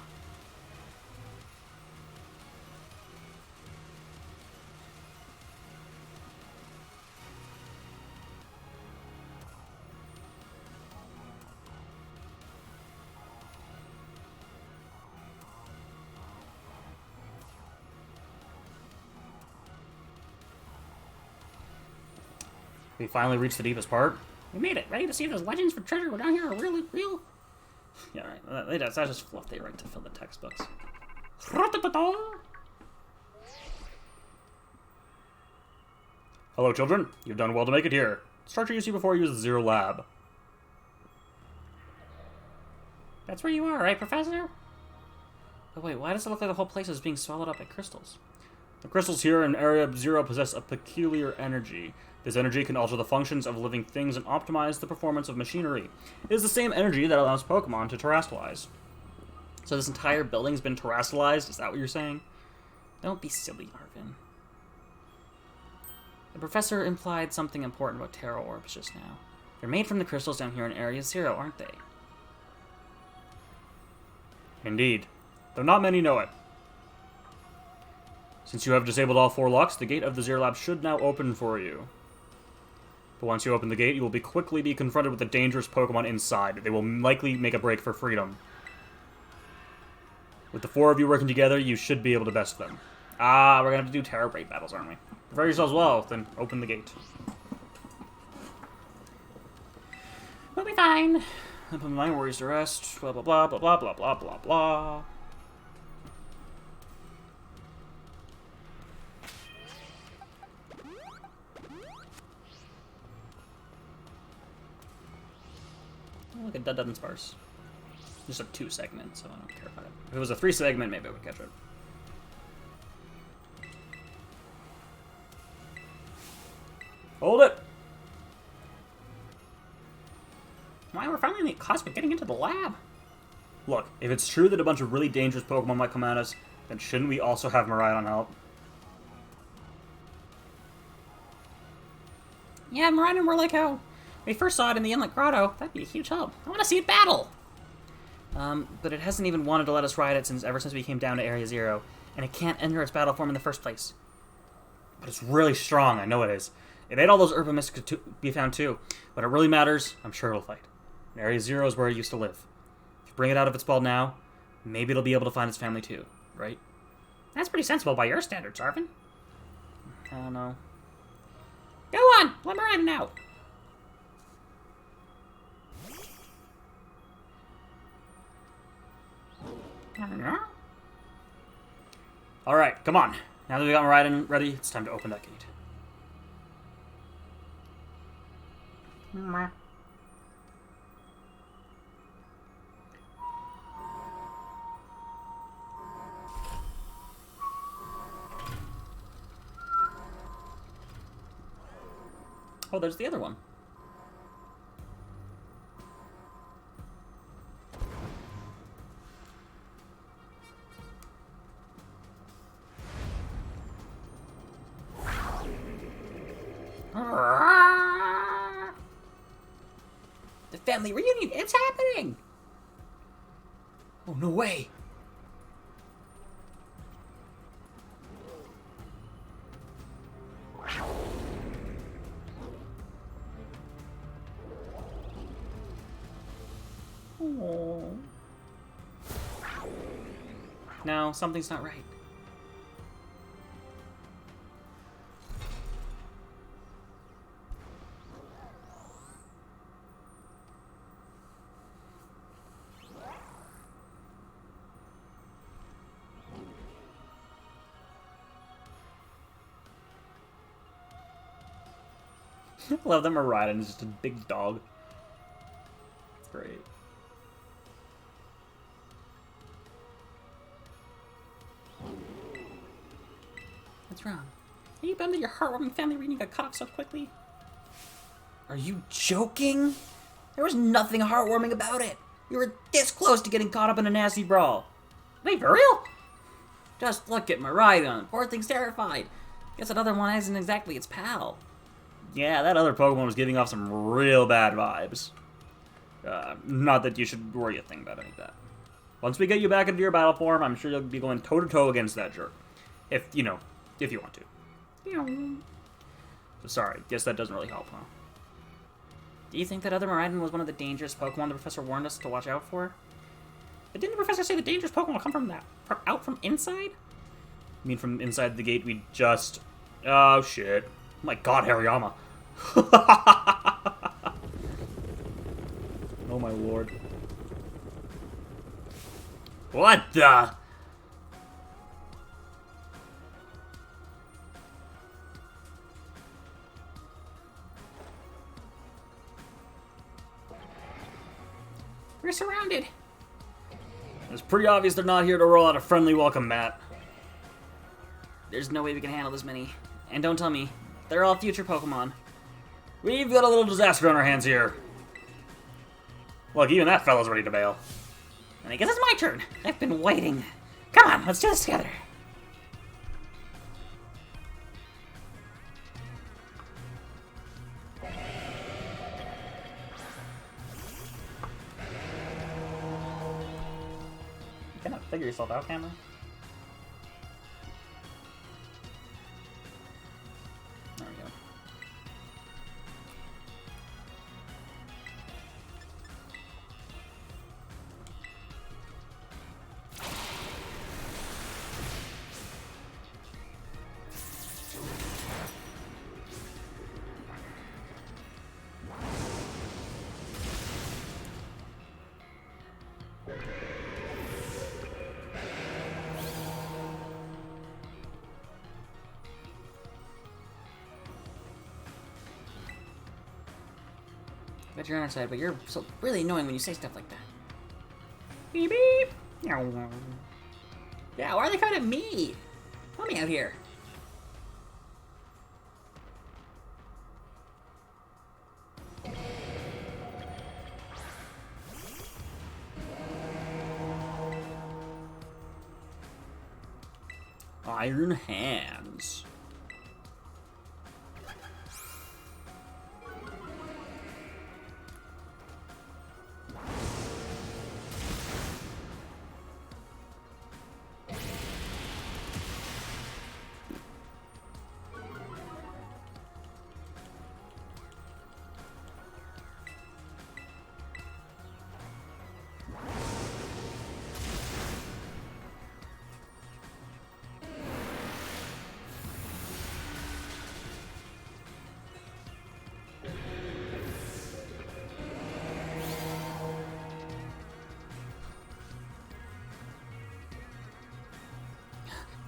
We finally reached the deepest part. We made it. Ready to see if those legends for treasure down here are really real? Yeah, right. That's just fluff they write to fill the textbooks. Hello, children. You've done well to make it here. Structure you see before you use the Zero Lab. That's where you are, right, Professor? But wait, why does it look like the whole place is being swallowed up by crystals? The crystals here in Area Zero possess a peculiar energy. This energy can alter the functions of living things and optimize the performance of machinery. It is the same energy that allows Pokemon to terrestrialize. So this entire building's been terrestrialized? Is that what you're saying? Don't be silly, Arvin. The professor implied something important about Terra Orbs just now. They're made from the crystals down here in Area Zero, aren't they? Indeed. Though not many know it. Since you have disabled all 4 locks, the gate of the Zero Lab should now open for you. But once you open the gate, you will quickly be confronted with the dangerous Pokemon inside. They will likely make a break for freedom. With the 4 of you working together, you should be able to best them. Ah, we're gonna have to do Terra Break battles, aren't we? Prepare yourselves well, then open the gate. We'll be fine. I put my worries to rest. Blah blah blah blah blah blah blah blah blah. Look at that, sparse. Just a 2 segment, so I don't care about it. If it was a 3 segment, maybe I would catch it. Hold it! Why, we're finally on the cusp of getting into the lab. Look, if it's true that a bunch of really dangerous Pokemon might come at us, then shouldn't we also have Miraidon help? Yeah, Miraidon were like how we first saw it in the Inlet Grotto. That'd be a huge help. I want to see it battle. But it hasn't even wanted to let us ride it ever since we came down to Area Zero, and it can't enter its battle form in the first place. But it's really strong, I know it is. It ate all those Urban Mystics to be found too. When it really matters, I'm sure it'll fight. And Area Zero is where it used to live. If you bring it out of its ball now, maybe it'll be able to find its family too, right? That's pretty sensible by your standards, Arvin. I don't know. Go on, let Miraidon out. Alright, come on. Now that we got Miraidon ready, it's time to open that gate. Oh, there's the other one. The family reunion, it's happening! Oh, no way! Oh. No, something's not right. I love that Miraidon is just a big dog. It's great. What's wrong? Are you bummed that your heartwarming family reunion got cut off so quickly? Are you joking? There was nothing heartwarming about it. We were this close to getting caught up in a nasty brawl. Wait, for real? Just look at Miraidon. Poor thing's terrified. Guess that other one isn't exactly its pal. Yeah, that other Pokemon was giving off some real bad vibes. Not that you should worry a thing about any of that. Once we get you back into your battle form, I'm sure you'll be going toe-to-toe against that jerk. If you want to. Sorry, guess that doesn't really help, huh? Do you think that other Miraidon was one of the dangerous Pokemon the professor warned us to watch out for? But didn't the professor say the dangerous Pokemon will come out from inside? You mean from inside the gate we just... Oh, shit. Oh my god, Hariyama. Oh my lord. What the... We're surrounded. It's pretty obvious they're not here to roll out a friendly welcome mat. There's no way we can handle this many. And don't tell me, they're all future Pokemon. We've got a little disaster on our hands here. Look, even that fella's ready to bail. And I guess it's my turn. I've been waiting. Come on, let's do this together. You cannot figure yourself out, Cameron. There we go. I bet you're on our side, but you're so really annoying when you say stuff like that. Beep beep. Yeah, why are they coming at me? Let me out here. Iron Hands.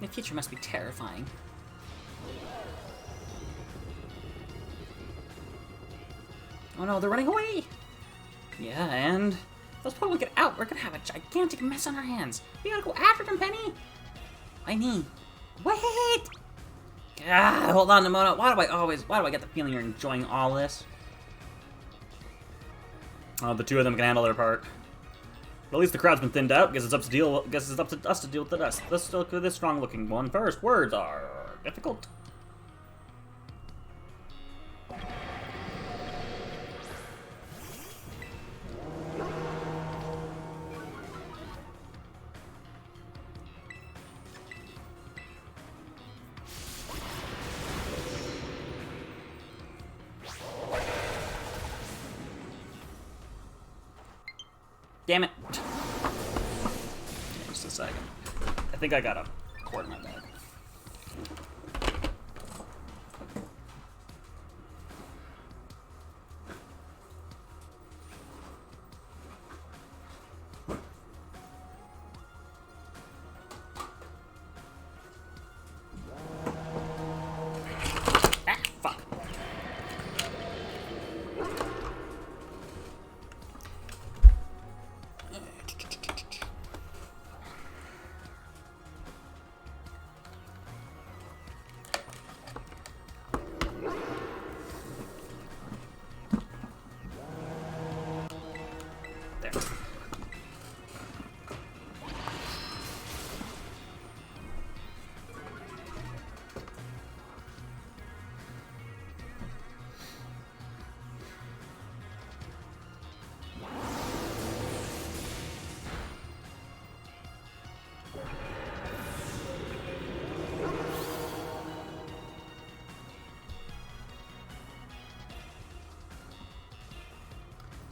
The future must be terrifying. Oh no, they're running away. Yeah, and... Those Pokemon get out. We're gonna have a gigantic mess on our hands. We gotta go after them, Penny. I need... Wait. Ah, hold on, Nimona. Why do I get the feeling you're enjoying all this? The two of them can handle their part. But at least the crowd's been thinned out. Guess it's up to us to deal with the rest. Let's look at this strong-looking one first. Words are difficult. Damn it. Just a second. I think I got a cord in my bag. Ah, fuck. There.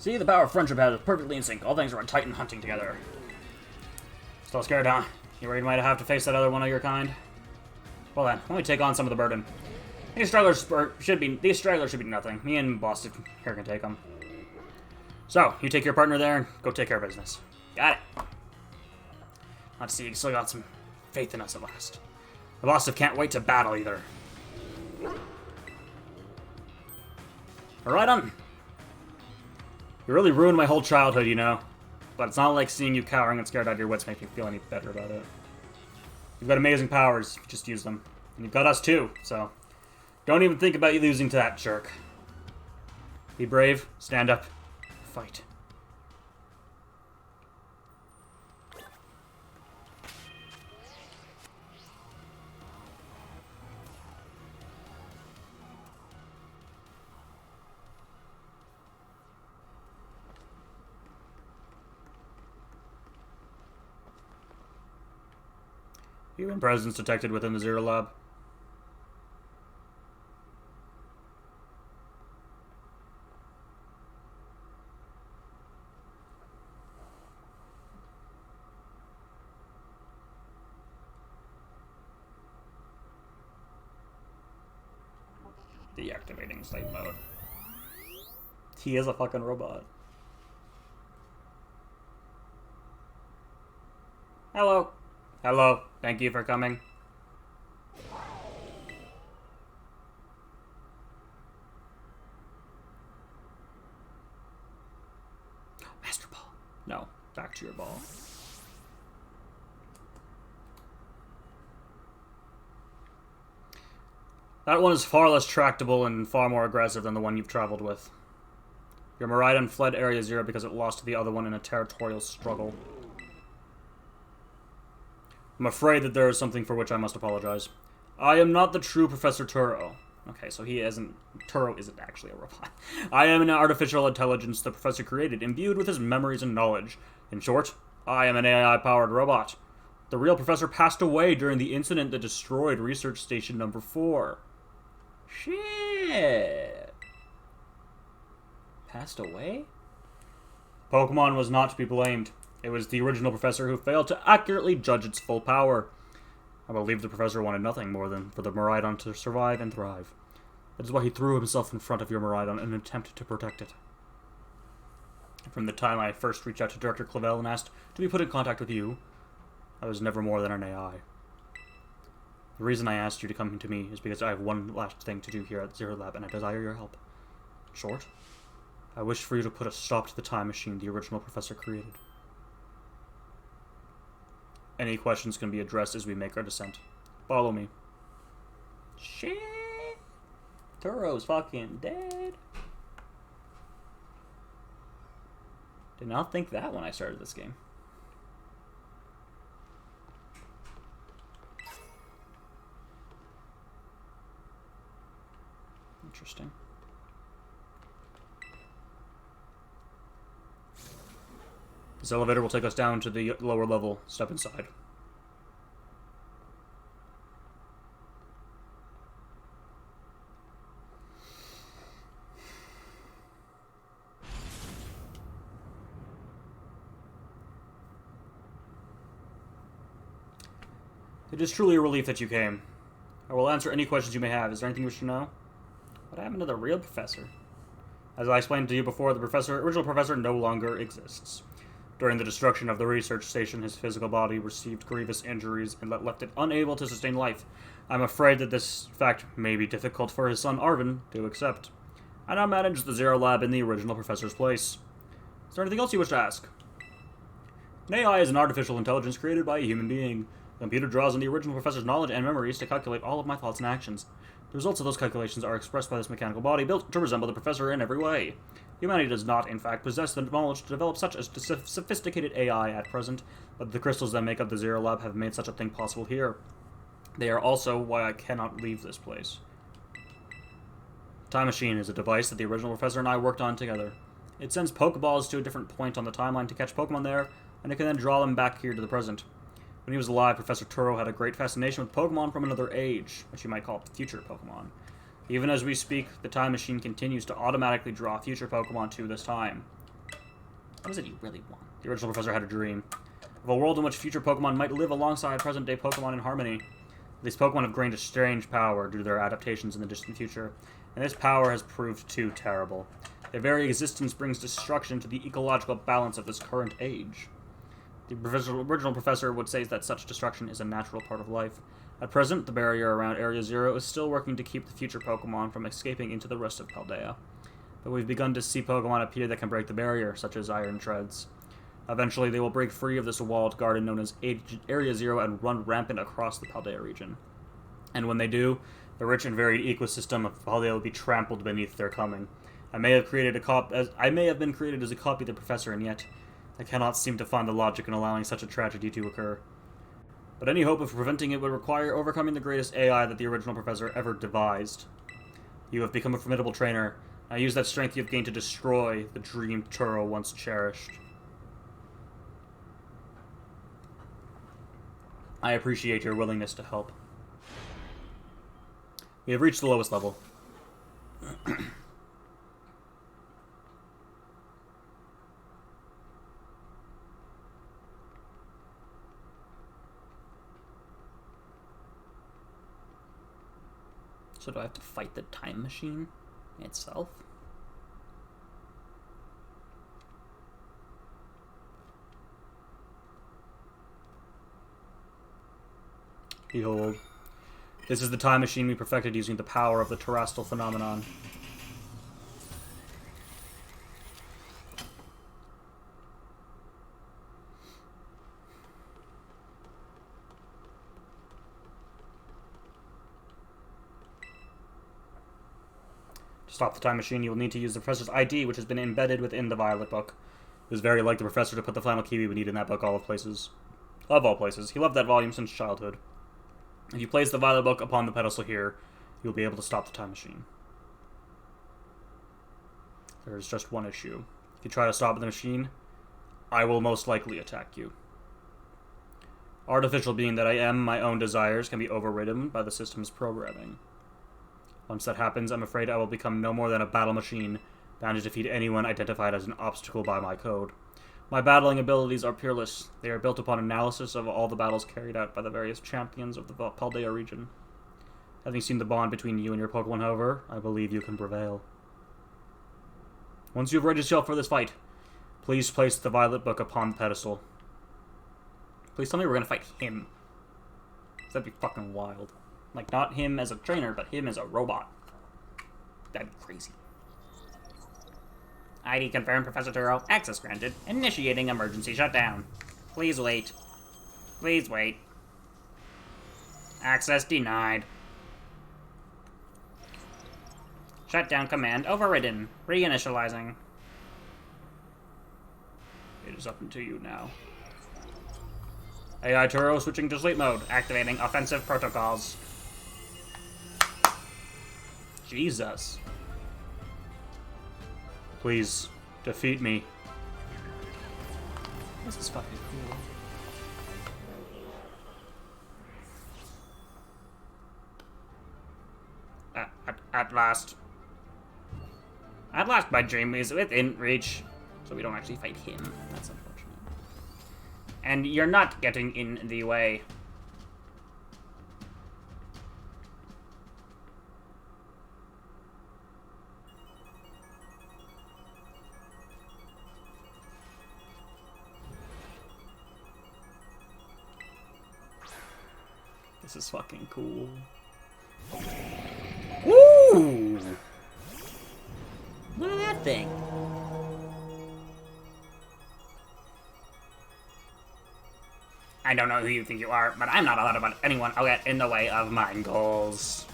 See, the power of friendship has us perfectly in sync. All things are on Titan hunting together. Still scared, huh? You worried you might have to face that other one of your kind? Well then, let me take on some of the burden. These stragglers should be nothing. Me and Boss here can take them. So, you take your partner there and go take care of business. Got it. Let's see, you still got some faith in us at last. The boss can't wait to battle either. Alright on. You really ruined my whole childhood, you know. But it's not like seeing you cowering and scared out of your wits makes me feel any better about it. You've got amazing powers, just use them. And you've got us too, so don't even think about you losing to that jerk. Be brave, stand up, fight. Human presence detected within the Zero Lab. Deactivating sleep mode. He is a fucking robot. Hello. Hello. Thank you for coming. Master Ball. No. Back to your ball. That one is far less tractable and far more aggressive than the one you've traveled with. Your Miraidon fled Area Zero because it lost to the other one in a territorial struggle. I'm afraid that there is something for which I must apologize. I am not the true Professor Turo. Okay, so Turo isn't actually a robot. I am an artificial intelligence the Professor created, imbued with his memories and knowledge. In short, I am an AI-powered robot. The real Professor passed away during the incident that destroyed Research Station Number 4. Shit. Passed away? Pokemon was not to be blamed. It was the original Professor who failed to accurately judge its full power. I believe the Professor wanted nothing more than for the Miraidon to survive and thrive. That is why he threw himself in front of your Miraidon in an attempt to protect it. From the time I first reached out to Director Clavel and asked to be put in contact with you, I was never more than an AI. The reason I asked you to come to me is because I have one last thing to do here at Zero Lab, and I desire your help. In short, I wish for you to put a stop to the time machine the original Professor created. Any questions can be addressed as we make our descent. Follow me. Shit. Turo's fucking dead. Did not think that when I started this game. Interesting. This elevator will take us down to the lower level. Step inside. It is truly a relief that you came. I will answer any questions you may have. Is there anything you wish to know? What happened to the real Professor? As I explained to you before, the original Professor no longer exists. During the destruction of the research station, his physical body received grievous injuries and left it unable to sustain life. I'm afraid that this fact may be difficult for his son Arvin to accept. I now manage the Zero Lab in the original Professor's place. Is there anything else you wish to ask? An AI is an artificial intelligence created by a human being. The computer draws on the original Professor's knowledge and memories to calculate all of my thoughts and actions. The results of those calculations are expressed by this mechanical body built to resemble the Professor in every way. Humanity does not, in fact, possess the knowledge to develop such a sophisticated AI at present, but the crystals that make up the Zero Lab have made such a thing possible here. They are also why I cannot leave this place. Time Machine is a device that the original Professor and I worked on together. It sends Pokeballs to a different point on the timeline to catch Pokemon there, and it can then draw them back here to the present. When he was alive, Professor Turo had a great fascination with Pokemon from another age, which you might call future Pokemon. Even as we speak, the Time Machine continues to automatically draw future Pokemon to this time. What is it you really want? The original professor had a dream of a world in which future Pokemon might live alongside present-day Pokemon in harmony. These Pokemon have gained a strange power due to their adaptations in the distant future, and this power has proved too terrible. Their very existence brings destruction to the ecological balance of this current age. The original professor would say that such destruction is a natural part of life. At present, the barrier around Area Zero is still working to keep the future Pokemon from escaping into the rest of Paldea. But we've begun to see Pokemon appear that can break the barrier, such as Iron Treads. Eventually, they will break free of this walled garden known as Area Zero and run rampant across the Paldea region. And when they do, the rich and varied ecosystem of Paldea will be trampled beneath their coming. I may have been created as a copy of the professor, and yet I cannot seem to find the logic in allowing such a tragedy to occur. But any hope of preventing it would require overcoming the greatest AI that the original professor ever devised. You have become a formidable trainer. Now use that strength you have gained to destroy the dream Turo once cherished. I appreciate your willingness to help. We have reached the lowest level. So do I have to fight the time machine itself? Behold, this is the time machine we perfected using the power of the terrestrial phenomenon. To stop the time machine, you will need to use the professor's ID, which has been embedded within the Violet book. It was very like the professor to put the final key we would need in that book of all places. He loved that volume since childhood. If you place the Violet book upon the pedestal here, you'll be able to stop the time machine. There is just one issue. If you try to stop the machine, I will most likely attack you. Artificial being that I am, my own desires can be overridden by the system's programming. Once that happens, I'm afraid I will become no more than a battle machine, bound to defeat anyone identified as an obstacle by my code. My battling abilities are peerless. They are built upon analysis of all the battles carried out by the various champions of the Paldea region. Having seen the bond between you and your Pokemon, however, I believe you can prevail. Once you have readied yourself for this fight, please place the Violet book upon the pedestal. Please tell me we're gonna fight him. That'd be fucking wild. Like, not him as a trainer, but him as a robot. That'd be crazy. ID confirmed, Professor Turo. Access granted. Initiating emergency shutdown. Please wait. Please wait. Access denied. Shutdown command overridden. Reinitializing. It is up to you now. AI Turo switching to sleep mode. Activating offensive protocols. Jesus. Please, defeat me. This is fucking cool. At last. At last, my dream is within reach. So we don't actually fight him. That's unfortunate. And you're not getting in the way. This is fucking cool. Woo! Look at that thing. I don't know who you think you are, but I'm not allowed to let anyone get in the way of my goals.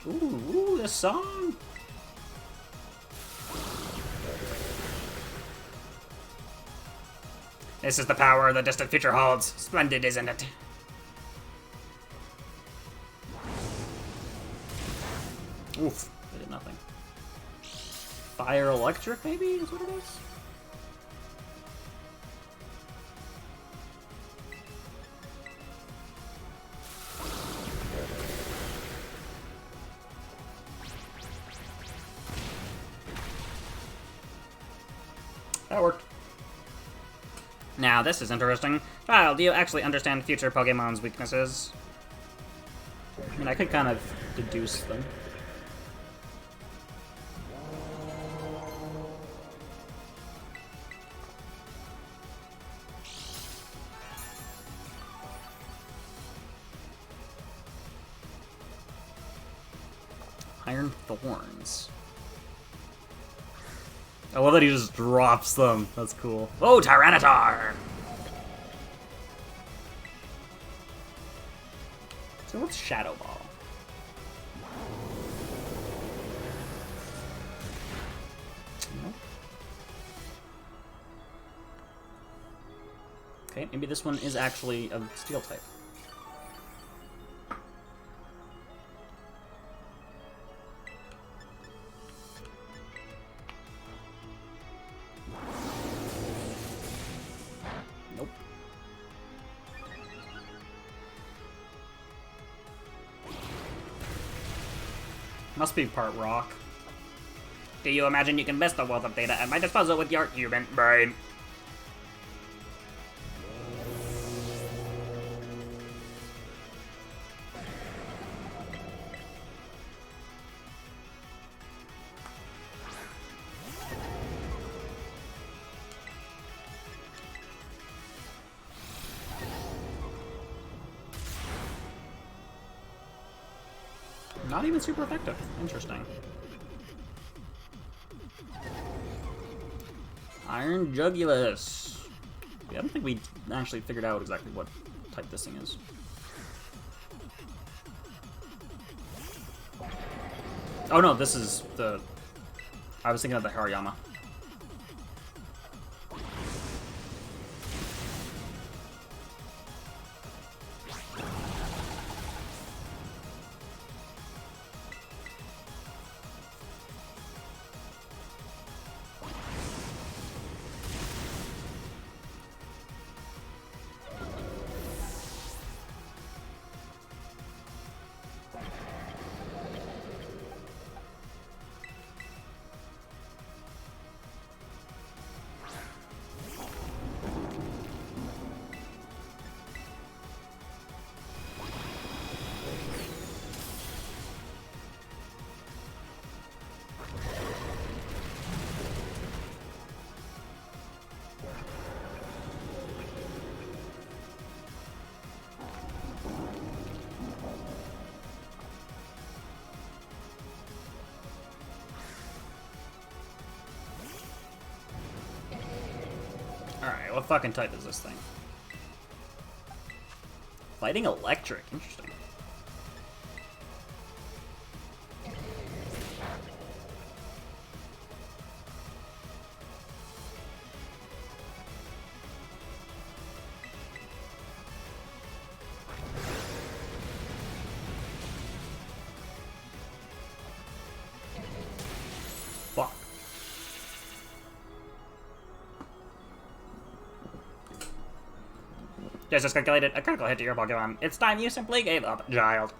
Ooh, this song. This is the power the distant future holds. Splendid, isn't it? Oof, I did nothing. Fire electric, maybe, is what it is? That worked. Now, this is interesting. Child, do you actually understand future Pokemon's weaknesses? I mean, I could kind of deduce them. Iron Thorns. I love that he just drops them. That's cool. Oh, Tyranitar! So what's Shadow Ball? Nope. Okay, maybe this one is actually a Steel type. Nope. Must be part rock. Do you imagine you can best the wealth of data at my disposal with your human brain? Not even super effective. Interesting. Iron Jugulus. Yeah, I don't think we actually figured out exactly what type this thing is. Oh no, this is the... I was thinking of the Hariyama. Alright, what fucking type is this thing? Fighting electric, interesting. Fuck. Just calculated a critical hit to your Pokemon. It's time you simply gave up, child.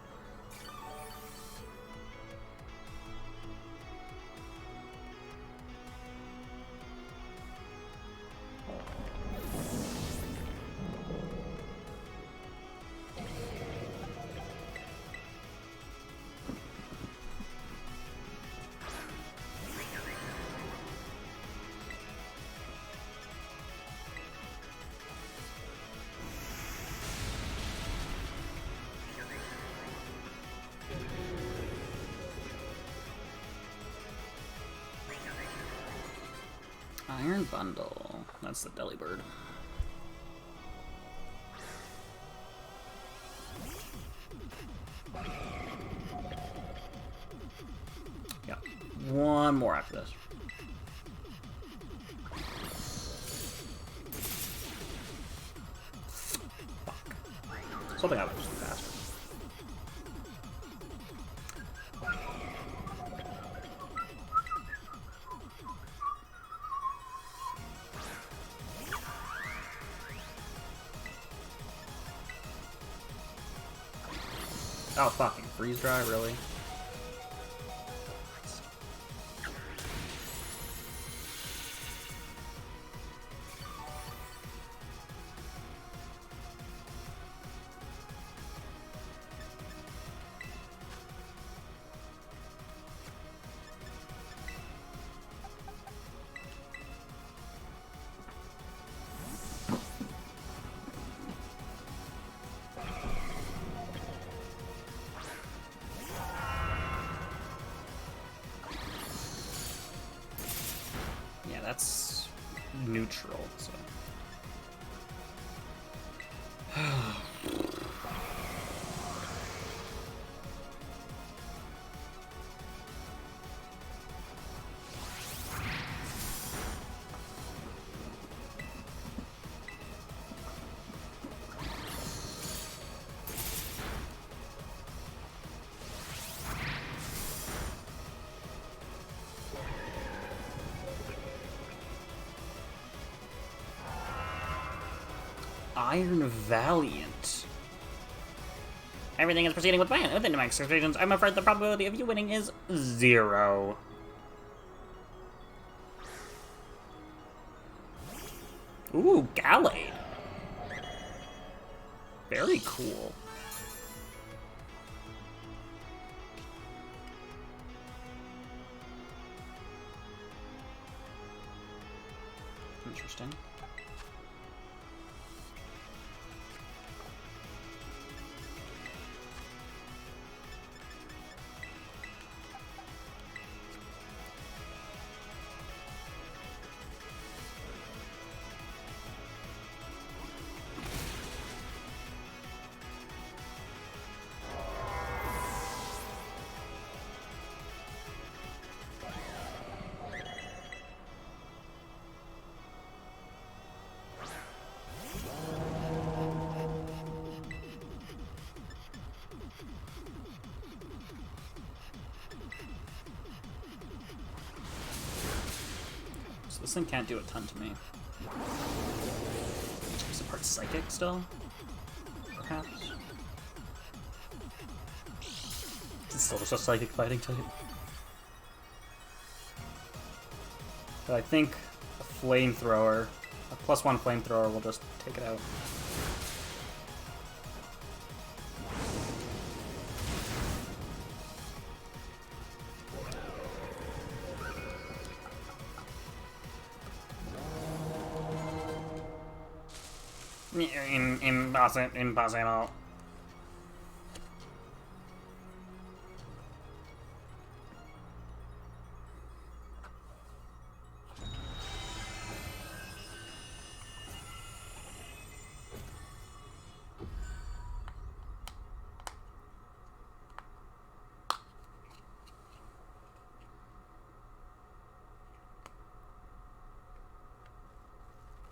Iron Bundle. That's the Delibird. Yeah. One more after this. Fuck. Something I was just faster. Oh, fucking freeze dry, really? neutral, so. Iron Valiant. Everything is proceeding with plan. Within my expectations, I'm afraid the probability of you winning is 0. Ooh, Gallade. Very cool. interesting. So this thing can't do a ton to me. Is it part psychic still? Perhaps? It's still just a psychic fighting type. But I think a flamethrower, a +1 flamethrower will just take it out. Impossible.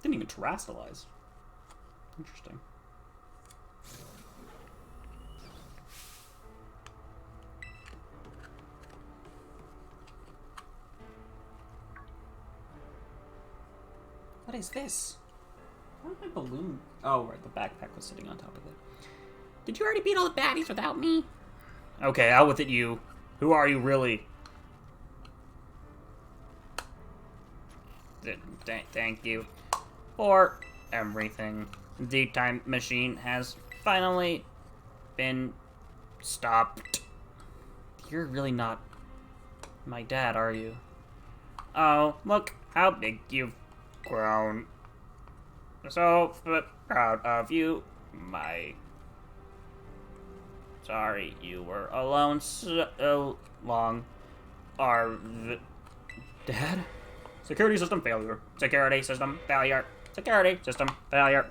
Didn't even terrestrialize. Interesting. What is this? Where did my balloon? Oh, right, the backpack was sitting on top of it. Did you already beat all the baddies without me? Okay, out with it, you. Who are you, really? Thank you for everything. The time machine has finally been stopped. You're really not my dad, are you? Oh, look how big you've grown. So proud of you, my... Sorry you were alone so long. Dad? Security system failure. Security system failure. Security system failure.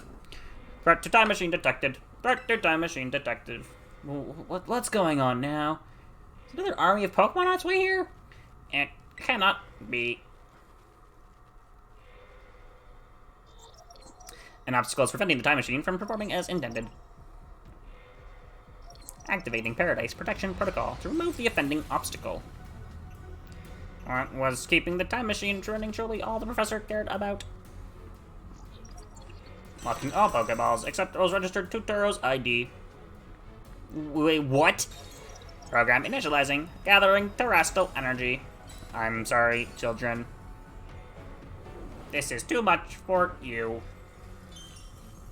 Threat to time machine detected. Threat to time machine detected. What's going on now? Is another army of Pokemon on its way here? It cannot be. An obstacle is preventing the time machine from performing as intended. Activating Paradise Protection Protocol to remove the offending obstacle. What was keeping the time machine running truly all the professor cared about? Locking all Pokeballs except those registered to Turo's ID. Wait, what? Program initializing. Gathering terrestrial energy. I'm sorry, children. This is too much for you.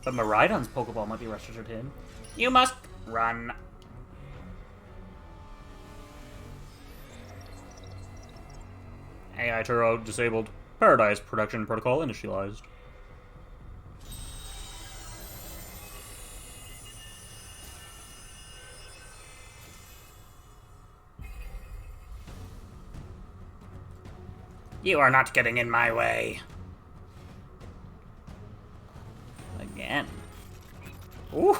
But Miraidon's Pokeball might be registered to him. You must run. AI Turo disabled. Paradise Protection Protocol initialized. You are not getting in my way. again. Ooh,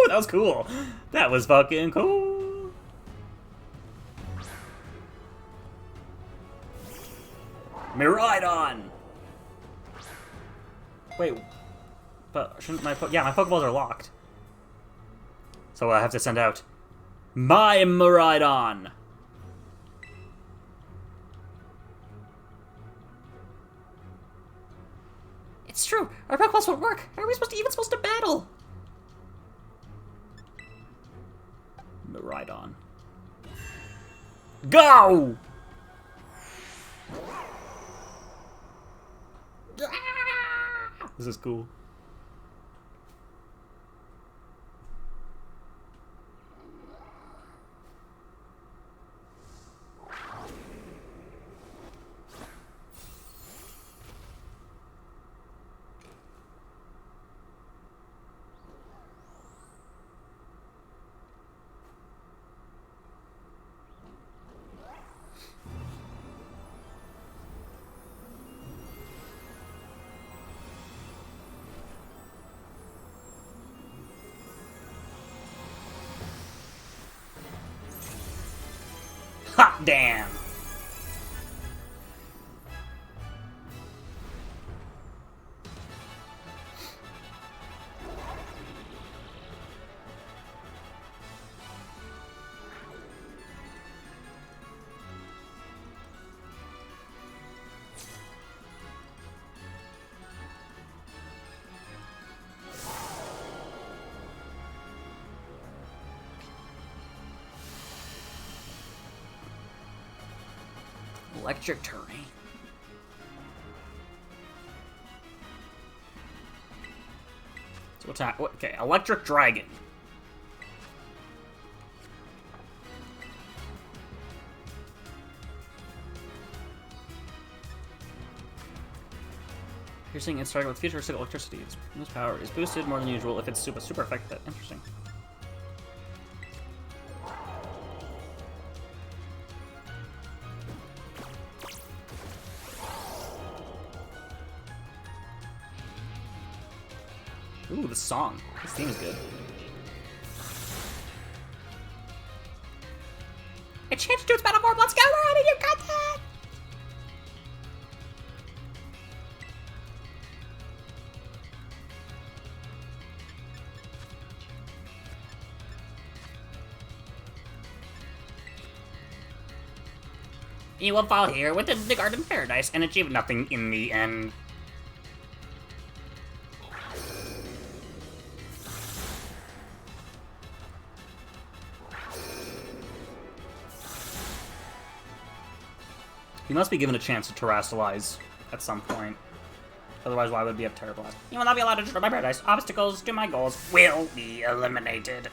that was cool. That was fucking cool. Miraidon! Wait, but shouldn't my yeah, my Pokeballs are locked. So I have to send out my Miraidon. It's true. Our Pokeballs won't work. How are we even supposed to battle? Miraidon. Go! This is cool. Hot damn! Electric terrain. So attack. Okay, Electric Dragon. Piercing and striking with futuristic electricity. Its power is boosted more than usual if it's super effective. Interesting. Ooh, the song. This theme is good. It changed to its battle form. Let's go, we're out of here, content! You will fall here within the Garden Paradise and achieve nothing in the end. He must be given a chance to terrestrialize at some point. Otherwise, why would we have Terra Blast? You will not be allowed to destroy my paradise. Obstacles to my goals will be eliminated.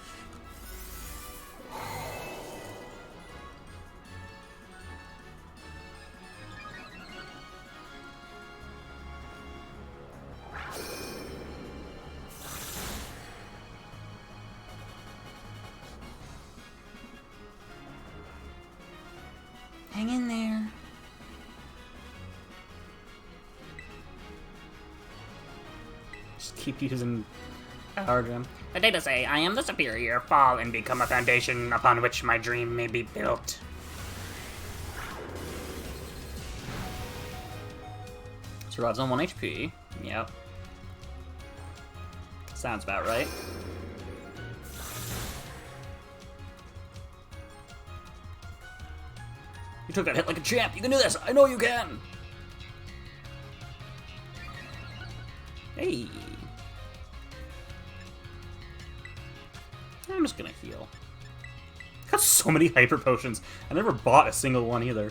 Hang in there. Just keep using Power Gem. The data say I am the superior. Fall and become a foundation upon which my dream may be built. Survives on 1 HP. Yep. Sounds about right. You took that hit like a champ. You can do this. I know you can. Hey. I'm just gonna heal. Got so many hyper potions. I never bought a single one either.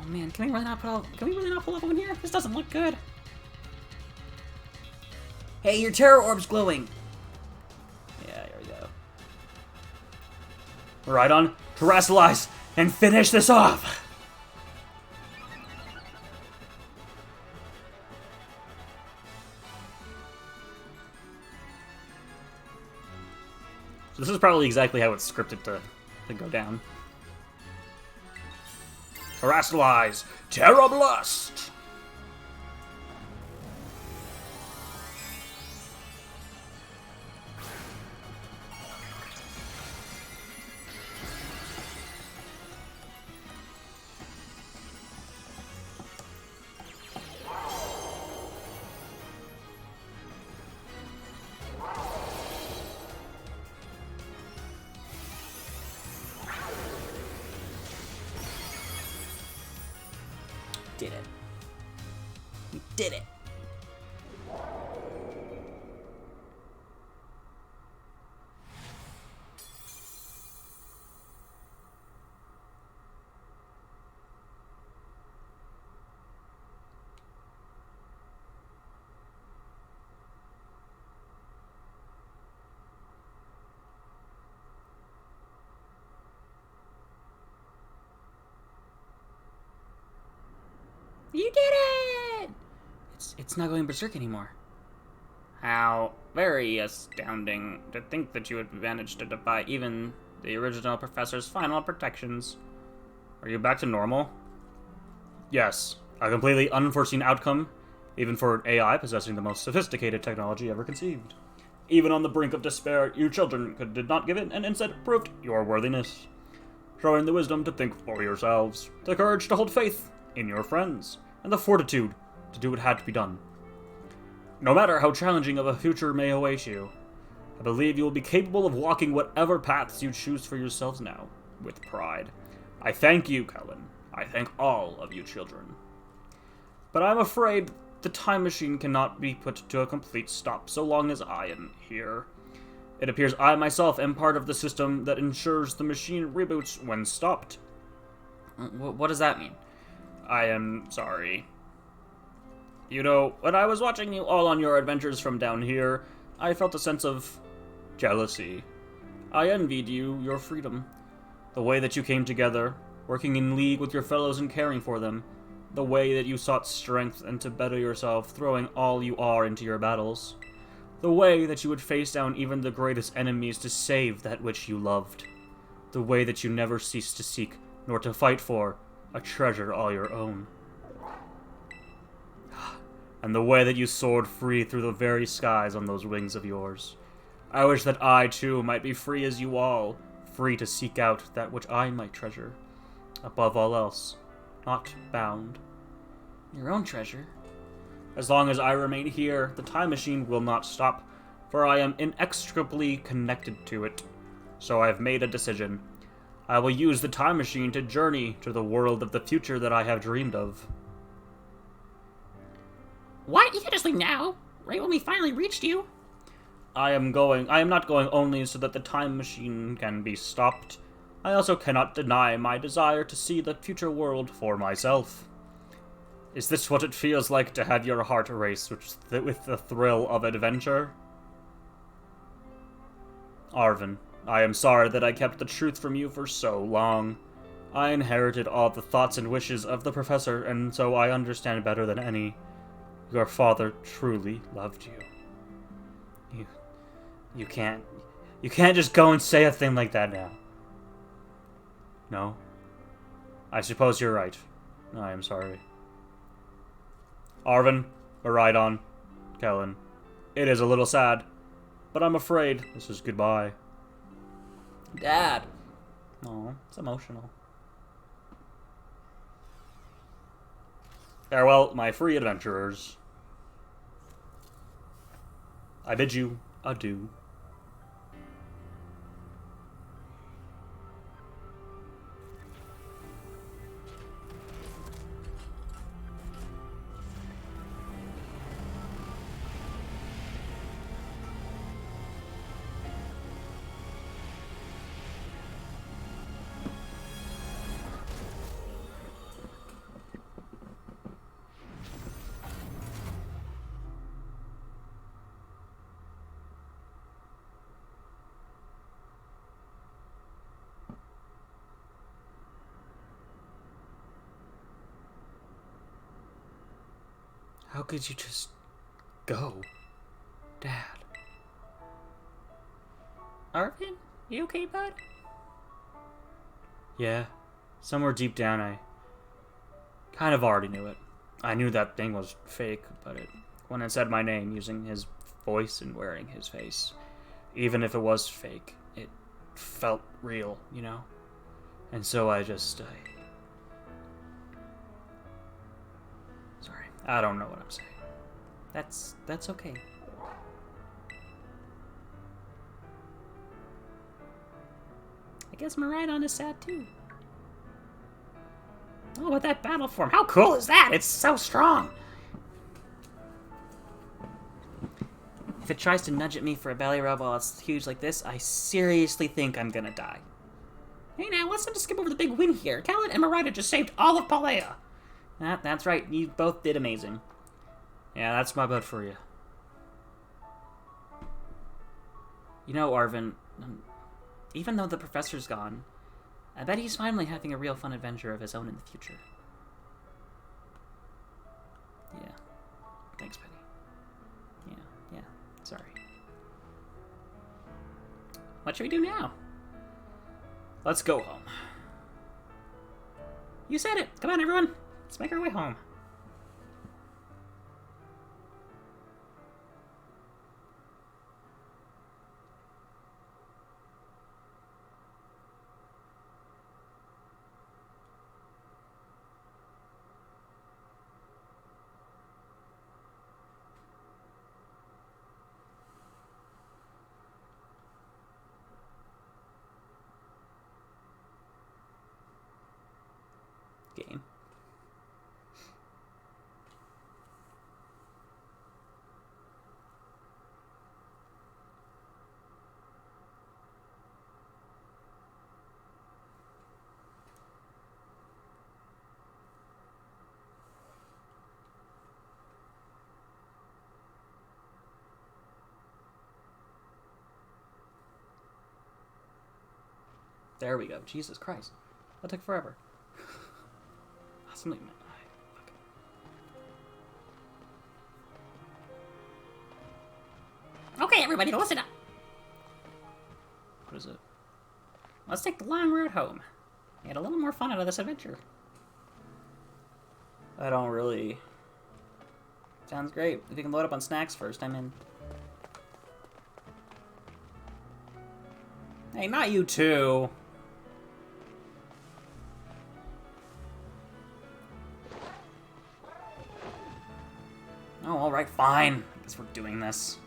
Oh man, can we really not pull up one here? This doesn't look good. Hey, your Terror Orb's glowing. Yeah, here we go. Miraidon, terrestrialize and finish this off. So This is probably exactly how it's scripted to go down. Terrasilize! Terrablast! Did it. We did it. You did it! It's not going berserk anymore. How very astounding to think that you had managed to defy even the original professor's final protections. Are you back to normal? Yes, a completely unforeseen outcome, even for an AI possessing the most sophisticated technology ever conceived. Even on the brink of despair, you children did not give in and instead proved your worthiness, showing the wisdom to think for yourselves, the courage to hold faith in your friends, and the fortitude to do what had to be done. No matter how challenging of a future may await you, I believe you will be capable of walking whatever paths you choose for yourselves now, with pride. I thank you, Kellen. I thank all of you children. But I'm afraid the time machine cannot be put to a complete stop so long as I am here. It appears I myself am part of the system that ensures the machine reboots when stopped. What does that mean? I am sorry. You know, when I was watching you all on your adventures from down here, I felt a sense of jealousy. I envied you your freedom. The way that you came together, working in league with your fellows and caring for them. The way that you sought strength and to better yourself, throwing all you are into your battles. The way that you would face down even the greatest enemies to save that which you loved. The way that you never ceased to seek, nor to fight for, a treasure all your own. And the way that you soared free through the very skies on those wings of yours. I wish that I, too, might be free as you all, free to seek out that which I might treasure. Above all else, not bound. Your own treasure? As long as I remain here, the time machine will not stop, for I am inextricably connected to it. So I have made a decision. I will use the time machine to journey to the world of the future that I have dreamed of. What? You can't just leave now, right when we finally reached you. I am not going only so that the time machine can be stopped. I also cannot deny my desire to see the future world for myself. Is this what it feels like to have your heart race with the thrill of adventure? Arvin, I am sorry that I kept the truth from you for so long. I inherited all the thoughts and wishes of the professor, and so I understand better than any. Your father truly loved you. You can't just go and say a thing like that now. No? I suppose you're right. I am sorry. Arvin, Maridon, Kellen. It is a little sad, but I'm afraid this is goodbye. Dad! Oh, it's emotional. Farewell, my free adventurers. I bid you adieu. How could you just go, Dad? Arvin? You okay, bud? Yeah. Somewhere deep down, I kind of already knew it. I knew that thing was fake, but when it said my name using his voice and wearing his face, even if it was fake, it felt real, you know? And so sorry, I don't know what I'm saying. That's okay. I guess Maridon is sad too. Oh, with that battle form. How cool is that? It's so strong. If it tries to nudge at me for a belly rub while it's huge like this, I seriously think I'm gonna die. Hey now, let's not just skip over the big win here. Talon and Marida just saved all of Palea. That's right, you both did amazing. Yeah, that's my vote for you. You know, Arvin, even though the professor's gone, I bet he's finally having a real fun adventure of his own in the future. Yeah. Thanks, Betty. Yeah, sorry. What should we do now? Let's go home. You said it. Come on, everyone. Let's make our way home. Game. There we go. Jesus Christ. That took forever. Something. Okay, everybody, listen up. What is it? Let's take the long road home. Get a little more fun out of this adventure. I don't really. Sounds great. If you can load up on snacks first, I'm in. Hey, not you too. Oh, alright, fine. I guess we're doing this.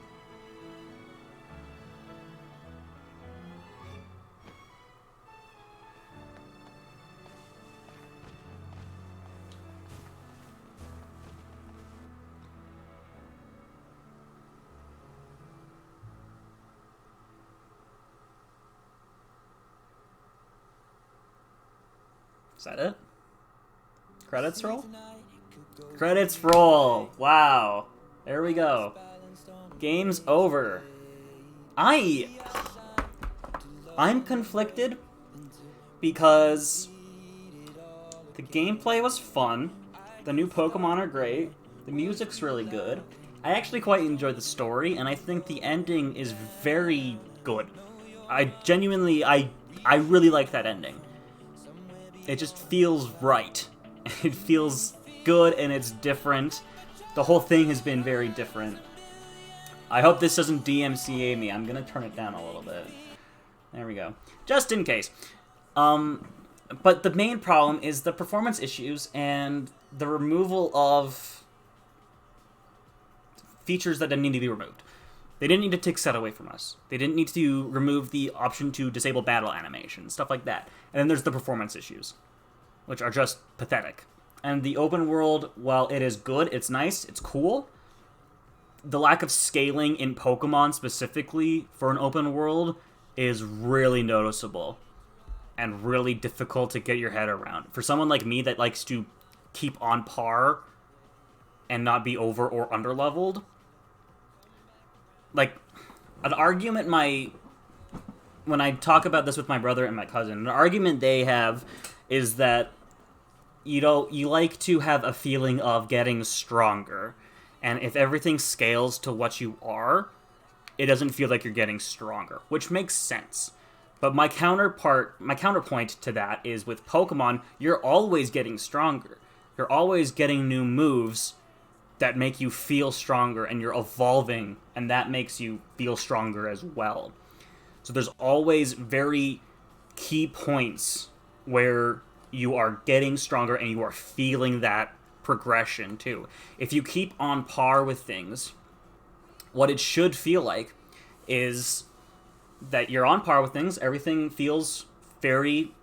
Is that it? Credits roll? Credits roll! Wow. There we go. Game's over. I'm conflicted because the gameplay was fun, the new Pokemon are great, the music's really good. I actually quite enjoyed the story, and I think the ending is very good. I really like that ending. It just feels right. It feels good and it's different. The whole thing has been very different. I hope this doesn't DMCA me. I'm gonna turn it down a little bit. There we go. Just in case. But the main problem is the performance issues and the removal of features that didn't need to be removed. They didn't need to take set away from us. They didn't need to remove the option to disable battle animation, stuff like that. And then there's the performance issues, which are just pathetic. And the open world, while it is good, it's nice, it's cool, the lack of scaling in Pokemon specifically for an open world is really noticeable and really difficult to get your head around. For someone like me that likes to keep on par and not be over or under leveled, like, an argument when I talk about this with my brother and my cousin, an argument they have is that you like to have a feeling of getting stronger, and if everything scales to what you are, it doesn't feel like you're getting stronger, which makes sense. But my counterpoint to that is with Pokemon, you're always getting stronger. You're always getting new moves that make you feel stronger, and you're evolving, and that makes you feel stronger as well. So there's always very key points where you are getting stronger and you are feeling that progression too. If you keep on par with things, what it should feel like is that you're on par with things, everything feels very,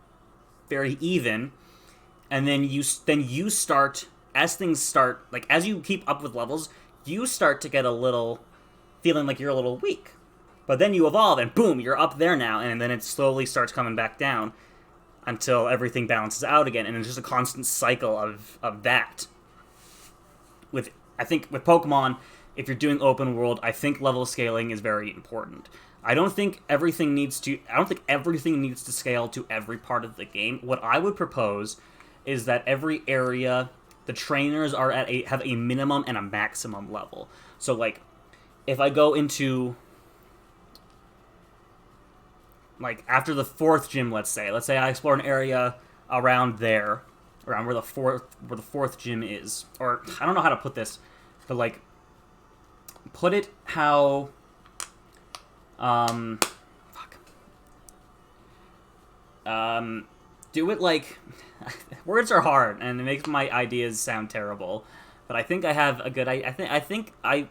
very even, and then you start, as things start, like, as you keep up with levels, you start to get a little, feeling like you're a little weak. But then you evolve, and boom, you're up there now, and then it slowly starts coming back down until everything balances out again, and it's just a constant cycle of that. I think with Pokemon, if you're doing open world, I think level scaling is very important. I don't think everything needs to scale to every part of the game. What I would propose is that every area, the trainers are have a minimum and a maximum level. So, like, if I go into, like, after the 4th gym, let's say I explore an area around there, around where the fourth gym is, or I don't know how to put this, but, like, put it how, do it like, words are hard, and it makes my ideas sound terrible, but I think I have a good,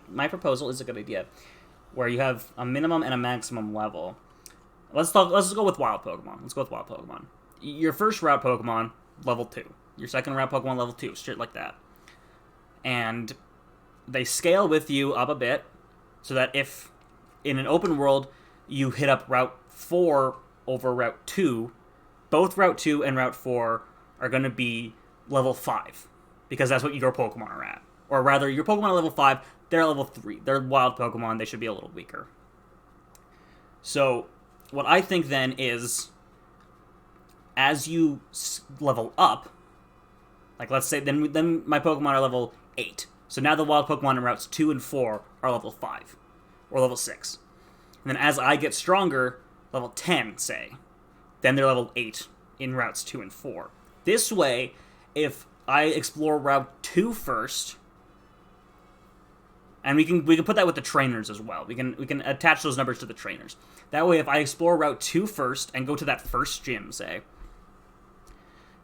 my proposal is a good idea, where you have a minimum and a maximum level. Let's just go with wild Pokemon. Your first route Pokemon, level 2. Your second route Pokemon, level 2. Shit like that. And they scale with you up a bit, so that if, in an open world, you hit up Route 4 over Route 2, both Route 2 and Route 4 are going to be level 5, because that's what your Pokemon are at. Or rather, your Pokemon are level 5, they're level 3. They're wild Pokemon, they should be a little weaker. So, what I think then is, as you level up, like, let's say, then my Pokemon are level 8. So now the wild Pokemon in Routes 2 and 4 are level 5. Or level 6. And then as I get stronger, level 10, say, then they're level 8 in Routes 2 and 4. This way, if I explore Route 2 first, and we can put that with the trainers as well. We can attach those numbers to the trainers. That way, if I explore Route 2 first and go to that first gym, say,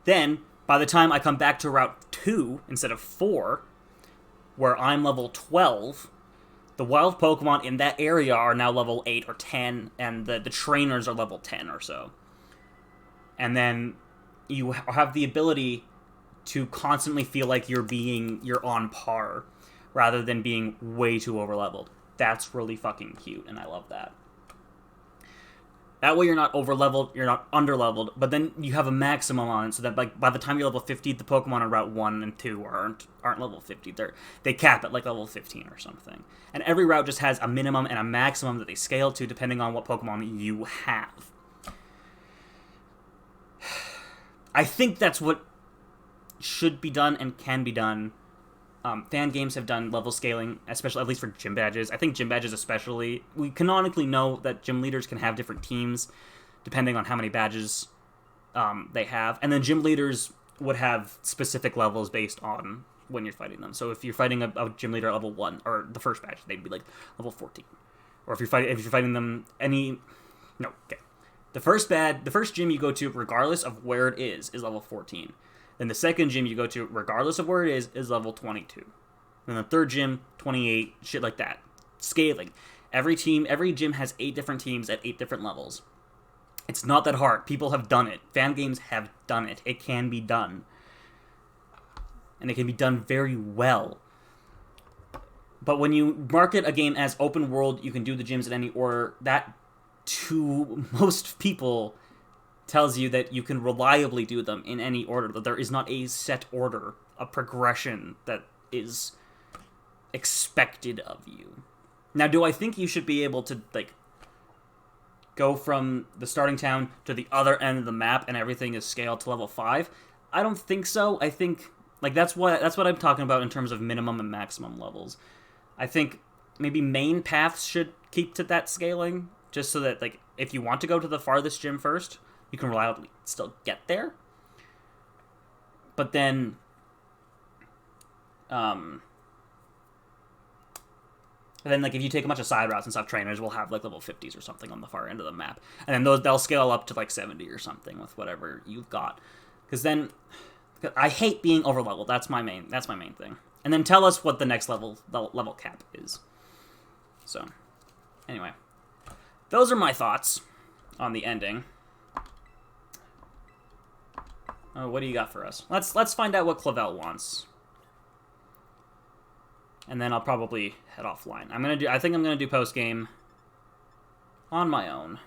then by the time I come back to Route 2 instead of 4, where I'm level 12, the wild Pokemon in that area are now level 8 or 10, and the trainers are level 10 or so. And then you have the ability to constantly feel like you're on par, rather than being way too overleveled. That's really fucking cute, and I love that. That way you're not overleveled, you're not underleveled, but then you have a maximum on it, so that, like, by the time you're level 50, the Pokemon on Route 1 and 2 aren't level 50. They cap at, like, level 15 or something. And every route just has a minimum and a maximum that they scale to, depending on what Pokemon you have. I think that's what should be done and can be done. Fan games have done level scaling, especially, at least for gym badges. I think gym badges especially, we canonically know that gym leaders can have different teams depending on how many badges they have. And then gym leaders would have specific levels based on when you're fighting them. So if you're fighting a gym leader at level 1, or the first badge, they'd be like level 14. Or if you're fighting them the first gym you go to, regardless of where it is level 14. Then the second gym you go to, regardless of where it is level 22. Then the third gym, 28, shit like that. Scaling. Every gym has 8 different teams at 8 different levels. It's not that hard. People have done it. Fan games have done it. It can be done. And it can be done very well. But when you market a game as open world, you can do the gyms in any order, that, to most people, tells you that you can reliably do them in any order, that there is not a set order, a progression that is expected of you. Now, do I think you should be able to, like, go from the starting town to the other end of the map and everything is scaled to level 5? I don't think so. I think, like, that's what I'm talking about in terms of minimum and maximum levels. I think maybe main paths should keep to that scaling, just so that, like, if you want to go to the farthest gym first, you can reliably still get there. But then, like, if you take a bunch of side routes and stuff, trainers will have, like, level 50s or something on the far end of the map. And then they'll scale up to, like, 70 or something with whatever you've got. Because then, I hate being overleveled. That's my main thing. And then tell us what the next level cap is. So, anyway. Those are my thoughts on the ending. Oh, what do you got for us? Let's find out what Clavel wants. And then I'll probably head offline. I think I'm gonna do post game on my own.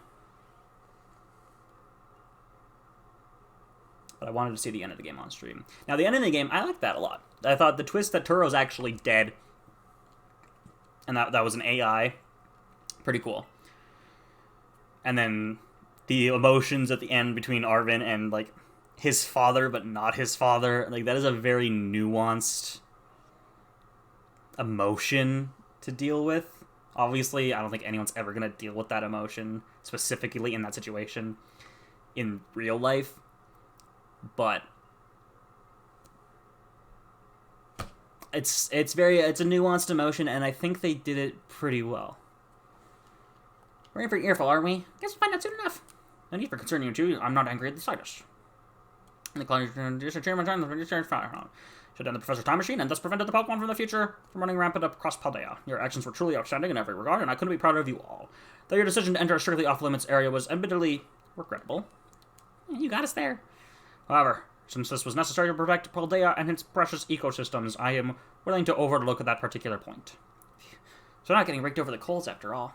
But I wanted to see the end of the game on stream. Now, the end of the game, I like that a lot. I thought the twist that Turo's actually dead, and that was an AI, pretty cool. And then the emotions at the end between Arvin and, like, his father, but not his father. Like, that is a very nuanced emotion to deal with. Obviously, I don't think anyone's ever going to deal with that emotion, specifically in that situation, in real life. But it's a nuanced emotion, and I think they did it pretty well. We're in for earful, aren't we? Guess we'll find out soon enough. No need for concerning you two. I'm not angry at the slightest. The chairman shut down the professor's time machine and thus prevented the Pokemon from the future from running rampant across Paldea. Your actions were truly outstanding in every regard, and I couldn't be prouder of you all. Though your decision to enter a strictly off-limits area was admittedly regrettable. You got us there. However, since this was necessary to protect Paldea and its precious ecosystems, I am willing to overlook that particular point. So not getting raked over the coals after all.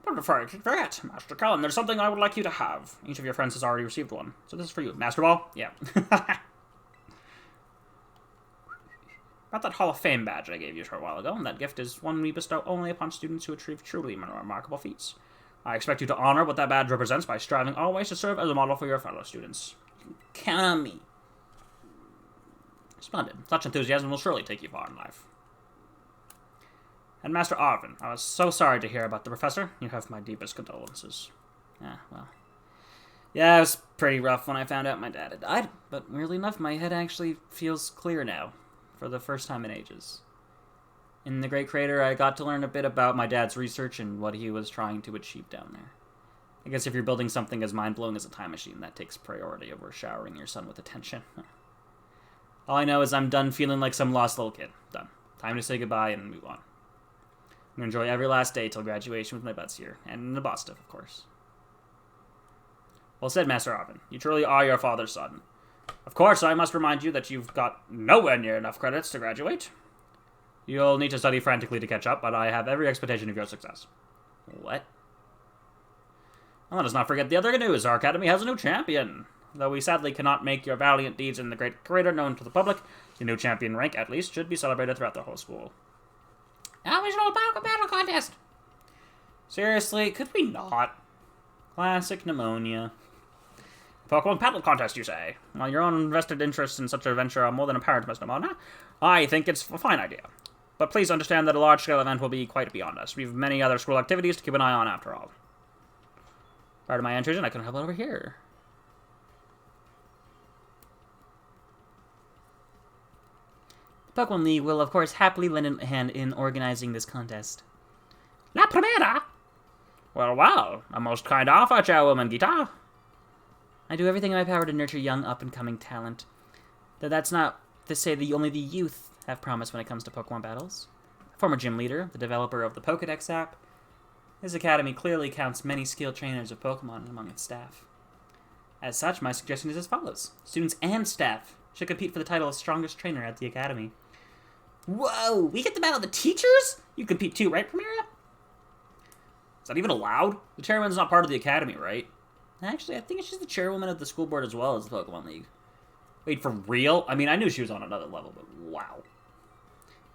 But before I forget, Master Cullen, there's something I would like you to have. Each of your friends has already received one. So this is for you. Master Ball? Yeah. About that Hall of Fame badge I gave you a short while ago. That gift is one we bestow only upon students who achieve truly remarkable feats. I expect you to honor what that badge represents by striving always to serve as a model for your fellow students. Count on me. Splendid. Such enthusiasm will surely take you far in life. And Master Arvin, I was so sorry to hear about the professor. You have my deepest condolences. Yeah, it was pretty rough when I found out my dad had died, but weirdly enough, my head actually feels clear now, for the first time in ages. In the Great Crater, I got to learn a bit about my dad's research and what he was trying to achieve down there. I guess if you're building something as mind-blowing as a time machine, that takes priority over showering your son with attention. All I know is I'm done feeling like some lost little kid. Done. Time to say goodbye and move on. I'm going to enjoy every last day till graduation with my buds here, and in the boss stuff, of course. Well said, Master Arvin. You truly are your father's son. Of course, I must remind you that you've got nowhere near enough credits to graduate. You'll need to study frantically to catch up, but I have every expectation of your success. What? Well, let us not forget the other good news. Our academy has a new champion. Though we sadly cannot make your valiant deeds in the Great Crater known to the public, the new champion rank, at least, should be celebrated throughout the whole school. Now we should hold a battle contest. Seriously, could we not? Classic pneumonia. Pokemon battle contest, you say? While your own invested interest in such a venture are more than apparent, Miss Pneumonia, I think it's a fine idea. But please understand that a large-scale event will be quite beyond us. We have many other school activities to keep an eye on, after all. Prior to my intrusion, I couldn't help it over here. The Pokemon League will, of course, happily lend a hand in organizing this contest. La Primera! Well, a most kind offer, Chairwoman Gita. I do everything in my power to nurture young, up-and-coming talent. Though that's not to say that only the youth have promise when it comes to Pokemon battles. Former gym leader, the developer of the Pokedex app, his academy clearly counts many skilled trainers of Pokemon among its staff. As such, my suggestion is as follows. Students and staff should compete for the title of strongest trainer at the academy. Whoa, we get to battle the teachers? You compete too, right, Primera? Is that even allowed? The chairman's not part of the academy, right? Actually, I think she's the chairwoman of the school board as well as the Pokemon League. Wait, for real? I mean, I knew she was on another level, but wow.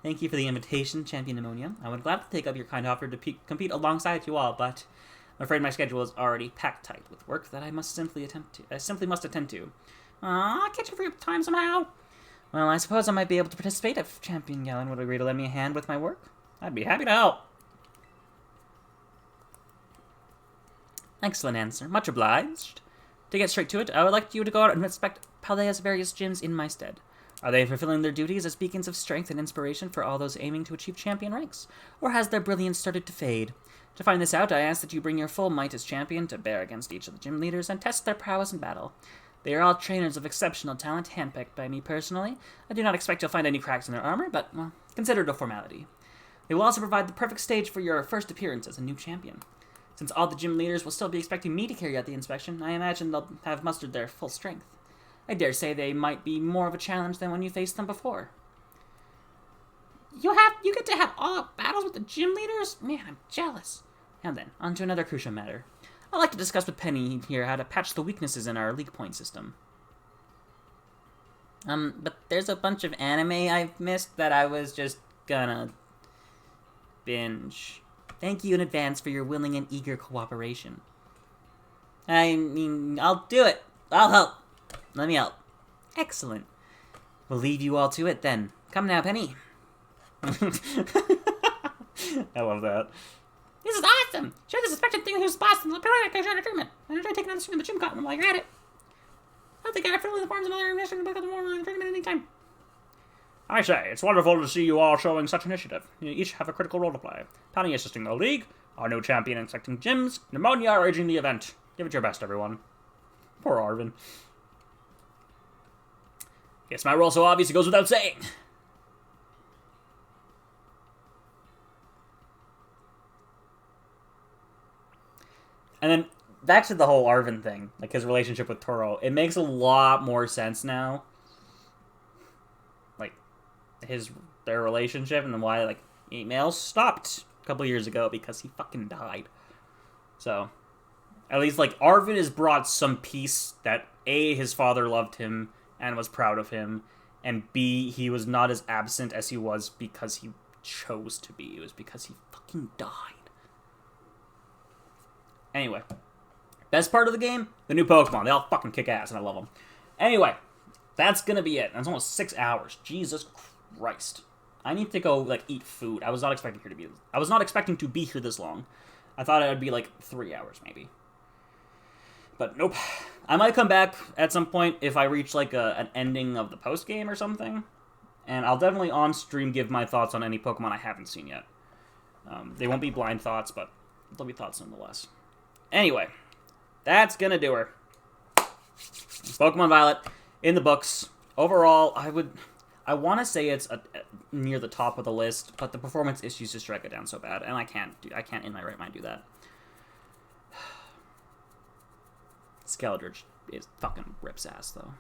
Thank you for the invitation, Champion Pneumonia. I would gladly take up your kind offer to compete alongside you all, but I'm afraid my schedule is already packed tight with work that I simply must attend to. I'll catch you for your time somehow. Well, I suppose I might be able to participate if Champion Gallon would agree to lend me a hand with my work. I'd be happy to help. Excellent answer. Much obliged. To get straight to it, I would like you to go out and inspect Paldea's various gyms in my stead. Are they fulfilling their duties as beacons of strength and inspiration for all those aiming to achieve champion ranks? Or has their brilliance started to fade? To find this out, I ask that you bring your full might as champion to bear against each of the gym leaders and test their prowess in battle. They are all trainers of exceptional talent, handpicked by me personally. I do not expect you'll find any cracks in their armor, but, well, consider it a formality. They will also provide the perfect stage for your first appearance as a new champion. Since all the gym leaders will still be expecting me to carry out the inspection, I imagine they'll have mustered their full strength. I dare say they might be more of a challenge than when you faced them before. You get to have all battles with the gym leaders? Man, I'm jealous. Now then, on to another crucial matter. I'd like to discuss with Penny here how to patch the weaknesses in our league point system. But there's a bunch of anime I've missed that I was just gonna binge. Thank you in advance for your willing and eager cooperation. I mean, I'll do it. I'll help. Let me help. Excellent. We'll leave you all to it then. Come now, Penny. I love that. This is awesome! Share the suspected thing who's boss and the periodic treatment. I'm trying to take another swing of the gym cotton while you're at it. I think I fill the forms another mission back on the morning tournament anytime. I say, it's wonderful to see you all showing such initiative. You each have a critical role to play. Penny assisting the league, our new champion inspecting gyms, Pneumonia arranging the event. Give it your best, everyone. Poor Arvin. Guess my role so obvious it goes without saying. And then, back to the whole Arvin thing, like his relationship with Toro, it makes a lot more sense now. Like, their relationship and then why, like, emails stopped a couple years ago because he fucking died. So, at least, like, Arvin has brought some peace that, A, his father loved him and was proud of him, and B, he was not as absent as he was because he chose to be. It was because he fucking died. Anyway, best part of the game, the new Pokemon. They all fucking kick ass, and I love them. Anyway, that's gonna be it. That's almost 6 hours. Jesus Christ. I need to go, like, eat food. I was not expecting to be here this long. I thought it would be, like, 3 hours, maybe. But nope. I might come back at some point if I reach, like, an ending of the post-game or something. And I'll definitely on-stream give my thoughts on any Pokemon I haven't seen yet. They won't be blind thoughts, but they'll be thoughts nonetheless. Anyway, that's gonna do her. Pokemon Violet in the books. Overall, I want to say it's near the top of the list, but the performance issues just drag it down so bad, and I can't in my right mind do that. Skeletor is fucking rips ass though.